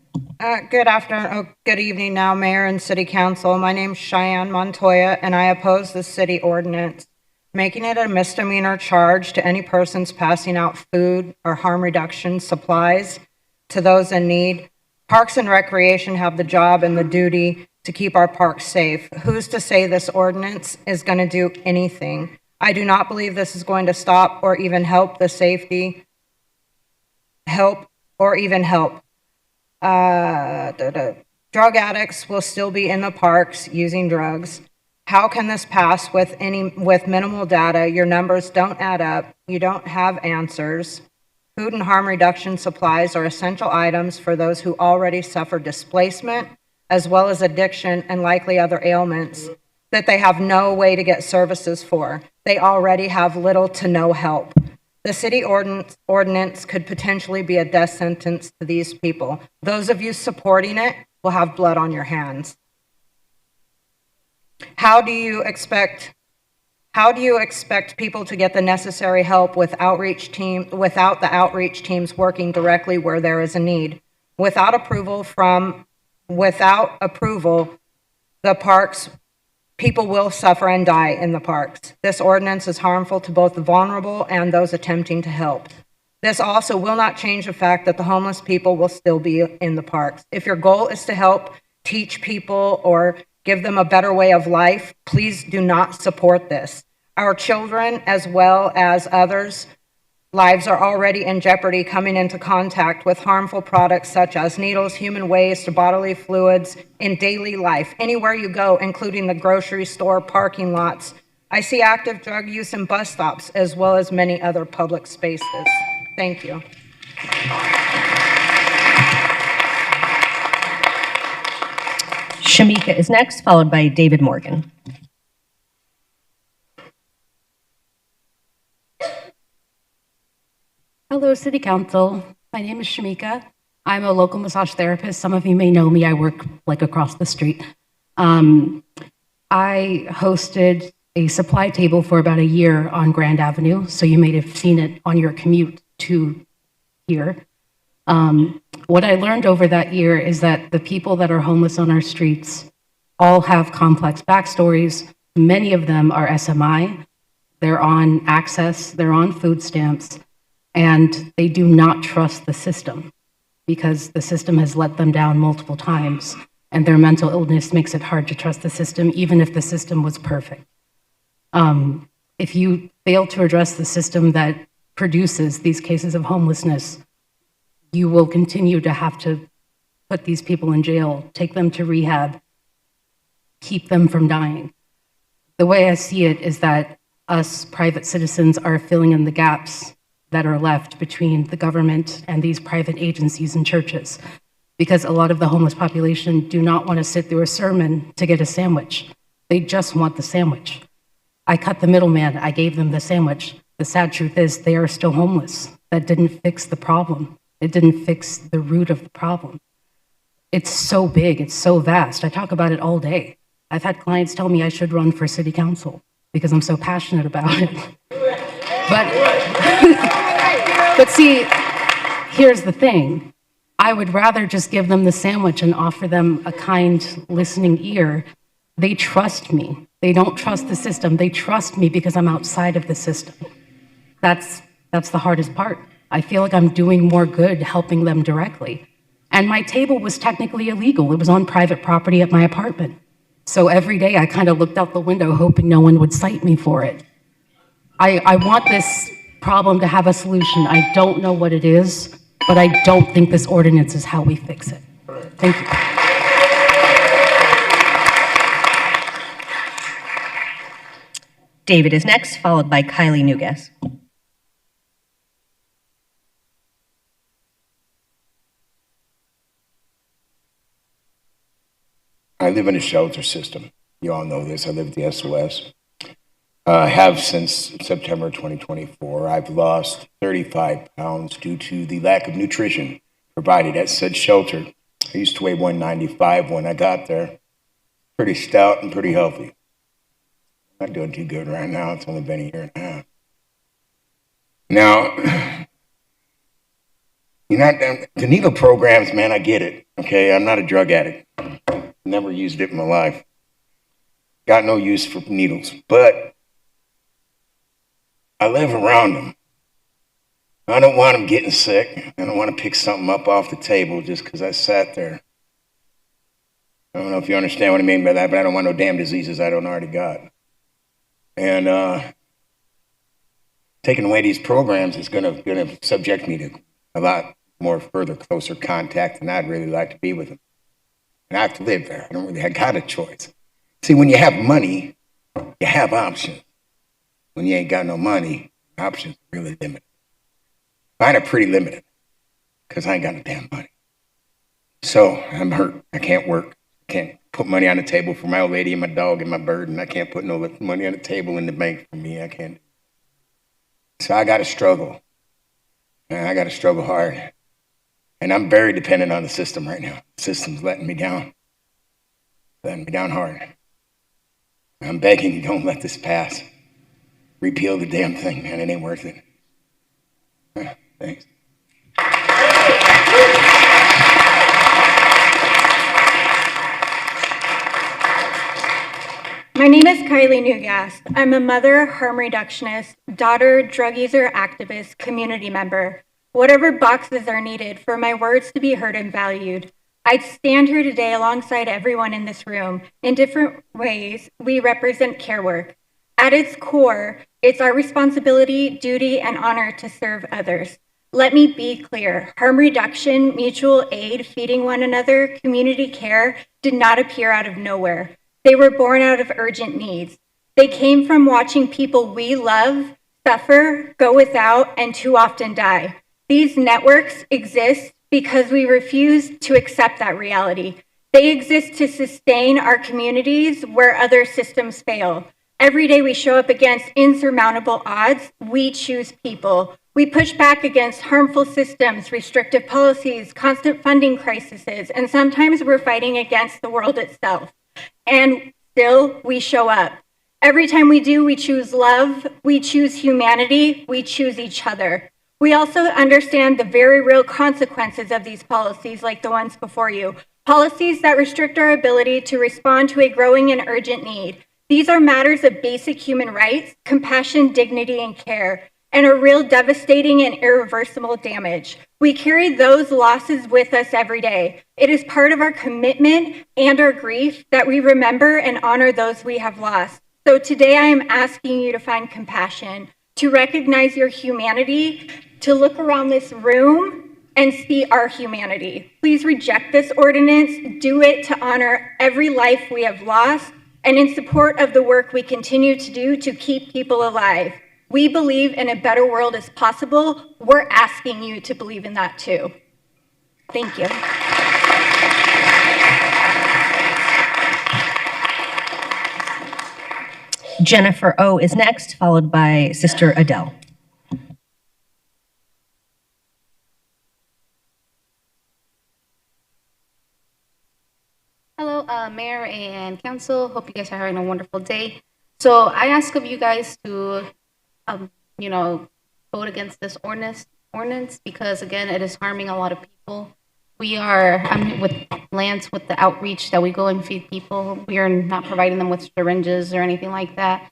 Good evening now, Mayor and City Council. My name's Cheyenne Montoya, and I oppose the city ordinance, making it a misdemeanor charge to any persons passing out food or harm reduction supplies to those in need. Parks and Recreation have the job and the duty to keep our parks safe. Who's to say this ordinance is going to do anything? I do not believe this is going to stop or even help the safety, Drug addicts will still be in the parks using drugs. How can this pass with minimal data? Your numbers don't add up. You don't have answers. Food and harm reduction supplies are essential items for those who already suffer displacement, as well as addiction and likely other ailments that they have no way to get services for. They already have little to no help. The city ordinance could potentially be a death sentence to these people. Those of you supporting it will have blood on your hands. How do you expect people to get the necessary help without the outreach teams working directly where there is a need? Without approval, the parks, people will suffer and die in the parks. This ordinance is harmful to both the vulnerable and those attempting to help. This also will not change the fact that the homeless people will still be in the parks. If your goal is to help teach people or give them a better way of life, please do not support this. Our children, as well as others' lives, are already in jeopardy coming into contact with harmful products such as needles, human waste, bodily fluids in daily life. Anywhere you go, including the grocery store, parking lots, I see active drug use in bus stops, as well as many other public spaces. Thank you. Shamika is next, followed by David Morgan. Hello, City Council. My name is Shamika. I'm a local massage therapist. Some of you may know me. I work like across the street. I hosted a supply table for about a year on Grand Avenue, so you may have seen it on your commute to here. What I learned over that year is that the people that are homeless on our streets all have complex backstories. Many of them are SMI. They're on access, they're on food stamps, and they do not trust the system because the system has let them down multiple times, and their mental illness makes it hard to trust the system, even if the system was perfect. If you fail to address the system that produces these cases of homelessness, you will continue to have to put these people in jail, take them to rehab, keep them from dying. The way I see it is that us private citizens are filling in the gaps that are left between the government and these private agencies and churches, because a lot of the homeless population do not want to sit through a sermon to get a sandwich. They just want the sandwich. I cut the middleman, I gave them the sandwich. The sad truth is they are still homeless. That didn't fix the problem. It didn't fix the root of the problem. It's so big, it's so vast. I talk about it all day. I've had clients tell me I should run for city council because I'm so passionate about it. But see, here's the thing. I would rather just give them the sandwich and offer them a kind listening ear. They trust me. They don't trust the system. They trust me because I'm outside of the system. That's the hardest part. I feel like I'm doing more good helping them directly. And my table was technically illegal. It was on private property at my apartment. So every day I kind of looked out the window hoping no one would cite me for it. I want this problem to have a solution. I don't know what it is, but I don't think this ordinance is how we fix it. Thank you. David is next, followed by Kylie Nugas. I live in a shelter system. You all know this. I live at the SOS. Have since September 2024. I've lost 35 pounds due to the lack of nutrition provided at said shelter. I used to weigh 195 when I got there. Pretty stout and pretty healthy. Not doing too good right now. It's only been a year and a half. Now, the needle programs, man, I get it. Okay, I'm not a drug addict. Never used it in my life. Got no use for needles, but I live around them. I don't want them getting sick. I don't want to pick something up off the table just because I sat there. I don't know if you understand what I mean by that, but I don't want no damn diseases I don't already got. And taking away these programs is gonna subject me to a lot more further, closer contact, and I'd really like to be with them. And I have to live there. I got a choice. See, when you have money, you have options. When you ain't got no money, options are really limited. Mine are pretty limited because I ain't got no damn money. So I'm hurt. I can't work. I can't put money on the table for my old lady and my dog and my bird, and I can't put no money on the table in the bank for me. I can't. So I got to struggle. And I got to struggle hard. And I'm very dependent on the system right now. The system's letting me down. Letting me down hard. I'm begging you, don't let this pass. Repeal the damn thing, man. It ain't worth it. Thanks. My name is Kylie Newgast. I'm a mother, harm reductionist, daughter, drug user activist, community member. Whatever boxes are needed for my words to be heard and valued. I stand here today alongside everyone in this room. In different ways, we represent care work. At its core, it's our responsibility, duty, and honor to serve others. Let me be clear. Harm reduction, mutual aid, feeding one another, community care did not appear out of nowhere. They were born out of urgent needs. They came from watching people we love suffer, go without, and too often die. These networks exist because we refuse to accept that reality. They exist to sustain our communities where other systems fail. Every day we show up against insurmountable odds, we choose people. We push back against harmful systems, restrictive policies, constant funding crises, and sometimes we're fighting against the world itself. And still, we show up. Every time we do, we choose love, we choose humanity, we choose each other. We also understand the very real consequences of these policies, like the ones before you. Policies that restrict our ability to respond to a growing and urgent need. These are matters of basic human rights, compassion, dignity, and care, and are real devastating and irreversible damage. We carry those losses with us every day. It is part of our commitment and our grief that we remember and honor those we have lost. So today I am asking you to find compassion, to recognize your humanity, to look around this room and see our humanity. Please reject this ordinance. Do it to honor every life we have lost and in support of the work we continue to do to keep people alive. We believe in a better world is possible. We're asking you to believe in that too. Thank you. Jennifer O is next, followed by Sister Adele. Hello, Mayor and Council. Hope you guys are having a wonderful day. So I ask of you guys to, vote against this ordinance because, again, it is harming a lot of people. I'm with Lance with the outreach that we go and feed people. We are not providing them with syringes or anything like that.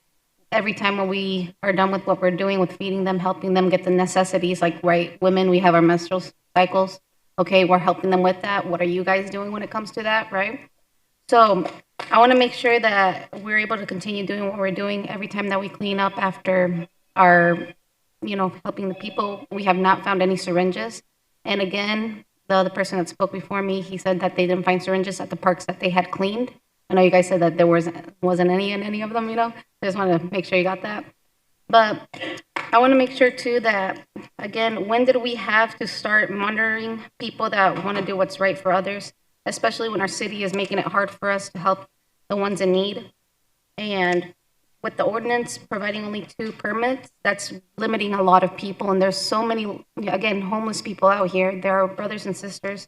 Every time when we are done with what we're doing with feeding them, helping them get the necessities, like, right, women, we have our menstrual cycles. Okay, we're helping them with that. What are you guys doing when it comes to that, right? So I want to make sure that we're able to continue doing what we're doing every time that we clean up after our, helping the people. We have not found any syringes. And again, the other person that spoke before me, he said that they didn't find syringes at the parks that they had cleaned. I know you guys said that there wasn't any in any of them, I just want to make sure you got that. But I want to make sure too that, again, when did we have to start monitoring people that want to do what's right for others, especially when our city is making it hard for us to help the ones in need? And with the ordinance providing only 2 permits, that's limiting a lot of people. And there's so many, again, homeless people out here. There are brothers and sisters.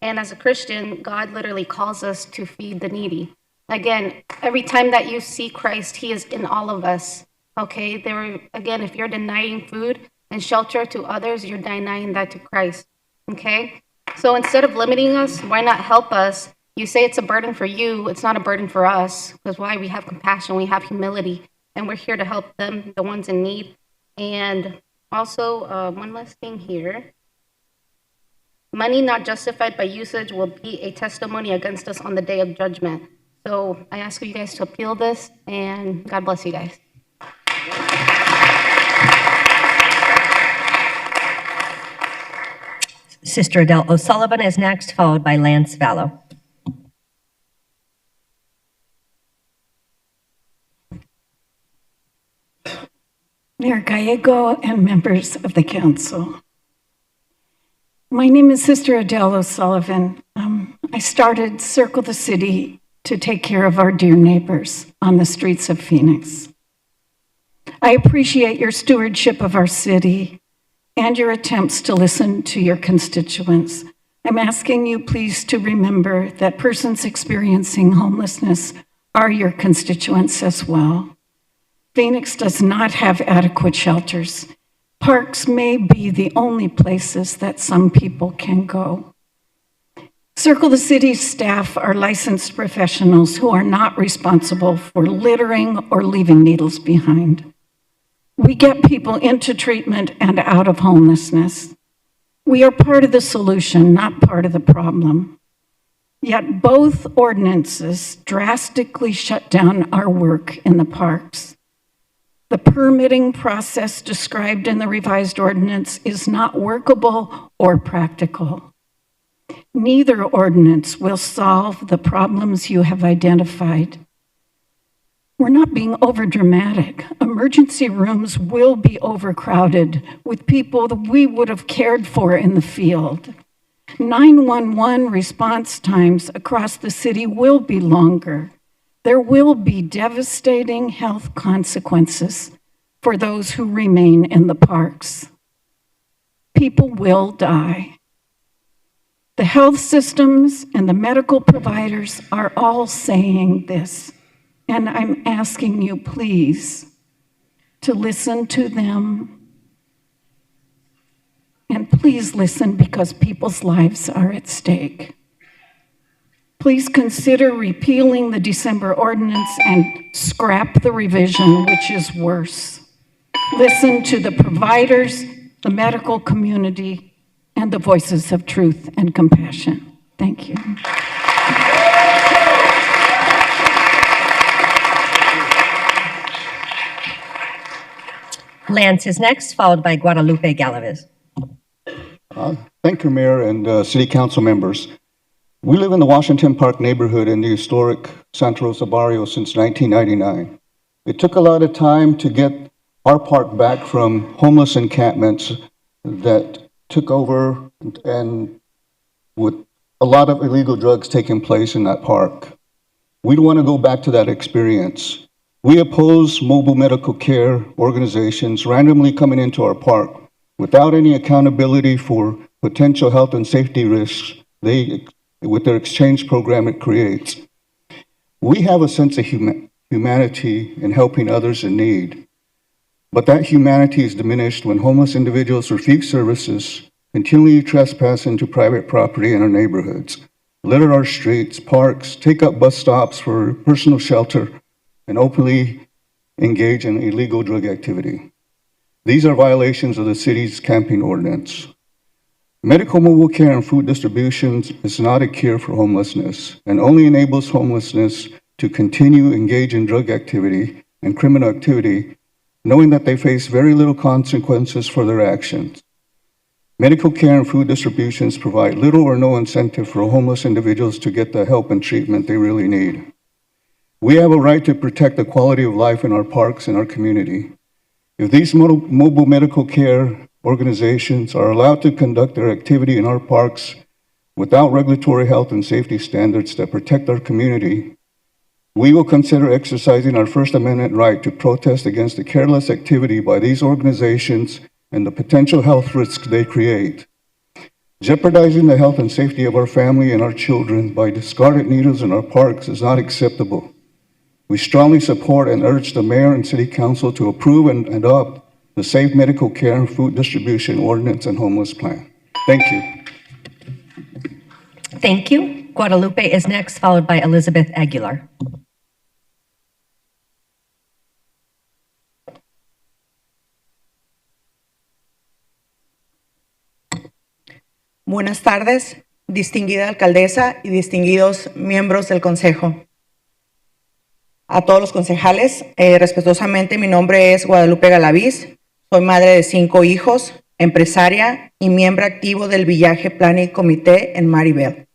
And as a Christian, God literally calls us to feed the needy. Again, every time that you see Christ, he is in all of us. Okay, again, if you're denying food and shelter to others, you're denying that to Christ. Okay, so instead of limiting us, why not help us? You say it's a burden for you, it's not a burden for us, because why? We have compassion, we have humility, and we're here to help them, the ones in need. And also, one last thing here. Money not justified by usage will be a testimony against us on the day of judgment. So I ask you guys to appeal this, and God bless you guys. Sister Adele O'Sullivan is next, followed by Lance Vallow. Mayor Gallego and members of the council. My name is Sister Adele O'Sullivan. I started Circle the City to take care of our dear neighbors on the streets of Phoenix. I appreciate your stewardship of our city and your attempts to listen to your constituents. I'm asking you please to remember that persons experiencing homelessness are your constituents as well. Phoenix does not have adequate shelters. Parks may be the only places that some people can go. Circle the City's staff are licensed professionals who are not responsible for littering or leaving needles behind. We get people into treatment and out of homelessness. We are part of the solution, not part of the problem. Yet both ordinances drastically shut down our work in the parks. The permitting process described in the revised ordinance is not workable or practical. Neither ordinance will solve the problems you have identified. We're not being overdramatic. Emergency rooms will be overcrowded with people that we would have cared for in the field. 911 response times across the city will be longer. There will be devastating health consequences for those who remain in the parks. People will die. The health systems and the medical providers are all saying this. And I'm asking you, please, to listen to them. And please listen because people's lives are at stake. Please consider repealing the December ordinance and scrap the revision, which is worse. Listen to the providers, the medical community, and the voices of truth and compassion. Thank you. Lance is next, followed by Guadalupe Galaviz. Thank you, Mayor and City Council members. We live in the Washington Park neighborhood in the historic Santa Rosa barrio since 1999. It took a lot of time to get our park back from homeless encampments that took over and with a lot of illegal drugs taking place in that park. We don't want to go back to that experience. We oppose mobile medical care organizations randomly coming into our park without any accountability for potential health and safety risks with their exchange program it creates. We have a sense of humanity in helping others in need, but that humanity is diminished when homeless individuals refuse services, continually trespass into private property in our neighborhoods, litter our streets, parks, take up bus stops for personal shelter, and openly engage in illegal drug activity. These are violations of the city's camping ordinance. Medical mobile care and food distributions is not a cure for homelessness and only enables homelessness to continue engage in drug activity and criminal activity, knowing that they face very little consequences for their actions. Medical care and food distributions provide little or no incentive for homeless individuals to get the help and treatment they really need. We have a right to protect the quality of life in our parks and our community. If these mobile medical care organizations are allowed to conduct their activity in our parks without regulatory health and safety standards that protect our community, We will consider exercising our First Amendment right to protest against the careless activity by these organizations and the potential health risks they create. Jeopardizing the health and safety of our family and our children by discarded needles in our parks is not acceptable. We strongly support and urge the Mayor and City Council to approve and adopt the Safe Medical Care and Food Distribution Ordinance and Homeless Plan. Thank you. Thank you. Guadalupe is next, followed by Elizabeth Aguilar. Buenas tardes, distinguida alcaldesa y distinguidos miembros del Consejo. A todos los concejales, respetuosamente, mi nombre es Guadalupe Galaviz, soy madre de 5 hijos, empresaria y miembro activo del Village Planning Comité en Maribel.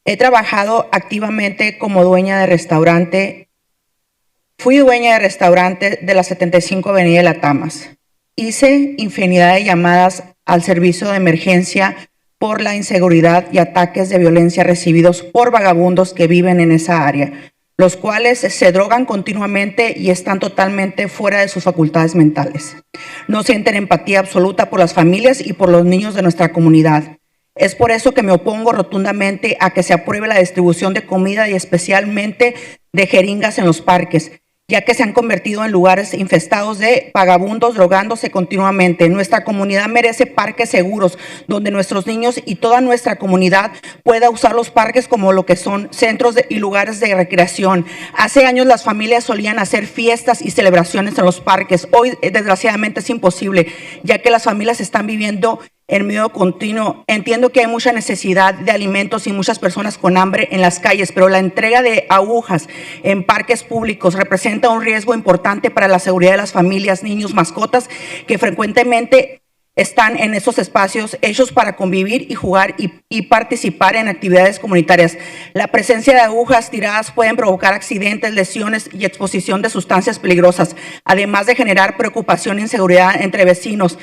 He trabajado activamente como dueña de restaurante. Fui dueña de restaurante de la 75 Avenida de Latamas. Hice infinidad de llamadas al servicio de emergencia por la inseguridad y ataques de violencia recibidos por vagabundos que viven en esa área, los cuales se drogan continuamente y están totalmente fuera de sus facultades mentales. No sienten empatía absoluta por las familias y por los niños de nuestra comunidad. Es por eso que me opongo rotundamente a que se apruebe la distribución de comida y especialmente de jeringas en los parques, ya que se han convertido en lugares infestados de vagabundos drogándose continuamente. Nuestra comunidad merece parques seguros, donde nuestros niños y toda nuestra comunidad pueda usar los parques como lo que son centros y lugares de recreación. Hace años las familias solían hacer fiestas y celebraciones en los parques. Hoy, desgraciadamente, es imposible, ya que las familias están viviendo en miedo continuo. Entiendo que hay mucha necesidad de alimentos y muchas personas con hambre en las calles, pero la entrega de agujas en parques públicos representa un riesgo importante para la seguridad de las familias, niños, mascotas que frecuentemente están en esos espacios hechos para convivir y jugar y participar en actividades comunitarias. La presencia de agujas tiradas pueden provocar accidentes, lesiones y exposición de sustancias peligrosas, además de generar preocupación e inseguridad entre vecinos.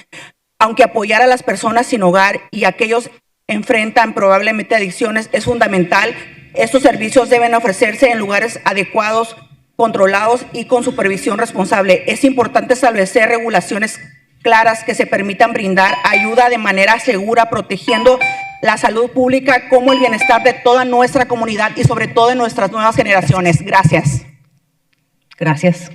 Aunque apoyar a las personas sin hogar y aquellos enfrentan probablemente adicciones es fundamental, estos servicios deben ofrecerse en lugares adecuados, controlados y con supervisión responsable. Es importante establecer regulaciones claras que se permitan brindar ayuda de manera segura, protegiendo la salud pública como el bienestar de toda nuestra comunidad y sobre todo de nuestras nuevas generaciones. Gracias. Gracias.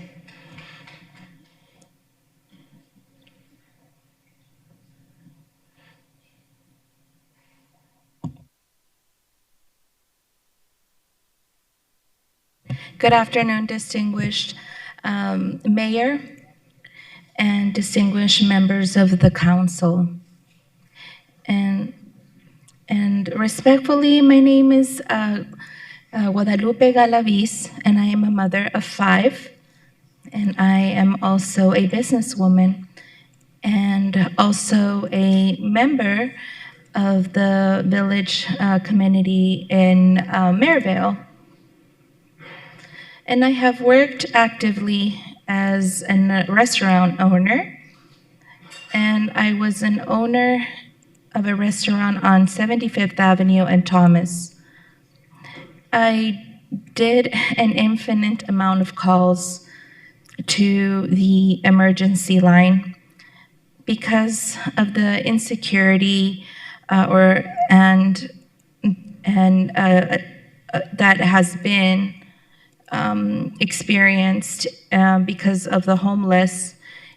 Good afternoon, distinguished Mayor and distinguished members of the council. And respectfully, my name is Guadalupe Galaviz, and I am a mother of 5, and I am also a businesswoman and also a member of the village community in Maryvale. And I have worked actively as a restaurant owner, and I was an owner of a restaurant on 75th Avenue and Thomas. I did an infinite amount of calls to the emergency line because of the insecurity that has been experienced because of the homeless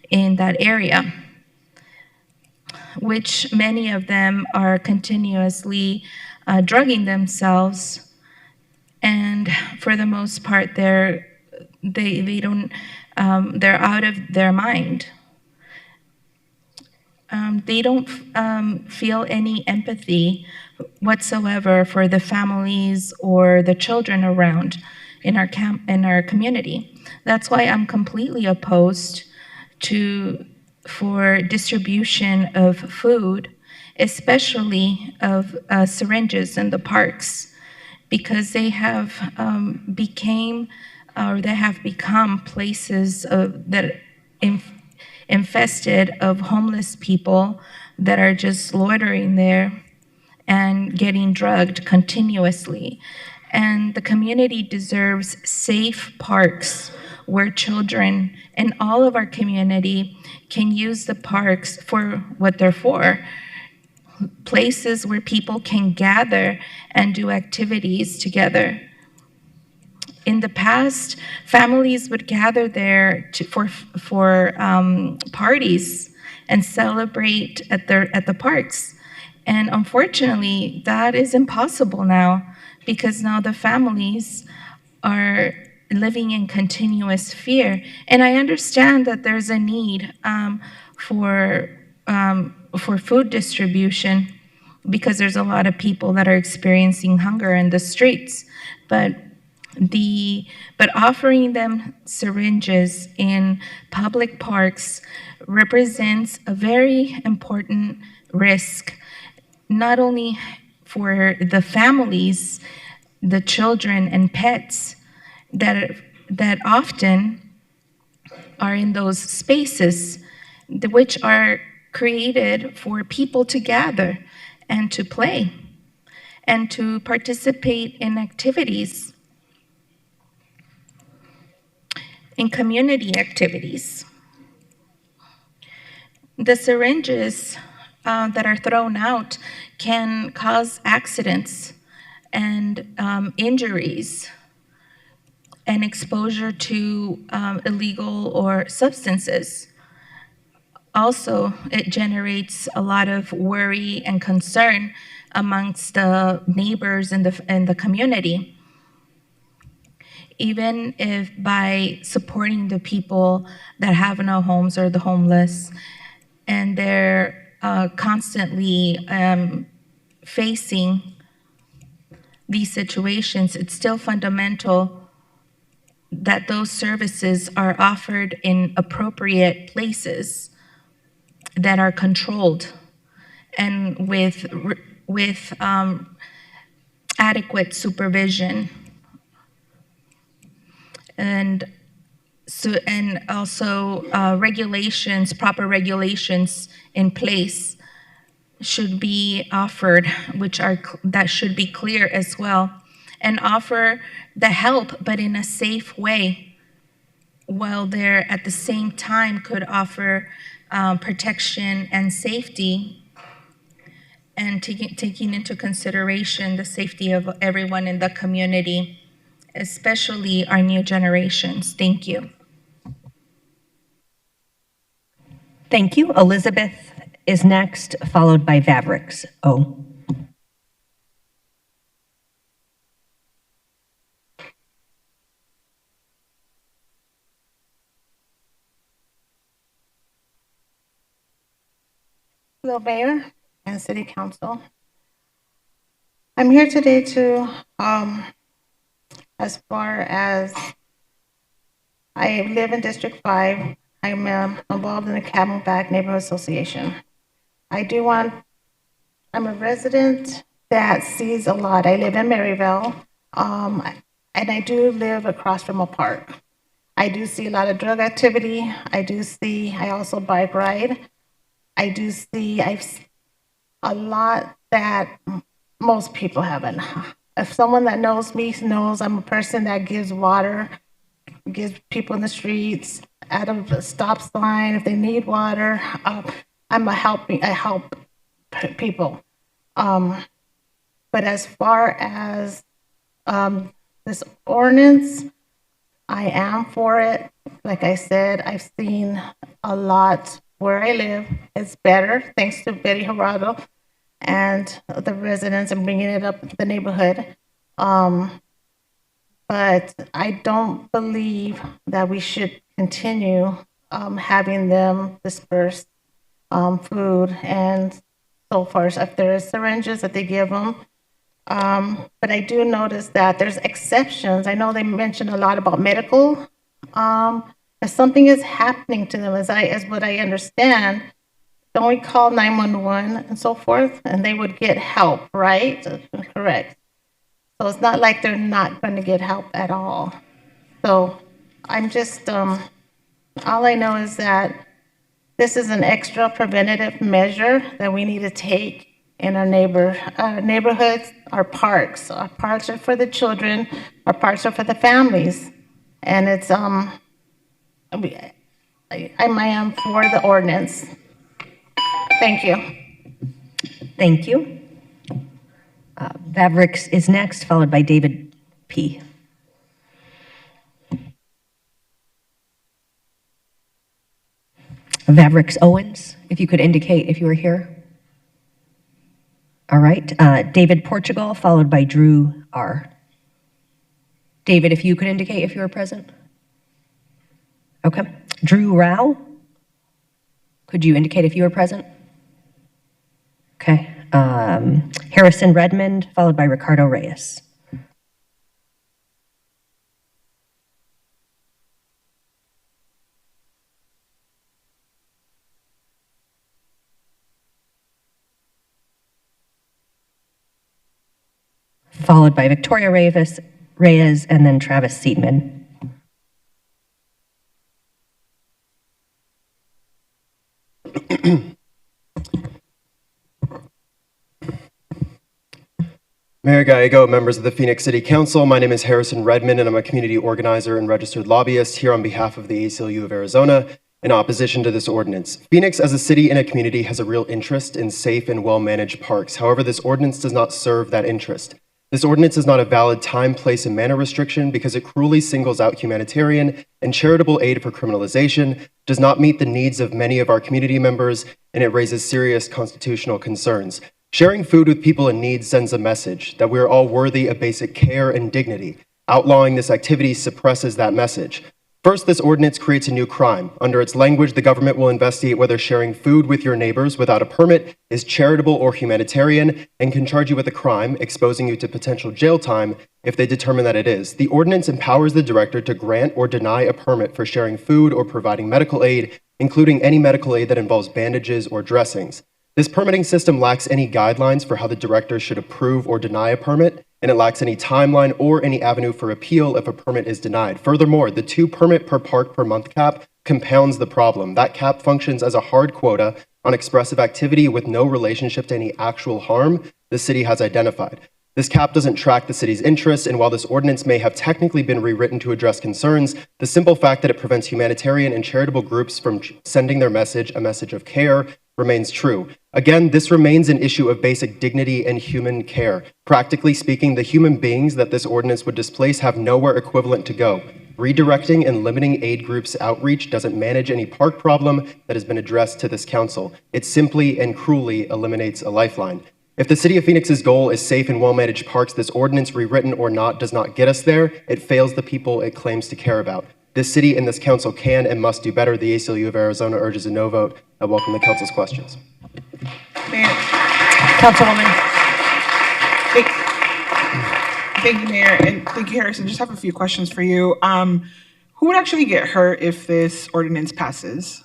in that area, which many of them are continuously drugging themselves, and for the most part, they're out of their mind. They don't feel any empathy whatsoever for the families or the children around in our community. That's why I'm completely opposed for distribution of food, especially of syringes in the parks, because they have become places that infested of homeless people that are just loitering there and getting drugged continuously. And the community deserves safe parks where children and all of our community can use the parks for what they're for. Places where people can gather and do activities together. In the past, families would gather there for parties and celebrate at the parks. And unfortunately, that is impossible now because now the families are living in continuous fear. And I understand that there's a need for food distribution because there's a lot of people that are experiencing hunger in the streets. But offering them syringes in public parks represents a very important risk, not only for the families, the children and pets that often are in those spaces, which are created for people to gather and to play and to participate in activities, in community activities. The syringes that are thrown out can cause accidents and injuries and exposure to illegal or substances. Also, it generates a lot of worry and concern amongst the neighbors in the community. Even if by supporting the people that have no homes or the homeless, and they're constantly facing these situations, it's still fundamental that those services are offered in appropriate places that are controlled and with adequate supervision. And also regulations, proper regulations in place should be offered, that should be clear as well, and offer the help, but in a safe way, while they're at the same time could offer protection and safety, and taking into consideration the safety of everyone in the community, especially our new generations. Thank you. Thank you. Elizabeth is next, followed by Vavrix. O. Hello, Mayor and City Council. I'm here today to, as far as I live in District 5, I'm involved in the Camelback Neighborhood Association. I'm a resident that sees a lot. I live in Maryville, and I do live across from a park. I do see a lot of drug activity. I also bike ride. I've a lot that most people haven't. If someone that knows me knows I'm a person that gives water, gives people in the streets, at a stop sign, if they need water, I help people. But as far as this ordinance, I am for it. Like I said, I've seen a lot where I live. It's better, thanks to Betty Gerardo and the residents and bringing it up the neighborhood. But I don't believe that we should continue having them disperse food and so forth. If there is syringes that they give them. But I do notice that there's exceptions. I know they mentioned a lot about medical. If something is happening to them, as what I understand, don't we call 911 and so forth, and they would get help, right? Correct. So it's not like they're not going to get help at all. So I'm just, all I know is that this is an extra preventative measure that we need to take in our neighborhoods, our parks. Our parks are for the children, our parks are for the families. And it's, I am for the ordinance. Thank you. Thank you. Vavrix is next, followed by David P. Vavrix Owens, if you could indicate if you were here. All right. David Portugal, followed by Drew R. David, if you could indicate if you were present. Okay. Drew Rao, could you indicate if you were present? Okay. Harrison Redmond, followed by Ricardo Reyes. Followed by Victoria Reyes, and then Travis Seidman. Mayor Gallego, members of the Phoenix City Council, my name is Harrison Redmond, and I'm a community organizer and registered lobbyist here on behalf of the ACLU of Arizona in opposition to this ordinance. Phoenix, as a city and a community, has a real interest in safe and well-managed parks. However, this ordinance does not serve that interest. This ordinance is not a valid time, place, and manner restriction because it cruelly singles out humanitarian and charitable aid for criminalization, does not meet the needs of many of our community members, and it raises serious constitutional concerns. Sharing food with people in need sends a message that we are all worthy of basic care and dignity. Outlawing this activity suppresses that message. First, this ordinance creates a new crime. Under its language, the government will investigate whether sharing food with your neighbors without a permit is charitable or humanitarian and can charge you with a crime, exposing you to potential jail time if they determine that it is. The ordinance empowers the director to grant or deny a permit for sharing food or providing medical aid, including any medical aid that involves bandages or dressings. This permitting system lacks any guidelines for how the director should approve or deny a permit, and it lacks any timeline or any avenue for appeal if a permit is denied. Furthermore, the 2 permit per park per month cap compounds the problem. That cap functions as a hard quota on expressive activity with no relationship to any actual harm the city has identified. This cap doesn't track the city's interests, and while this ordinance may have technically been rewritten to address concerns, the simple fact that it prevents humanitarian and charitable groups from sending their message, a message of care, remains true. Again, this remains an issue of basic dignity and human care. Practically speaking, the human beings that this ordinance would displace have nowhere equivalent to go. Redirecting and limiting aid groups' outreach doesn't manage any park problem that has been addressed to this council. It simply and cruelly eliminates a lifeline. If the City of Phoenix's goal is safe and well-managed parks, this ordinance, rewritten or not, does not get us there. It fails the people it claims to care about. This city and this council can and must do better. The ACLU of Arizona urges a no vote. I welcome the council's questions. Mayor. Councilwoman. Thank you, Mayor, and thank you, Harrison. Just have a few questions for you. Who would actually get hurt if this ordinance passes?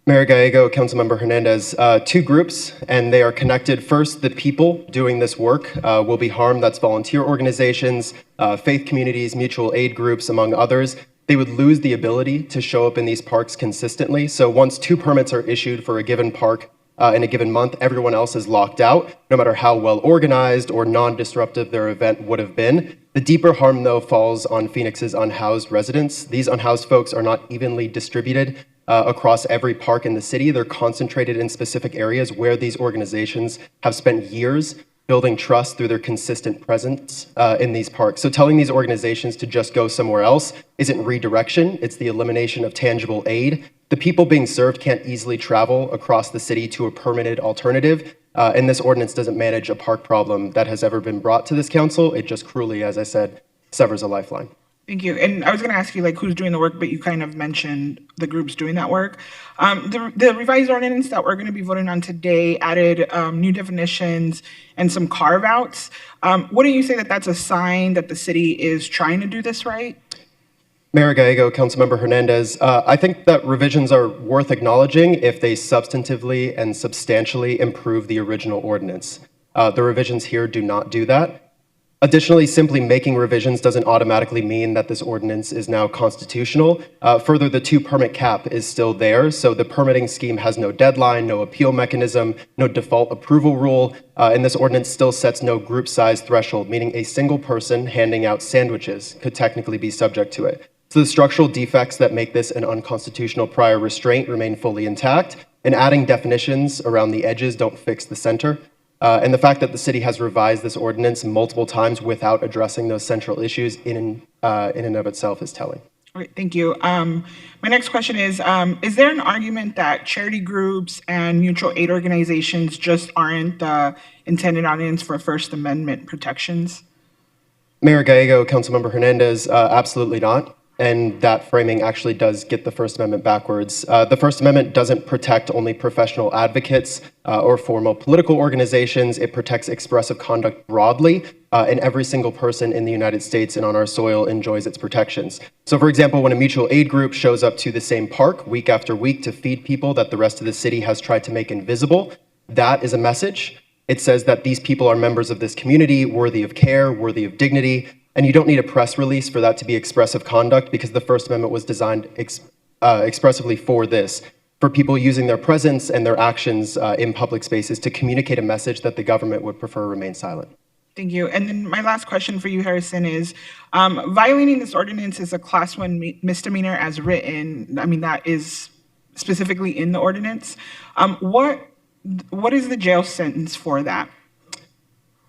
Mayor Gallego, Councilmember Hernandez, 2 groups, and they are connected. First, the people doing this work will be harmed. That's volunteer organizations, faith communities, mutual aid groups, among others. They would lose the ability to show up in these parks consistently. So once 2 permits are issued for a given park in a given month, everyone else is locked out, no matter how well organized or non-disruptive their event would have been. The deeper harm, though, falls on Phoenix's unhoused residents. These unhoused folks are not evenly distributed across every park in the city. They're concentrated in specific areas where these organizations have spent years building trust through their consistent presence in these parks. So telling these organizations to just go somewhere else isn't redirection, it's the elimination of tangible aid. The people being served can't easily travel across the city to a permitted alternative, and this ordinance doesn't manage a park problem that has ever been brought to this council. It just cruelly, as I said, severs a lifeline. Thank you. And I was going to ask you, like, who's doing the work, but you kind of mentioned the groups doing that work. The revised ordinance that we're going to be voting on today added new definitions and some carve-outs. What do you say that that's a sign that the city is trying to do this right? Mayor Gallego, Councilmember Hernandez, I think that revisions are worth acknowledging if they substantively and substantially improve the original ordinance. The revisions here do not do that. Additionally, simply making revisions doesn't automatically mean that this ordinance is now constitutional. Further, the 2 permit cap is still there, so the permitting scheme has no deadline, no appeal mechanism, no default approval rule, and this ordinance still sets no group size threshold, meaning a single person handing out sandwiches could technically be subject to it. So the structural defects that make this an unconstitutional prior restraint remain fully intact, and adding definitions around the edges don't fix the center. And the fact that the city has revised this ordinance multiple times without addressing those central issues in and of itself is telling. All right, thank you. My next question is there an argument that charity groups and mutual aid organizations just aren't the intended audience for First Amendment protections? Mayor Gallego, Councilmember Hernandez, absolutely not. And that framing actually does get the First Amendment backwards. The First Amendment doesn't protect only professional advocates or formal political organizations. It protects expressive conduct broadly, and every single person in the United States and on our soil enjoys its protections. So for example, when a mutual aid group shows up to the same park week after week to feed people that the rest of the city has tried to make invisible, that is a message. It says that these people are members of this community, worthy of care, worthy of dignity, and you don't need a press release for that to be expressive conduct because the First Amendment was designed expressively for this, for people using their presence and their actions in public spaces to communicate a message that the government would prefer remain silent. Thank you. And then my last question for you, Harrison, is violating this ordinance is a Class 1 misdemeanor as written. I mean, that is specifically in the ordinance. What is the jail sentence for that?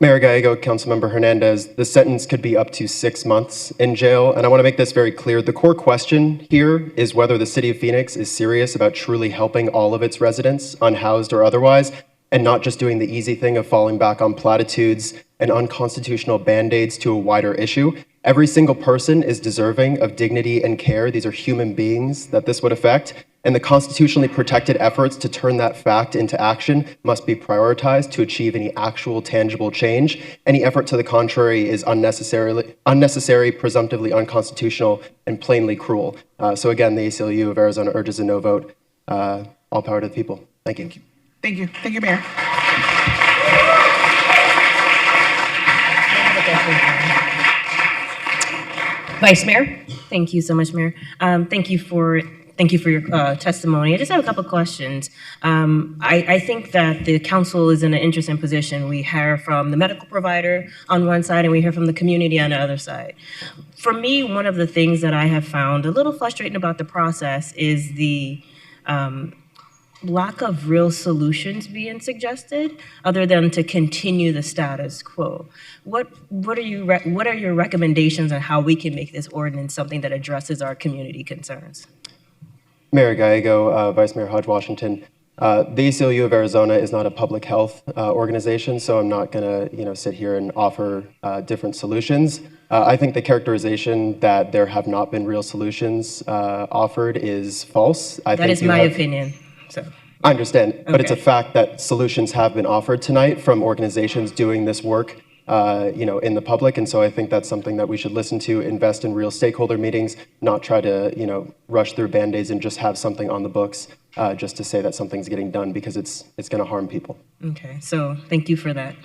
Mayor Gallego, Councilmember Hernandez, the sentence could be up to 6 months in jail. And I want to make this very clear. The core question here is whether the city of Phoenix is serious about truly helping all of its residents, unhoused or otherwise, and not just doing the easy thing of falling back on platitudes and unconstitutional band-aids to a wider issue. Every single person is deserving of dignity and care. These are human beings that this would affect. And the constitutionally protected efforts to turn that fact into action must be prioritized to achieve any actual tangible change. Any effort to the contrary is unnecessary, presumptively unconstitutional, and plainly cruel. So again, the ACLU of Arizona urges a no vote. All power to the people. Thank you. Thank you. Thank you, Mayor. Vice Mayor. Thank you so much, Mayor. Thank you for your testimony. I just have a couple questions. I think that the council is in an interesting position. We hear from the medical provider on one side and we hear from the community on the other side. For me, one of the things that I have found a little frustrating about the process is the lack of real solutions being suggested other than to continue the status quo. What are your recommendations on how we can make this ordinance something that addresses our community concerns? Mayor Gallego, Vice Mayor Hodge Washington, the ACLU of Arizona is not a public health organization, so I'm not going to sit here and offer different solutions. I think the characterization that there have not been real solutions offered is false. That is my opinion. So. I understand, but it's a fact that solutions have been offered tonight from organizations doing this work in the public. And so I think that's something that we should listen to, invest in real stakeholder meetings, not try to, rush through Band-Aids and just have something on the books just to say that something's getting done because it's going to harm people. Okay, so thank you for that.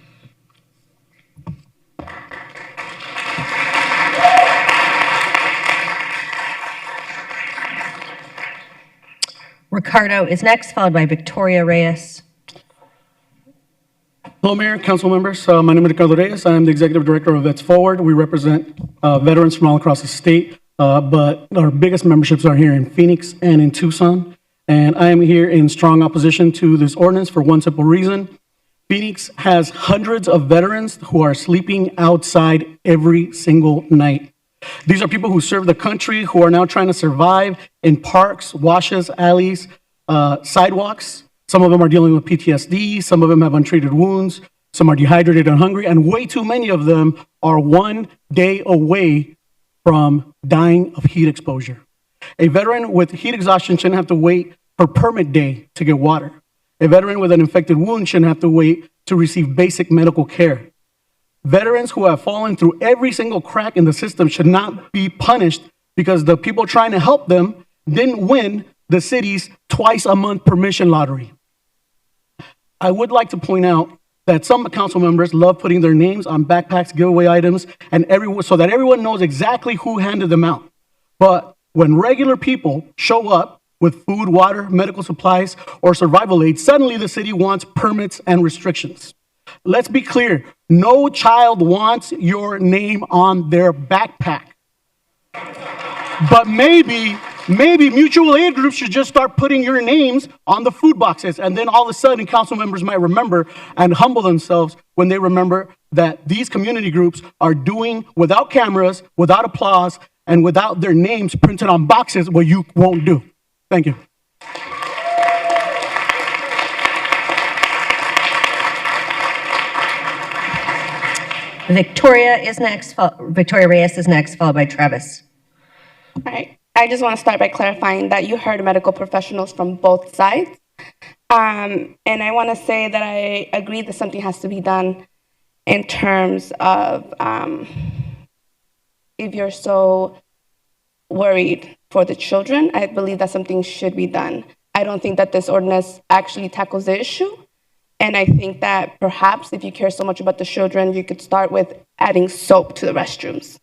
Ricardo is next, followed by Victoria Reyes. Hello, Mayor, council members. My name is Ricardo Reyes. I am the Executive Director of Vets Forward. We represent veterans from all across the state, but our biggest memberships are here in Phoenix and in Tucson. And I am here in strong opposition to this ordinance for one simple reason. Phoenix has hundreds of veterans who are sleeping outside every single night. These are people who serve the country, who are now trying to survive in parks, washes, alleys, sidewalks. Some of them are dealing with PTSD. Some of them have untreated wounds. Some are dehydrated and hungry. And way too many of them are 1 day away from dying of heat exposure. A veteran with heat exhaustion shouldn't have to wait for permit day to get water. A veteran with an infected wound shouldn't have to wait to receive basic medical care. Veterans who have fallen through every single crack in the system should not be punished because the people trying to help them didn't win the city's twice-a-month permission lottery. I would like to point out that some council members love putting their names on backpacks, giveaway items, and so that everyone knows exactly who handed them out. But when regular people show up with food, water, medical supplies, or survival aid, suddenly the city wants permits and restrictions. Let's be clear, no child wants your name on their backpack. But maybe mutual aid groups should just start putting your names on the food boxes, and then all of a sudden council members might remember and humble themselves when they remember that these community groups are doing, without cameras, without applause, and without their names printed on boxes, what you won't do. Thank you. Victoria Reyes is next, followed by Travis. All right. I just want to start by clarifying that you heard medical professionals from both sides. And I want to say that I agree that something has to be done in terms of if you're so worried for the children, I believe that something should be done. I don't think that this ordinance actually tackles the issue. And I think that perhaps if you care so much about the children, you could start with adding soap to the restrooms.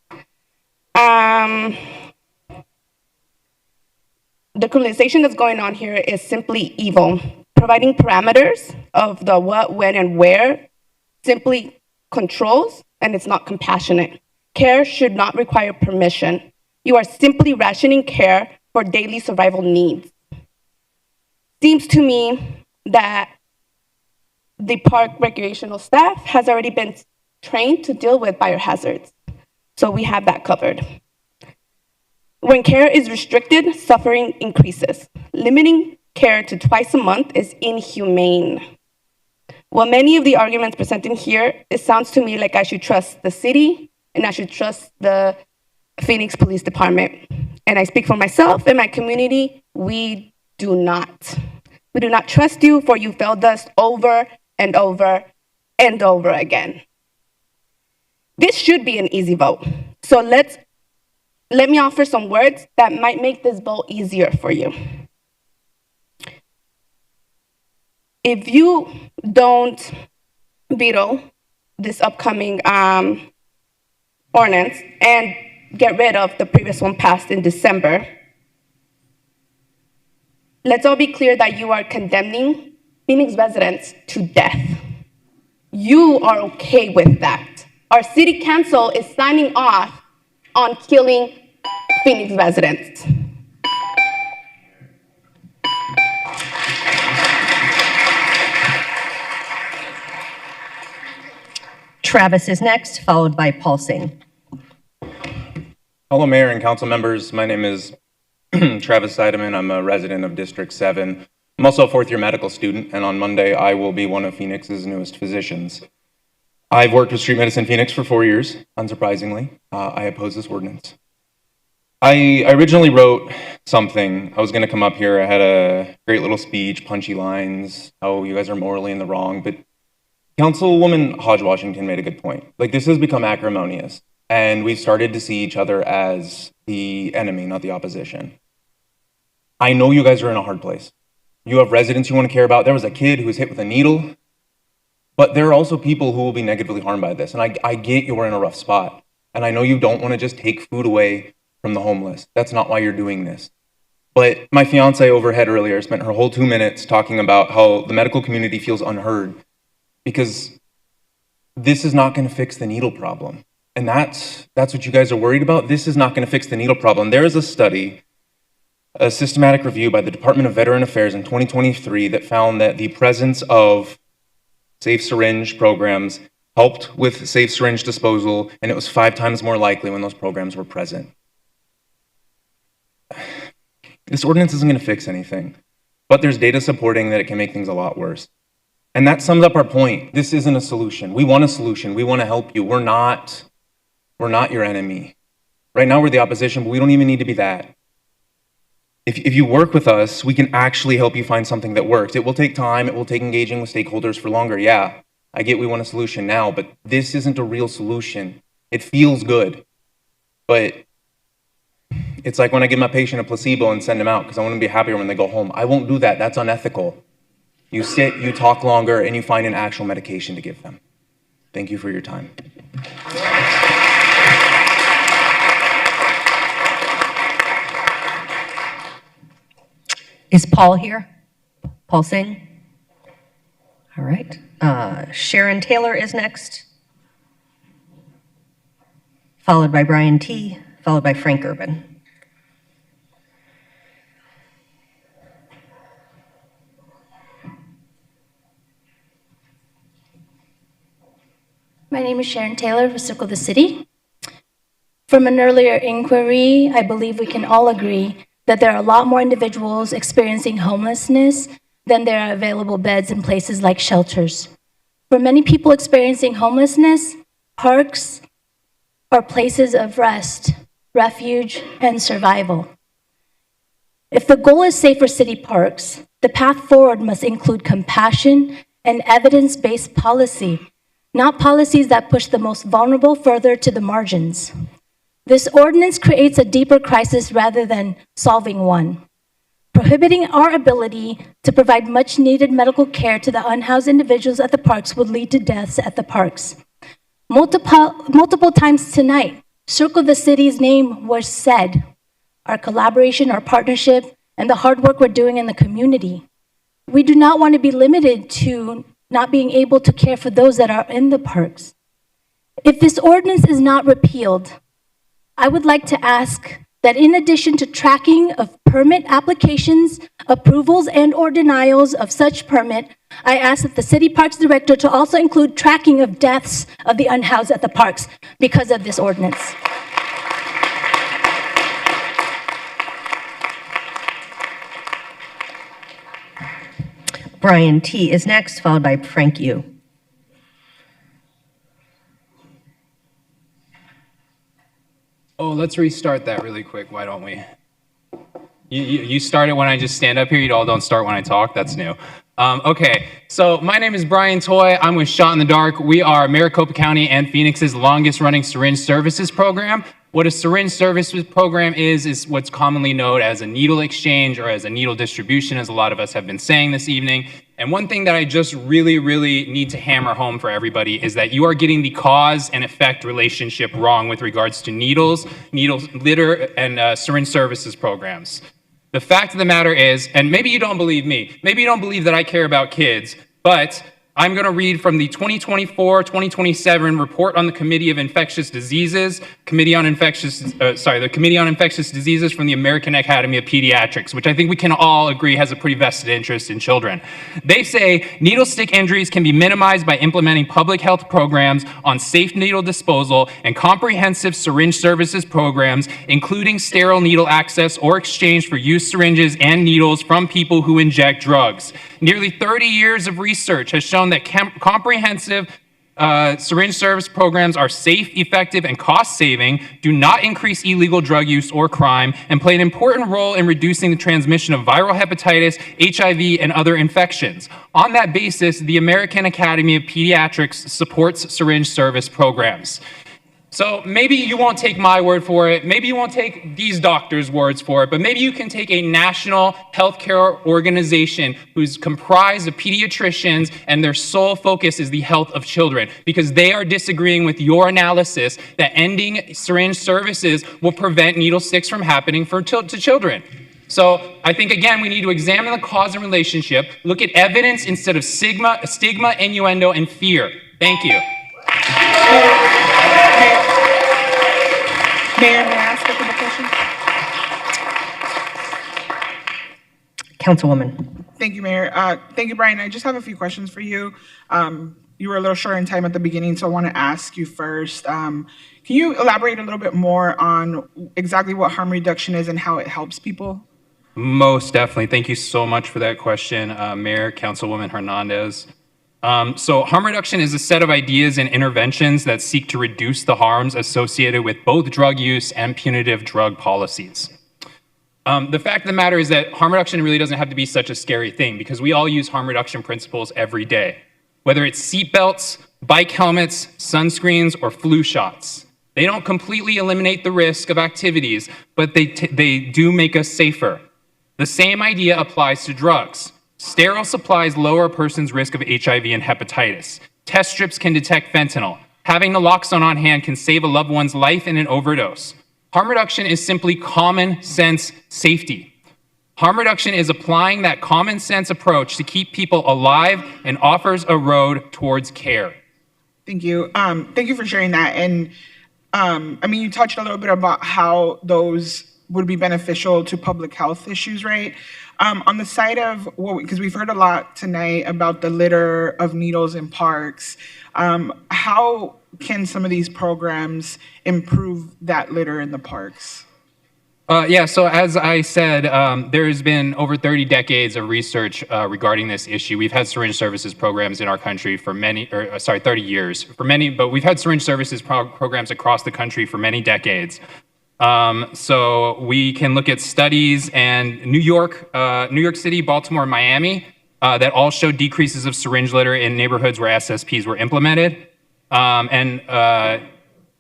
The criminalization that's going on here is simply evil. Providing parameters of the what, when, and where simply controls, and it's not compassionate. Care should not require permission. You are simply rationing care for daily survival needs. Seems to me that the park recreational staff has already been trained to deal with biohazards. So we have that covered. When care is restricted, suffering increases. Limiting care to twice a month is inhumane. While many of the arguments presented here, it sounds to me like I should trust the city and I should trust the Phoenix Police Department. And I speak for myself and my community, we do not. We do not trust you, for you failed us over and over and over again. This should be an easy vote. So let me offer some words that might make this vote easier for you. If you don't veto this upcoming ordinance and get rid of the previous one passed in December, let's all be clear that you are condemning Phoenix residents to death. You are okay with that. Our city council is signing off on killing Phoenix residents. Travis is next, followed by Paul Singh. Hello, Mayor and council members. My name is Travis Seidemann. I'm a resident of District 7. I'm also a fourth-year medical student, and on Monday, I will be one of Phoenix's newest physicians. I've worked with Street Medicine Phoenix for 4 years, unsurprisingly. I oppose this ordinance. I originally wrote something. I was going to come up here. I had a great little speech, punchy lines, how you guys are morally in the wrong, but Councilwoman Hodge Washington made a good point. Like, this has become acrimonious, and we've started to see each other as the enemy, not the opposition. I know you guys are in a hard place. You have residents you want to care about. There was a kid who was hit with a needle, but there are also people who will be negatively harmed by this, and I get you're in a rough spot, and I know you don't want to just take food away from the homeless. That's not why you're doing this. But my fiance overhead earlier spent her whole 2 minutes talking about how the medical community feels unheard because this is not going to fix the needle problem. And that's what you guys are worried about. This is not going to fix the needle problem. There is a study, a systematic review by the Department of Veteran Affairs in 2023 that found that the presence of safe syringe programs helped with safe syringe disposal, and it was 5 times more likely when those programs were present. This ordinance isn't going to fix anything, but there's data supporting that it can make things a lot worse. And that sums up our point. This isn't a solution. We want a solution. We want to help you. We're not your enemy. Right now we're the opposition, but we don't even need to be that. If you work with us, we can actually help you find something that works. It will take time. It will take engaging with stakeholders for longer. Yeah, I get we want a solution now, but this isn't a real solution. It feels good, but it's like when I give my patient a placebo and send them out because I want them to be happier when they go home. I won't do that. That's unethical. You sit, you talk longer, and you find an actual medication to give them. Thank you for your time. Is Paul here? Paul Singh? All right. Sharon Taylor is next, followed by Brian T., followed by Frank Urban. My name is Sharon Taylor of Circle the City. From an earlier inquiry, I believe we can all agree that there are a lot more individuals experiencing homelessness than there are available beds in places like shelters. For many people experiencing homelessness, parks are places of rest, refuge, and survival. If the goal is safer city parks, the path forward must include compassion and evidence-based policy, not policies that push the most vulnerable further to the margins. This ordinance creates a deeper crisis rather than solving one. Prohibiting our ability to provide much-needed medical care to the unhoused individuals at the parks would lead to deaths at the parks. Multiple times tonight, Circle the City's name was said. Our collaboration, our partnership, and the hard work we're doing in the community. We do not want to be limited to not being able to care for those that are in the parks. If this ordinance is not repealed, I would like to ask that in addition to tracking of permit applications, approvals, and/or denials of such permit, I ask that the City Parks Director to also include tracking of deaths of the unhoused at the parks because of this ordinance. Brian T. is next, followed by Frank U. Oh, let's restart that really quick. Why don't we? You start it when I just stand up here. You all don't start when I talk. That's new. Okay, so my name is Brian Toy. I'm with Shot in the Dark. We are Maricopa County and Phoenix's longest running syringe services program. What a syringe services program is what's commonly known as a needle exchange or as a needle distribution, as a lot of us have been saying this evening. And one thing that I just really need to hammer home for everybody is that you are getting the cause and effect relationship wrong with regards to needles, litter, and syringe services programs. The fact of the matter is, and maybe you don't believe me, maybe you don't believe that I care about kids, but I'm going to read from the 2024-2027 report on the Committee on Infectious Diseases from the American Academy of Pediatrics, which I think we can all agree has a pretty vested interest in children. They say needle stick injuries can be minimized by implementing public health programs on safe needle disposal and comprehensive syringe services programs, including sterile needle access or exchange for used syringes and needles from people who inject drugs. Nearly 30 years of research has shown that comprehensive syringe service programs are safe, effective, and cost-saving, do not increase illegal drug use or crime, and play an important role in reducing the transmission of viral hepatitis, HIV, and other infections. On that basis, the American Academy of Pediatrics supports syringe service programs. So maybe you won't take my word for it, maybe you won't take these doctors' words for it, but maybe you can take a national healthcare organization who's comprised of pediatricians and their sole focus is the health of children, because they are disagreeing with your analysis that ending syringe services will prevent needle sticks from happening to children. So I think, again, we need to examine the cause and relationship, look at evidence instead of stigma, innuendo, and fear. Thank you. Mayor, may I ask a couple questions? Councilwoman. Thank you, Mayor. Thank you, Brian. I just have a few questions for you. You were a little short in time at the beginning, so I want to ask you first. Can you elaborate a little bit more on exactly what harm reduction is and how it helps people? Most definitely. Thank you so much for that question, Mayor, Councilwoman Hernandez. So harm reduction is a set of ideas and interventions that seek to reduce the harms associated with both drug use and punitive drug policies. The fact of the matter is that harm reduction really doesn't have to be such a scary thing because we all use harm reduction principles every day, whether it's seat belts, bike helmets, sunscreens, or flu shots. They don't completely eliminate the risk of activities, but they do make us safer. The same idea applies to drugs. Sterile supplies lower a person's risk of HIV and hepatitis. Test strips can detect fentanyl. Having naloxone on hand can save a loved one's life in an overdose. Harm reduction is simply common sense safety. Harm reduction is applying that common sense approach to keep people alive and offers a road towards care. Thank you. Thank you for sharing that. And I mean, you touched a little bit about how those would be beneficial to public health issues, right? On the side of, because we've heard a lot tonight about the litter of needles in parks, how can some of these programs improve that litter in the parks? Yeah, so as I said, there's been over 30 decades of research regarding this issue. We've had syringe services programs in our country for 30 years for many, but we've had syringe services programs across the country for many decades. So we can look at studies and New York City, Baltimore, and Miami that all show decreases of syringe litter in neighborhoods where SSPs were implemented.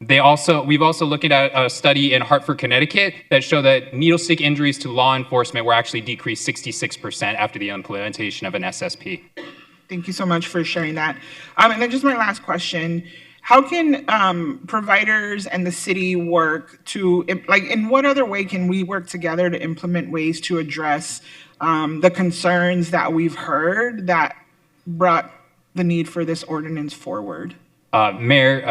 We've also looked at a study in Hartford, Connecticut that showed that needle stick injuries to law enforcement were actually decreased 66% after the implementation of an SSP. Thank you so much for sharing that. And then just my last question, how can providers and the city work to, in what other way can we work together to implement ways to address the concerns that we've heard that brought the need for this ordinance forward? Mayor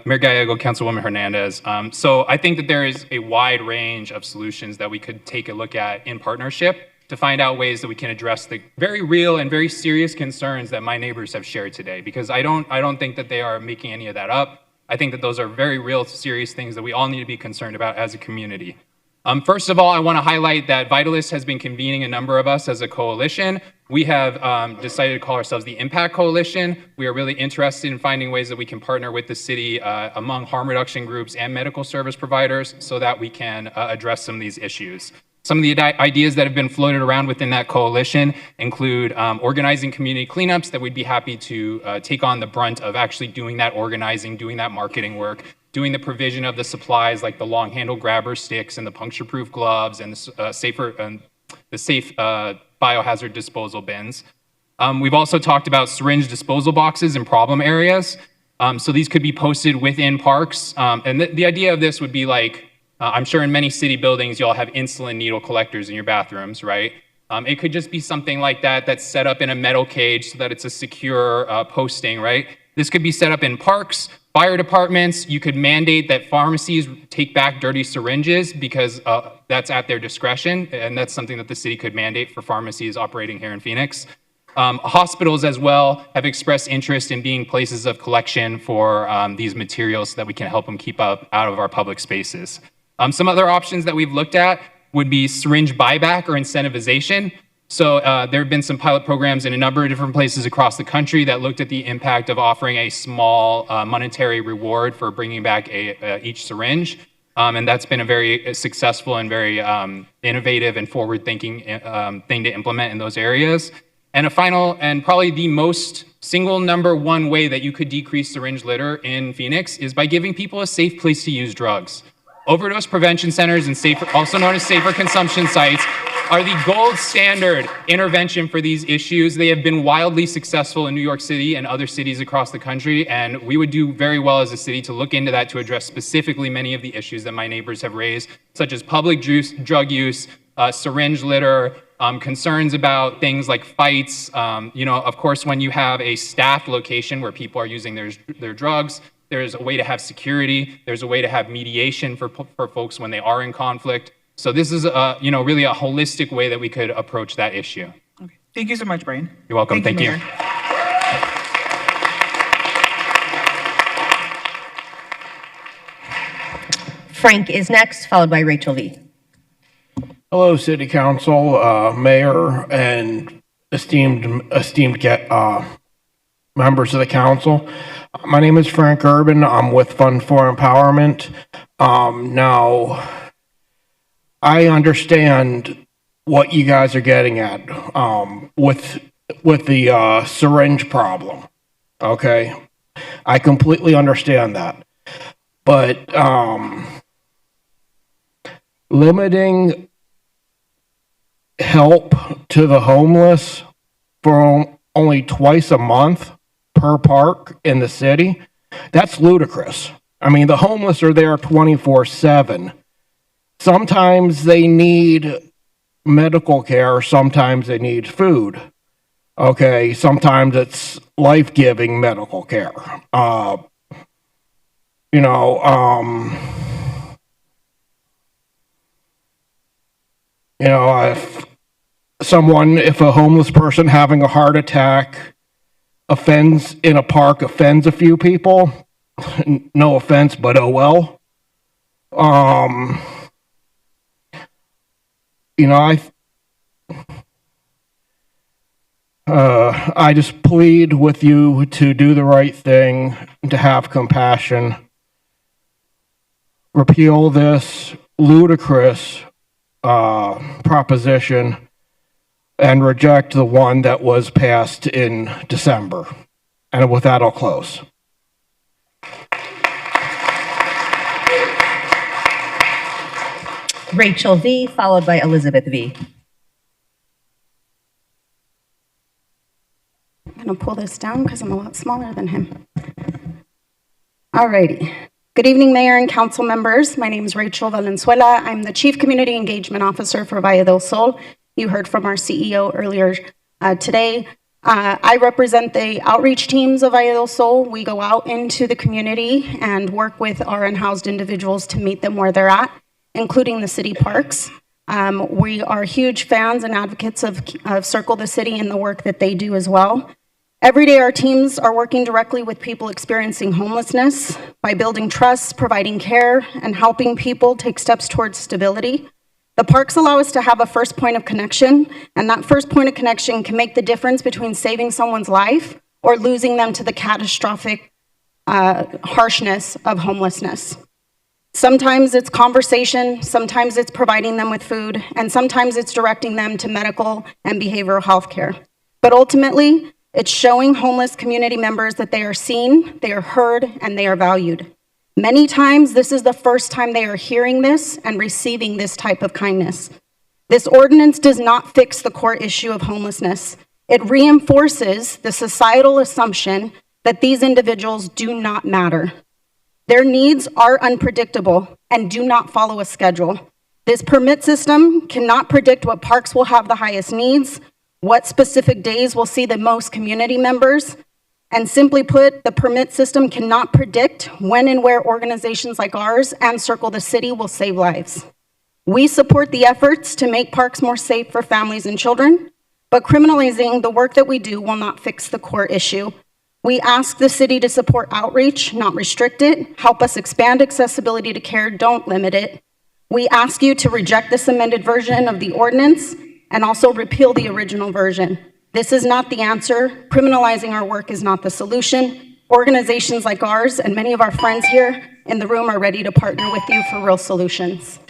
Gallego, Councilwoman Hernandez. So I think that there is a wide range of solutions that we could take a look at in partnership to find out ways that we can address the very real and very serious concerns that my neighbors have shared today. Because I don't think that they are making any of that up. I think that those are very real, serious things that we all need to be concerned about as a community. First of all, I want to highlight that Vitalist has been convening a number of us as a coalition. We have decided to call ourselves the Impact Coalition. We are really interested in finding ways that we can partner with the city among harm reduction groups and medical service providers so that we can address some of these issues. Some of the ideas that have been floated around within that coalition include organizing community cleanups that we'd be happy to take on the brunt of actually doing that organizing, doing that marketing work, doing the provision of the supplies like the long handle grabber sticks and the puncture-proof gloves and the safe biohazard disposal bins. We've also talked about syringe disposal boxes in problem areas. So these could be posted within parks. And the idea of this would be like, I'm sure in many city buildings, you'll have insulin needle collectors in your bathrooms, right? It could just be something like that that's set up in a metal cage so that it's a secure posting, right? This could be set up in parks, fire departments. You could mandate that pharmacies take back dirty syringes because that's at their discretion, and that's something that the city could mandate for pharmacies operating here in Phoenix. Hospitals as well have expressed interest in being places of collection for these materials so that we can help them keep up out of our public spaces. Some other options that we've looked at would be syringe buyback or incentivization. So there have been some pilot programs in a number of different places across the country that looked at the impact of offering a small monetary reward for bringing back each syringe. And that's been a very successful and very innovative and forward-thinking thing to implement in those areas. And a final and probably the most single number one way that you could decrease syringe litter in Phoenix is by giving people a safe place to use drugs. Overdose prevention centers, and also known as safer consumption sites, are the gold standard intervention for these issues. They have been wildly successful in New York City and other cities across the country, and we would do very well as a city to look into that to address specifically many of the issues that my neighbors have raised, such as public drug use, syringe litter, concerns about things like fights. Of course, when you have a staffed location where people are using their drugs, there's a way to have security. There's a way to have mediation for folks when they are in conflict. So this is really a holistic way that we could approach that issue. Okay. Thank you so much, Brian. You're welcome. Thank you. Frank is next, followed by Rachel Lee. Hello, City Council, Mayor, and esteemed members of the council. My name is Frank Urban. I'm with Fund for Empowerment. Now, I understand what you guys are getting at with the syringe problem. Okay, I completely understand that, but limiting help to the homeless for only twice a month per park in the city, that's ludicrous. I mean, the homeless are there 24/7. Sometimes they need medical care, sometimes they need food. Okay, sometimes it's life-giving medical care. You know, if a homeless person having a heart attack offends in a park offends a few people, no offense, but oh well. You know, I just plead with you to do the right thing, to have compassion. Repeal this ludicrous proposition and reject the one that was passed in December. And with that, I'll close. Rachel V., followed by Elizabeth V. I'm going to pull this down because I'm a lot smaller than him. All righty. Good evening, Mayor and Council members. My name is Rachel Valenzuela. I'm the Chief Community Engagement Officer for Valle del Sol. You heard from our CEO earlier today. I represent the outreach teams of Valle del Sol. We go out into the community and work with our unhoused individuals to meet them where they're at, including the city parks. We are huge fans and advocates of Circle the City and the work that they do as well. Every day, our teams are working directly with people experiencing homelessness by building trust, providing care, and helping people take steps towards stability. The parks allow us to have a first point of connection, and that first point of connection can make the difference between saving someone's life or losing them to the catastrophic harshness of homelessness. Sometimes it's conversation, sometimes it's providing them with food, and sometimes it's directing them to medical and behavioral health care. But ultimately, it's showing homeless community members that they are seen, they are heard, and they are valued. Many times, this is the first time they are hearing this and receiving this type of kindness. This ordinance does not fix the core issue of homelessness. It reinforces the societal assumption that these individuals do not matter. Their needs are unpredictable and do not follow a schedule. This permit system cannot predict what parks will have the highest needs, what specific days will see the most community members, and simply put, the permit system cannot predict when and where organizations like ours and Circle the City will save lives. We support the efforts to make parks more safe for families and children, but criminalizing the work that we do will not fix the core issue. We ask the city to support outreach, not restrict it, help us expand accessibility to care, don't limit it. We ask you to reject this amended version of the ordinance and also repeal the original version. This is not the answer. Criminalizing our work is not the solution. Organizations like ours and many of our friends here in the room are ready to partner with you for real solutions.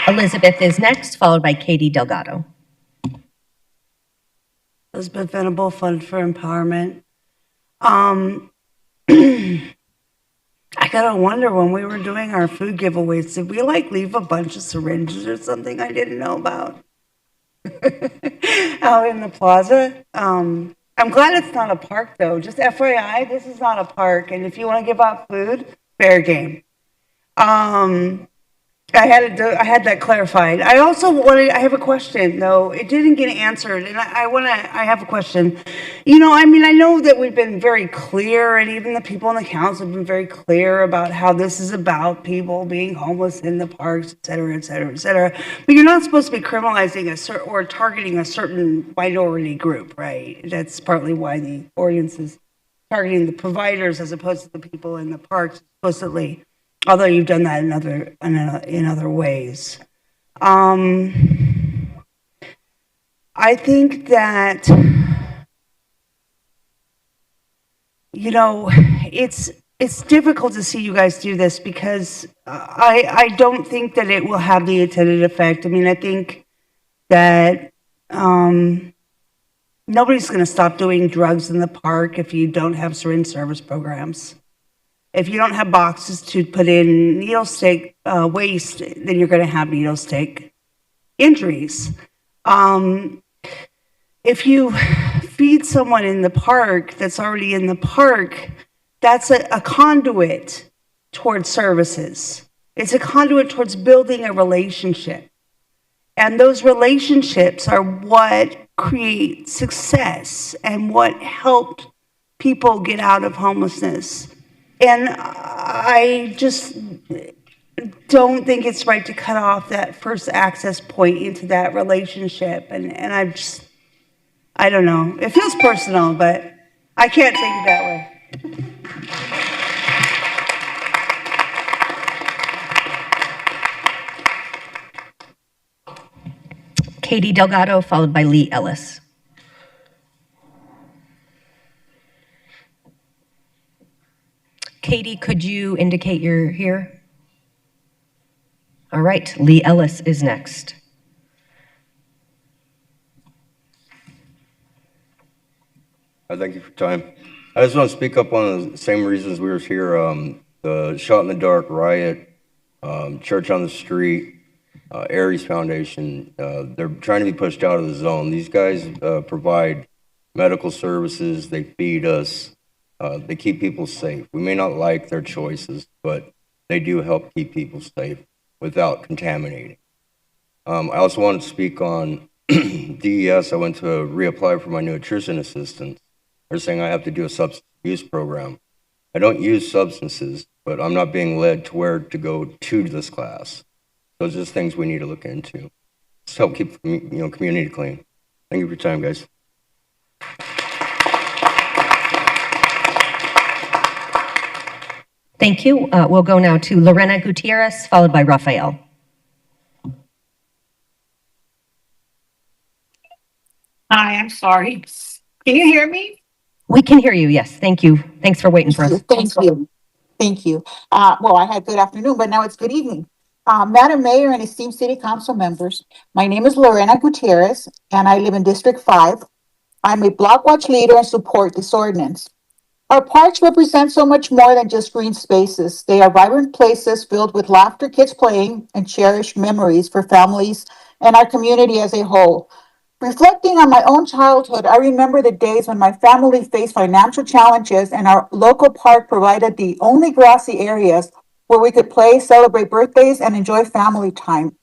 Elizabeth is next, followed by Katie Delgado. Elizabeth Venable, Fund for Empowerment. I gotta wonder, when we were doing our food giveaways, did we leave a bunch of syringes or something I didn't know about out in the plaza? I'm glad it's not a park though. Just FYI, this is not a park, and if you want to give out food, fair game. I had that clarified. I have a question though. It didn't get answered, and I have a question. I know that we've been very clear, and even the people in the council have been very clear about how this is about people being homeless in the parks, et cetera, et cetera, et cetera. But you're not supposed to be criminalizing or targeting a certain minority group, right? That's partly why the ordinance is targeting the providers as opposed to the people in the parks explicitly. Although you've done that in other ways. I think that, it's difficult to see you guys do this because I don't think that it will have the intended effect. I think that nobody's going to stop doing drugs in the park if you don't have syringe service programs. If you don't have boxes to put in needle stick waste, then you're going to have needle stick injuries. If you feed someone in the park that's already in the park, that's a conduit towards services. It's a conduit towards building a relationship. And those relationships are what create success and what helped people get out of homelessness. And I just don't think it's right to cut off that first access point into that relationship. And I don't know. It feels personal, but I can't take it that way. Katie Delgado, followed by Lee Ellis. Katie, could you indicate you're here? All right, Lee Ellis is next. Thank you for your time. I just want to speak up on the same reasons we were here. The Shot in the Dark riot, Church on the Street, Aries Foundation, they're trying to be pushed out of the zone. These guys provide medical services, they feed us, they keep people safe. We may not like their choices, but they do help keep people safe without contaminating. I also wanted to speak on DES. I went to reapply for my nutrition assistance. They're saying I have to do a substance abuse program. I don't use substances, but I'm not being led to where to go to this class. Those are just things we need to look into. Just help keep community clean. Thank you for your time, guys. Thank you. We'll go now to Lorena Gutierrez, followed by Rafael. Hi, I'm sorry. Can you hear me? We can hear you, yes. Thank you. Thanks for waiting for us. Thank you. Thank you. Well, I had good afternoon, but now it's good evening. Madam Mayor and esteemed City Council members, my name is Lorena Gutierrez, and I live in District 5. I'm a Block Watch leader and support this ordinance. Our parks represent so much more than just green spaces. They are vibrant places filled with laughter, kids playing, and cherished memories for families and our community as a whole. Reflecting on my own childhood, I remember the days when my family faced financial challenges and our local park provided the only grassy areas where we could play, celebrate birthdays, and enjoy family time.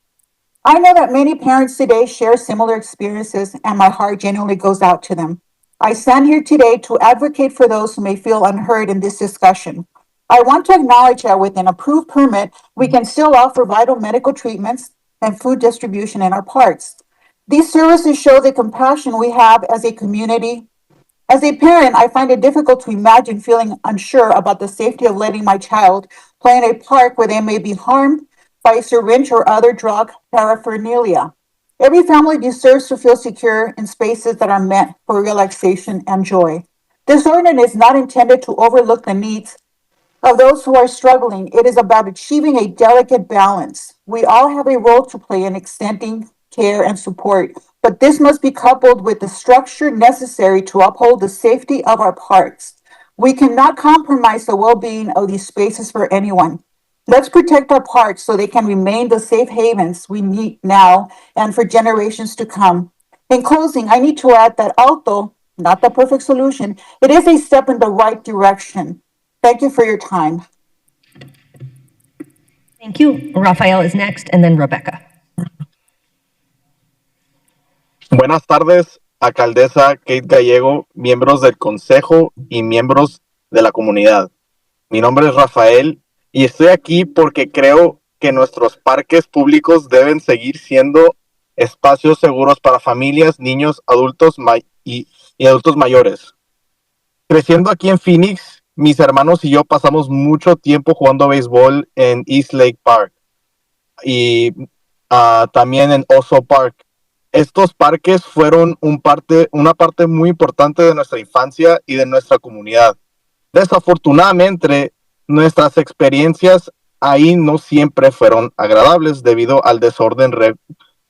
I know that many parents today share similar experiences, and my heart genuinely goes out to them. I stand here today to advocate for those who may feel unheard in this discussion. I want to acknowledge that with an approved permit, we can still offer vital medical treatments and food distribution in our parks. These services show the compassion we have as a community. As a parent, I find it difficult to imagine feeling unsure about the safety of letting my child play in a park where they may be harmed by a syringe or other drug paraphernalia. Every family deserves to feel secure in spaces that are meant for relaxation and joy. This ordinance is not intended to overlook the needs of those who are struggling. It is about achieving a delicate balance. We all have a role to play in extending care and support, but this must be coupled with the structure necessary to uphold the safety of our parks. We cannot compromise the well-being of these spaces for anyone. Let's protect our parks so they can remain the safe havens we need now and for generations to come. In closing, I need to add that although not the perfect solution, it is a step in the right direction. Thank you for your time. Thank you. Rafael is next, and then Rebecca. Buenas tardes, alcaldesa Kate Gallego, miembros del consejo y miembros de la comunidad. Mi nombre es Rafael y estoy aquí porque creo que nuestros parques públicos deben seguir siendo espacios seguros para familias, niños, adultos y adultos mayores. Creciendo aquí en Phoenix, mis hermanos y yo pasamos mucho tiempo jugando béisbol en East Lake Park y también en Oso Park. Estos parques fueron una parte muy importante de nuestra infancia y de nuestra comunidad. Desafortunadamente, nuestras experiencias ahí no siempre fueron agradables debido al desorden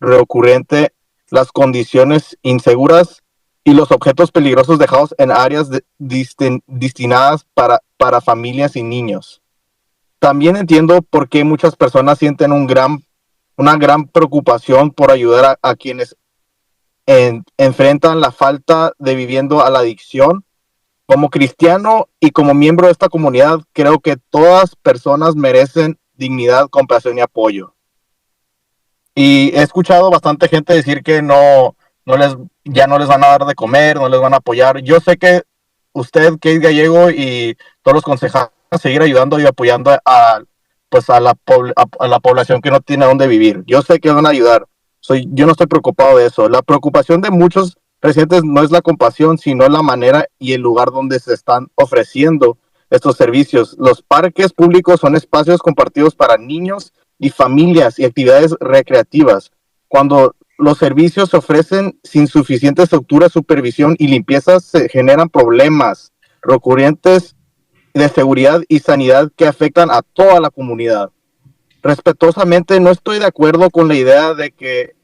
recurrente, las condiciones inseguras y los objetos peligrosos dejados en áreas destinadas para familias y niños. También entiendo por qué muchas personas sienten una gran preocupación por ayudar a quienes enfrentan la falta de viviendo a la adicción. Como cristiano y como miembro de esta comunidad, creo que todas personas merecen dignidad, compasión y apoyo. Y he escuchado bastante gente decir que ya no les van a dar de comer, no les van a apoyar. Yo sé que usted, Kate Gallego, y todos los concejales van a seguir ayudando y apoyando pues a la población que no tiene dónde vivir. Yo sé que van a ayudar. Yo no estoy preocupado de eso. La preocupación de muchos residentes no es la compasión, sino la manera y el lugar donde se están ofreciendo estos servicios. Los parques públicos son espacios compartidos para niños y familias y actividades recreativas. Cuando los servicios se ofrecen sin suficiente estructura, supervisión y limpieza, se generan problemas recurrentes de seguridad y sanidad que afectan a toda la comunidad. Respetuosamente, no estoy de acuerdo con la idea de que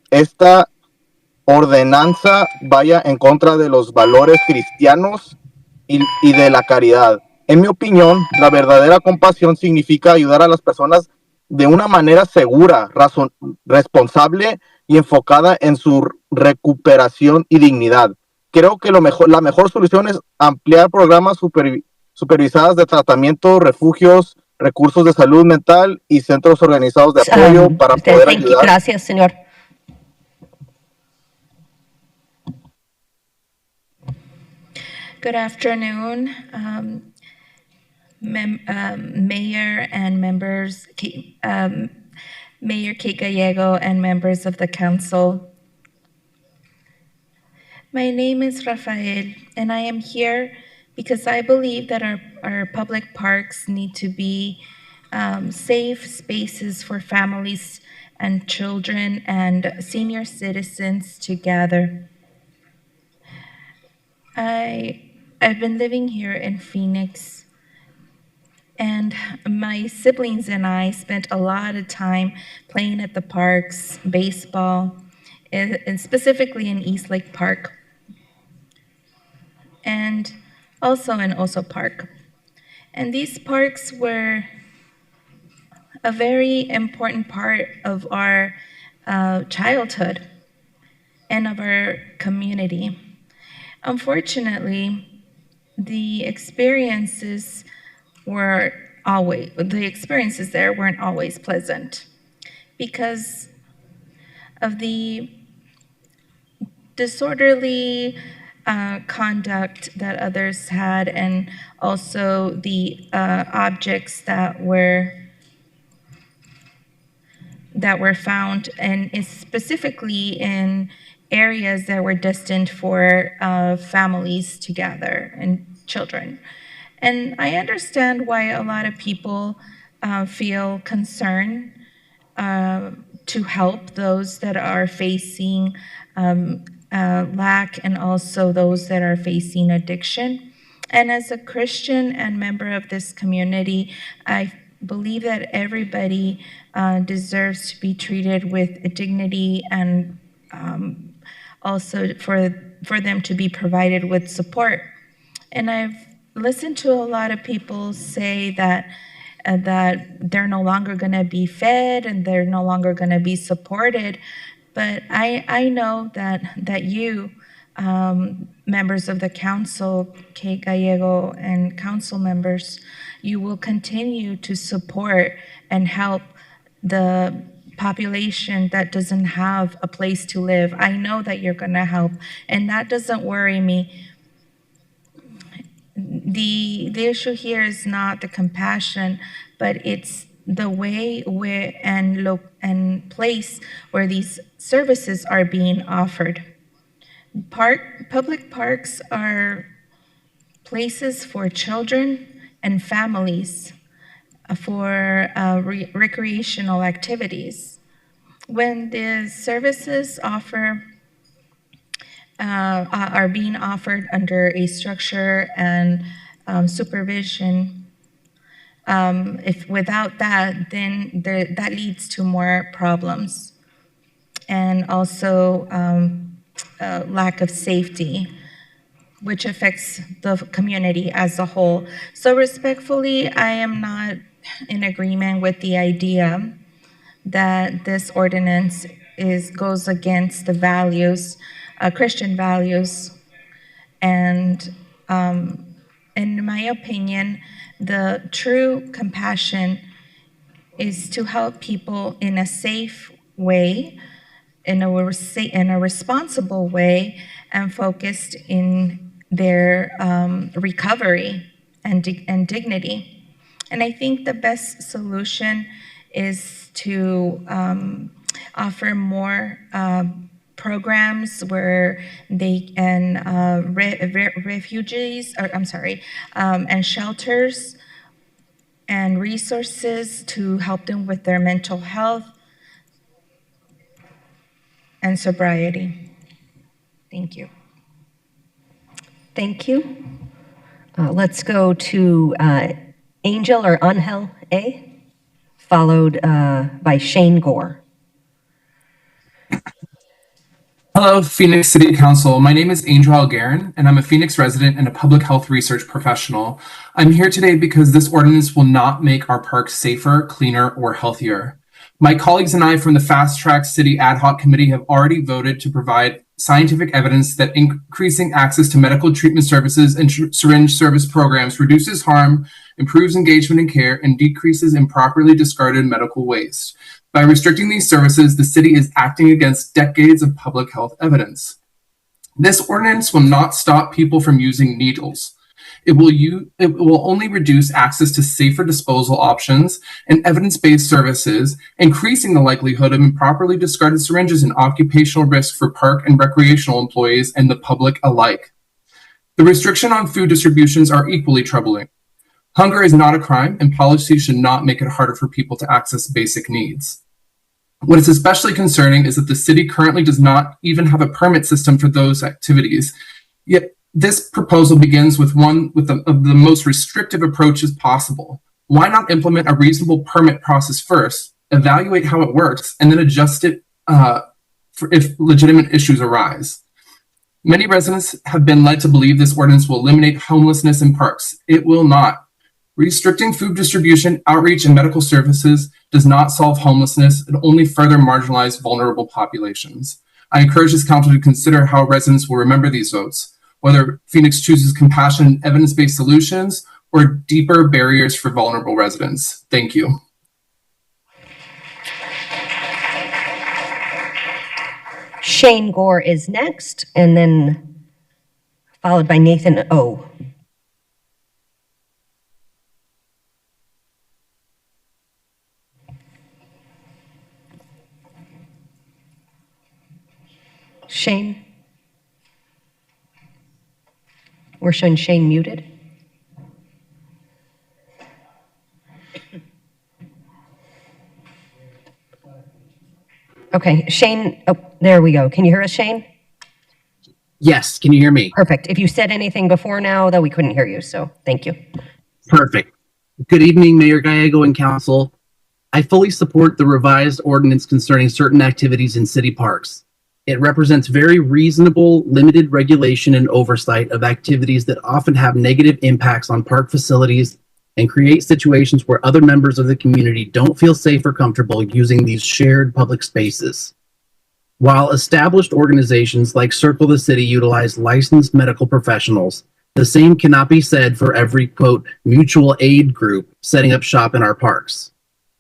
esta ordenanza vaya en contra de los valores cristianos y de la caridad. En mi opinión, la verdadera compasión significa ayudar a las personas de una manera segura, responsable y enfocada en su recuperación y dignidad. Creo que la mejor solución es ampliar programas supervisados de tratamiento, refugios, recursos de salud mental y centros organizados de apoyo para poder ayudar. Gracias, señor. Good afternoon, Mayor and members, Mayor Kate Gallego and members of the council. My name is Rafael, and I am here because I believe that our public parks need to be safe spaces for families and children and senior citizens to gather. I've been living here in Phoenix, and my siblings and I spent a lot of time playing at the parks, baseball, and specifically in East Lake Park, and also in Oso Park. And these parks were a very important part of our childhood and of our community. Unfortunately, the experiences there weren't always pleasant because of the disorderly conduct that others had, and also the objects that were found, and specifically in areas that were destined for families to gather and children. And I understand why a lot of people feel concern to help those that are facing lack, and also those that are facing addiction. And as a Christian and member of this community, I believe that everybody deserves to be treated with dignity, and also for them to be provided with support. And I've listened to a lot of people say that they're no longer going to be fed and they're no longer going to be supported. But I know that you, members of the council, Kate Gallego and council members, you will continue to support and help the population that doesn't have a place to live. I know that you're going to help, and that doesn't worry me. The issue here is not the compassion, but it's the way where and place where these services are being offered. Public parks are places for children and families for recreational activities. When the services are being offered under a structure and supervision, if without that, then that leads to more problems. And also lack of safety, which affects the community as a whole. So respectfully, I am not in agreement with the idea that this ordinance goes against the values, Christian values. And in my opinion, the true compassion is to help people in a safe way, in a responsible way, and focused in their recovery and dignity. And I think the best solution is to offer more programs where they and refugees, or I'm sorry, and shelters and resources to help them with their mental health and sobriety. Thank you. Thank you. Let's go to Angel or Angel A, followed by Shane Gore. Hello, Phoenix City Council. My name is Angel Algarin, and I'm a Phoenix resident and a public health research professional. I'm here today because this ordinance will not make our parks safer, cleaner, or healthier. My colleagues and I from the Fast Track City Ad Hoc Committee have already voted to provide scientific evidence that increasing access to medical treatment services and syringe service programs reduces harm, improves engagement and care, and decreases improperly discarded medical waste. By restricting these services, the city is acting against decades of public health evidence. This ordinance will not stop people from using needles. It will only reduce access to safer disposal options and evidence-based services, increasing the likelihood of improperly discarded syringes and occupational risk for park and recreational employees and the public alike. The restriction on food distributions are equally troubling. Hunger is not a crime, and policy should not make it harder for people to access basic needs. What is especially concerning is that the city currently does not even have a permit system for those activities. Yet this proposal begins with one of the most restrictive approaches possible. Why not implement a reasonable permit process first, evaluate how it works, and then adjust it if legitimate issues arise? Many residents have been led to believe this ordinance will eliminate homelessness in parks. It will not. Restricting food distribution, outreach, and medical services does not solve homelessness and only further marginalize vulnerable populations. I encourage this council to consider how residents will remember these votes, whether Phoenix chooses compassionate, evidence-based solutions or deeper barriers for vulnerable residents. Thank you. Shane Gore is next, and then followed by Nathan O. Shane? We're showing Shane muted. Okay, Shane, oh, there we go. Can you hear us, Shane? Yes, can you hear me? Perfect. If you said anything before now, that we couldn't hear you, so thank you. Perfect. Good evening, Mayor Gallego and Council. I fully support the revised ordinance concerning certain activities in city parks. It represents very reasonable, limited regulation and oversight of activities that often have negative impacts on park facilities and create situations where other members of the community don't feel safe or comfortable using these shared public spaces. While established organizations like Circle the City utilize licensed medical professionals, the same cannot be said for every, quote, mutual aid group setting up shop in our parks.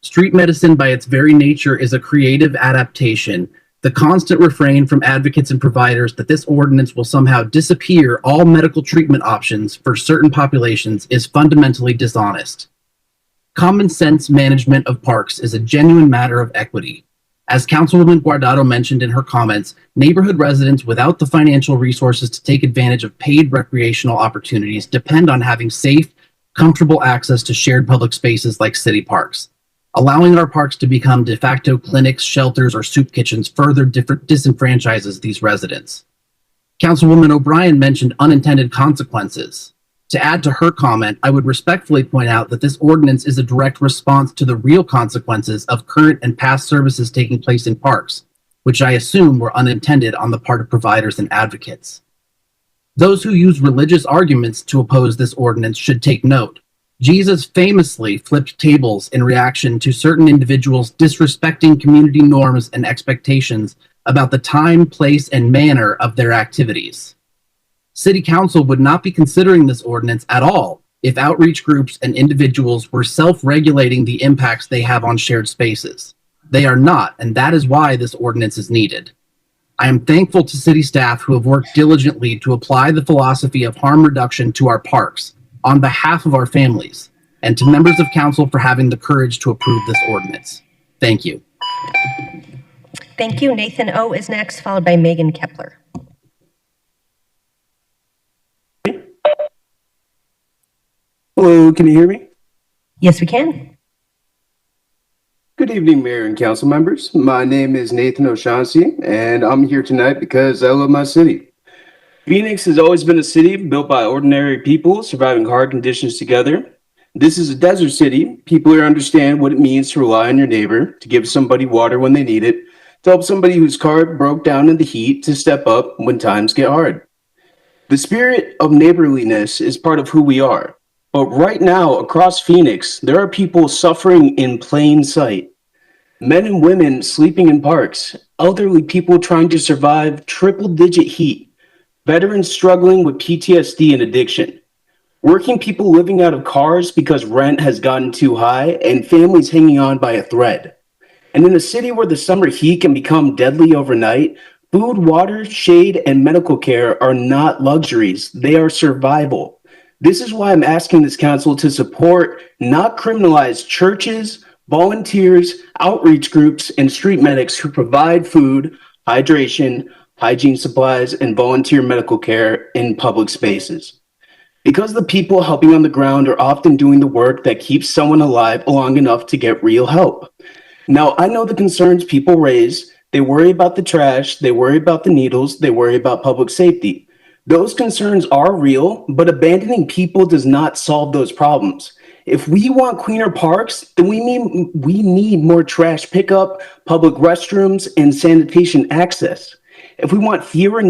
Street medicine by its very nature is a creative adaptation. The constant refrain from advocates and providers that this ordinance will somehow disappear all medical treatment options for certain populations is fundamentally dishonest. Common sense management of parks is a genuine matter of equity. As Councilwoman Guardado mentioned in her comments, neighborhood residents without the financial resources to take advantage of paid recreational opportunities depend on having safe, comfortable access to shared public spaces like city parks. Allowing our parks to become de facto clinics, shelters, or soup kitchens further disenfranchises these residents. Councilwoman O'Brien mentioned unintended consequences. To add to her comment, I would respectfully point out that this ordinance is a direct response to the real consequences of current and past services taking place in parks, which I assume were unintended on the part of providers and advocates. Those who use religious arguments to oppose this ordinance should take note. Jesus famously flipped tables in reaction to certain individuals disrespecting community norms and expectations about the time, place, and manner of their activities. City Council would not be considering this ordinance at all if outreach groups and individuals were self-regulating the impacts they have on shared spaces. They are not, and that is why this ordinance is needed. I am thankful to city staff who have worked diligently to apply the philosophy of harm reduction to our parks on behalf of our families, and to members of council for having the courage to approve this ordinance. Thank you. Thank you. Nathan O is next, followed by Megan Kepler. Hello, can you hear me? Yes, we can. Good evening, Mayor and council members. My name is Nathan O'Shaughnessy, and I'm here tonight because I love my city. Phoenix has always been a city built by ordinary people surviving hard conditions together. This is a desert city. People here understand what it means to rely on your neighbor, to give somebody water when they need it, to help somebody whose car broke down in the heat, to step up when times get hard. The spirit of neighborliness is part of who we are. But right now, across Phoenix, there are people suffering in plain sight. Men and women sleeping in parks, elderly people trying to survive triple-digit heat, veterans struggling with PTSD and addiction, working people living out of cars because rent has gotten too high, and families hanging on by a thread. And in a city where the summer heat can become deadly overnight, food, water, shade, and medical care are not luxuries, they are survival. This is why I'm asking this council to support, not criminalize, churches, volunteers, outreach groups, and street medics who provide food, hydration, hygiene supplies, and volunteer medical care in public spaces. Because the people helping on the ground are often doing the work that keeps someone alive long enough to get real help. Now, I know the concerns people raise. They worry about the trash, they worry about the needles, they worry about public safety. Those concerns are real, but abandoning people does not solve those problems. If we want cleaner parks, then we need more trash pickup, public restrooms, and sanitation access. If we want fewer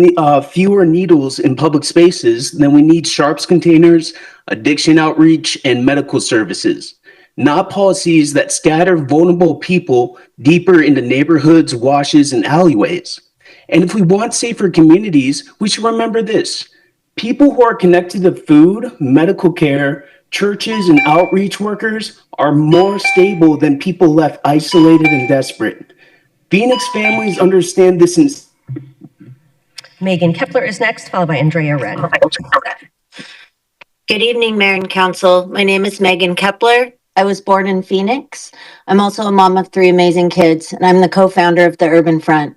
needles in public spaces, then we need sharps containers, addiction outreach, and medical services, not policies that scatter vulnerable people deeper into neighborhoods, washes, and alleyways. And if we want safer communities, we should remember this. People who are connected to food, medical care, churches, and outreach workers are more stable than people left isolated and desperate. Phoenix families understand this. Megan Kepler is next, followed by Andrea Wren. Good evening, Mayor and Council. My name is Megan Kepler. I was born in Phoenix. I'm also a mom of 3 amazing kids, and I'm the co-founder of the Urban Front.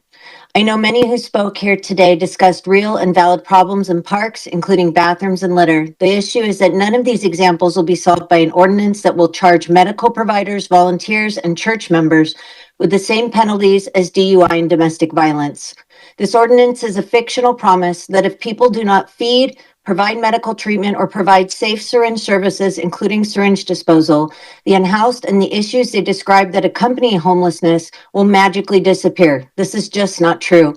I know many who spoke here today discussed real and valid problems in parks, including bathrooms and litter. The issue is that none of these examples will be solved by an ordinance that will charge medical providers, volunteers, and church members with the same penalties as DUI and domestic violence. This ordinance is a fictional promise that if people do not feed, provide medical treatment, or provide safe syringe services, including syringe disposal, the unhoused and the issues they describe that accompany homelessness will magically disappear. This is just not true.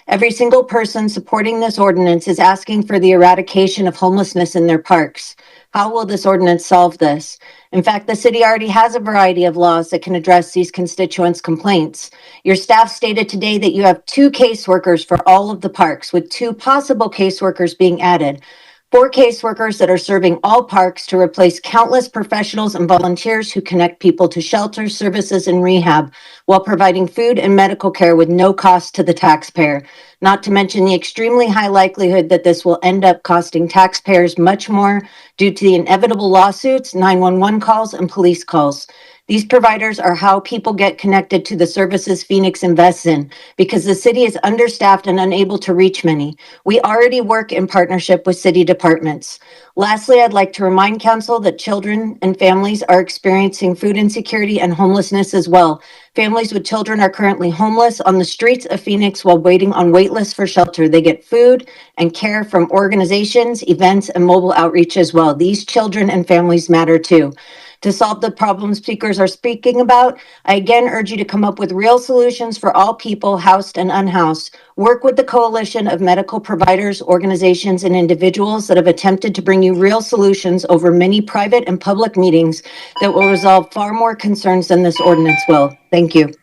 Every single person supporting this ordinance is asking for the eradication of homelessness in their parks. How will this ordinance solve this? In fact, the city already has a variety of laws that can address these constituents' complaints. Your staff stated today that you have 2 caseworkers for all of the parks, with 2 possible caseworkers being added. 4 caseworkers that are serving all parks to replace countless professionals and volunteers who connect people to shelters, services, and rehab while providing food and medical care with no cost to the taxpayer. Not to mention the extremely high likelihood that this will end up costing taxpayers much more due to the inevitable lawsuits, 911 calls, and police calls. These providers are how people get connected to the services Phoenix invests in because the city is understaffed and unable to reach many. We already work in partnership with city departments. Lastly, I'd like to remind council that children and families are experiencing food insecurity and homelessness as well. Families with children are currently homeless on the streets of Phoenix while waiting on wait lists for shelter. They get food and care from organizations, events, and mobile outreach as well. These children and families matter too. To solve the problems speakers are speaking about, I again urge you to come up with real solutions for all people, housed and unhoused. Work with the coalition of medical providers, organizations, and individuals that have attempted to bring you real solutions over many private and public meetings that will resolve far more concerns than this ordinance will. Thank you.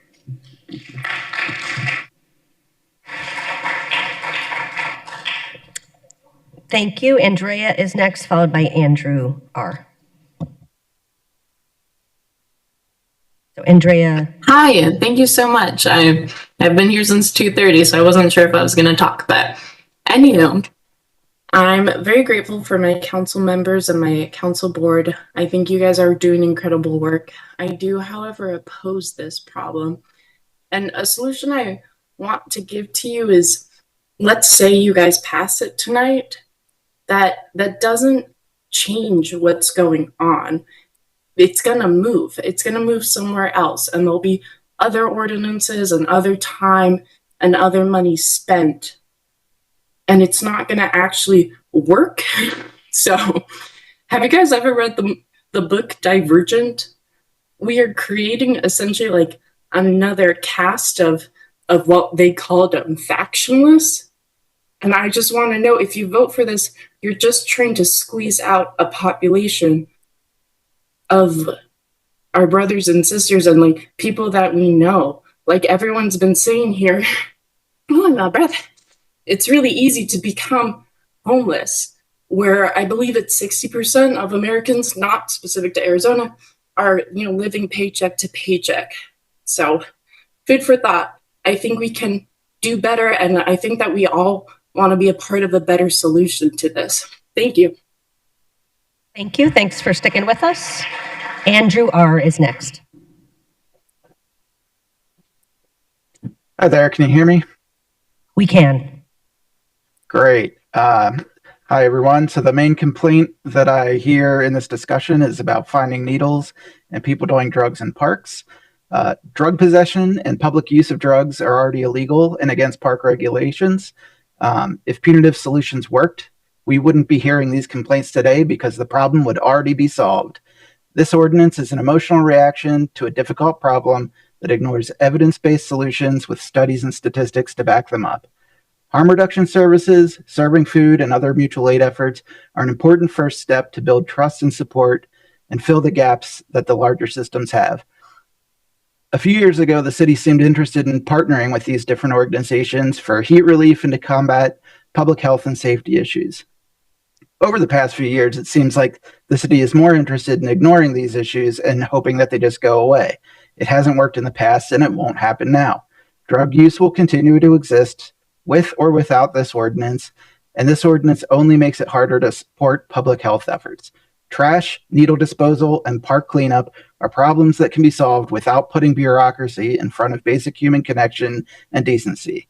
Thank you. Andrea is next, followed by Andrew R. So Andrea. Hi, and thank you so much. I've been here since 2:30, so I wasn't sure if I was going to talk, but anywho, I'm very grateful for my council members and my council board. I think you guys are doing incredible work. I do, however, oppose this problem. And a solution I want to give to you is, let's say you guys pass it tonight. That doesn't change what's going on. It's going to move. It's going to move somewhere else, and there'll be other ordinances and other time and other money spent, and it's not going to actually work. So have you guys ever read the book Divergent? We are creating essentially like another cast of what they called factionalists. And I just want to know, if you vote for this, you're just trying to squeeze out a population of our brothers and sisters and like people that we know. Like everyone's been saying here, oh my brother, it's really easy to become homeless, where I believe it's 60% of Americans, not specific to Arizona, are living paycheck to paycheck. So food for thought. I think we can do better, and I think that we all want to be a part of a better solution to this. Thank you. Thank you. Thanks for sticking with us. Andrew R. is next. Hi there, can you hear me? We can. Great. Hi, everyone. So the main complaint that I hear in this discussion is about finding needles and people doing drugs in parks. Drug possession and public use of drugs are already illegal and against park regulations. If punitive solutions worked, we wouldn't be hearing these complaints today because the problem would already be solved. This ordinance is an emotional reaction to a difficult problem that ignores evidence-based solutions with studies and statistics to back them up. Harm reduction services, serving food, and other mutual aid efforts are an important first step to build trust and support and fill the gaps that the larger systems have. A few years ago, the city seemed interested in partnering with these different organizations for heat relief and to combat public health and safety issues. Over the past few years, it seems like the city is more interested in ignoring these issues and hoping that they just go away. It hasn't worked in the past, and it won't happen now. Drug use will continue to exist with or without this ordinance, and this ordinance only makes it harder to support public health efforts. Trash, needle disposal, and park cleanup are problems that can be solved without putting bureaucracy in front of basic human connection and decency.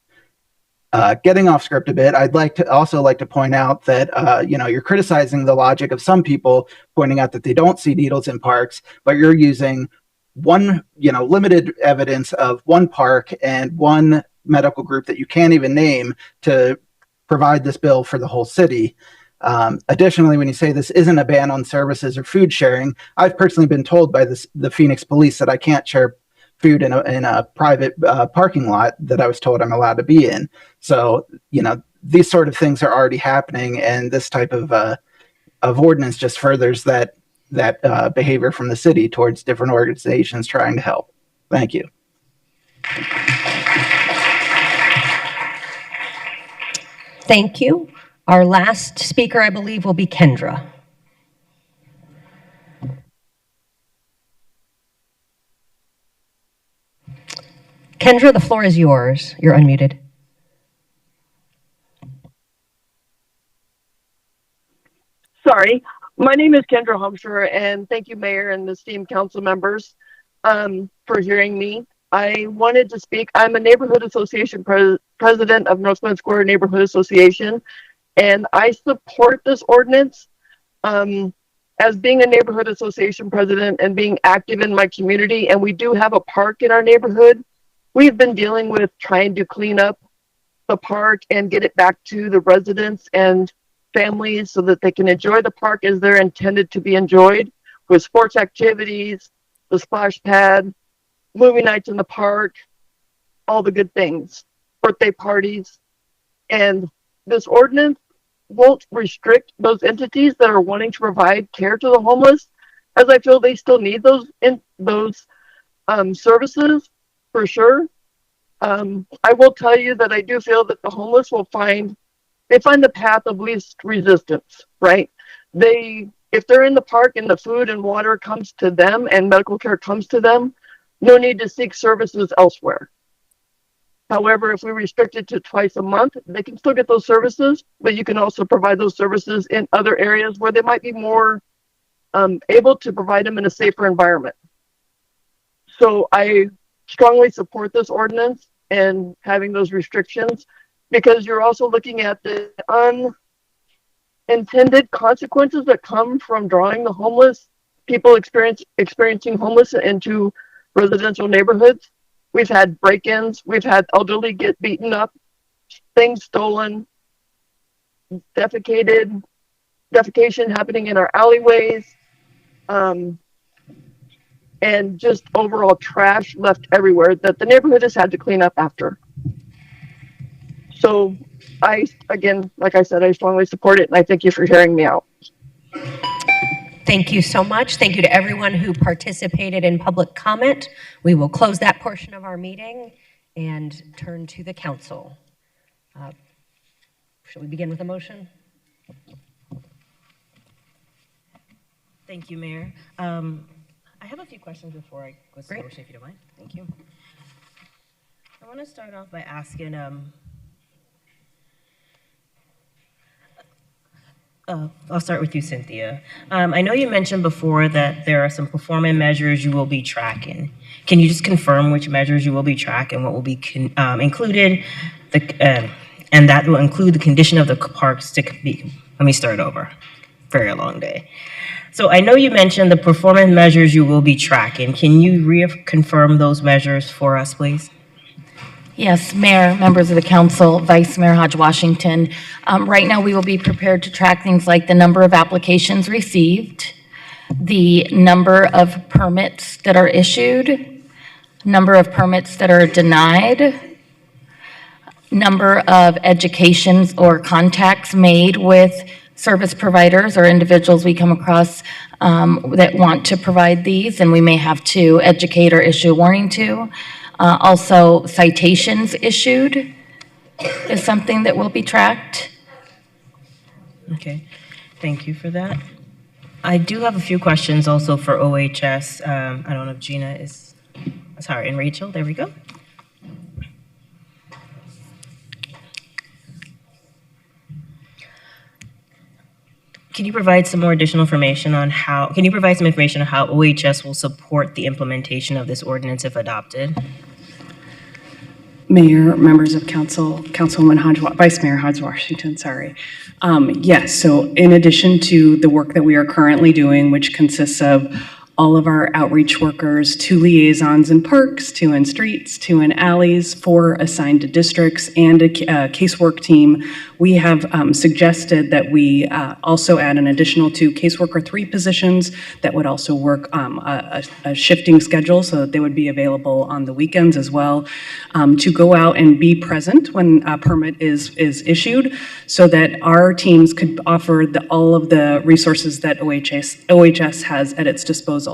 Getting off script a bit, I'd also like to point out that you're criticizing the logic of some people pointing out that they don't see needles in parks, but you're using one limited evidence of one park and one medical group that you can't even name to provide this bill for the whole city. Additionally, when you say this isn't a ban on services or food sharing, I've personally been told by the Phoenix police that I can't share food in a private parking lot that I was told I'm allowed to be in. So, these sort of things are already happening, and this type of ordinance just furthers that behavior from the city towards different organizations trying to help. Thank you. Thank you. Our last speaker, I believe, will be Kendra. Kendra, the floor is yours. You're unmuted. Sorry. My name is Kendra Homsher, and thank you, Mayor and the esteemed council members, for hearing me. I wanted to speak. I'm a neighborhood association president of North Glen Square Neighborhood Association, and I support this ordinance. And as being a neighborhood association president and being active in my community, and we do have a park in our neighborhood, we've been dealing with trying to clean up the park and get it back to the residents and families so that they can enjoy the park as they're intended to be enjoyed, with sports activities, the splash pad, movie nights in the park, all the good things, birthday parties. And this ordinance won't restrict those entities that are wanting to provide care to the homeless, as I feel they still need those services for sure. I will tell you that I do feel that the homeless will find the path of least resistance, right? If they're in the park and the food and water comes to them and medical care comes to them, no need to seek services elsewhere. However, if we restrict it to twice a month, they can still get those services, but you can also provide those services in other areas where they might be more able to provide them in a safer environment. So I strongly support this ordinance and having those restrictions, because you're also looking at the unintended consequences that come from drawing the homeless people experiencing homeless into residential neighborhoods. We've had break-ins, we've had elderly get beaten up, things stolen, defecation happening in our alleyways, and just overall trash left everywhere that the neighborhood has had to clean up after. So again, like I said, I strongly support it, and I thank you for hearing me out. Thank you so much. Thank you to everyone who participated in public comment. We will close that portion of our meeting and turn to the council. Shall we begin with a motion? Thank you, Mayor. I have a few questions before I go to the motion, if you don't mind. Thank you. I want to start off by asking, I'll start with you, Cynthia. I know you mentioned before that there are some performance measures you will be tracking. Can you just confirm which measures you will be tracking, what will be included, and that will include the condition of the parks to be, let me start over, very long day. So I know you mentioned the performance measures you will be tracking. Can you reconfirm those measures for us, please? Yes, Mayor, members of the council, Vice Mayor Hodge Washington. Right now, we will be prepared to track things like the number of applications received, the number of permits that are issued, number of permits that are denied, number of educations or contacts made with service providers or individuals we come across that want to provide these, and we may have to educate or issue a warning to. Also, citations issued is something that will be tracked. Okay, thank you for that. I do have a few questions also for OHS. I don't know if Gina is, sorry, and Rachel, there we go. Can you provide some more additional information on how, can you provide some information on how OHS will support the implementation of this ordinance if adopted? Mayor, members of council, Councilwoman Vice Mayor Hodge Washington, sorry. Yes, so in addition to the work that we are currently doing, which consists of all of our outreach workers, 2 liaisons in parks, 2 in streets, 2 in alleys, 4 assigned to districts, and a casework team, we have suggested that we also add an additional 2 caseworker 3 positions that would also work a shifting schedule so that they would be available on the weekends as well, to go out and be present when a permit is issued so that our teams could offer all of the resources that OHS has at its disposal.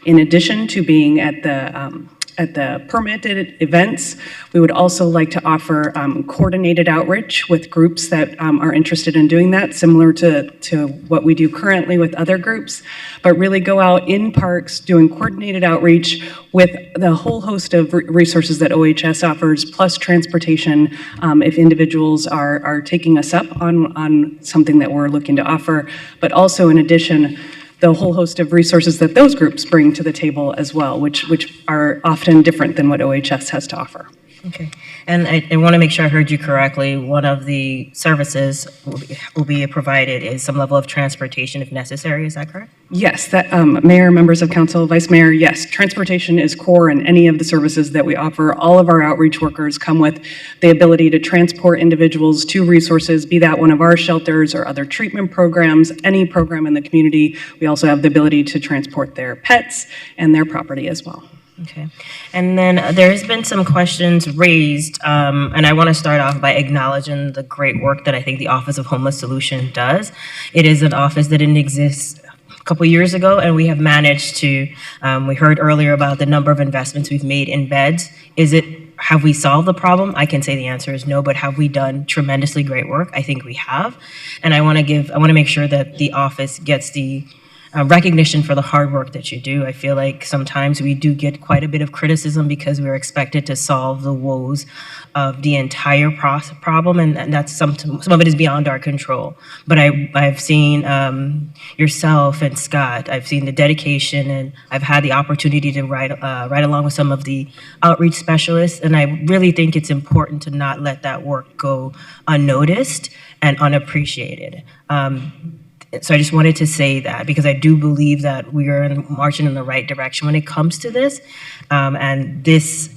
In addition to being at the permitted events, we would also like to offer coordinated outreach with groups that are interested in doing that, similar to what we do currently with other groups, but really go out in parks doing coordinated outreach with the whole host of resources that OHS offers, plus transportation if individuals are taking us up on something that we're looking to offer, but also in addition, the whole host of resources that those groups bring to the table as well, which are often different than what OHS has to offer. Okay, and I want to make sure I heard you correctly. One of the services will be provided is some level of transportation if necessary, is that correct? Yes, that, Mayor, members of council, Vice Mayor, yes, transportation is core in any of the services that we offer. All of our outreach workers come with the ability to transport individuals to resources, be that one of our shelters or other treatment programs, any program in the community. We also have the ability to transport their pets and their property as well. Okay, and then there has been some questions raised, and I want to start off by acknowledging the great work that I think the Office of Homeless Solutions does. It is an office that didn't exist a couple years ago, and we have managed to, we heard earlier about the number of investments we've made in beds. Have we solved the problem? I can say the answer is no, but have we done tremendously great work? I think we have, and I want to make sure that the office gets the recognition for the hard work that you do. I feel like sometimes we do get quite a bit of criticism because we're expected to solve the woes of the entire problem, and that's some of it is beyond our control. But I've seen yourself and Scott. I've seen the dedication, and I've had the opportunity to ride along with some of the outreach specialists, and I really think it's important to not let that work go unnoticed and unappreciated. So I just wanted to say that because I do believe that we are marching in the right direction when it comes to this. And this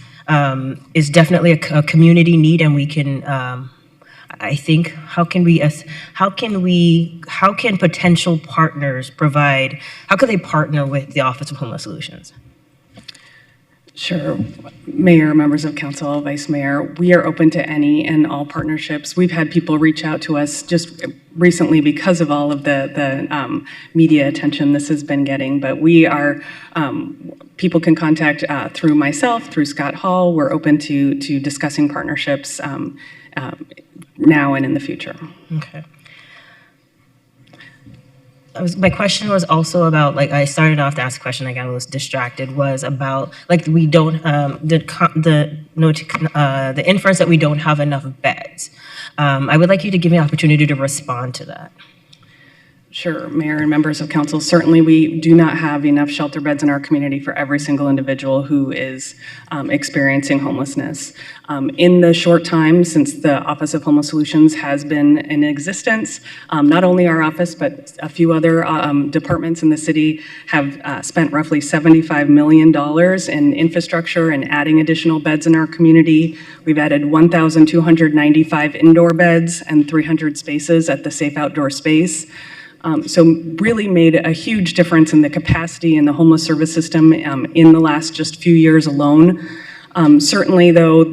is definitely a community need, and we can, I think, how can potential partners provide, how could they partner with the Office of Homeless Solutions? Sure. Mayor, members of council, Vice Mayor, we are open to any and all partnerships. We've had people reach out to us just recently because of all of the media attention this has been getting, but we are, people can contact through myself, through Scott Hall. We're open to discussing partnerships now and in the future. Okay. My question was also about, like, I started off to ask a question, I got a little distracted, was about, like, we don't, the inference that we don't have enough beds. I would like you to give me an opportunity to respond to that. Sure, Mayor and members of council, certainly we do not have enough shelter beds in our community for every single individual who is experiencing homelessness. In the short time since the Office of Homeless Solutions has been in existence, not only our office, but a few other departments in the city have spent roughly $75 million in infrastructure and adding additional beds in our community. We've added 1,295 indoor beds and 300 spaces at the Safe Outdoor Space. So really made a huge difference in the capacity in the homeless service system in the last just few years alone. Certainly, though,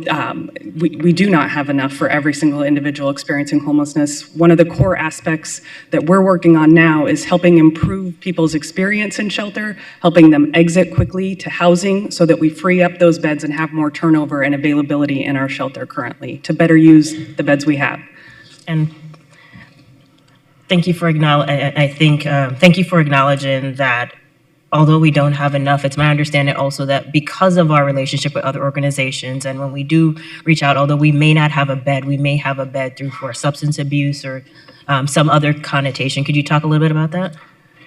we do not have enough for every single individual experiencing homelessness. One of the core aspects that we're working on now is helping improve people's experience in shelter, helping them exit quickly to housing so that we free up those beds and have more turnover and availability in our shelter currently to better use the beds we have. And thank you for thank you for acknowledging that although we don't have enough, it's my understanding also that because of our relationship with other organizations, and when we do reach out, although we may not have a bed, we may have a bed for substance abuse or some other connotation. Could you talk a little bit about that?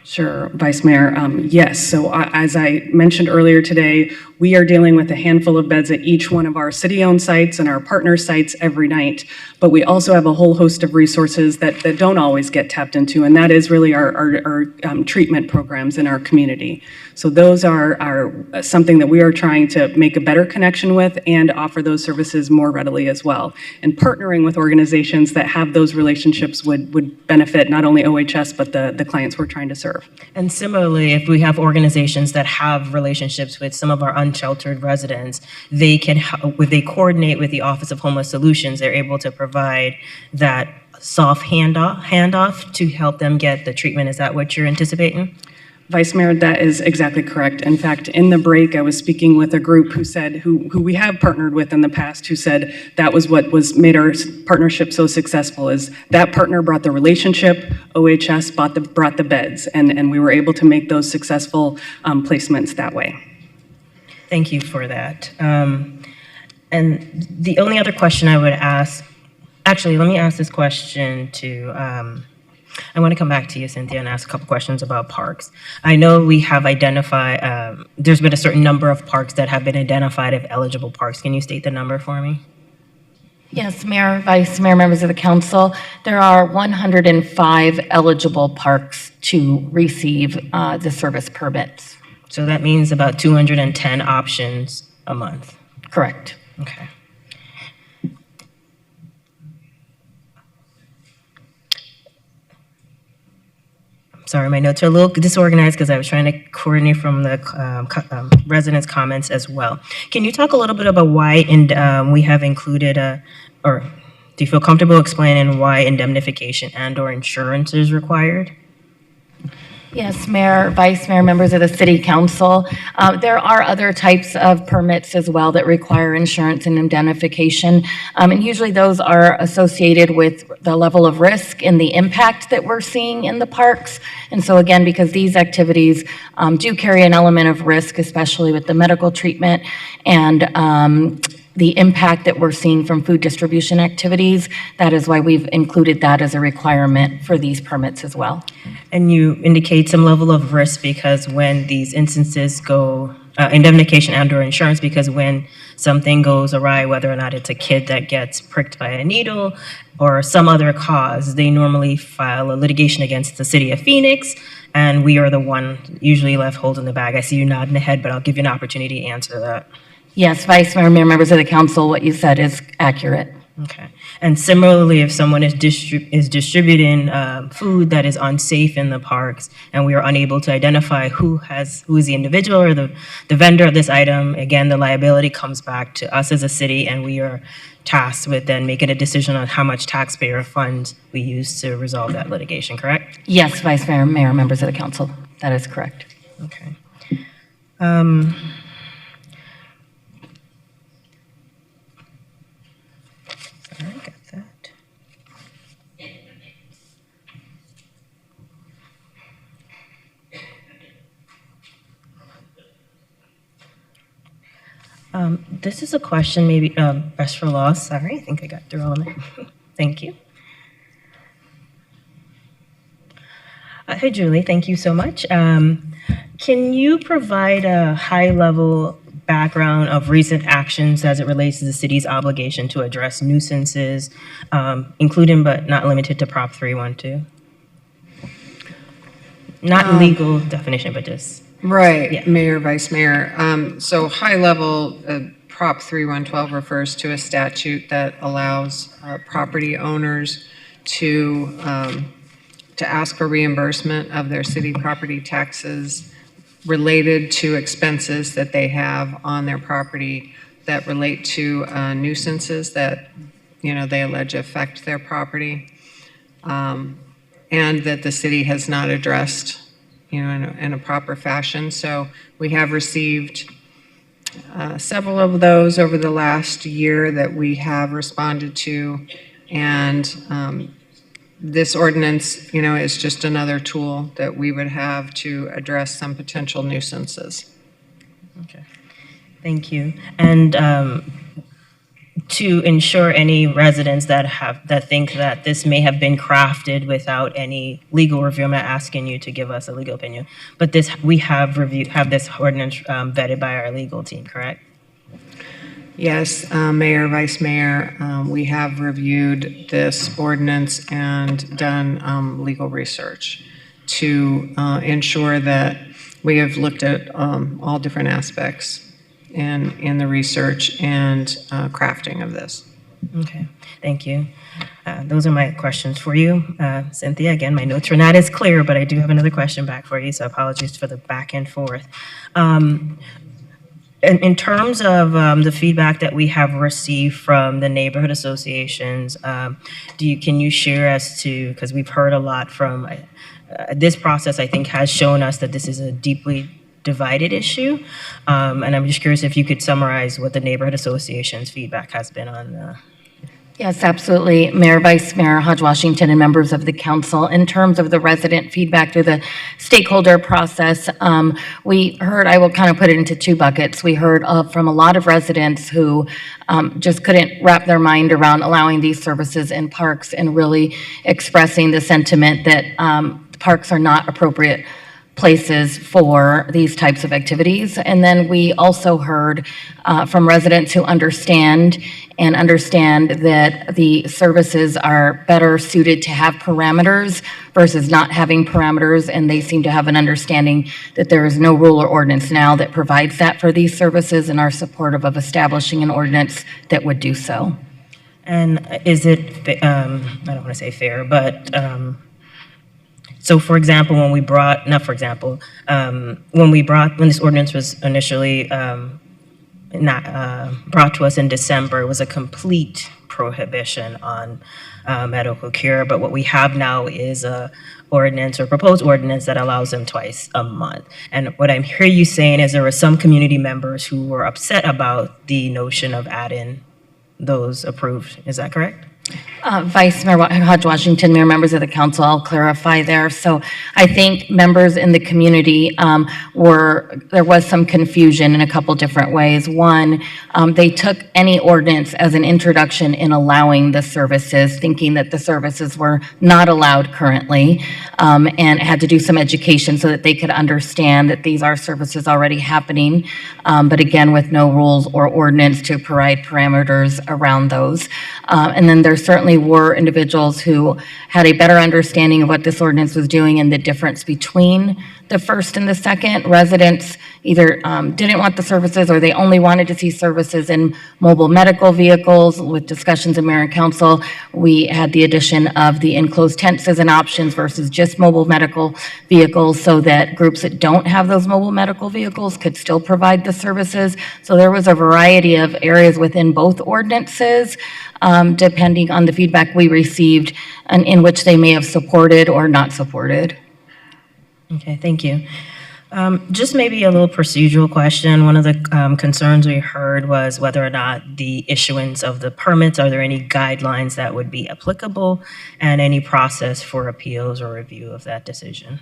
Sure, Vice Mayor. Yes, so as I mentioned earlier today, we are dealing with a handful of beds at each one of our city-owned sites and our partner sites every night, but we also have a whole host of resources that don't always get tapped into, and that is really our treatment programs in our community. So those are something that we are trying to make a better connection with and offer those services more readily as well. And partnering with organizations that have those relationships would benefit not only OHS, but the clients we're trying to serve. And similarly, if we have organizations that have relationships with some of our unsheltered residents, they coordinate with the Office of Homeless Solutions, they're able to provide that soft handoff to help them get the treatment. Is that what you're anticipating? Vice Mayor, that is exactly correct. In fact, in the break, I was speaking with a group who said, who we have partnered with in the past, who said that was what made our partnership so successful, is that partner brought the relationship, OHS brought the beds, and we were able to make those successful placements that way. Thank you for that. And the only other question I would ask, actually, let me ask this question to I want to come back to you, Cynthia, and ask a couple questions about parks. I know we have identified, there's been a certain number of parks that have been identified as eligible parks. Can you state the number for me? Yes, Mayor, Vice Mayor, members of the council, there are 105 eligible parks to receive the service permits. So that means about 210 options a month. Correct. Okay. Sorry, my notes are a little disorganized because I was trying to coordinate from the residents' comments as well. Can you talk a little bit about why we have included, or do you feel comfortable explaining why indemnification and/or insurance is required? Yes, Mayor, Vice Mayor, members of the City Council. There are other types of permits as well that require insurance and indemnification. And usually those are associated with the level of risk and the impact that we're seeing in the parks. And so again, because these activities do carry an element of risk, especially with the medical treatment and the impact that we're seeing from food distribution activities, that is why we've included that as a requirement for these permits as well. And you indicate some level of risk because when these instances go, indemnification and/or insurance, because when something goes awry, whether or not it's a kid that gets pricked by a needle or some other cause, they normally file a litigation against the city of Phoenix, and we are the one usually left holding the bag. I see you nodding the head, but I'll give you an opportunity to answer that. Yes, Vice Mayor, members of the council, what you said is accurate. Okay. And similarly, if someone is distributing food that is unsafe in the parks and we are unable to identify who is the individual or the vendor of this item, again, the liability comes back to us as a city, and we are tasked with then making a decision on how much taxpayer funds we use to resolve that litigation, correct? Yes, Vice Mayor, members of the council, that is correct. Okay. This is a question maybe best for law. Sorry, I think I got through all of it. Thank you. Hi, Julie. Thank you so much. Can you provide a high-level background of recent actions as it relates to the city's obligation to address nuisances, including but not limited to Prop 312? Not legal definition, but just... Right, yeah. Mayor, Vice Mayor. So high level, Prop 3112 refers to a statute that allows property owners to ask for reimbursement of their city property taxes related to expenses that they have on their property that relate to nuisances that, they allege affect their property, and that the city has not addressed in a proper fashion. So we have received several of those over the last year that we have responded to. And this ordinance, is just another tool that we would have to address some potential nuisances. Okay, thank you. And to ensure any residents that think that this may have been crafted without any legal review, I'm not asking you to give us a legal opinion, but we have this ordinance vetted by our legal team, correct? Yes, Mayor, Vice Mayor, we have reviewed this ordinance and done legal research to ensure that we have looked at all different aspects in the research and crafting of this. Okay, thank you. Those are my questions for you. Cynthia, again, my notes are not as clear, but I do have another question back for you, so apologies for the back and forth. In terms of the feedback that we have received from the neighborhood associations, can you share as to, because we've heard a lot from, this process I think has shown us that this is a deeply divided issue, and I'm just curious if you could summarize what the neighborhood association's feedback has been on Yes, absolutely. Mayor, Vice Mayor Hodge Washington, and members of the council. In terms of the resident feedback through the stakeholder process, we heard, I will kind of put it into two buckets. We heard from a lot of residents who just couldn't wrap their mind around allowing these services in parks and really expressing the sentiment that parks are not appropriate places for these types of activities. And then we also heard from residents who understand that the services are better suited to have parameters versus not having parameters, and they seem to have an understanding that there is no rule or ordinance now that provides that for these services and are supportive of establishing an ordinance that would do so. And is it, I don't want to say fair, but so for example, when this ordinance was initially brought to us in December, it was a complete prohibition on medical care, but what we have now is a ordinance or proposed ordinance that allows them twice a month. And what I'm hearing you saying is there were some community members who were upset about the notion of adding those approved. Is that correct? Vice Mayor Hodge Washington, Mayor, members of the council, I'll clarify there. So I think members in the community there was some confusion in a couple different ways. One, they took any ordinance as an introduction in allowing the services, thinking that the services were not allowed currently, and had to do some education so that they could understand that these are services already happening, but again, with no rules or ordinance to provide parameters around those. And then there certainly were individuals who had a better understanding of what this ordinance was doing and the difference between the first and the second. Residents either didn't want the services or they only wanted to see services in mobile medical vehicles. With discussions in mayor and council, we had the addition of the enclosed tents as an option versus just mobile medical vehicles so that groups that don't have those mobile medical vehicles could still provide the services. So there was a variety of areas within both ordinances, depending on the feedback we received and in which they may have supported or not supported. Okay, thank you. Just maybe a little procedural question. One of the concerns we heard was whether or not the issuance of the permits, are there any guidelines that would be applicable and any process for appeals or review of that decision?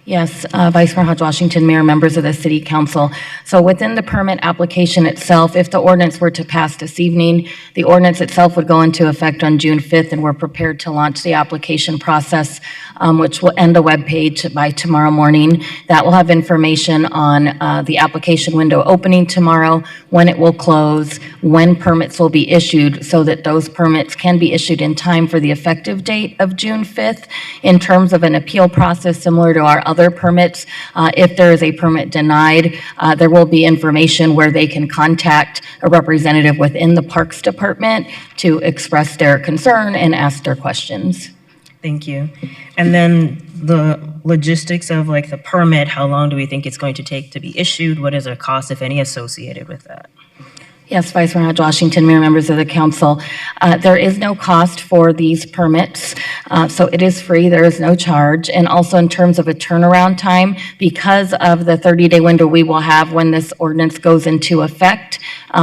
Yes, Vice Mayor Hodge Washington, Mayor, members of the City Council. So within the permit application itself, if the ordinance were to pass this evening, the ordinance itself would go into effect on June 5th, and we're prepared to launch the application process, which will end a web page by tomorrow morning. That will have information on the application window opening tomorrow, when it will close, when permits will be issued, so that those permits can be issued in time for the effective date of June 5th. In terms of an appeal process similar to our other permits, if there is a permit denied, there will be information where they can contact a representative within the Parks Department to express their concern and ask their questions. Thank you. And then the logistics of like the permit, how long do we think it's going to take to be issued? What is the cost, if any, associated with that? Yes, Vice Mayor Hodge Washington, Mayor, members of the council. There is no cost for these permits, so it is free. There is no charge. And also in terms of a turnaround time, because of the 30-day window we will have when this ordinance goes into effect,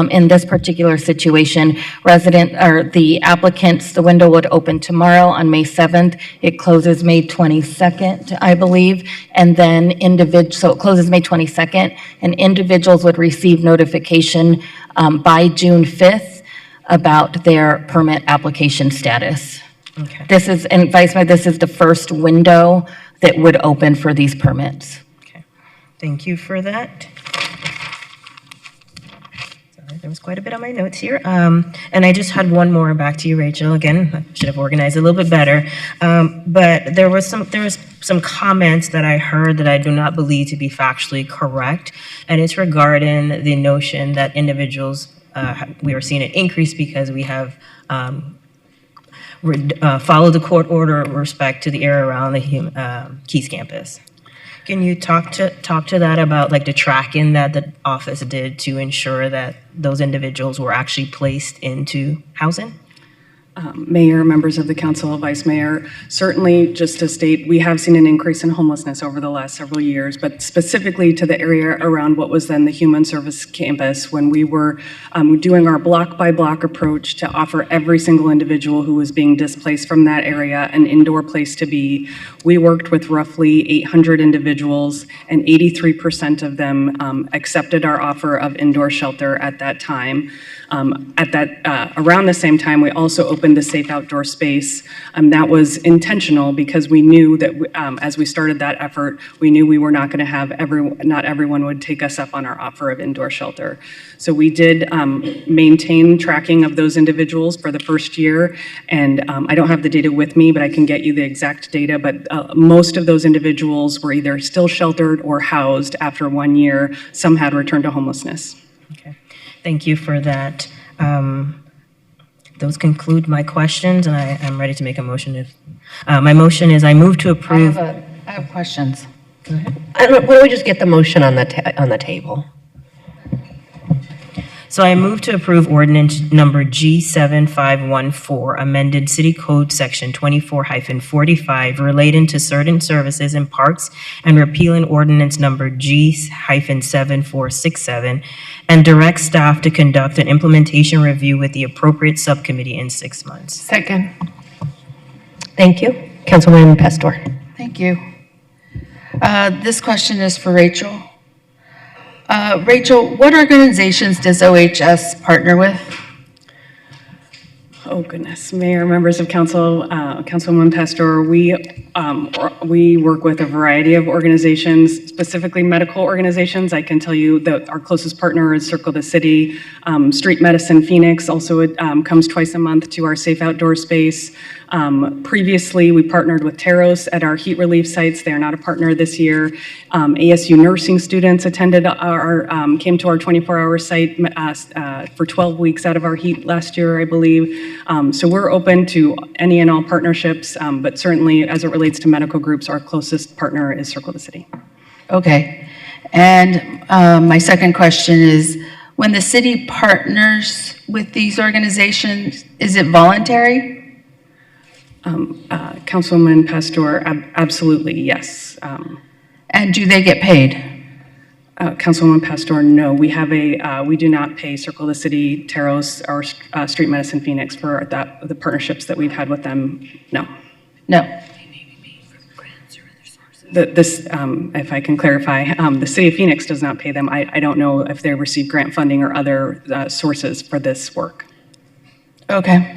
in this particular situation, the applicants, the window would open tomorrow on May 7th. It closes May 22nd, I believe, and then so it closes May 22nd, and individuals would receive notification by June 5th about their permit application status. Okay. And Vice Mayor, this is the first window that would open for these permits. Okay. Thank you for that. Sorry, there was quite a bit on my notes here. And I just had one more back to you, Rachel. Again, I should have organized a little bit better. But there was some comments that I heard that I do not believe to be factually correct. And it's regarding the notion that individuals, we are seeing an increase because we have followed the court order with respect to the area around the Keys campus. Can you talk to that about like the tracking that the office did to ensure that those individuals were actually placed into housing? Mayor, members of the council, vice mayor, certainly just to state, we have seen an increase in homelessness over the last several years, but specifically to the area around what was then the Human Service Campus, when we were doing our block by block approach to offer every single individual who was being displaced from that area an indoor place to be. We worked with roughly 800 individuals, and 83% of them accepted our offer of indoor shelter at that time. Around the same time, we also opened a safe outdoor space. That was intentional because we knew that as we started that effort, we knew we were not going to have not everyone would take us up on our offer of indoor shelter. So we did maintain tracking of those individuals for the first year, and I don't have the data with me, but I can get you the exact data. But most of those individuals were either still sheltered or housed after 1 year. Some had returned to homelessness. Okay. Thank you for that. Those conclude my questions, and I am ready to make a motion. My motion is I move to approve. I have questions. Go ahead. Why don't we just get the motion on the table? So I move to approve ordinance number G7514, amended City Code Section 24-45 relating to certain services in parks, and repealing ordinance number G-7467, and direct staff to conduct an implementation review with the appropriate subcommittee in 6 months. Second. Thank you. Councilwoman Pastor. Thank you. This question is for Rachel. Rachel, what organizations does OHS partner with? Oh, goodness. Mayor, members of council, Councilwoman Pastor, we work with a variety of organizations, specifically medical organizations. I can tell you that our closest partner is Circle the City. Street Medicine Phoenix also comes twice a month to our safe outdoor space. Previously, we partnered with Taros at our heat relief sites. They are not a partner this year. ASU nursing students came to our 24-hour site for 12 weeks out of our heat last year, I believe. So we're open to any and all partnerships, but certainly as it relates to medical groups, our closest partner is Circle the City. Okay. And my second question is, when the city partners with these organizations, is it voluntary? Councilwoman Pastor, absolutely, yes. And do they get paid? Councilwoman Pastor, no. We do not pay Circle the City, Taros, or Street Medicine Phoenix for the partnerships that we've had with them. No. No. If I can clarify, the City of Phoenix does not pay them. I don't know if they receive grant funding or other sources for this work. Okay.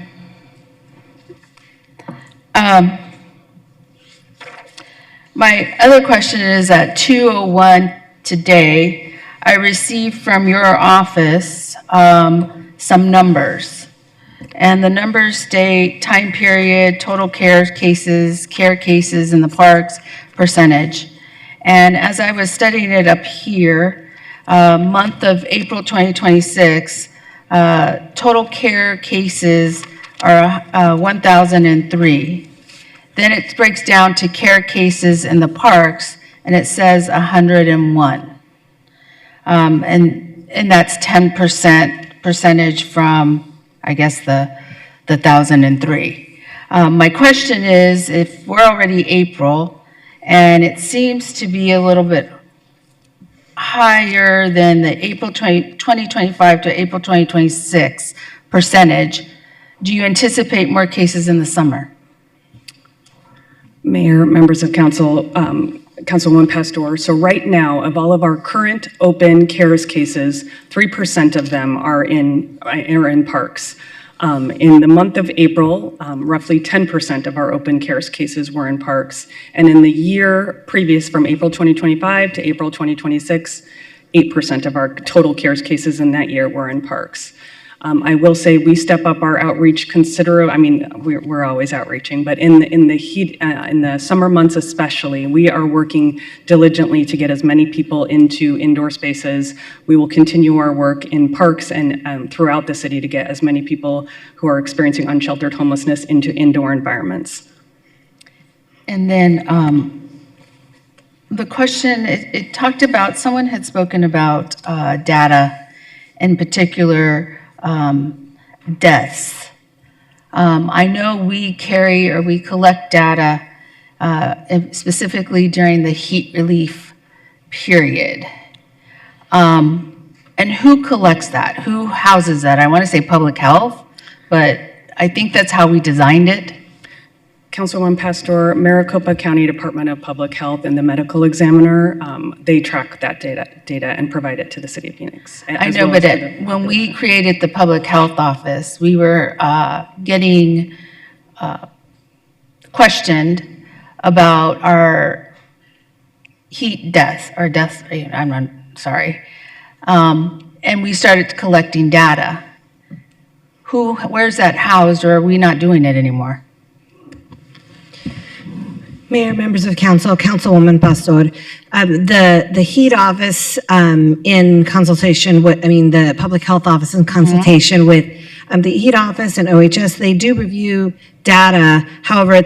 My other question is at 2:01 today, I received from your office some numbers. And the numbers state time period, total care cases in the parks, percentage. And as I was studying it up here, month of April 2026, total care cases are 1,003. Then it breaks down to care cases in the parks, and it says 101. And that's 10% percentage from, I guess, the 1,003. My question is, if we're already April, and it seems to be a little bit higher than the April 2025 to April 2026 percentage, do you anticipate more cases in the summer? Mayor, members of council, Councilwoman Pastor, so right now, of all of our current open CARES cases, 3% of them are in parks. In the month of April, roughly 10% of our open CARES cases were in parks. And in the year previous, from April 2025 to April 2026, 8% of our total CARES cases in that year were in parks. I will say we step up our outreach considerably. I mean, we're always outreaching, but in the summer months especially, we are working diligently to get as many people into indoor spaces. We will continue our work in parks and throughout the city to get as many people who are experiencing unsheltered homelessness into indoor environments. And then the question, it talked about, someone had spoken about data, in particular deaths. I know we carry or we collect data specifically during the heat relief period. And who collects that? Who houses that? I want to say public health, but I think that's how we designed it. Councilwoman Pastor, Maricopa County Department of Public Health and the medical examiner, they track that data and provide it to the city of Phoenix. I know, but when we created the public health office, we were getting questioned about our heat deaths, I'm sorry. And we started collecting data. Where's that housed, or are we not doing it anymore? Mayor, members of council, Councilwoman Pastor, the heat office in consultation with, the public health office in consultation with the heat office and OHS, they do review data. However,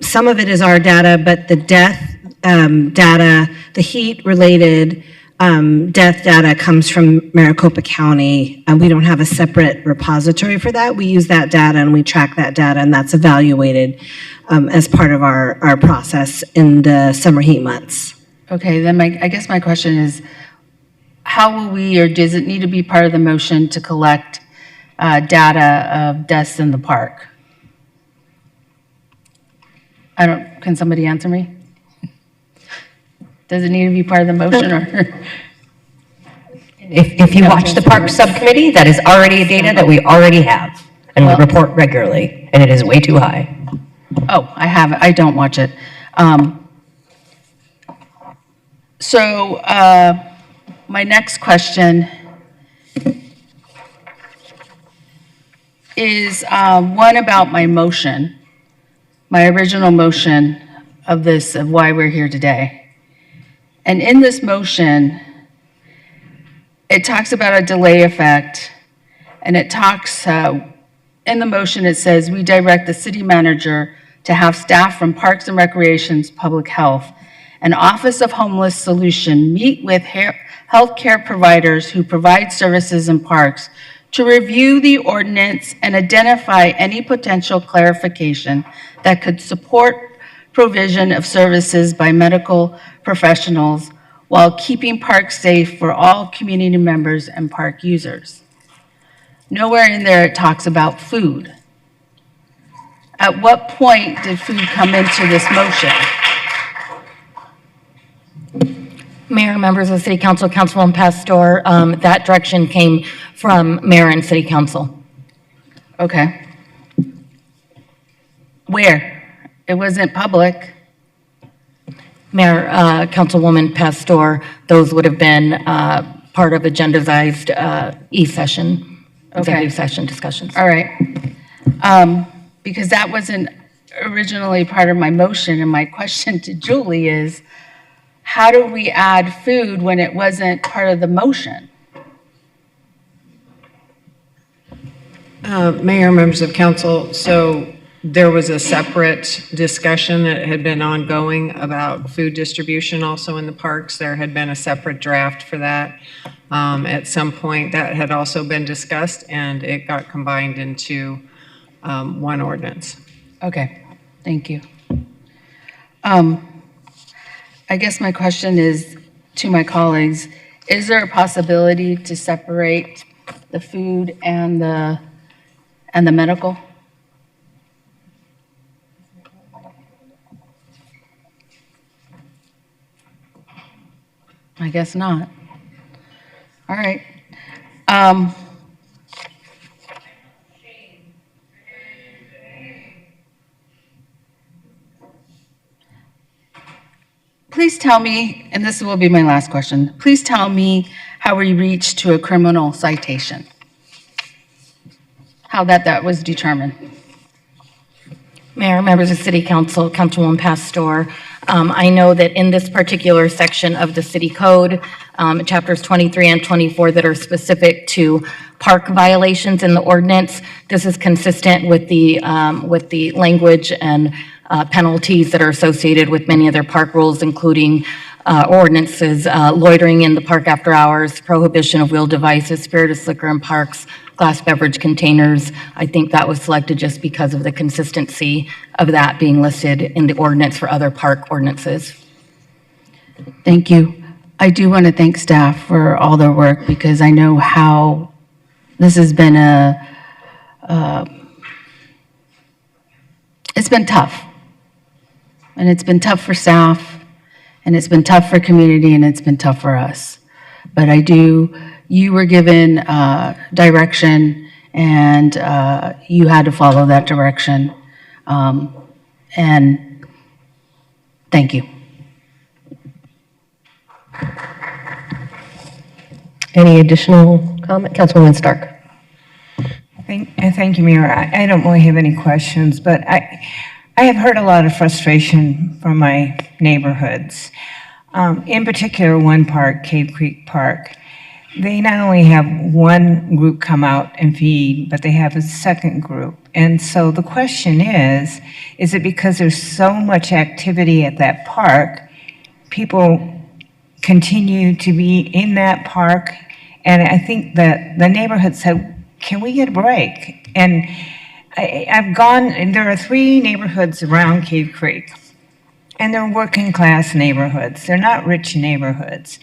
some of it is our data, but the death data, the heat related death data comes from Maricopa County, and we don't have a separate repository for that. We use that data and we track that data, and that's evaluated as part of our process in the summer heat months. Okay, then I guess my question is, how will we, or does it need to be part of the motion to collect data of deaths in the park? Can somebody answer me? Does it need to be part of the motion, or? If you watch the park subcommittee, that is already data that we already have, and we report regularly, and it is way too high. Oh, I have it. I don't watch it. So my next question is one about my motion, my original motion of why we're here today. And in this motion, it talks about a delay effect, and it talks, in the motion it says, we direct the city manager to have staff from Parks and Recreations, Public Health, and Office of Homeless Solution meet with healthcare providers who provide services in parks to review the ordinance and identify any potential clarification that could support provision of services by medical professionals while keeping parks safe for all community members and park users. Nowhere in there it talks about food. At what point did food come into this motion? Mayor, members of the City Council, Councilwoman Pastor, that direction came from Mayor and City Council. Okay. Where? It wasn't public. Mayor, Councilwoman Pastor, those would have been part of agendized e-session, executive session discussions. All right. Because that wasn't originally part of my motion, and my question to Julie is, how do we add food when it wasn't part of the motion? Mayor, members of council, so there was a separate discussion that had been ongoing about food distribution also in the parks. There had been a separate draft for that. At some point that had also been discussed, and it got combined into one ordinance. Okay, thank you. I guess my question is to my colleagues, is there a possibility to separate the food and the medical? I guess not. All right. Please tell me, and this will be my last question, please tell me how we reached to a criminal citation. How that was determined. Mayor, members of City Council, Councilwoman Pastor, I know that in this particular section of the city code, chapters 23 and 24 that are specific to park violations in the ordinance, this is consistent with the language and penalties that are associated with many other park rules, including ordinances, loitering in the park after hours, prohibition of wheeled devices, spirituous liquor in parks, glass beverage containers. I think that was selected just because of the consistency of that being listed in the ordinance for other park ordinances. Thank you. I do want to thank staff for all their work because I know how this has been it's been tough. And it's been tough for staff, and it's been tough for community, and it's been tough for us. But you were given direction, and you had to follow that direction. And thank you. Any additional comment? Councilwoman Stark. Thank you, Mayor. I don't really have any questions, but I have heard a lot of frustration from my neighborhoods. In particular, one park, Cave Creek Park, they not only have one group come out and feed, but they have a second group. And so the question is it because there's so much activity at that park, people continue to be in that park? And I think that the neighborhood said, can we get a break? And I've gone, and there are 3 neighborhoods around Cave Creek, and they're working class neighborhoods. They're not rich neighborhoods.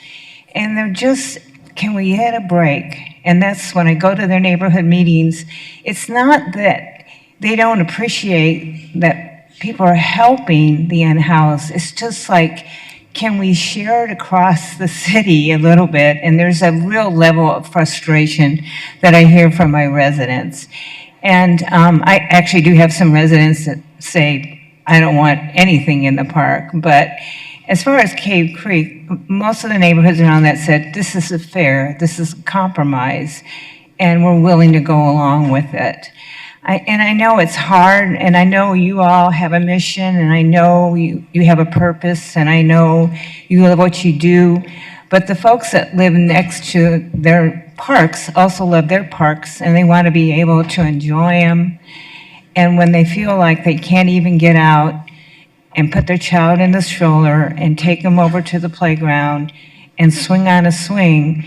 And they're just, can we get a break? And that's when I go to their neighborhood meetings. It's not that they don't appreciate that people are helping the unhoused. It's just like, can we share it across the city a little bit? And there's a real level of frustration that I hear from my residents. And I actually do have some residents that say, I don't want anything in the park. But as far as Cave Creek, most of the neighborhoods around that said, this is a fair, this is a compromise, and we're willing to go along with it. And I know it's hard, and I know you all have a mission, and I know you have a purpose, and I know you love what you do, but the folks that live next to their parks also love their parks, and they want to be able to enjoy them. And when they feel like they can't even get out and put their child in the stroller and take them over to the playground and swing on a swing,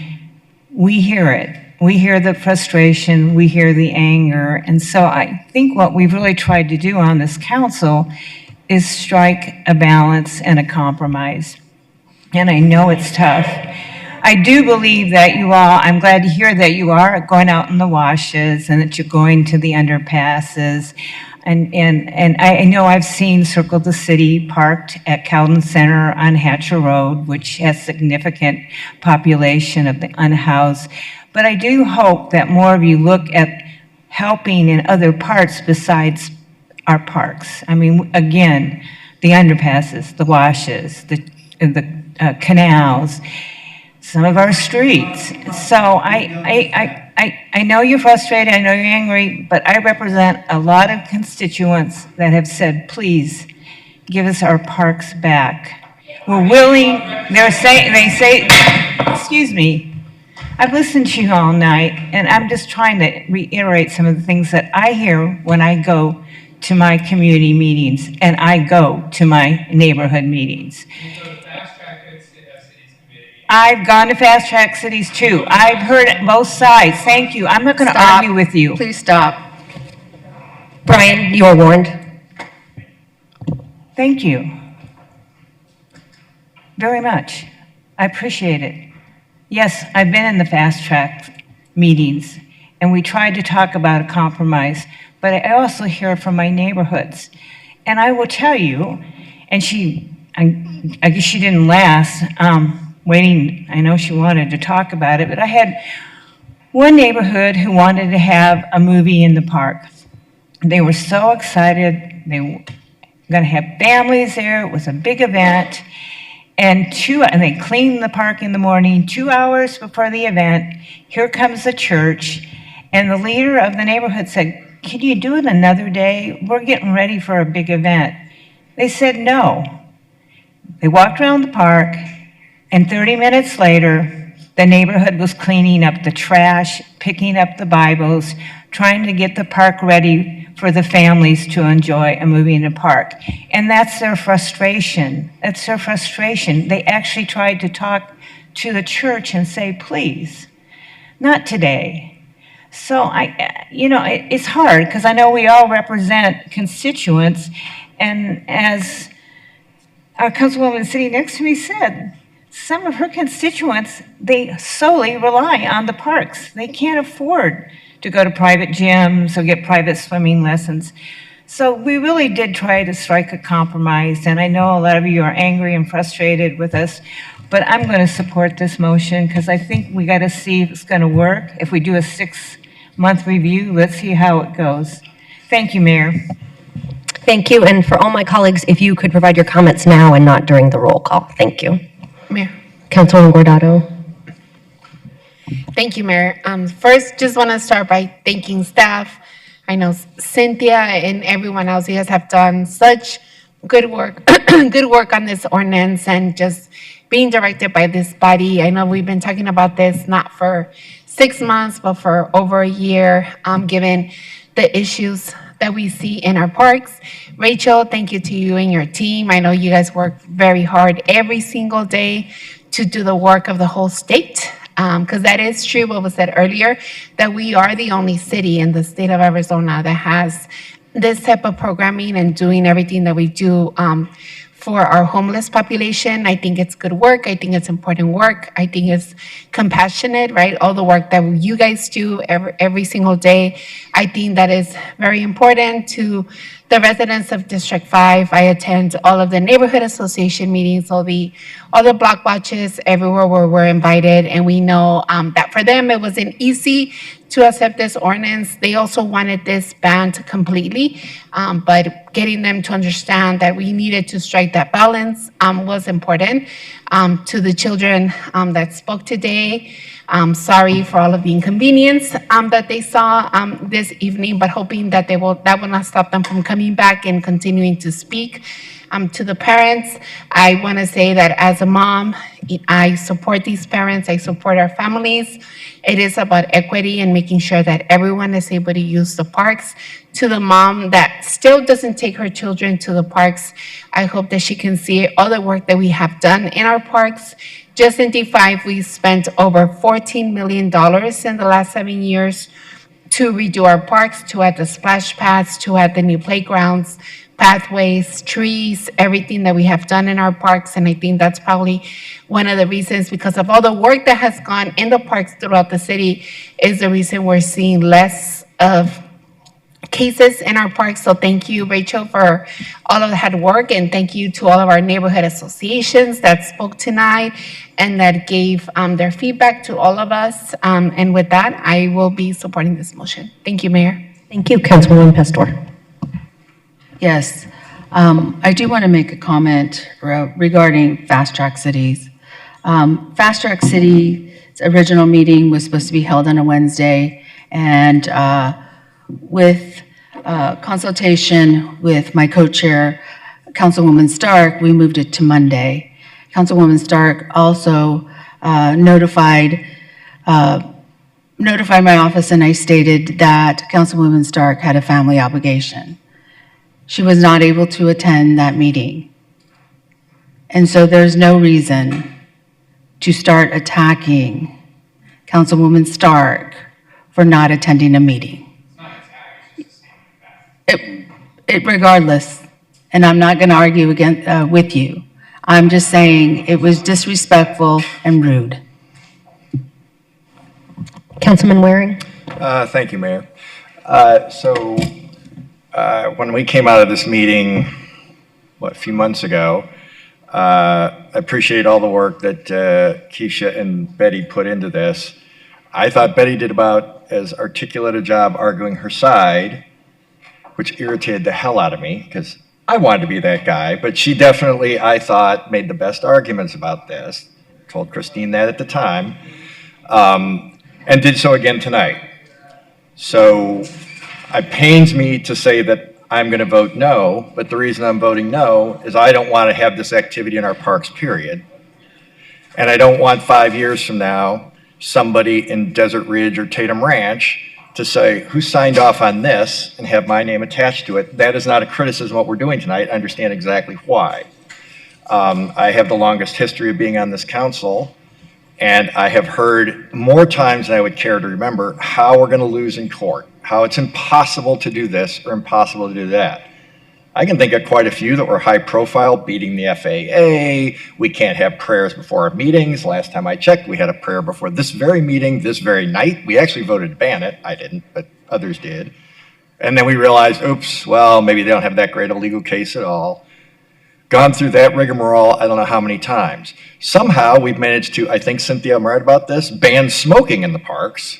we hear it. We hear the frustration, we hear the anger. And so I think what we've really tried to do on this council is strike a balance and a compromise. And I know it's tough. I do believe that you all, I'm glad to hear that you are going out in the washes and that you're going to the underpasses. And I know I've seen Circle the City parked at Cowden Center on Hatcher Road, which has significant population of the unhoused. But I do hope that more of you look at helping in other parts besides our parks. I mean, again, the underpasses, the washes, the canals, some of our streets. So I know you're frustrated, I know you're angry, but I represent a lot of constituents that have said, please, give us our parks back. We're willing, they say, excuse me, I've listened to you all night, and I'm just trying to reiterate some of the things that I hear when I go to my community meetings, and I go to my neighborhood meetings. I've gone to fast track cities too. I've heard both sides. Thank you. I'm not going to argue with you. Please stop. Brian, you are warned. Thank you very much. I appreciate it. Yes, I've been in the fast track meetings, and we tried to talk about a compromise, but I also hear from my neighborhoods. And I will tell you, and I guess she didn't last, waiting, I know she wanted to talk about it, but I had one neighborhood who wanted to have a movie in the park. They were so excited. They were going to have families there. It was a big event. And they cleaned the park in the morning. 2 hours before the event, here comes the church. And the leader of the neighborhood said, can you do it another day? We're getting ready for a big event. They said no. They walked around the park, and 30 minutes later, the neighborhood was cleaning up the trash, picking up the Bibles, trying to get the park ready for the families to enjoy a movie in a park. And that's their frustration. That's their frustration. They actually tried to talk to the church and say, please, not today. So it's hard because I know we all represent constituents, and as our councilwoman sitting next to me said, some of her constituents, they solely rely on the parks. They can't afford to go to private gyms or get private swimming lessons. So we really did try to strike a compromise, and I know a lot of you are angry and frustrated with us, but I'm going to support this motion because I think we got to see if it's going to work. If we do a 6-month review, let's see how it goes. Thank you, Mayor. Thank you, and for all my colleagues, if you could provide your comments now and not during the roll call. Thank you. Mayor. Councilwoman Guardado. Thank you, Mayor. First, just want to start by thanking staff. I know Cynthia and everyone else, you guys have done such good work, good work on this ordinance and just being directed by this body. I know we've been talking about this not for 6 months, but for over a year, given the issues that we see in our parks. Rachel, thank you to you and your team. I know you guys work very hard every single day to do the work of the whole state. Because that is true, what was said earlier, that we are the only city in the state of Arizona that has this type of programming and doing everything that we do for our homeless population. I think it's good work. I think it's important work. I think it's compassionate, right? All the work that you guys do every single day. I think that is very important to the residents of District 5. I attend all of the neighborhood association meetings, all the block watches, everywhere where we're invited. And we know that for them, it wasn't easy to accept this ordinance. They also wanted this banned completely, but getting them to understand that we needed to strike that balance was important. To the children that spoke today, sorry for all of the inconvenience that they saw this evening, but hoping that that will not stop them from coming back and continuing to speak. To the parents, I want to say that as a mom, I support these parents, I support our families. It is about equity and making sure that everyone is able to use the parks. To the mom that still doesn't take her children to the parks, I hope that she can see all the work that we have done in our parks. Just in D5, we spent over $14 million in the last 7 years to redo our parks, to add the splash pads, to add the new playgrounds, pathways, trees, everything that we have done in our parks. And I think that's probably one of the reasons, because of all the work that has gone in the parks throughout the city, is the reason we're seeing less of cases in our parks. So thank you, Rachel, for all of the hard work, and thank you to all of our neighborhood associations that spoke tonight and that gave their feedback to all of us. And with that, I will be supporting this motion. Thank you, Mayor. Thank you, Councilwoman Pastor. Yes, I do want to make a comment regarding Fast Track Cities. Fast Track City's original meeting was supposed to be held on a Wednesday, and with consultation with my co-chair, Councilwoman Stark, we moved it to Monday. Councilwoman Stark also notified my office, and I stated that Councilwoman Stark had a family obligation. She was not able to attend that meeting. And so there's no reason to start attacking Councilwoman Stark for not attending a meeting. Regardless, and I'm not going to argue with you. I'm just saying it was disrespectful and rude. Councilman Waring. Thank you, Mayor. When we came out of this meeting, a few months ago, I appreciate all the work that Keisha and Betty put into this. I thought Betty did about as articulate a job arguing her side, which irritated the hell out of me because I wanted to be that guy, but she definitely, I thought, made the best arguments about this. Told Christine that at the time, and did so again tonight. So it pains me to say that I'm going to vote no, but the reason I'm voting no is I don't want to have this activity in our parks, period. And I don't want 5 years from now, somebody in Desert Ridge or Tatum Ranch to say who signed off on this and have my name attached to it. That is not a criticism of what we're doing tonight. I understand exactly why. I have the longest history of being on this council, and I have heard more times than I would care to remember how we're going to lose in court, how it's impossible to do this or impossible to do that. I can think of quite a few that were high profile, beating the FAA. We can't have prayers before our meetings. Last time I checked, we had a prayer before this very meeting, this very night. We actually voted to ban it. I didn't, but others did. And then we realized, oops, well, maybe they don't have that great a legal case at all. Gone through that rigmarole, I don't know how many times. Somehow we've managed to, I think, Cynthia, I'm right about this, ban smoking in the parks.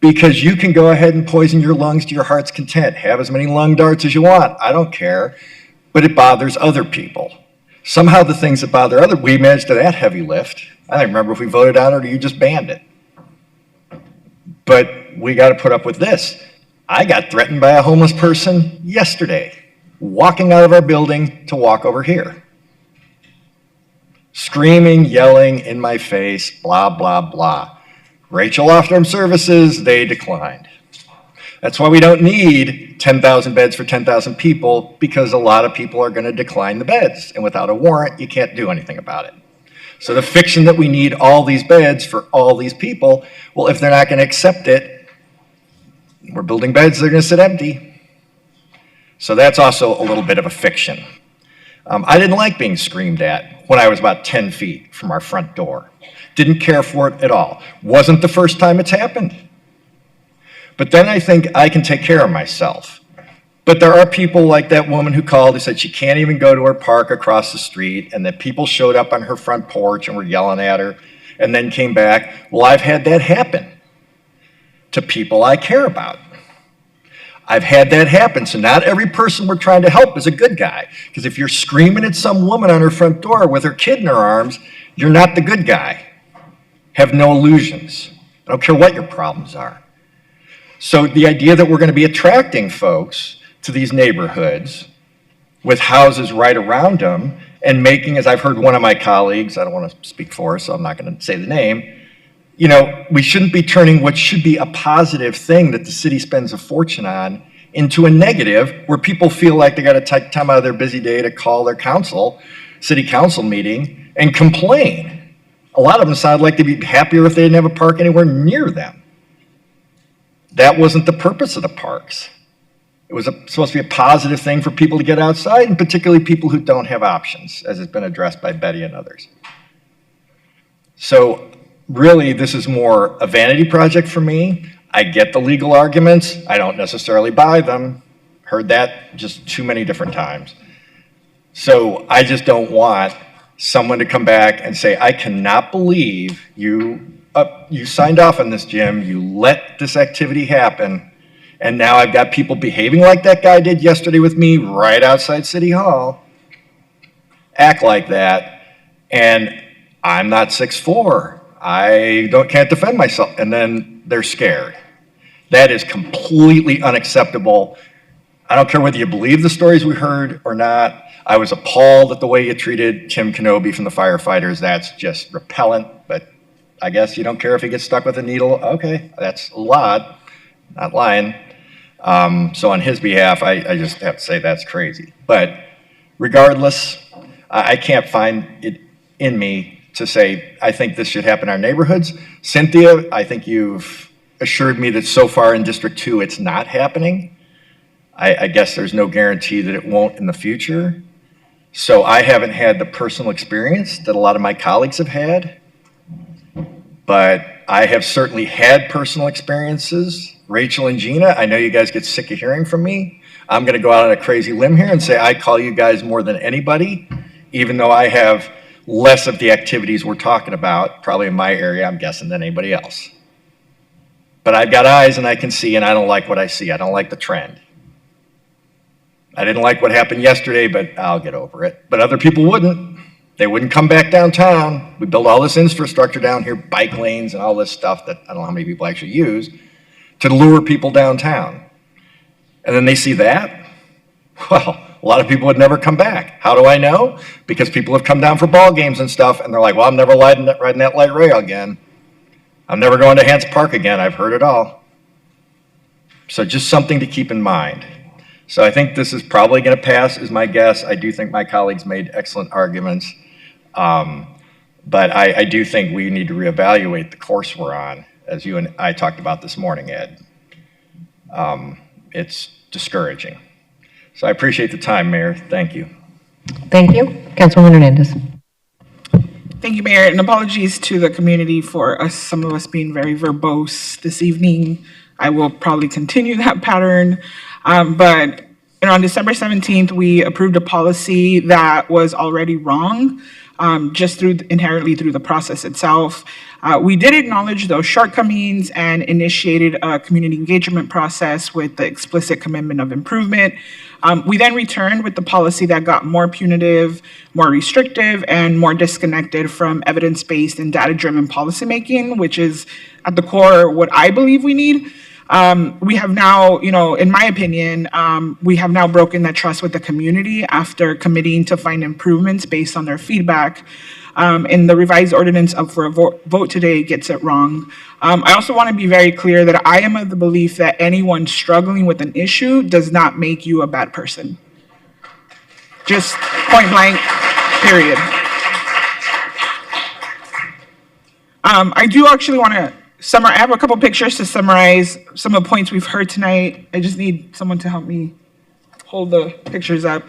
Because you can go ahead and poison your lungs to your heart's content. Have as many lung darts as you want. I don't care. But it bothers other people. Somehow the things that bother other, we managed to that heavy lift. I don't remember if we voted on it or you just banned it. But we got to put up with this. I got threatened by a homeless person yesterday, walking out of our building to walk over here. Screaming, yelling in my face, blah, blah, blah. Rachel offered them services, they declined. That's why we don't need 10,000 beds for 10,000 people, because a lot of people are going to decline the beds. And without a warrant, you can't do anything about it. So the fiction that we need all these beds for all these people, well, if they're not going to accept it, we're building beds, they're going to sit empty. So that's also a little bit of a fiction. I didn't like being screamed at when I was about 10 feet from our front door. Didn't care for it at all. Wasn't the first time it's happened. But then I think I can take care of myself. But there are people like that woman who called who said she can't even go to her park across the street, and that people showed up on her front porch and were yelling at her and then came back. Well, I've had that happen to people I care about. I've had that happen. So not every person we're trying to help is a good guy. Because if you're screaming at some woman on her front door with her kid in her arms, you're not the good guy. Have no illusions. I don't care what your problems are. So the idea that we're going to be attracting folks to these neighborhoods with houses right around them and making, as I've heard one of my colleagues, I don't want to speak for her, so I'm not going to say the name, you know, we shouldn't be turning what should be a positive thing that the city spends a fortune on into a negative where people feel like they got to take time out of their busy day to call their city council meeting and complain. A lot of them sound like they'd be happier if they didn't have a park anywhere near them. That wasn't the purpose of the parks. It was supposed to be a positive thing for people to get outside, and particularly people who don't have options, as has been addressed by Betty and others. So really, this is more a vanity project for me. I get the legal arguments. I don't necessarily buy them. Heard that just too many different times. So I just don't want someone to come back and say, I cannot believe you signed off on this, Jim. You let this activity happen. And now I've got people behaving like that guy did yesterday with me right outside City Hall. Act like that. And I'm not 6'4". I can't defend myself. And then they're scared. That is completely unacceptable. I don't care whether you believe the stories we heard or not. I was appalled at the way you treated Tim Kenobi from the firefighters. That's just repellent, but I guess you don't care if he gets stuck with a needle. Okay, that's a lot, not lying. So on his behalf, I just have to say that's crazy. But regardless, I can't find it in me to say, I think this should happen in our neighborhoods. Cynthia, I think you've assured me that so far in District 2, it's not happening. I guess there's no guarantee that it won't in the future. So I haven't had the personal experience that a lot of my colleagues have had, but I have certainly had personal experiences. Rachel and Gina, I know you guys get sick of hearing from me. I'm going to go out on a crazy limb here and say I call you guys more than anybody, even though I have less of the activities we're talking about, probably in my area, I'm guessing, than anybody else. But I've got eyes and I can see, and I don't like what I see. I don't like the trend. I didn't like what happened yesterday, but I'll get over it. But other people wouldn't. They wouldn't come back downtown. We built all this infrastructure down here, bike lanes and all this stuff that I don't know how many people actually use, to lure people downtown. And then they see that. Well, a lot of people would never come back. How do I know? Because people have come down for ball games and stuff, and they're like, well, I'm never riding that light rail again. I'm never going to Hance Park again. I've heard it all. So just something to keep in mind. So I think this is probably going to pass, is my guess. I do think my colleagues made excellent arguments. But I do think we need to reevaluate the course we're on, as you and I talked about this morning, Ed. It's discouraging. So I appreciate the time, Mayor. Thank you. Thank you. Councilwoman Hernandez. Thank you, Mayor, and apologies to the community for some of us being very verbose this evening. I will probably continue that pattern. But on December 17th, we approved a policy that was already wrong, just inherently through the process itself. We did acknowledge those shortcomings and initiated a community engagement process with the explicit commitment of improvement. We then returned with the policy that got more punitive, more restrictive, and more disconnected from evidence-based and data-driven policymaking, which is at the core what I believe we need. We have now, in my opinion, we have now broken that trust with the community after committing to find improvements based on their feedback. And the revised ordinance up for a vote today gets it wrong. I also want to be very clear that I am of the belief that anyone struggling with an issue does not make you a bad person. Just point blank, period. I do actually want to summarize. I have a couple pictures to summarize some of the points we've heard tonight. I just need someone to help me hold the pictures up.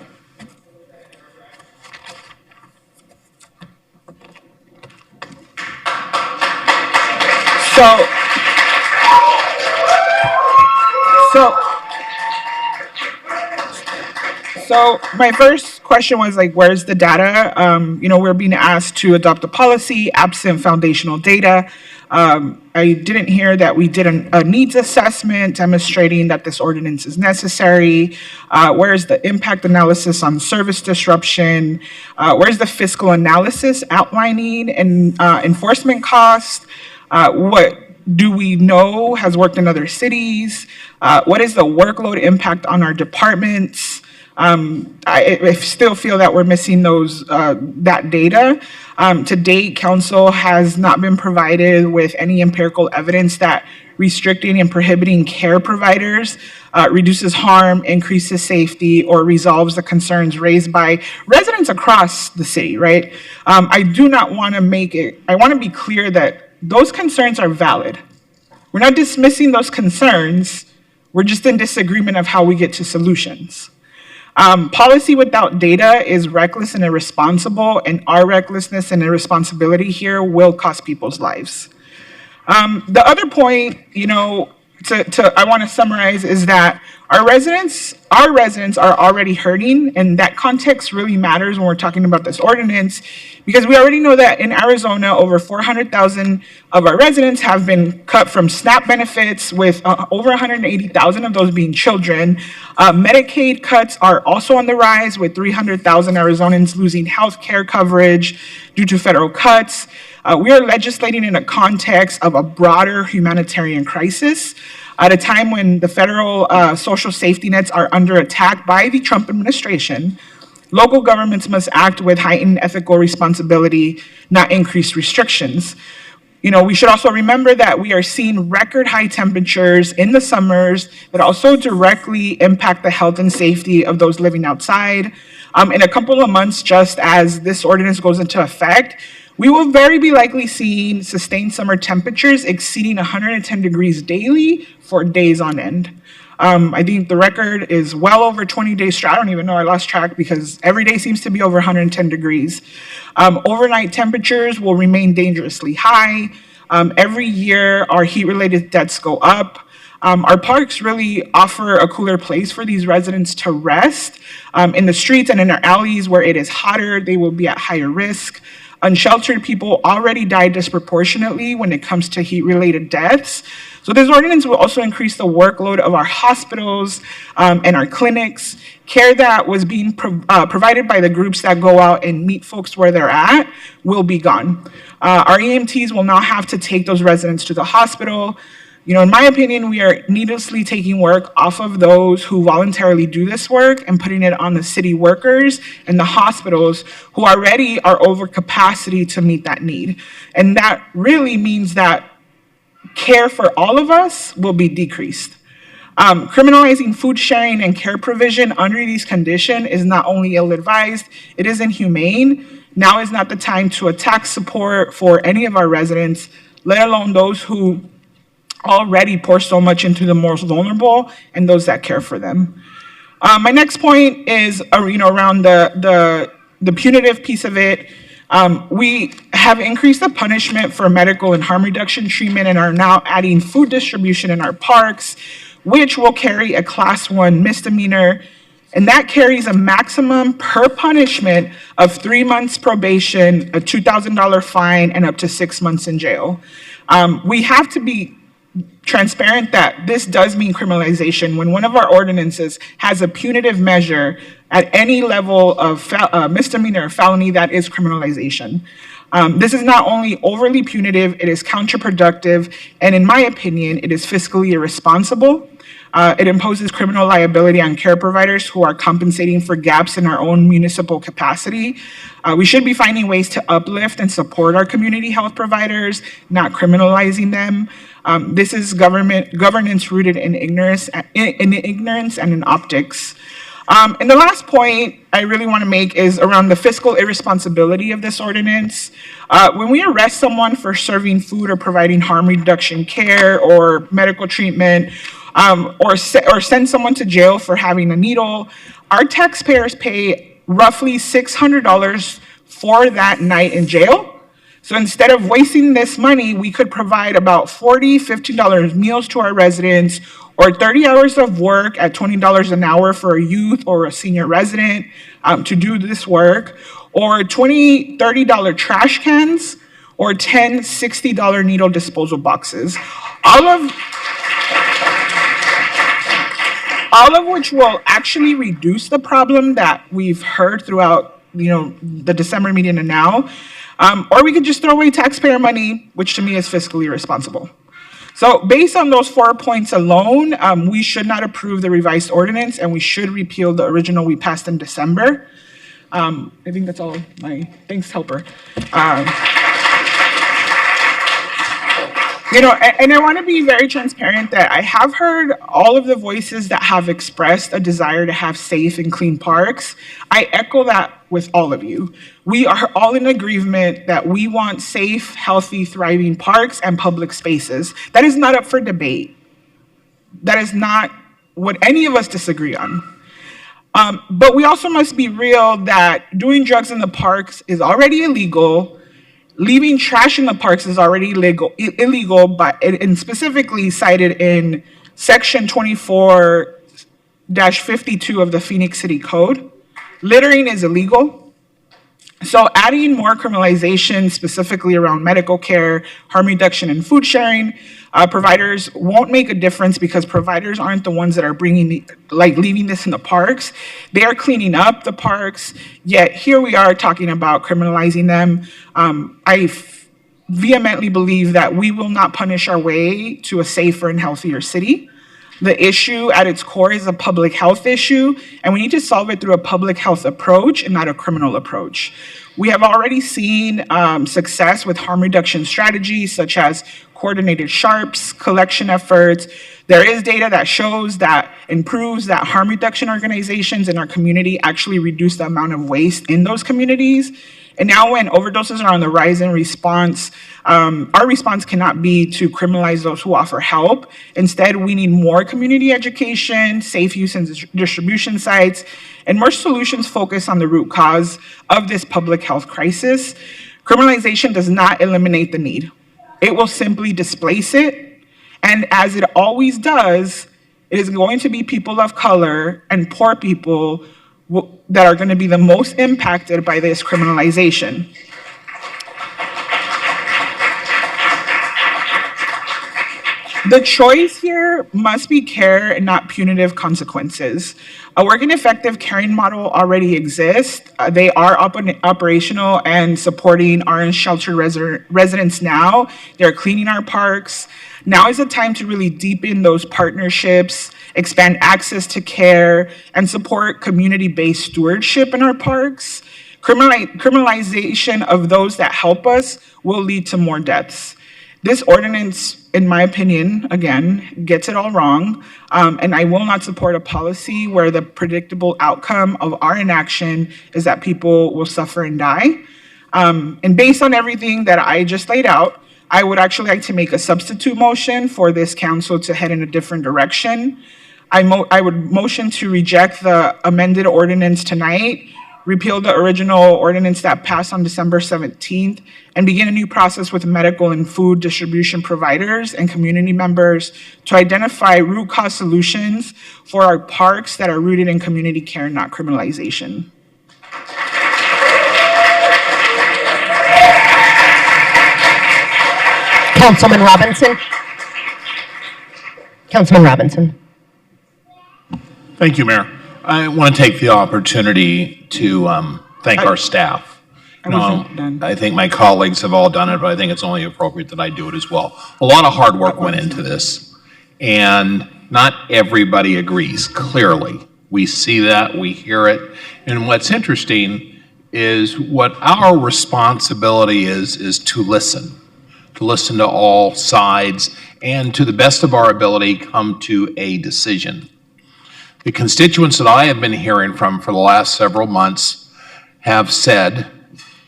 So my first question was like, where's the data? We're being asked to adopt a policy absent foundational data. I didn't hear that we did a needs assessment demonstrating that this ordinance is necessary. Where's the impact analysis on service disruption? Where's the fiscal analysis outlining and enforcement costs? What do we know has worked in other cities? What is the workload impact on our departments? I still feel that we're missing that data. To date, council has not been provided with any empirical evidence that restricting and prohibiting care providers reduces harm, increases safety, or resolves the concerns raised by residents across the city, right? I want to be clear that those concerns are valid. We're not dismissing those concerns. We're just in disagreement of how we get to solutions. Policy without data is reckless and irresponsible, and our recklessness and irresponsibility here will cost people's lives. The other point, I want to summarize is that our residents are already hurting, and that context really matters when we're talking about this ordinance, because we already know that in Arizona, over 400,000 of our residents have been cut from SNAP benefits, with over 180,000 of those being children. Medicaid cuts are also on the rise, with 300,000 Arizonans losing health care coverage due to federal cuts. We are legislating in a context of a broader humanitarian crisis at a time when the federal social safety nets are under attack by the Trump administration. Local governments must act with heightened ethical responsibility, not increased restrictions. We should also remember that we are seeing record high temperatures in the summers that also directly impact the health and safety of those living outside. In a couple of months, just as this ordinance goes into effect, we will very be likely seeing sustained summer temperatures exceeding 110 degrees daily for days on end. I think the record is well over 20 days straight. I don't even know, I lost track because every day seems to be over 110 degrees. Overnight temperatures will remain dangerously high. Every year, our heat-related deaths go up. Our parks really offer a cooler place for these residents to rest. In the streets and in our alleys where it is hotter, they will be at higher risk. Unsheltered people already die disproportionately when it comes to heat-related deaths. So this ordinance will also increase the workload of our hospitals and our clinics. Care that was being provided by the groups that go out and meet folks where they're at will be gone. Our EMTs will not have to take those residents to the hospital. In my opinion, we are needlessly taking work off of those who voluntarily do this work and putting it on the city workers and the hospitals who already are over capacity to meet that need. And that really means that care for all of us will be decreased. Criminalizing food sharing and care provision under these conditions is not only ill-advised, it is inhumane. Now is not the time to attack support for any of our residents, let alone those who already pour so much into the most vulnerable and those that care for them. My next point is, around the punitive piece of it. We have increased the punishment for medical and harm reduction treatment and are now adding food distribution in our parks, which will carry a class 1 misdemeanor, and that carries a maximum per punishment of 3 months probation, a $2,000 fine, and up to 6 months in jail. We have to be transparent that this does mean criminalization when one of our ordinances has a punitive measure at any level of misdemeanor or felony. That is criminalization. This is not only overly punitive, it is counterproductive, and in my opinion, it is fiscally irresponsible. It imposes criminal liability on care providers who are compensating for gaps in our own municipal capacity. We should be finding ways to uplift and support our community health providers, not criminalizing them. This is governance rooted in ignorance and in optics. And the last point I really want to make is around the fiscal irresponsibility of this ordinance. When we arrest someone for serving food or providing harm reduction care or medical treatment, or send someone to jail for having a needle, our taxpayers pay roughly $600 for that night in jail. So instead of wasting this money, we could provide about $50 meals to our residents, or 30 hours of work at $20 an hour for a youth or a senior resident to do this work, or $30 trash cans, or 10 $60 needle disposal boxes. All of which will actually reduce the problem that we've heard throughout, the December meeting and now. Or we could just throw away taxpayer money, which to me is fiscally irresponsible. So based on those 4 points alone, we should not approve the revised ordinance, and we should repeal the original we passed in December. I think that's all my thanks, helper. And I want to be very transparent that I have heard all of the voices that have expressed a desire to have safe and clean parks. I echo that with all of you. We are all in agreement that we want safe, healthy, thriving parks and public spaces. That is not up for debate. That is not what any of us disagree on. But we also must be real that doing drugs in the parks is already illegal. Leaving trash in the parks is already illegal, and specifically cited in Section 24-52 of the Phoenix City Code. Littering is illegal. So adding more criminalization, specifically around medical care, harm reduction, and food sharing, providers won't make a difference because providers aren't the ones that are leaving this in the parks. They are cleaning up the parks, yet here we are talking about criminalizing them. I vehemently believe that we will not punish our way to a safer and healthier city. The issue at its core is a public health issue, and we need to solve it through a public health approach and not a criminal approach. We have already seen success with harm reduction strategies such as coordinated sharps, collection efforts. There is data that shows that and proves that harm reduction organizations in our community actually reduce the amount of waste in those communities. And now when overdoses are on the rise in response, our response cannot be to criminalize those who offer help. Instead, we need more community education, safe use and distribution sites, and more solutions focused on the root cause of this public health crisis. Criminalization does not eliminate the need. It will simply displace it. And as it always does, it is going to be people of color and poor people that are going to be the most impacted by this criminalization. The choice here must be care and not punitive consequences. A work and effective caring model already exists. They are operational and supporting our sheltered residents now. They're cleaning our parks. Now is the time to really deepen those partnerships, expand access to care, and support community-based stewardship in our parks. Criminalization of those that help us will lead to more deaths. This ordinance, in my opinion, again, gets it all wrong, and I will not support a policy where the predictable outcome of our inaction is that people will suffer and die. And based on everything that I just laid out, I would actually like to make a substitute motion for this council to head in a different direction. I would motion to reject the amended ordinance tonight, repeal the original ordinance that passed on December 17th, and begin a new process with medical and food distribution providers and community members to identify root cause solutions for our parks that are rooted in community care, not criminalization. Councilman Robinson. Councilman Robinson. Thank you, Mayor. I want to take the opportunity to thank our staff. I think my colleagues have all done it, but I think it's only appropriate that I do it as well. A lot of hard work went into this, and not everybody agrees, clearly. We see that, we hear it, and what's interesting is what our responsibility is to listen to all sides, and to the best of our ability, come to a decision. The constituents that I have been hearing from for the last several months have said,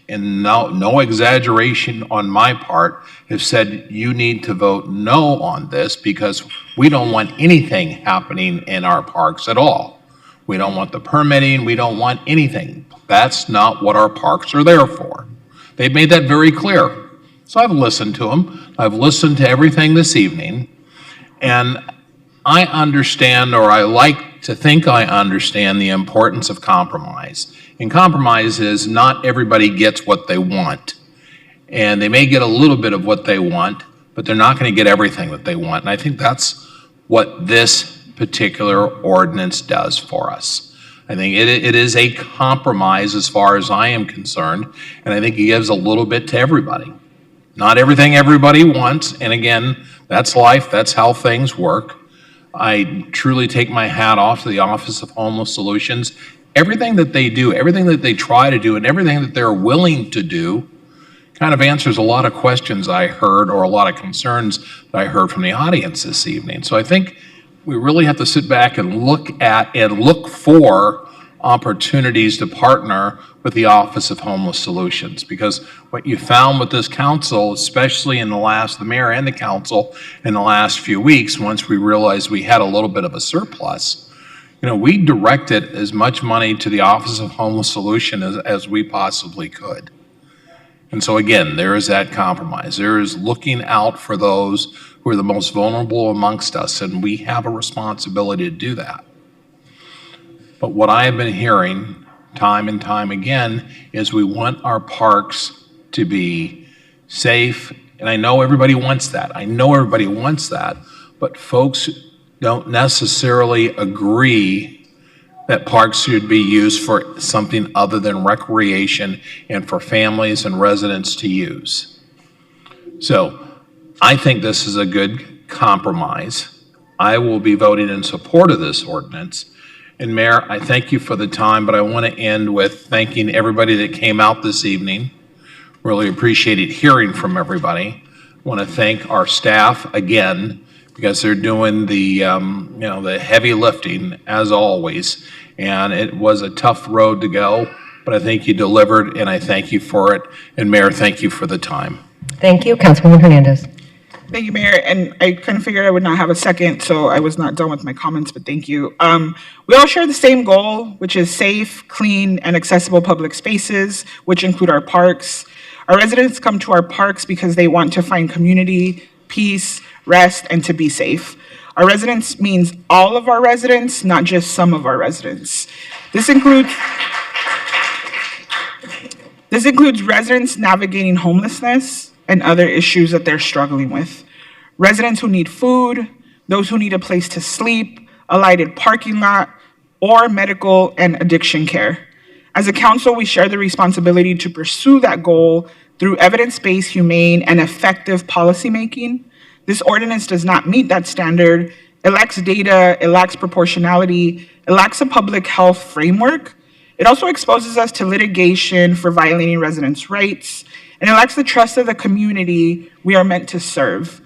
and no exaggeration on my part, have said you need to vote no on this because we don't want anything happening in our parks at all. We don't want the permitting, we don't want anything. That's not what our parks are there for. They've made that very clear. So I've listened to them. I've listened to everything this evening, and I understand, or I like to think I understand, the importance of compromise. And compromise is not everybody gets what they want. And they may get a little bit of what they want, but they're not going to get everything that they want. And I think that's what this particular ordinance does for us. I think it is a compromise as far as I am concerned, and I think it gives a little bit to everybody. Not everything everybody wants, and again, that's life, that's how things work. I truly take my hat off to the Office of Homeless Solutions. Everything that they do, everything that they try to do, and everything that they're willing to do kind of answers a lot of questions I heard, or a lot of concerns that I heard from the audience this evening. So I think we really have to sit back and look at and look for opportunities to partner with the Office of Homeless Solutions, because what you found with this council, especially in the mayor and the council in the last few weeks, once we realized we had a little bit of a surplus, we directed as much money to the Office of Homeless Solutions as we possibly could. And so again, there is that compromise. There is looking out for those who are the most vulnerable amongst us, and we have a responsibility to do that. But what I have been hearing time and time again is we want our parks to be safe, and I know everybody wants that. But folks don't necessarily agree that parks should be used for something other than recreation and for families and residents to use. So I think this is a good compromise. I will be voting in support of this ordinance. And Mayor, I thank you for the time, but I want to end with thanking everybody that came out this evening. Really appreciated hearing from everybody. I want to thank our staff again, because they're doing the heavy lifting as always. And it was a tough road to go, but I think you delivered, and I thank you for it. And Mayor, thank you for the time. Thank you, Councilwoman Hernandez. Thank you, Mayor. And I kind of figured I would not have a second, so I was not done with my comments, but thank you. We all share the same goal, which is safe, clean, and accessible public spaces, which include our parks. Our residents come to our parks because they want to find community, peace, rest, and to be safe. Our residents means all of our residents, not just some of our residents. This includes residents navigating homelessness and other issues that they're struggling with. Residents who need food, those who need a place to sleep, a lighted parking lot, or medical and addiction care. As a council, we share the responsibility to pursue that goal through evidence-based, humane, and effective policymaking. This ordinance does not meet that standard. It lacks data, it lacks proportionality, it lacks a public health framework. It also exposes us to litigation for violating residents' rights, and it lacks the trust of the community we are meant to serve.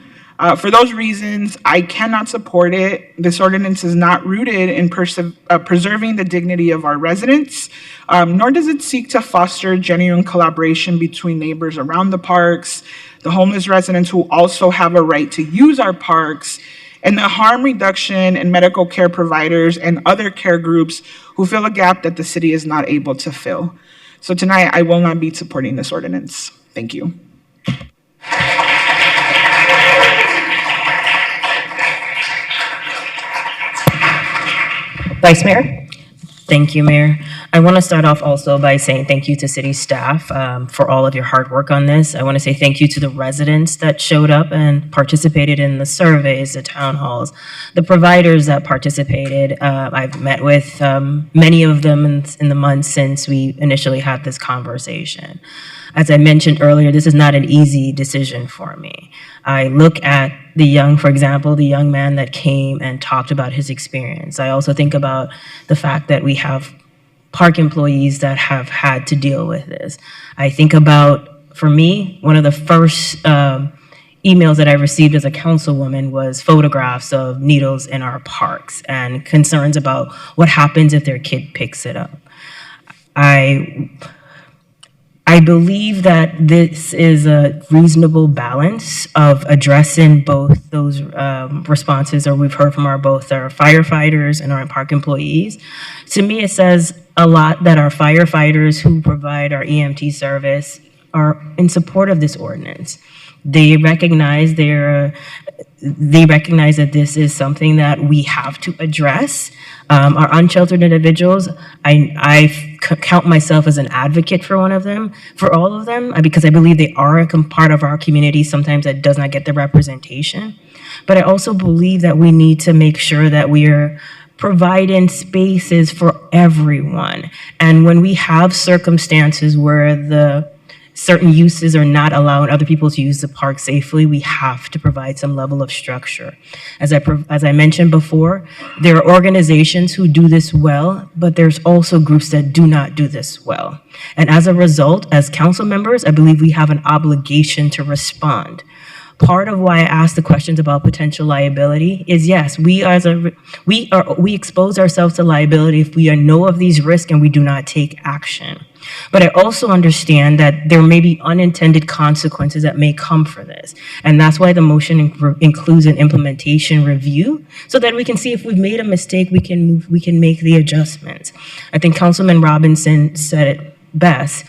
For those reasons, I cannot support it. This ordinance is not rooted in preserving the dignity of our residents, nor does it seek to foster genuine collaboration between neighbors around the parks, the homeless residents who also have a right to use our parks, and the harm reduction and medical care providers and other care groups who fill a gap that the city is not able to fill. So tonight, I will not be supporting this ordinance. Thank you. Vice Mayor? Thank you, Mayor. I want to start off also by saying thank you to city staff for all of your hard work on this. I want to say thank you to the residents that showed up and participated in the surveys, the town halls, the providers that participated. I've met with many of them in the months since we initially had this conversation. As I mentioned earlier, this is not an easy decision for me. I look at for example, the young man that came and talked about his experience. I also think about the fact that we have park employees that have had to deal with this. I think about, for me, one of the first emails that I received as a councilwoman was photographs of needles in our parks and concerns about what happens if their kid picks it up. I believe that this is a reasonable balance of addressing both those responses, or we've heard from both our firefighters and our park employees. To me, it says a lot that our firefighters who provide our EMT service are in support of this ordinance. They recognize that this is something that we have to address. Our unsheltered individuals, I count myself as an advocate for all of them, because I believe they are a part of our community sometimes that does not get the representation. But I also believe that we need to make sure that we are providing spaces for everyone. And when we have circumstances where the certain uses are not allowing other people to use the park safely, we have to provide some level of structure. As I mentioned before, there are organizations who do this well, but there's also groups that do not do this well. And as a result, as council members, I believe we have an obligation to respond. Part of why I asked the questions about potential liability is, yes, we expose ourselves to liability if we know of these risks and we do not take action. But I also understand that there may be unintended consequences that may come for this. And that's why the motion includes an implementation review, so that we can see if we've made a mistake, we can make the adjustments. I think Councilman Robinson said it best.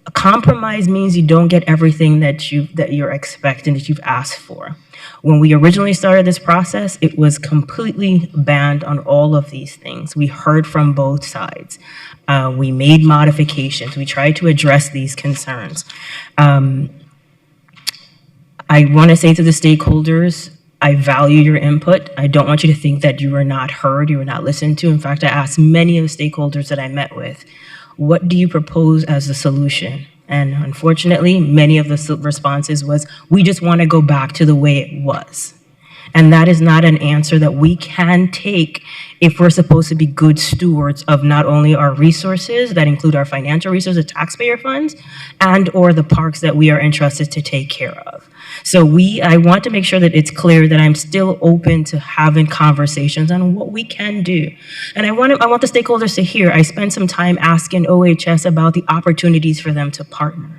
A compromise means you don't get everything that you're expecting, that you've asked for. When we originally started this process, it was completely banned on all of these things. We heard from both sides. We made modifications. We tried to address these concerns. I want to say to the stakeholders, I value your input. I don't want you to think that you were not heard, you were not listened to. In fact, I asked many of the stakeholders that I met with, what do you propose as a solution? And unfortunately, many of the responses was, we just want to go back to the way it was. And that is not an answer that we can take if we're supposed to be good stewards of not only our resources, that include our financial resources, taxpayer funds, and or the parks that we are entrusted to take care of. So I want to make sure that it's clear that I'm still open to having conversations on what we can do. And I want the stakeholders to hear, I spent some time asking OHS about the opportunities for them to partner.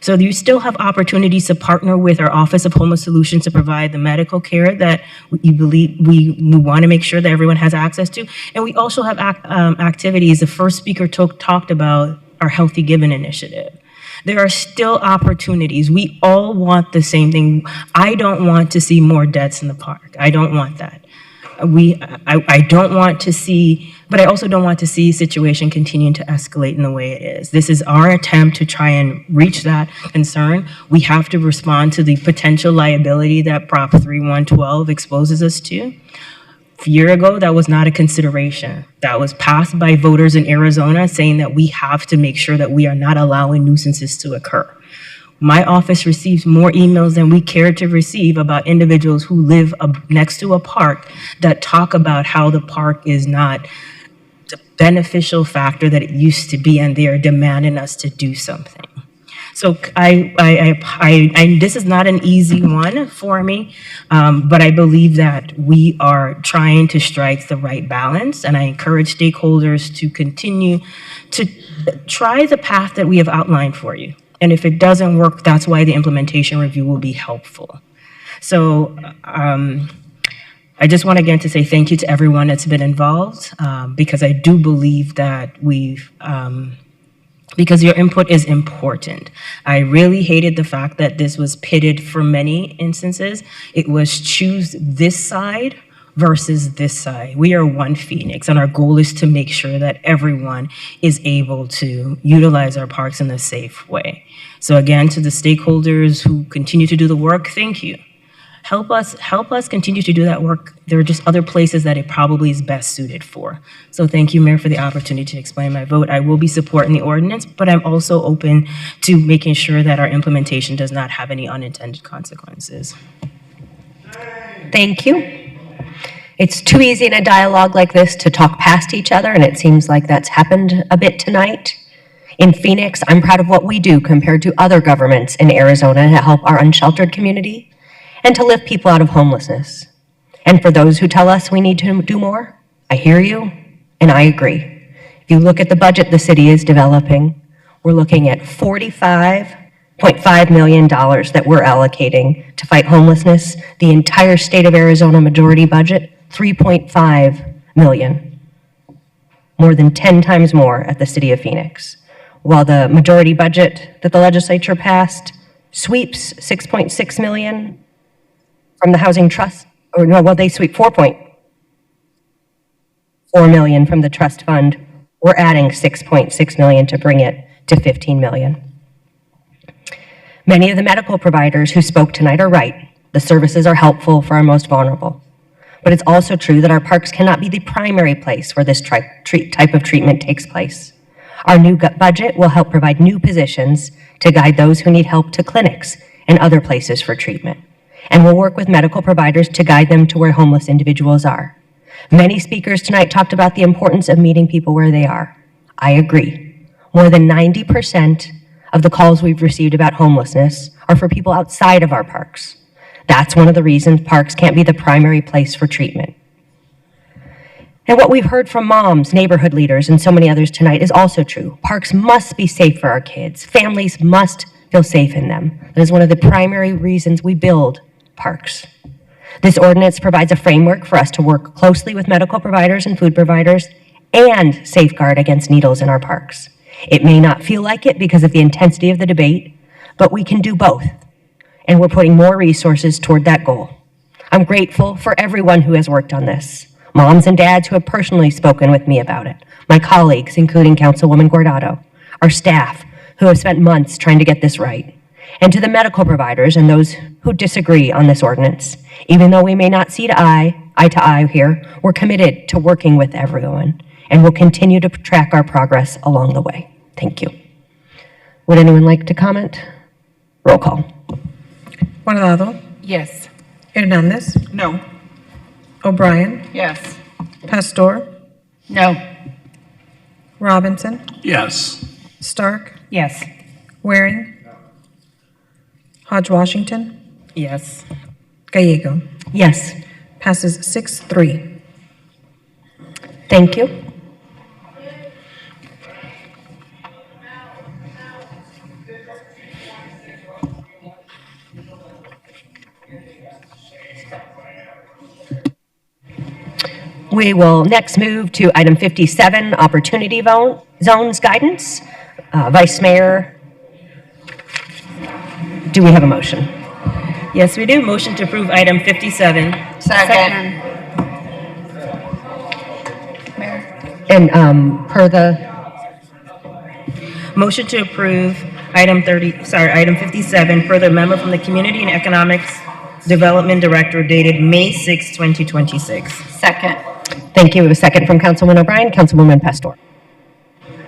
So you still have opportunities to partner with our Office of Homeless Solutions to provide the medical care that you believe we want to make sure that everyone has access to. And we also have activities. The first speaker talked about our Healthy Giving initiative. There are still opportunities. We all want the same thing. I don't want to see more deaths in the park. I don't want that. I don't want to see, but I also don't want to see a situation continuing to escalate in the way it is. This is our attempt to try and reach that concern. We have to respond to the potential liability that Prop 3112 exposes us to. A year ago, that was not a consideration. That was passed by voters in Arizona saying that we have to make sure that we are not allowing nuisances to occur. My office receives more emails than we care to receive about individuals who live next to a park that talk about how the park is not, beneficial factor that it used to be, and they are demanding us to do something. So this is not an easy one for me, but I believe that we are trying to strike the right balance, and I encourage stakeholders to continue to try the path that we have outlined for you. And if it doesn't work, that's why the implementation review will be helpful. So I just want again to say thank you to everyone that's been involved, because I do believe that because your input is important. I really hated the fact that this was pitted for many instances. It was choose this side versus this side. We are one Phoenix, and our goal is to make sure that everyone is able to utilize our parks in a safe way. So again, to the stakeholders who continue to do the work, thank you. Help us continue to do that work. There are just other places that it probably is best suited for. So thank you, Mayor, for the opportunity to explain my vote. I will be supporting the ordinance, but I'm also open to making sure that our implementation does not have any unintended consequences. Thank you. It's too easy in a dialogue like this to talk past each other, and it seems like that's happened a bit tonight. In Phoenix, I'm proud of what we do compared to other governments in Arizona to help our unsheltered community and to lift people out of homelessness. And for those who tell us we need to do more, I hear you and I agree. If you look at the budget the city is developing, we're looking at $45.5 million that we're allocating to fight homelessness. The entire state of Arizona majority budget, $3.5 million. More than 10 times more at the city of Phoenix. While the majority budget that the legislature passed sweeps $6.6 million from the housing trust, or no, well, they sweep $4.4 million from the trust fund. We're adding $6.6 million to bring it to $15 million. Many of the medical providers who spoke tonight are right. The services are helpful for our most vulnerable. But it's also true that our parks cannot be the primary place where this type of treatment takes place. Our new budget will help provide new positions to guide those who need help to clinics and other places for treatment. And we'll work with medical providers to guide them to where homeless individuals are. Many speakers tonight talked about the importance of meeting people where they are. I agree. More than 90% of the calls we've received about homelessness are for people outside of our parks. That's one of the reasons parks can't be the primary place for treatment. And what we've heard from moms, neighborhood leaders, and so many others tonight is also true. Parks must be safe for our kids. Families must feel safe in them. That is one of the primary reasons we build parks. This ordinance provides a framework for us to work closely with medical providers and food providers and safeguard against needles in our parks. It may not feel like it because of the intensity of the debate, but we can do both. And we're putting more resources toward that goal. I'm grateful for everyone who has worked on this. Moms and dads who have personally spoken with me about it. My colleagues, including Councilwoman Guardado. Our staff who have spent months trying to get this right. And to the medical providers and those who disagree on this ordinance. Even though we may not see eye to eye here, we're committed to working with everyone, and we'll continue to track our progress along the way. Thank you. Would anyone like to comment? Roll call. Guardado. Yes. Hernandez. No. O'Brien. Yes. Pastor. No. Robinson. Yes. Stark. Yes. Waring. Hodge Washington. Yes. Gallego. Yes. Passes 6-3. Thank you. We will next move to item 57, Opportunity Zones Guidance. Vice Mayor, do we have a motion? Yes, we do. Motion to approve item 57. Second. And per the, Motion to approve item 57, per the memo from the Community and Economics Development Director dated May 6, 2026. Second. thank you. A second from Councilman O'Brien, Councilwoman Pastor.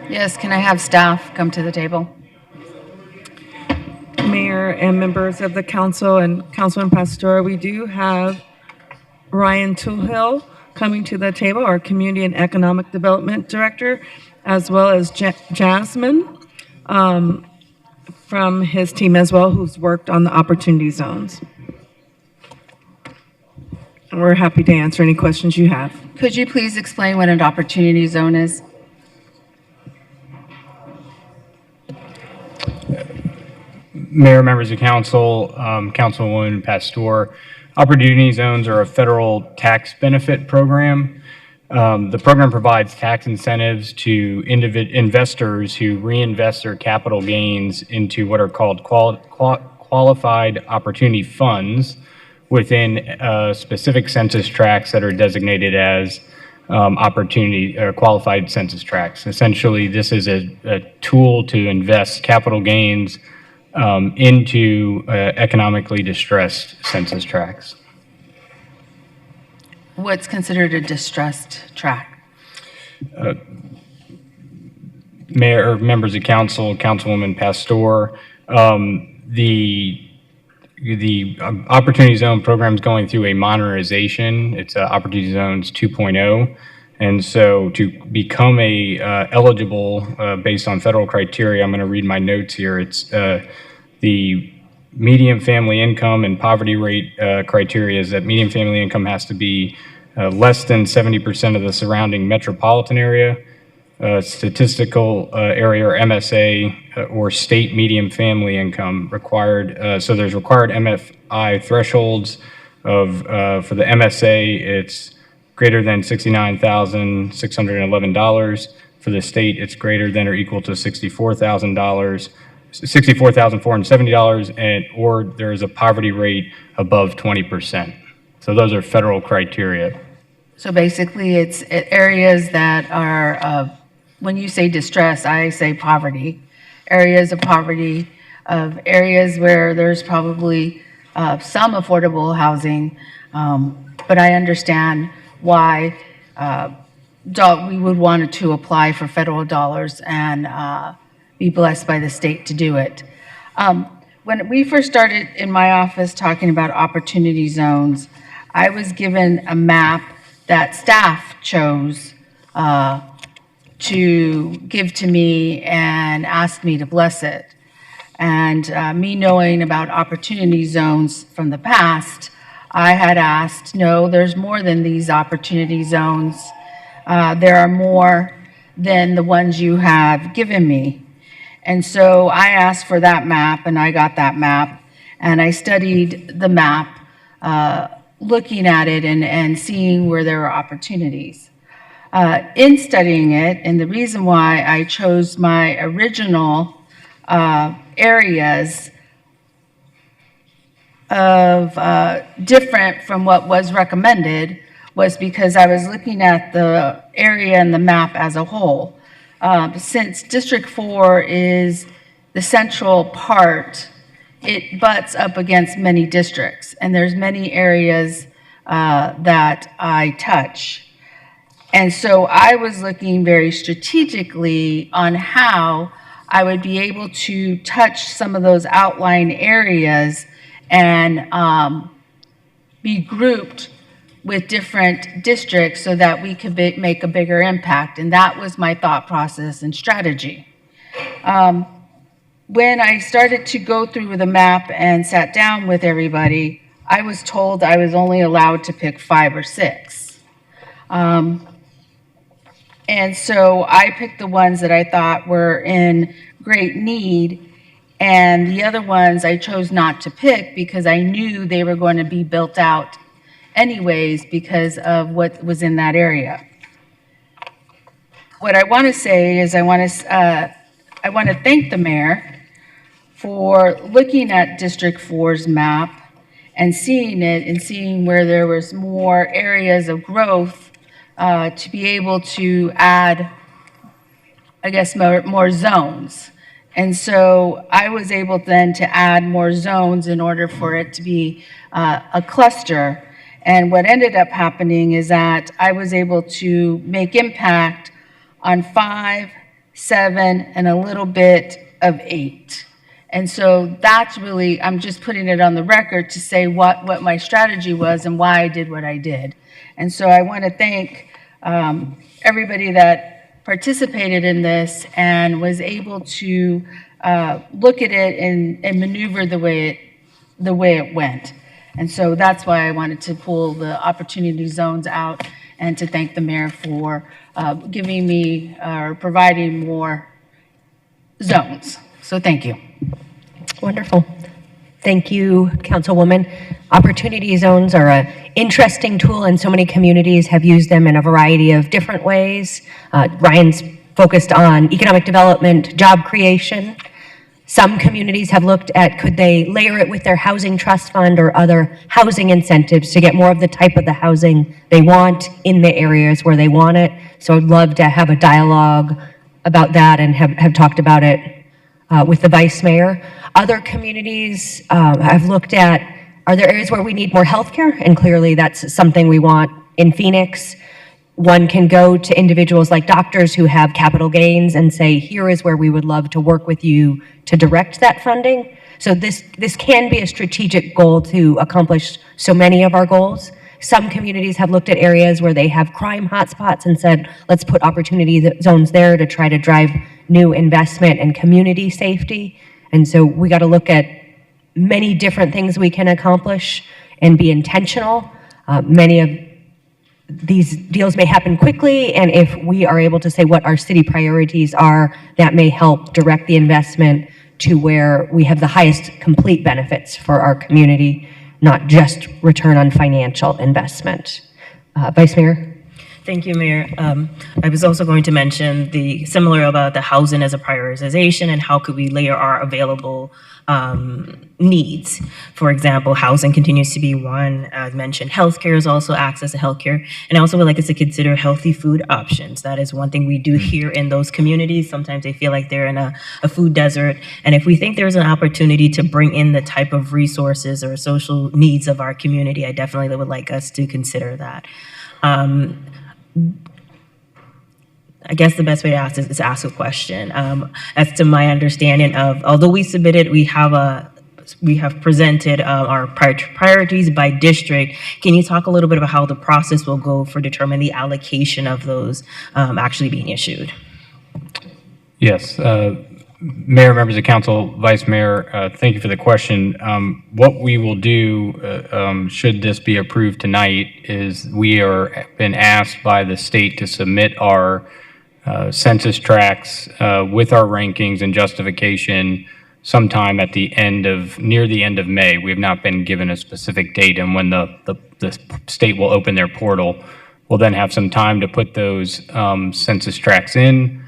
Yes, can I have staff come to the table? Mayor and members of the council and Councilman Pastor, we do have Ryan Toohill coming to the table, our Community and Economic Development Director, as well as Jasmine from his team as well, who's worked on the opportunity zones. And we're happy to answer any questions you have. Could you please explain what an opportunity zone is? Mayor, members of council, Councilwoman Pastor, opportunity zones are a federal tax benefit program. The program provides tax incentives to investors who reinvest their capital gains into what are called qualified opportunity funds within specific census tracts that are designated as opportunity or qualified census tracts. Essentially, this is a tool to invest capital gains into economically distressed census tracts. What's considered a distressed tract? Mayor, members of council, Councilwoman Pastor, the Opportunity Zone program is going through a modernization. It's Opportunity Zones 2.0. And so to become eligible based on federal criteria, I'm going to read my notes here. It's the median family income and poverty rate criteria is that median family income has to be less than 70% of the surrounding metropolitan area, statistical area or MSA, or state median family income required. So there's required MFI thresholds of, for the MSA, it's greater than $69,611. For the state, it's greater than or equal to $64,470, and or there is a poverty rate above 20%. So those are federal criteria. So basically, it's areas that are, when you say distress, I say poverty. Areas of poverty, of areas where there's probably some affordable housing, but I understand why we would want to apply for federal dollars and be blessed by the state to do it. When we first started in my office talking about opportunity zones, I was given a map that staff chose to give to me and asked me to bless it. And me knowing about opportunity zones from the past, I had asked, no, there's more than these opportunity zones. There are more than the ones you have given me. And so I asked for that map, and I got that map, and I studied the map, looking at it and seeing where there are opportunities. In studying it, and the reason why I chose my original areas of different from what was recommended was because I was looking at the area and the map as a whole. Since District 4 is the central part, it butts up against many districts, and there's many areas that I touch. And so I was looking very strategically on how I would be able to touch some of those outlying areas and be grouped with different districts so that we could make a bigger impact. And that was my thought process and strategy. When I started to go through the map and sat down with everybody, I was told I was only allowed to pick 5 or 6. And so I picked the ones that I thought were in great need, and the other ones I chose not to pick because I knew they were going to be built out anyways because of what was in that area. What I want to say is I want to thank the mayor for looking at District 4's map and seeing it and seeing where there was more areas of growth to be able to add, I guess, more zones. And so I was able then to add more zones in order for it to be a cluster. And what ended up happening is that I was able to make impact on 5, 7, and a little bit of 8. And so that's really, I'm just putting it on the record to say what my strategy was and why I did what I did. And so I want to thank everybody that participated in this and was able to look at it and maneuver the way it went. And so that's why I wanted to pull the opportunity zones out and to thank the mayor for giving me or providing more zones. So thank you. Wonderful. Thank you, Councilwoman. Opportunity zones are an interesting tool, and so many communities have used them in a variety of different ways. Ryan's focused on economic development, job creation. Some communities have looked at could they layer it with their housing trust fund or other housing incentives to get more of the type of the housing they want in the areas where they want it. So I'd love to have a dialogue about that and have talked about it with the vice mayor. Other communities have looked at, are there areas where we need more healthcare? And clearly that's something we want in Phoenix. One can go to individuals like doctors who have capital gains and say, here is where we would love to work with you to direct that funding. So this can be a strategic goal to accomplish so many of our goals. Some communities have looked at areas where they have crime hotspots and said, let's put opportunity zones there to try to drive new investment and community safety. And so we got to look at many different things we can accomplish and be intentional. Many of these deals may happen quickly, and if we are able to say what our city priorities are, that may help direct the investment to where we have the highest complete benefits for our community, not just return on financial investment. Vice Mayor? Thank you, Mayor. I was also going to mention the similar about the housing as a prioritization and how could we layer our available needs. For example, housing continues to be one. As mentioned, healthcare is also access to healthcare. And I also would like us to consider healthy food options. That is one thing we do here in those communities. Sometimes they feel like they're in a food desert. And if we think there's an opportunity to bring in the type of resources or social needs of our community, I definitely would like us to consider that. I guess the best way to ask is to ask a question. As to my understanding of, although we submitted, we have presented our priorities by district. Can you talk a little bit about how the process will go for determining the allocation of those actually being issued? Yes. Mayor, members of council, vice mayor, thank you for the question. What we will do, should this be approved tonight, is we are been asked by the state to submit our census tracts with our rankings and justification sometime at near the end of May. We have not been given a specific date, and when the state will open their portal, we'll then have some time to put those census tracts in.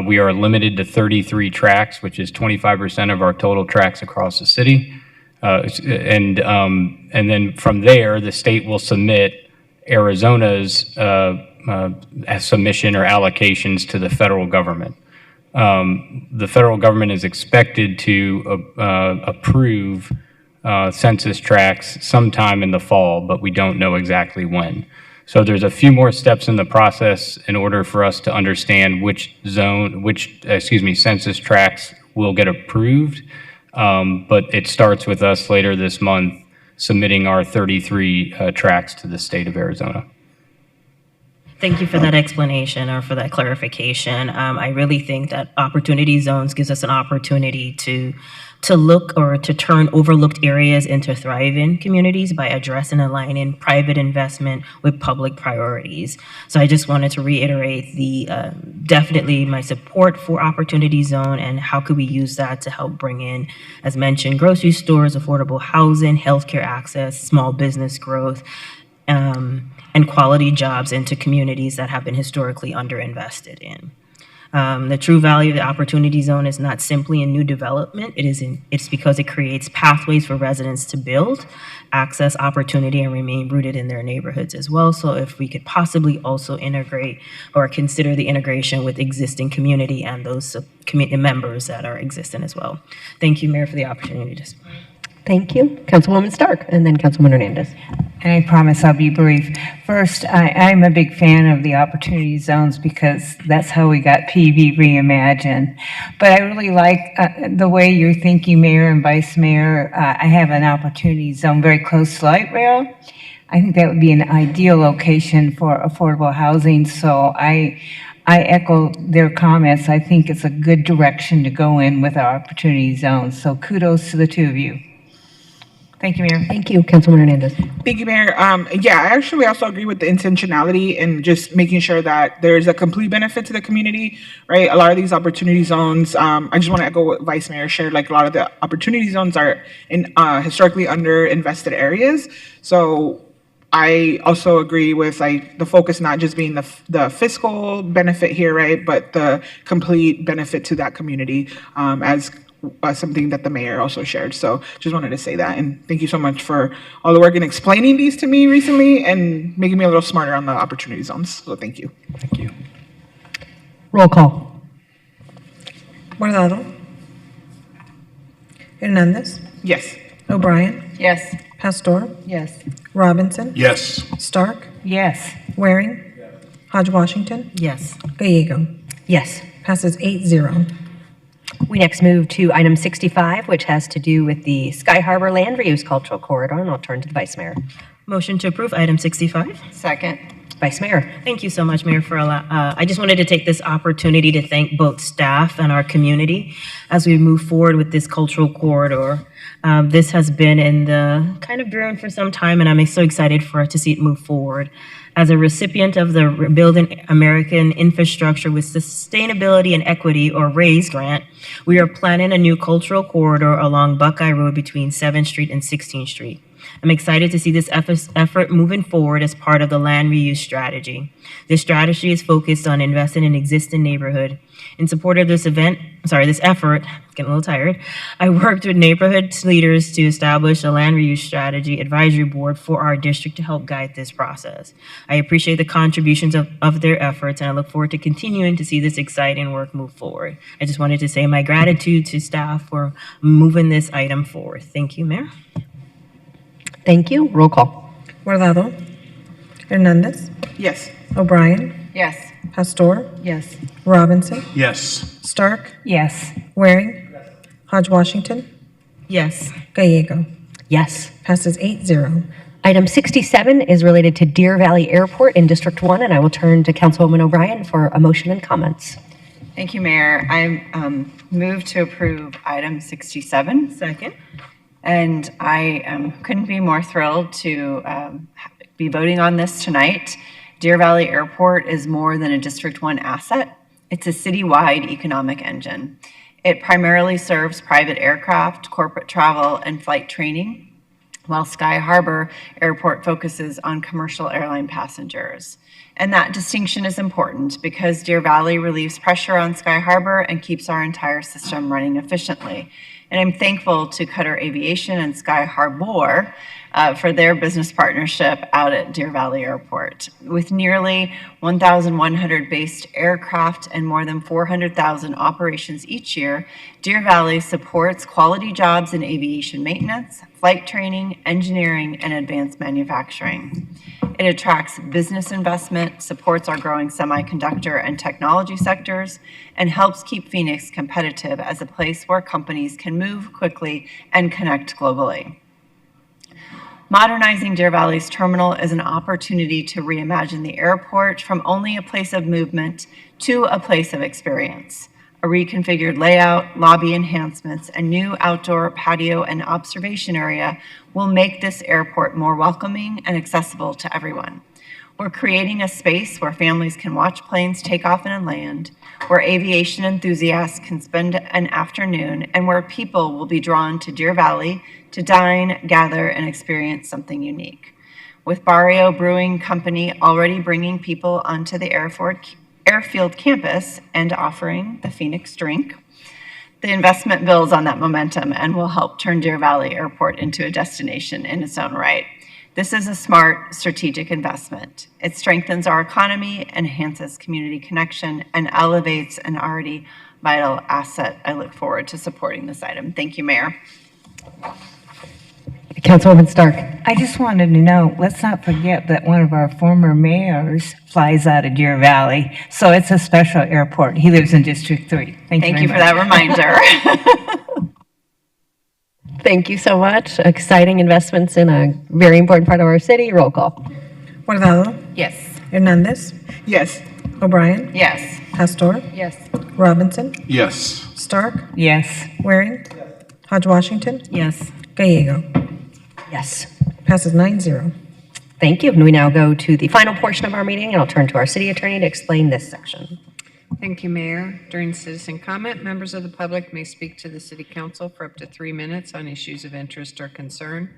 We are limited to 33 tracts, which is 25% of our total tracts across the city. And then from there, the state will submit Arizona's submission or allocations to the federal government. The federal government is expected to approve census tracts sometime in the fall, but we don't know exactly when. So there's a few more steps in the process in order for us to understand which census tracts will get approved. But it starts with us later this month submitting our 33 tracts to the state of Arizona. Thank you for that explanation or for that clarification. I really think that opportunity zones gives us an opportunity to look or to turn overlooked areas into thriving communities by addressing and aligning private investment with public priorities. So I just wanted to reiterate definitely my support for opportunity zone and how could we use that to help bring in, as mentioned, grocery stores, affordable housing, healthcare access, small business growth, and quality jobs into communities that have been historically underinvested in. The true value of the opportunity zone is not simply in new development. It's because it creates pathways for residents to build, access opportunity, and remain rooted in their neighborhoods as well. So if we could possibly also integrate or consider the integration with existing community and those community members that are existing as well. Thank you, Mayor, for the opportunity to speak. Thank you. Councilwoman Stark, and then Councilwoman Hernandez. And I promise I'll be brief. First, I'm a big fan of the opportunity zones because that's how we got PV reimagined. But I really like the way you're thinking, Mayor and Vice Mayor. I have an opportunity zone very close to light rail. I think that would be an ideal location for affordable housing. So I echo their comments. I think it's a good direction to go in with our opportunity zones. So kudos to the two of you. Thank you, Mayor. Thank you, Councilwoman Hernandez. Thank you, Mayor. Yeah, I actually also agree with the intentionality and just making sure that there's a complete benefit to the community, right? A lot of these opportunity zones, I just want to echo what Vice Mayor shared, like a lot of the opportunity zones are in historically underinvested areas. So I also agree with like the focus not just being the fiscal benefit here, right, but the complete benefit to that community as something that the mayor also shared. So just wanted to say that, and thank you so much for all the work in explaining these to me recently and making me a little smarter on the opportunity zones. So thank you. Thank you. Roll call. Guardado. Hernandez. Yes. O'Brien. Yes. Pastor. Yes. Robinson. Yes. Stark. Yes. Waring. Hodge Washington. Yes. Gallego. Yes. Passes 8-0. We next move to item 65, which has to do with the Sky Harbor Land Reuse Cultural Corridor, and I'll turn to the Vice Mayor. Motion to approve item 65. Second. Vice Mayor. Thank you so much, Mayor, for I just wanted to take this opportunity to thank both staff and our community as we move forward with this cultural corridor. This has been in the kind of brewing for some time, and I'm so excited to see it move forward. As a recipient of the Rebuilding American Infrastructure with Sustainability and Equity, or RAISE grant, we are planning a new cultural corridor along Buckeye Road between 7th Street and 16th Street. I'm excited to see this effort moving forward as part of the land reuse strategy. This strategy is focused on investing in existing neighborhood. In support of this effort, getting a little tired, I worked with neighborhood leaders to establish a land reuse strategy advisory board for our district to help guide this process. I appreciate the contributions of their efforts, and I look forward to continuing to see this exciting work move forward. I just wanted to say my gratitude to staff for moving this item forward. Thank you, Mayor. Thank you. Roll call. Guardado. Hernandez. Yes. O'Brien. Yes. Pastor. Yes. Robinson. Yes. Stark. Yes. Waring. Hodge Washington. Yes. Gallego. Yes. Passes 8-0. Item 67 is related to Deer Valley Airport in District 1, and I will turn to Councilwoman O'Brien for a motion and comments. Thank you, Mayor. I move to approve item 67. Second. And I couldn't be more thrilled to be voting on this tonight. Deer Valley Airport is more than a District 1 asset. It's a citywide economic engine. It primarily serves private aircraft, corporate travel, and flight training, while Sky Harbor Airport focuses on commercial airline passengers. And that distinction is important because Deer Valley relieves pressure on Sky Harbor and keeps our entire system running efficiently. And I'm thankful to Qatar Aviation and Sky Harbor for their business partnership out at Deer Valley Airport. With nearly 1,100 based aircraft and more than 400,000 operations each year, Deer Valley supports quality jobs in aviation maintenance, flight training, engineering, and advanced manufacturing. It attracts business investment, supports our growing semiconductor and technology sectors, and helps keep Phoenix competitive as a place where companies can move quickly and connect globally. Modernizing Deer Valley's terminal is an opportunity to reimagine the airport from only a place of movement to a place of experience. A reconfigured layout, lobby enhancements, and new outdoor patio and observation area will make this airport more welcoming and accessible to everyone. We're creating a space where families can watch planes take off and land, where aviation enthusiasts can spend an afternoon, and where people will be drawn to Deer Valley to dine, gather, and experience something unique. With Barrio Brewing Company already bringing people onto the airfield campus and offering the Phoenix drink, the investment builds on that momentum and will help turn Deer Valley Airport into a destination in its own right. This is a smart, strategic investment. It strengthens our economy, enhances community connection, and elevates an already vital asset. I look forward to supporting this item. Thank you, Mayor. Councilwoman Stark. I just wanted to know, let's not forget that one of our former mayors flies out of Deer Valley, so it's a special airport. He lives in District 3. Thank you for that reminder. Thank you so much. Exciting investments in a very important part of our city. Roll call. Guardado. Yes. Hernandez. Yes. O'Brien. Yes. Pastor. Yes. Robinson. Yes. Stark. Yes. Waring. Hodge Washington. Yes. Gallego. Yes. Passes 9-0. Thank you. And we now go to the final portion of our meeting, and I'll turn to our city attorney to explain this section. Thank you, Mayor. During citizen comment, members of the public may speak to the City Council for up to 3 minutes on issues of interest or concern.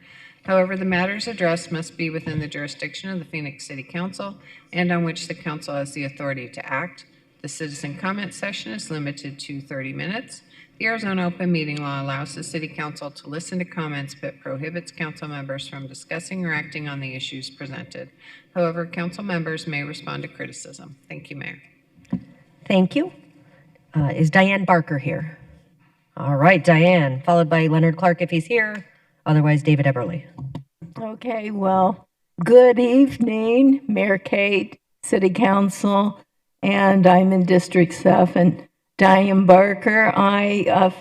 However, the matters addressed must be within the jurisdiction of the Phoenix City Council and on which the council has the authority to act. The citizen comment session is limited to 30 minutes. The Arizona Open Meeting Law allows the City Council to listen to comments but prohibits council members from discussing or acting on the issues presented. However, council members may respond to criticism. Thank you, Mayor. Thank you. Is Diane Barker here? All right, Diane, followed by Leonard Clark if he's here, otherwise David Eberly. Okay, well, good evening, Mayor Kate, City Council, and I'm in District 7. Diane Barker.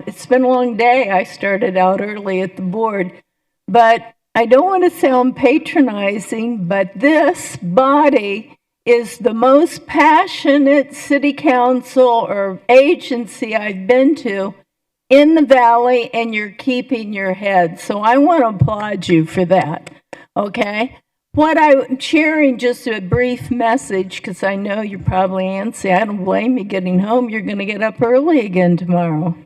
It's been a long day. I started out early at the board, but I don't want to sound patronizing, but this body is the most passionate city council or agency I've been to in the valley, and you're keeping your head. So I want to applaud you for that, okay? What I'm sharing, just a brief message, because I know you're probably antsy. I don't blame you getting home. You're going to get up early again tomorrow.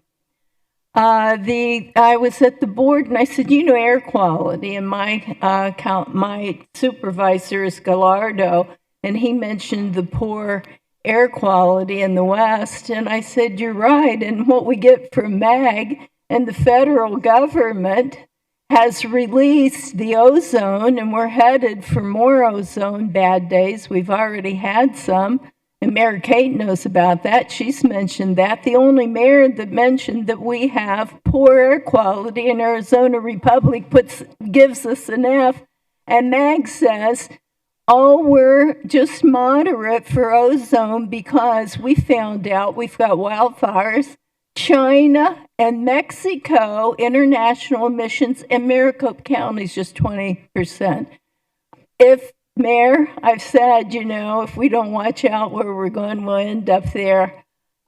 I was at the board and I said, air quality, and my supervisor is Gallardo, and he mentioned the poor air quality in the West, and I said, you're right, and what we get from MAG and the federal government has released the ozone, and we're headed for more ozone bad days. We've already had some, and Mayor Kate knows about that. She's mentioned that. The only mayor that mentioned that we have poor air quality in Arizona Republic gives us an F, and MAG says, we're just moderate for ozone because we found out we've got wildfires. China and Mexico, international emissions, and Maricopa County is just 20%. Mayor, I've said, if we don't watch out where we're going, we'll end up there.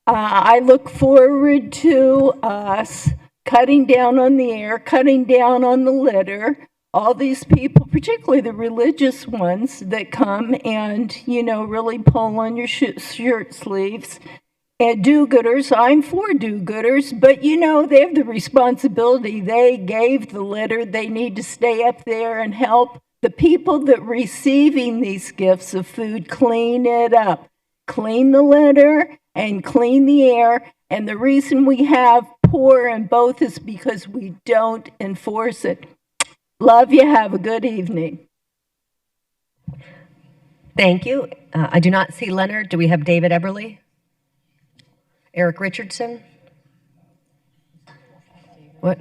I look forward to us cutting down on the air, cutting down on the litter. All these people, particularly the religious ones that come and, really pull on your shirt sleeves. And do-gooders, I'm for do-gooders, but they have the responsibility. They gave the litter. They need to stay up there and help the people that receiving these gifts of food clean it up. Clean the litter and clean the air. And the reason we have poor in both is because we don't enforce it. Love you. Have a good evening. Thank you. I do not see Leonard. Do we have David Eberly? Eric Richardson? What?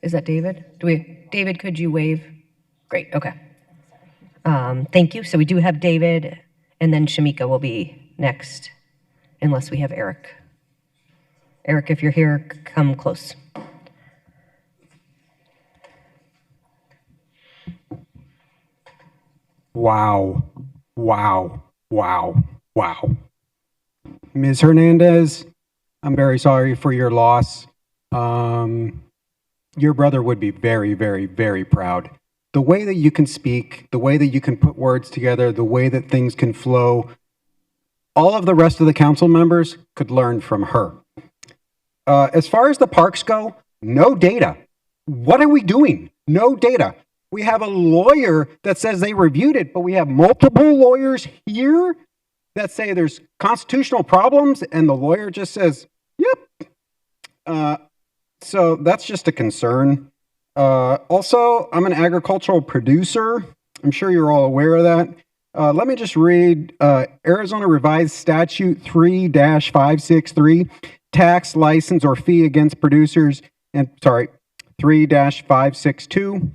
Is that David? David, could you wave? Great, okay. Thank you. So we do have David, and then Shamika will be next, unless we have Eric. Eric, if you're here, come close. Wow, wow, wow, wow. Ms. Hernandez, I'm very sorry for your loss. Your brother would be very, very, very proud. The way that you can speak, the way that you can put words together, the way that things can flow, all of the rest of the council members could learn from her. As far as the parks go, no data. What are we doing? No data. We have a lawyer that says they reviewed it, but we have multiple lawyers here that say there's constitutional problems, and the lawyer just says, yep. So that's just a concern. Also, I'm an agricultural producer. I'm sure you're all aware of that. Let me just read Arizona Revised Statute 3-563, tax, license, or fee against producers, and 3-562.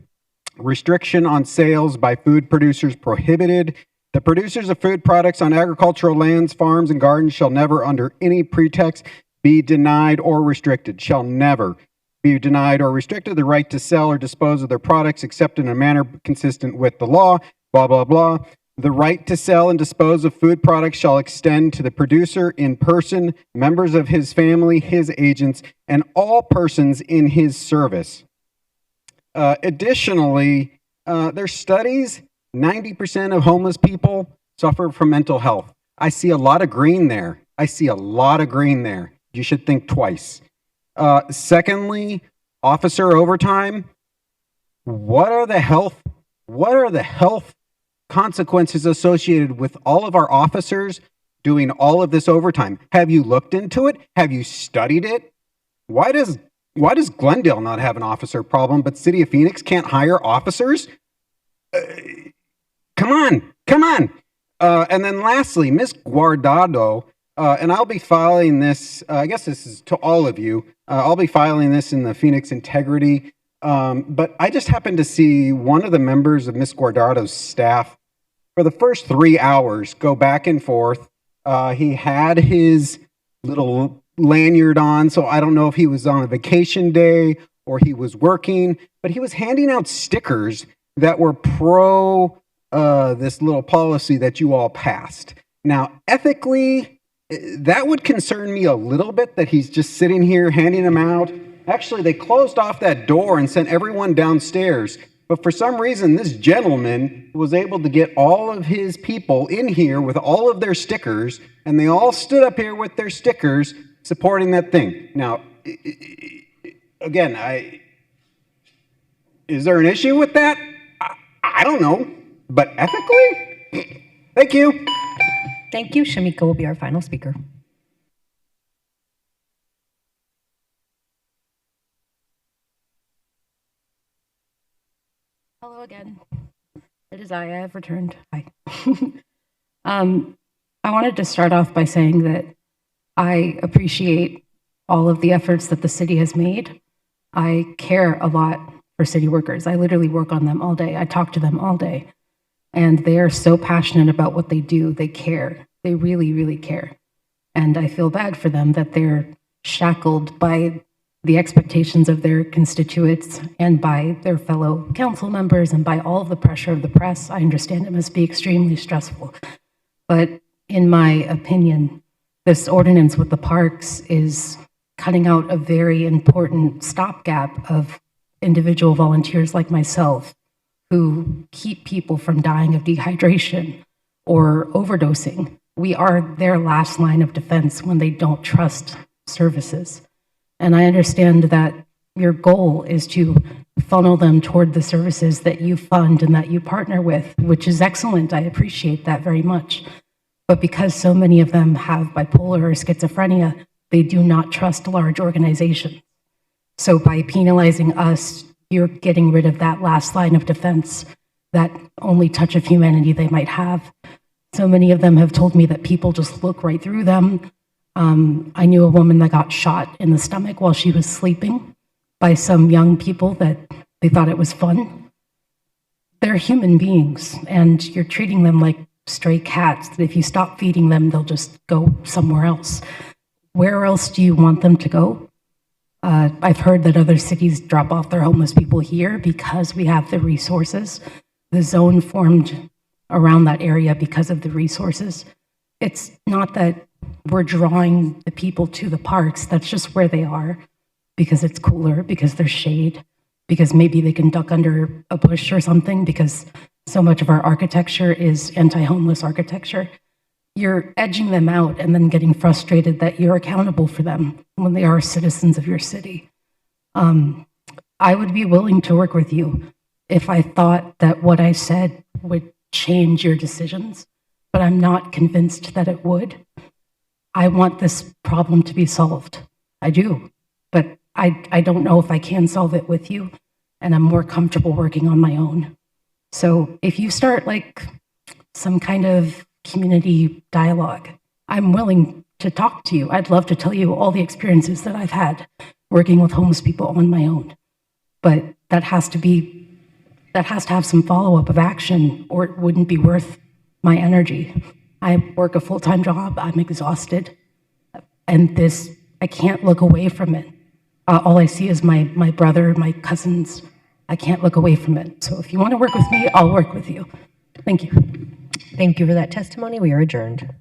Restriction on sales by food producers prohibited. The producers of food products on agricultural lands, farms, and gardens shall never, under any pretext, be denied or restricted. Shall never be denied or restricted the right to sell or dispose of their products except in a manner consistent with the law, blah, blah, blah. The right to sell and dispose of food products shall extend to the producer in person, members of his family, his agents, and all persons in his service. Additionally, there's studies, 90% of homeless people suffer from mental health. I see a lot of green there. I see a lot of green there. You should think twice. Secondly, officer overtime. What are the health consequences associated with all of our officers doing all of this overtime? Have you looked into it? Have you studied it? Why does Glendale not have an officer problem, but City of Phoenix can't hire officers? Come on. And then lastly, Ms. Guardado, and I'll be filing this, I guess this is to all of you, I'll be filing this in the Phoenix Integrity, but I just happened to see one of the members of Ms. Guardado's staff for the first 3 hours go back and forth. He had his little lanyard on, so I don't know if he was on a vacation day or he was working, but he was handing out stickers that were pro this little policy that you all passed. Now, ethically, that would concern me a little bit that he's just sitting here handing them out. Actually, they closed off that door and sent everyone downstairs. But for some reason, this gentleman was able to get all of his people in here with all of their stickers, and they all stood up here with their stickers supporting that thing. Now, again, is there an issue with that? I don't know, but ethically? Thank you. Thank you. Shamika will be our final speaker. Hello again. It is I have returned. Hi. I wanted to start off by saying that I appreciate all of the efforts that the city has made. I care a lot for city workers. I literally work on them all day. I talk to them all day. And they are so passionate about what they do. They care. They really, really care. And I feel bad for them that they're shackled by the expectations of their constituents and by their fellow council members and by all of the pressure of the press. I understand it must be extremely stressful. But in my opinion, this ordinance with the parks is cutting out a very important stopgap of individual volunteers like myself who keep people from dying of dehydration or overdosing. We are their last line of defense when they don't trust services. And I understand that your goal is to funnel them toward the services that you fund and that you partner with, which is excellent. I appreciate that very much. But because so many of them have bipolar or schizophrenia, they do not trust large organizations. So by penalizing us, you're getting rid of that last line of defense, that only touch of humanity they might have. So many of them have told me that people just look right through them. I knew a woman that got shot in the stomach while she was sleeping by some young people that they thought it was fun. They're human beings, and you're treating them like stray cats. That if you stop feeding them, they'll just go somewhere else. Where else do you want them to go? I've heard that other cities drop off their homeless people here because we have the resources. The zone formed around that area because of the resources. It's not that we're drawing the people to the parks. That's just where they are because it's cooler, because there's shade, because maybe they can duck under a bush or something, because so much of our architecture is anti-homeless architecture. You're edging them out and then getting frustrated that you're accountable for them when they are citizens of your city. I would be willing to work with you if I thought that what I said would change your decisions, but I'm not convinced that it would. I want this problem to be solved. I do, but I don't know if I can solve it with you, and I'm more comfortable working on my own. So if you start like some kind of community dialogue, I'm willing to talk to you. I'd love to tell you all the experiences that I've had working with homeless people on my own. But that has to be that has to have some follow-up of action, or it wouldn't be worth my energy. I work a full-time job, I'm exhausted, and this, I can't look away from it. All I see is my brother, my cousins. I can't look away from it. So if you want to work with me, I'll work with you. Thank you. Thank you for that testimony. We are adjourned.